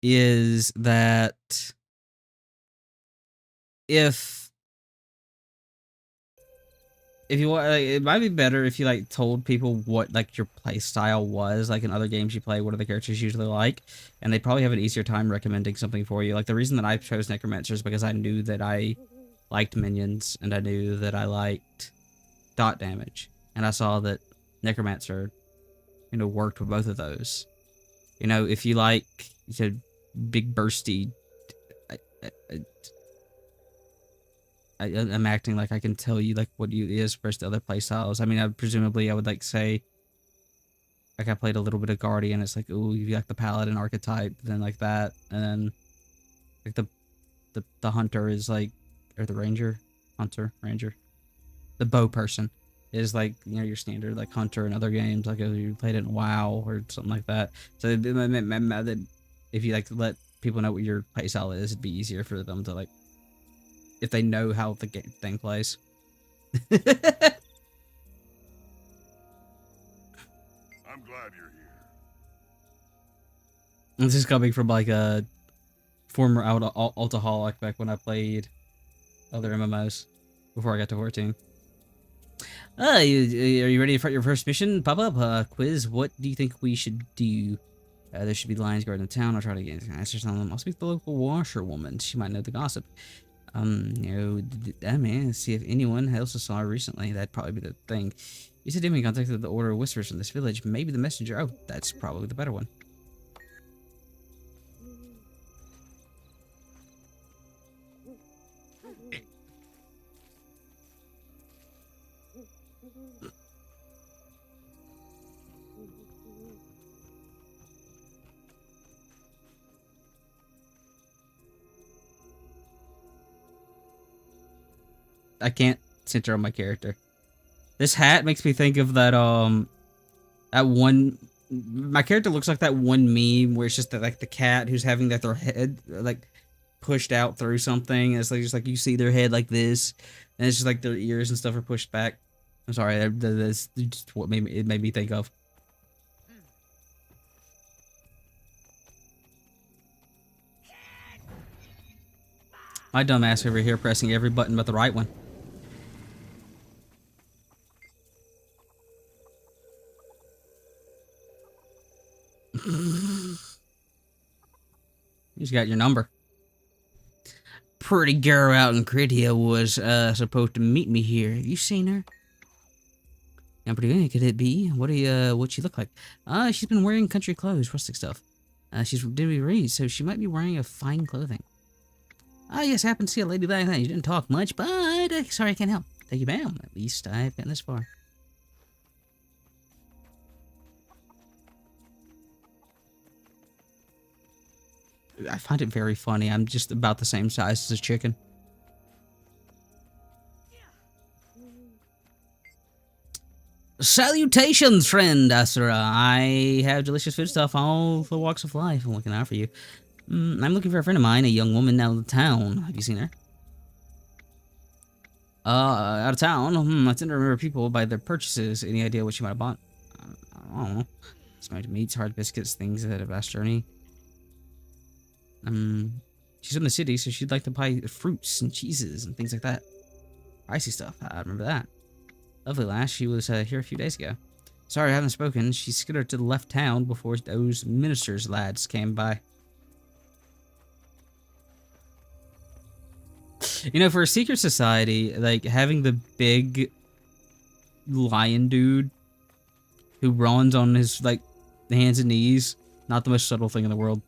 is that if you want, like, it might be better if you like told people what like your play style was, like in other games you play, what are the characters usually like, and they probably have an easier time recommending something for you. Like the reason that I chose Necromancer is because I knew that I liked minions and I knew that I liked dot damage, and I saw that Necromancer, you know, worked with both of those. You know, if you like big bursty, I'm acting like I can tell you like what you is versus the other playstyles. I mean, presumably I would like say, like I played a little bit of Guardian. It's like, ooh, you like the Paladin archetype, then like that, and then like the Hunter is like, or the Ranger, the bow person is like, you know, your standard like Hunter in other games, like if you played it in WoW or something like that. So if you like to let people know what your playstyle is, it'd be easier for them to like, if they know how the thing plays. I'm glad you're here. This is coming from like a former Altaholic back when I played other MMOs before I got to 14. Are you ready for your first mission? Pop-up quiz. What do you think we should do? There should be lions guarding the town. I'll try to get answers on them. I'll speak to the local washerwoman. She might know the gossip. You know, man, see if anyone else saw her recently. That'd probably be the thing. You said Demi contacted the Order of Whispers from this village. Maybe the messenger. Oh, that's probably the better one. I can't center on my character. This hat makes me think of that that one. My character looks like that one meme where it's just like the cat who's having like their head like pushed out through something. And it's like just like you see their head like this, and it's just like their ears and stuff are pushed back. I'm sorry, that's just what it made me think of. My dumbass over here pressing every button but the right one. He's got your number. Pretty girl out in Critia was supposed to meet me here. Have you seen her? Yeah, pretty good. Could it be? What'd she look like? She's been wearing country clothes, rustic stuff. She's from Dimmy Reed, so she might be wearing a fine clothing. Yes, I happened to see a lady like that. You didn't talk much, but sorry, I can't help. Thank you, ma'am. At least I've gotten this far. I find it very funny. I'm just about the same size as a chicken. Salutations, friend Asura. I have delicious food stuff all the walks of life. I'm looking out for you. I'm looking for a friend of mine, a young woman out of town. Have you seen her? Out of town? I tend to remember people by their purchases. Any idea what she might have bought? I don't know. Smoked meats, hard biscuits, things that have vast journey. She's in the city, so she'd like to buy fruits and cheeses and things like that. Pricey stuff. I remember that. Lovely lass. She was here a few days ago. Sorry I haven't spoken. She skittered to the left town before those ministers' lads came by. You know, for a secret society, like, having the big lion dude who runs on his, like, hands and knees, not the most subtle thing in the world.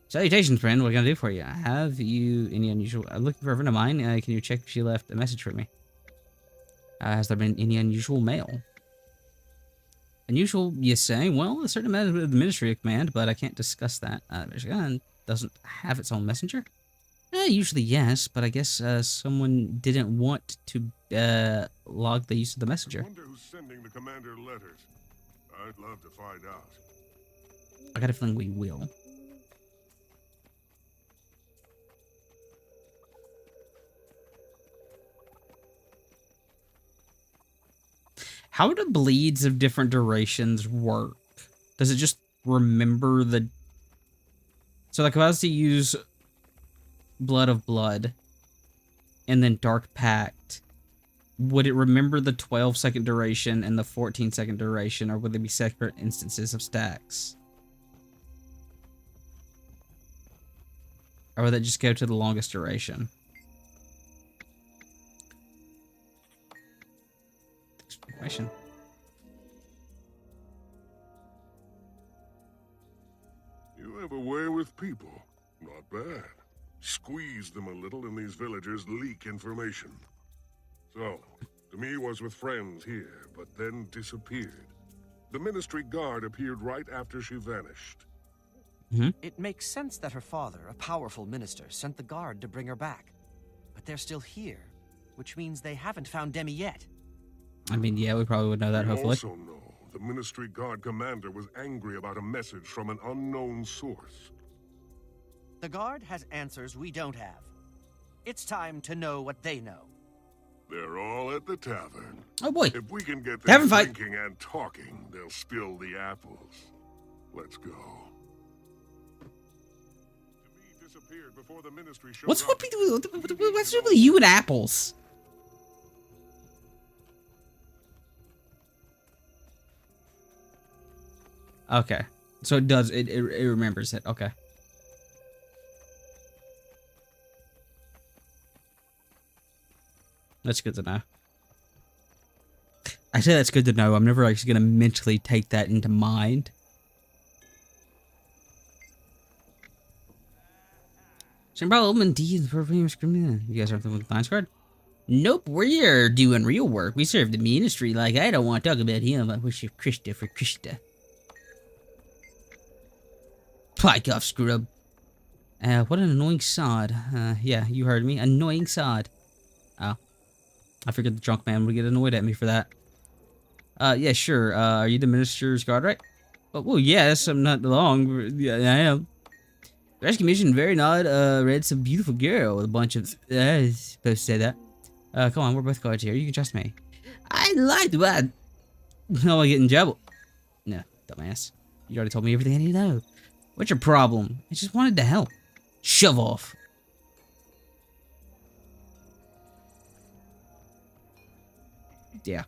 Salutations, friend. What can I do for you? Have you any unusual... I'm looking for a friend of mine. Can you check if she left a message for me? Has there been any unusual mail? Unusual, you say? Well, a certain amount of the ministry command, but I can't discuss that. Michigan doesn't have its own messenger? Usually yes, but I guess someone didn't want to log the use of the messenger. I wonder who's sending the commander letters. I'd love to find out. I got a feeling we will. How do bleeds of different durations work? Does it just remember the... So, like, if I was to use Blood of Blood and then Dark Pact, would it remember the 12-second duration and the 14-second duration, or would they be separate instances of stacks? Or would that just go to the longest duration? Information. You have a way with people. Not bad. Squeeze them a little and these villagers leak information. So, Demi was with friends here, but then disappeared. The ministry guard appeared right after she vanished. It makes sense that her father, a powerful minister, sent the guard to bring her back. But they're still here, which means they haven't found Demi yet. I mean, yeah, we probably would know that, hopefully. We also know the ministry guard commander was angry about a message from an unknown source. The guard has answers we don't have. It's time to know what they know. They're all at the tavern. Oh boy. If we can get Tavern them fight. drinking and talking, they'll spill the apples. Let's go. Demi disappeared before the ministry showed What's up. what's with you and apples? Okay, so it does. It remembers it. Okay. That's good to know. I say that's good to know. I'm never actually going to mentally take that into mind. Same problem, indeed. You guys aren't with the Lions card? Nope, we're doing real work. We serve the ministry. Like, I don't want to talk about him. I wish you Krista for Krista. Pike off, scrub. What an annoying sod. Yeah, you heard me. Annoying sod. Oh. I figured the drunk man would get annoyed at me for that. Yeah, sure. Are you the minister's guard, right? Oh, well, yes, I'm not long. Yeah, I am. The rescue mission, very odd. Read some beautiful girl with a bunch of... supposed to say that. Come on, we're both guards here. You can trust me. I lied to I get in trouble. No, dumbass. You already told me everything I need to know. What's your problem? I just wanted to help. Shove off. Yeah.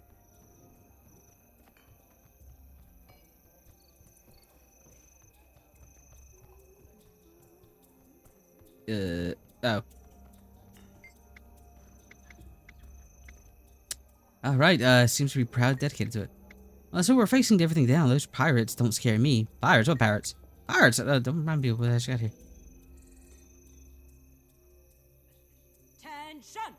Oh. Alright, seems to be proud, dedicated to it. So we're facing everything down. Those pirates don't scare me. Pirates? What pirates? Pirates! Don't remind me of what I just got here. Attention!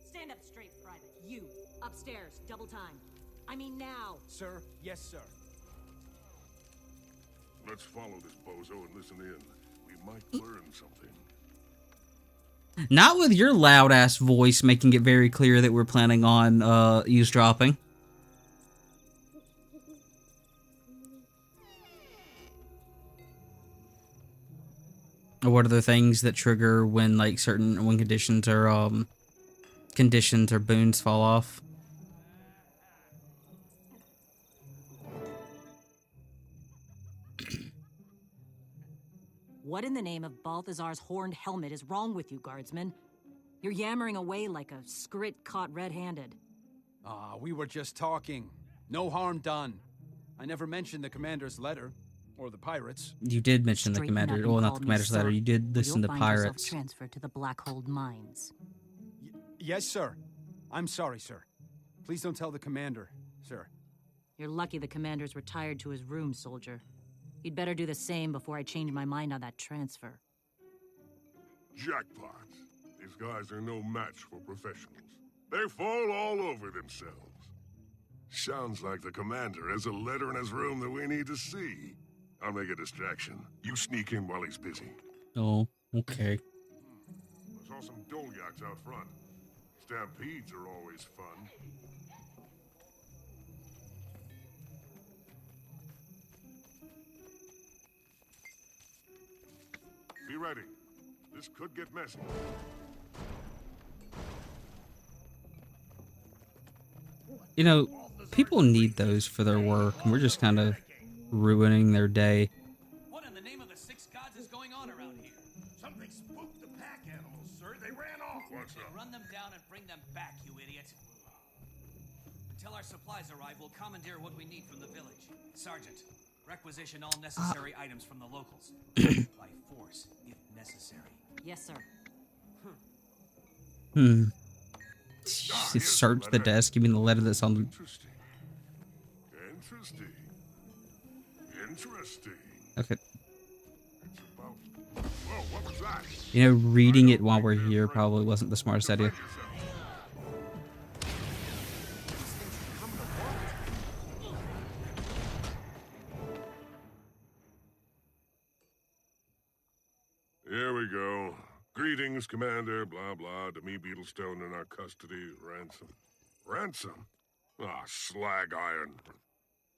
Stand up straight, Private. You, upstairs, double time. I mean now. Sir, yes, sir. Let's follow this bozo and listen in. We might learn something. Not with your loud-ass voice making it very clear that we're planning on, eavesdropping. What are the things that trigger when, like, when conditions or boons fall off? What in the name of Balthazar's horned helmet is wrong with you, guardsmen? You're yammering away like a skrit caught red-handed. Ah, we were just talking. No harm done. I never mentioned the commander's letter. Or the pirates. You did mention the commander. Well, not the commander's letter. You did listen to pirates. Transferred to the Blackhold mines. Yes, sir. I'm sorry, sir. Please don't tell the commander, sir. You're lucky the commander's retired to his room, soldier. You'd better do the same before I change my mind on that transfer. Jackpot. These guys are no match for professionals. They fall all over themselves. Sounds like the commander has a letter in his room that we need to see. I'll make a distraction. You sneak in while he's busy. Oh, okay. I saw some Dolyaks out front. Stampedes are always fun. Be ready. This could get messy. You know, people need those for their work, and we're just kind of ruining their day. What in the name of the six gods is going on around here? Something spooked the pack animals, sir. They ran off. What's up? Run them down and bring them back, you idiot. Until our supplies arrive, we'll commandeer what we need from the village. Sergeant, requisition all necessary items from the locals. By force, if necessary. Yes, sir. Search the desk. You mean the letter that's on the... Interesting. Interesting. Okay. Whoa, what was that? You know, reading it while we're here probably wasn't the smartest idea. Here we go. Greetings, Commander, blah, blah, to me, Beetlestone in our custody, ransom. Ransom? Ah, slag iron.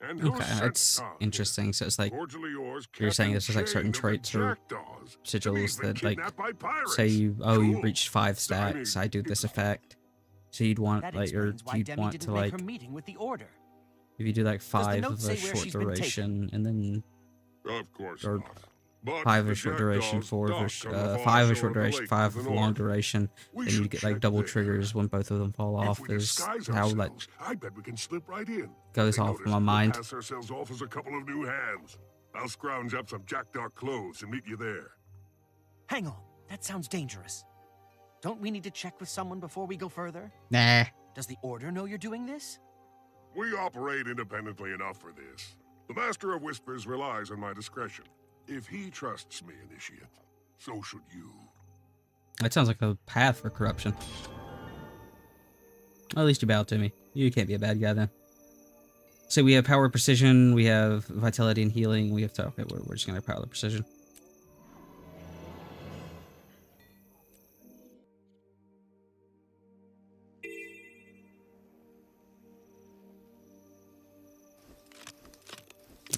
And who Okay, sent- that's ah, interesting. So it's like, cordially yours, you're saying Captain this is like certain Jane of the traits or Jackdaws, sigils been that, like, kidnapped by pirates. say you Cool. reached 5 stacks, I do this effect. So you'd want, That like, or explains why you'd Demi want didn't to, make like, her meeting with the Order. if you do like the 5 note of say a where short she's been duration, and then Of course or not. But 5 of the a short duration, Jackdaws 4 of a dock on the far 5 of a shore short of the duration, lake 5 to of the a long north. duration, We then you should get like check double there. triggers when both of them fall If off. we Is disguise how like ourselves, I bet we can slip right in. goes They off notice my we'll mind. Pass ourselves off as a couple of new hands. I'll scrounge up some jackdaw clothes and meet you there. Hang on, that sounds dangerous. Don't we need to check with someone before we go further? Nah. Does the Order know you're doing this? We operate independently enough for this. The Master of Whispers relies on my discretion. If he trusts me, Initiate, so should you. That sounds like a path for corruption. At least you bow to me. You can't be a bad guy then. So we have power, precision, we have vitality and healing. We have to. Okay, we're just gonna power the precision.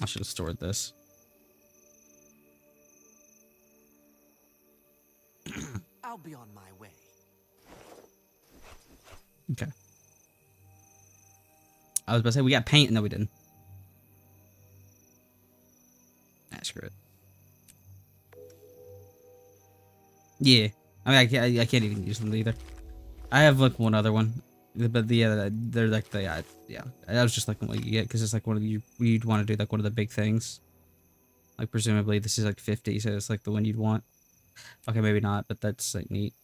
I should have stored this. I'll be on my way. Okay. I was about to say we got paint, no, we didn't. Ah, screw it. Yeah, I mean, I can't even use them either. I have like one other one. But yeah, they're like the yeah. I was just like what you get because it's like one of you'd want to do like one of the big things. Like presumably this is like 50, so it's like the one you'd want. Okay, maybe not, but that's like neat.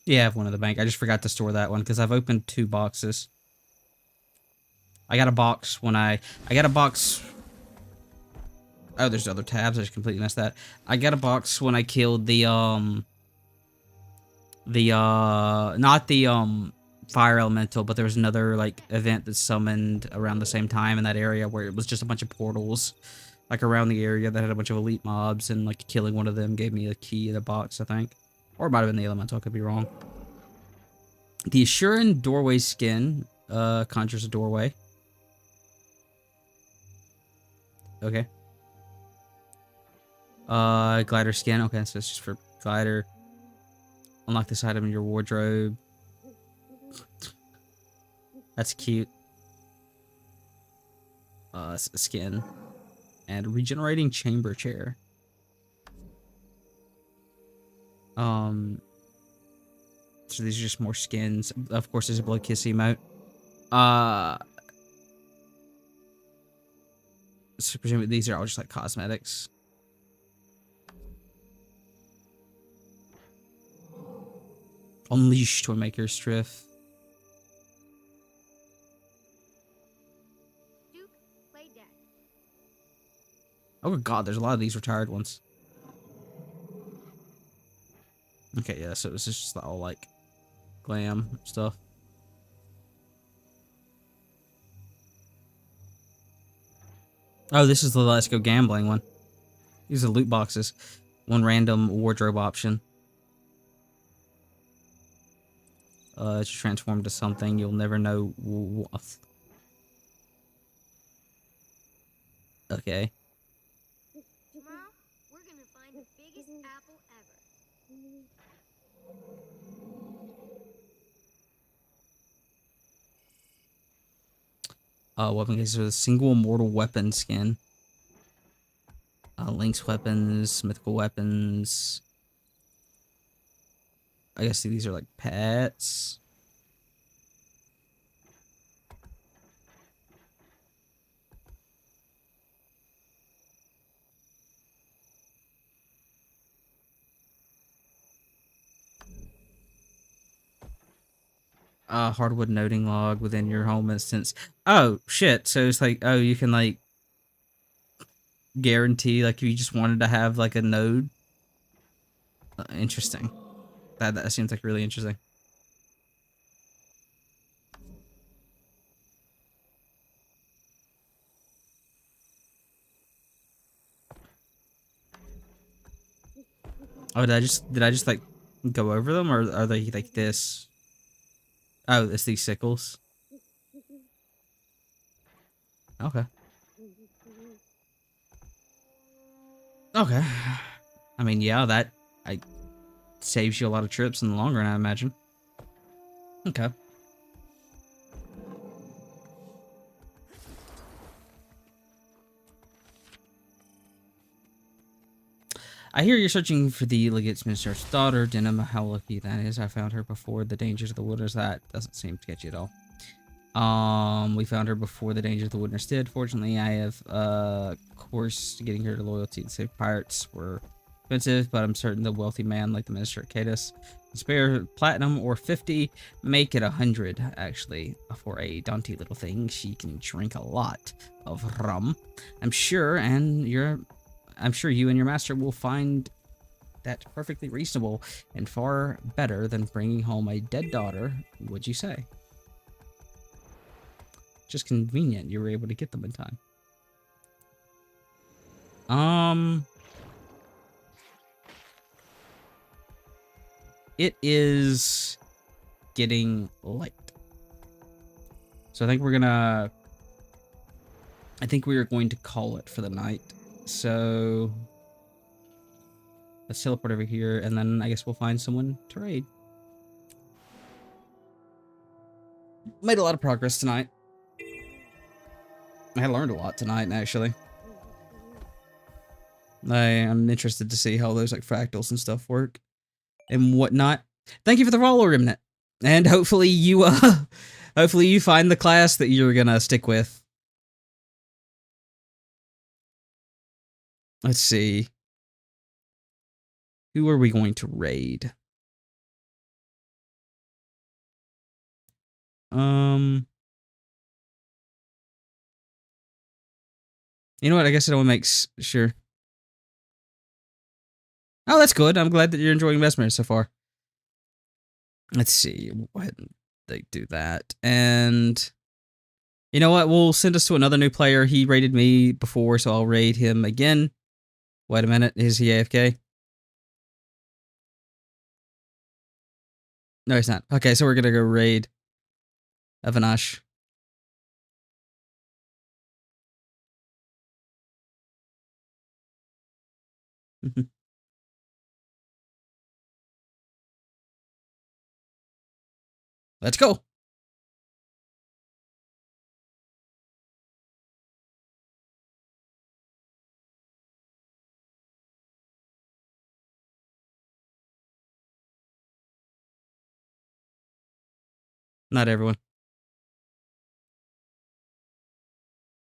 Yeah, I have one in the bank. I just forgot to store that one because I've opened 2 boxes. I got a box when I got a box. Oh, there's other tabs. I just completely missed that. I got a box when I killed the not the fire elemental, but there was another like event that summoned around the same time in that area where it was just a bunch of portals like around the area that had a bunch of elite mobs, and like killing one of them gave me a key in a box, I think. Or it might have been the elemental, I could be wrong. The Assurin doorway skin conjures a doorway. Okay. Glider skin. Okay, so it's just for glider. Unlock this item in your wardrobe. That's cute. Skin. And regenerating chamber chair. So these are just more skins. Of course, there's a blood kiss emote. So presumably these are all just like cosmetics. Unleash Toymaker's Striff. Duke, play dead. Oh god, there's a lot of these retired ones. Okay, yeah, so it's just all like glam stuff. Oh, this is the Let's Go Gambling one. These are loot boxes. One random wardrobe option. It's transformed to something you'll never know what. Okay. Tomorrow, we're gonna find the biggest apple ever. Weapon cases with a single immortal weapon skin. Link's weapons, mythical weapons. I guess these are like pets. Hardwood noting log within your home instance. Oh shit! So it's like, oh, you can like guarantee like if you just wanted to have like a node. Interesting. That seems like really interesting. Oh, did I just like go over them, or are they like this? Oh, it's these sickles. Okay. Okay. I mean, yeah, that saves you a lot of trips in the long run, I imagine. Okay. I hear you're searching for the Legate's Minister's daughter, Denim. How lucky that is. I found her before the dangers of the wilderness. That doesn't seem to get you at all. We found her before the dangers of the wilderness did. Fortunately, I have, course, getting her to loyalty to save pirates were expensive, but I'm certain the wealthy man like the Minister at Cadus can spare platinum or 50, make it 100, actually. For a daunty little thing, she can drink a lot of rum. I'm sure you and your master will find that perfectly reasonable and far better than bringing home a dead daughter, would you say? Just convenient you were able to get them in time. It is getting late. So I think we are going to call it for the night. So let's teleport over here, and then I guess we'll find someone to raid. Made a lot of progress tonight. I learned a lot tonight, actually. I'm interested to see how those like fractals and stuff work and whatnot. Thank you for the follow, Remnant, and hopefully you hopefully you find the class that you're gonna stick with. Let's see. Who are we going to raid? You know what? I guess it only makes sure. Oh, that's good. I'm glad that you're enjoying Mesmer so far. Let's see. We'll go ahead and they do that. And you know what? We'll send us to another new player. He raided me before, so I'll raid him again. Wait a minute. Is he AFK? No, he's not. Okay, so we're going to go raid Avanash. Let's go. Not everyone.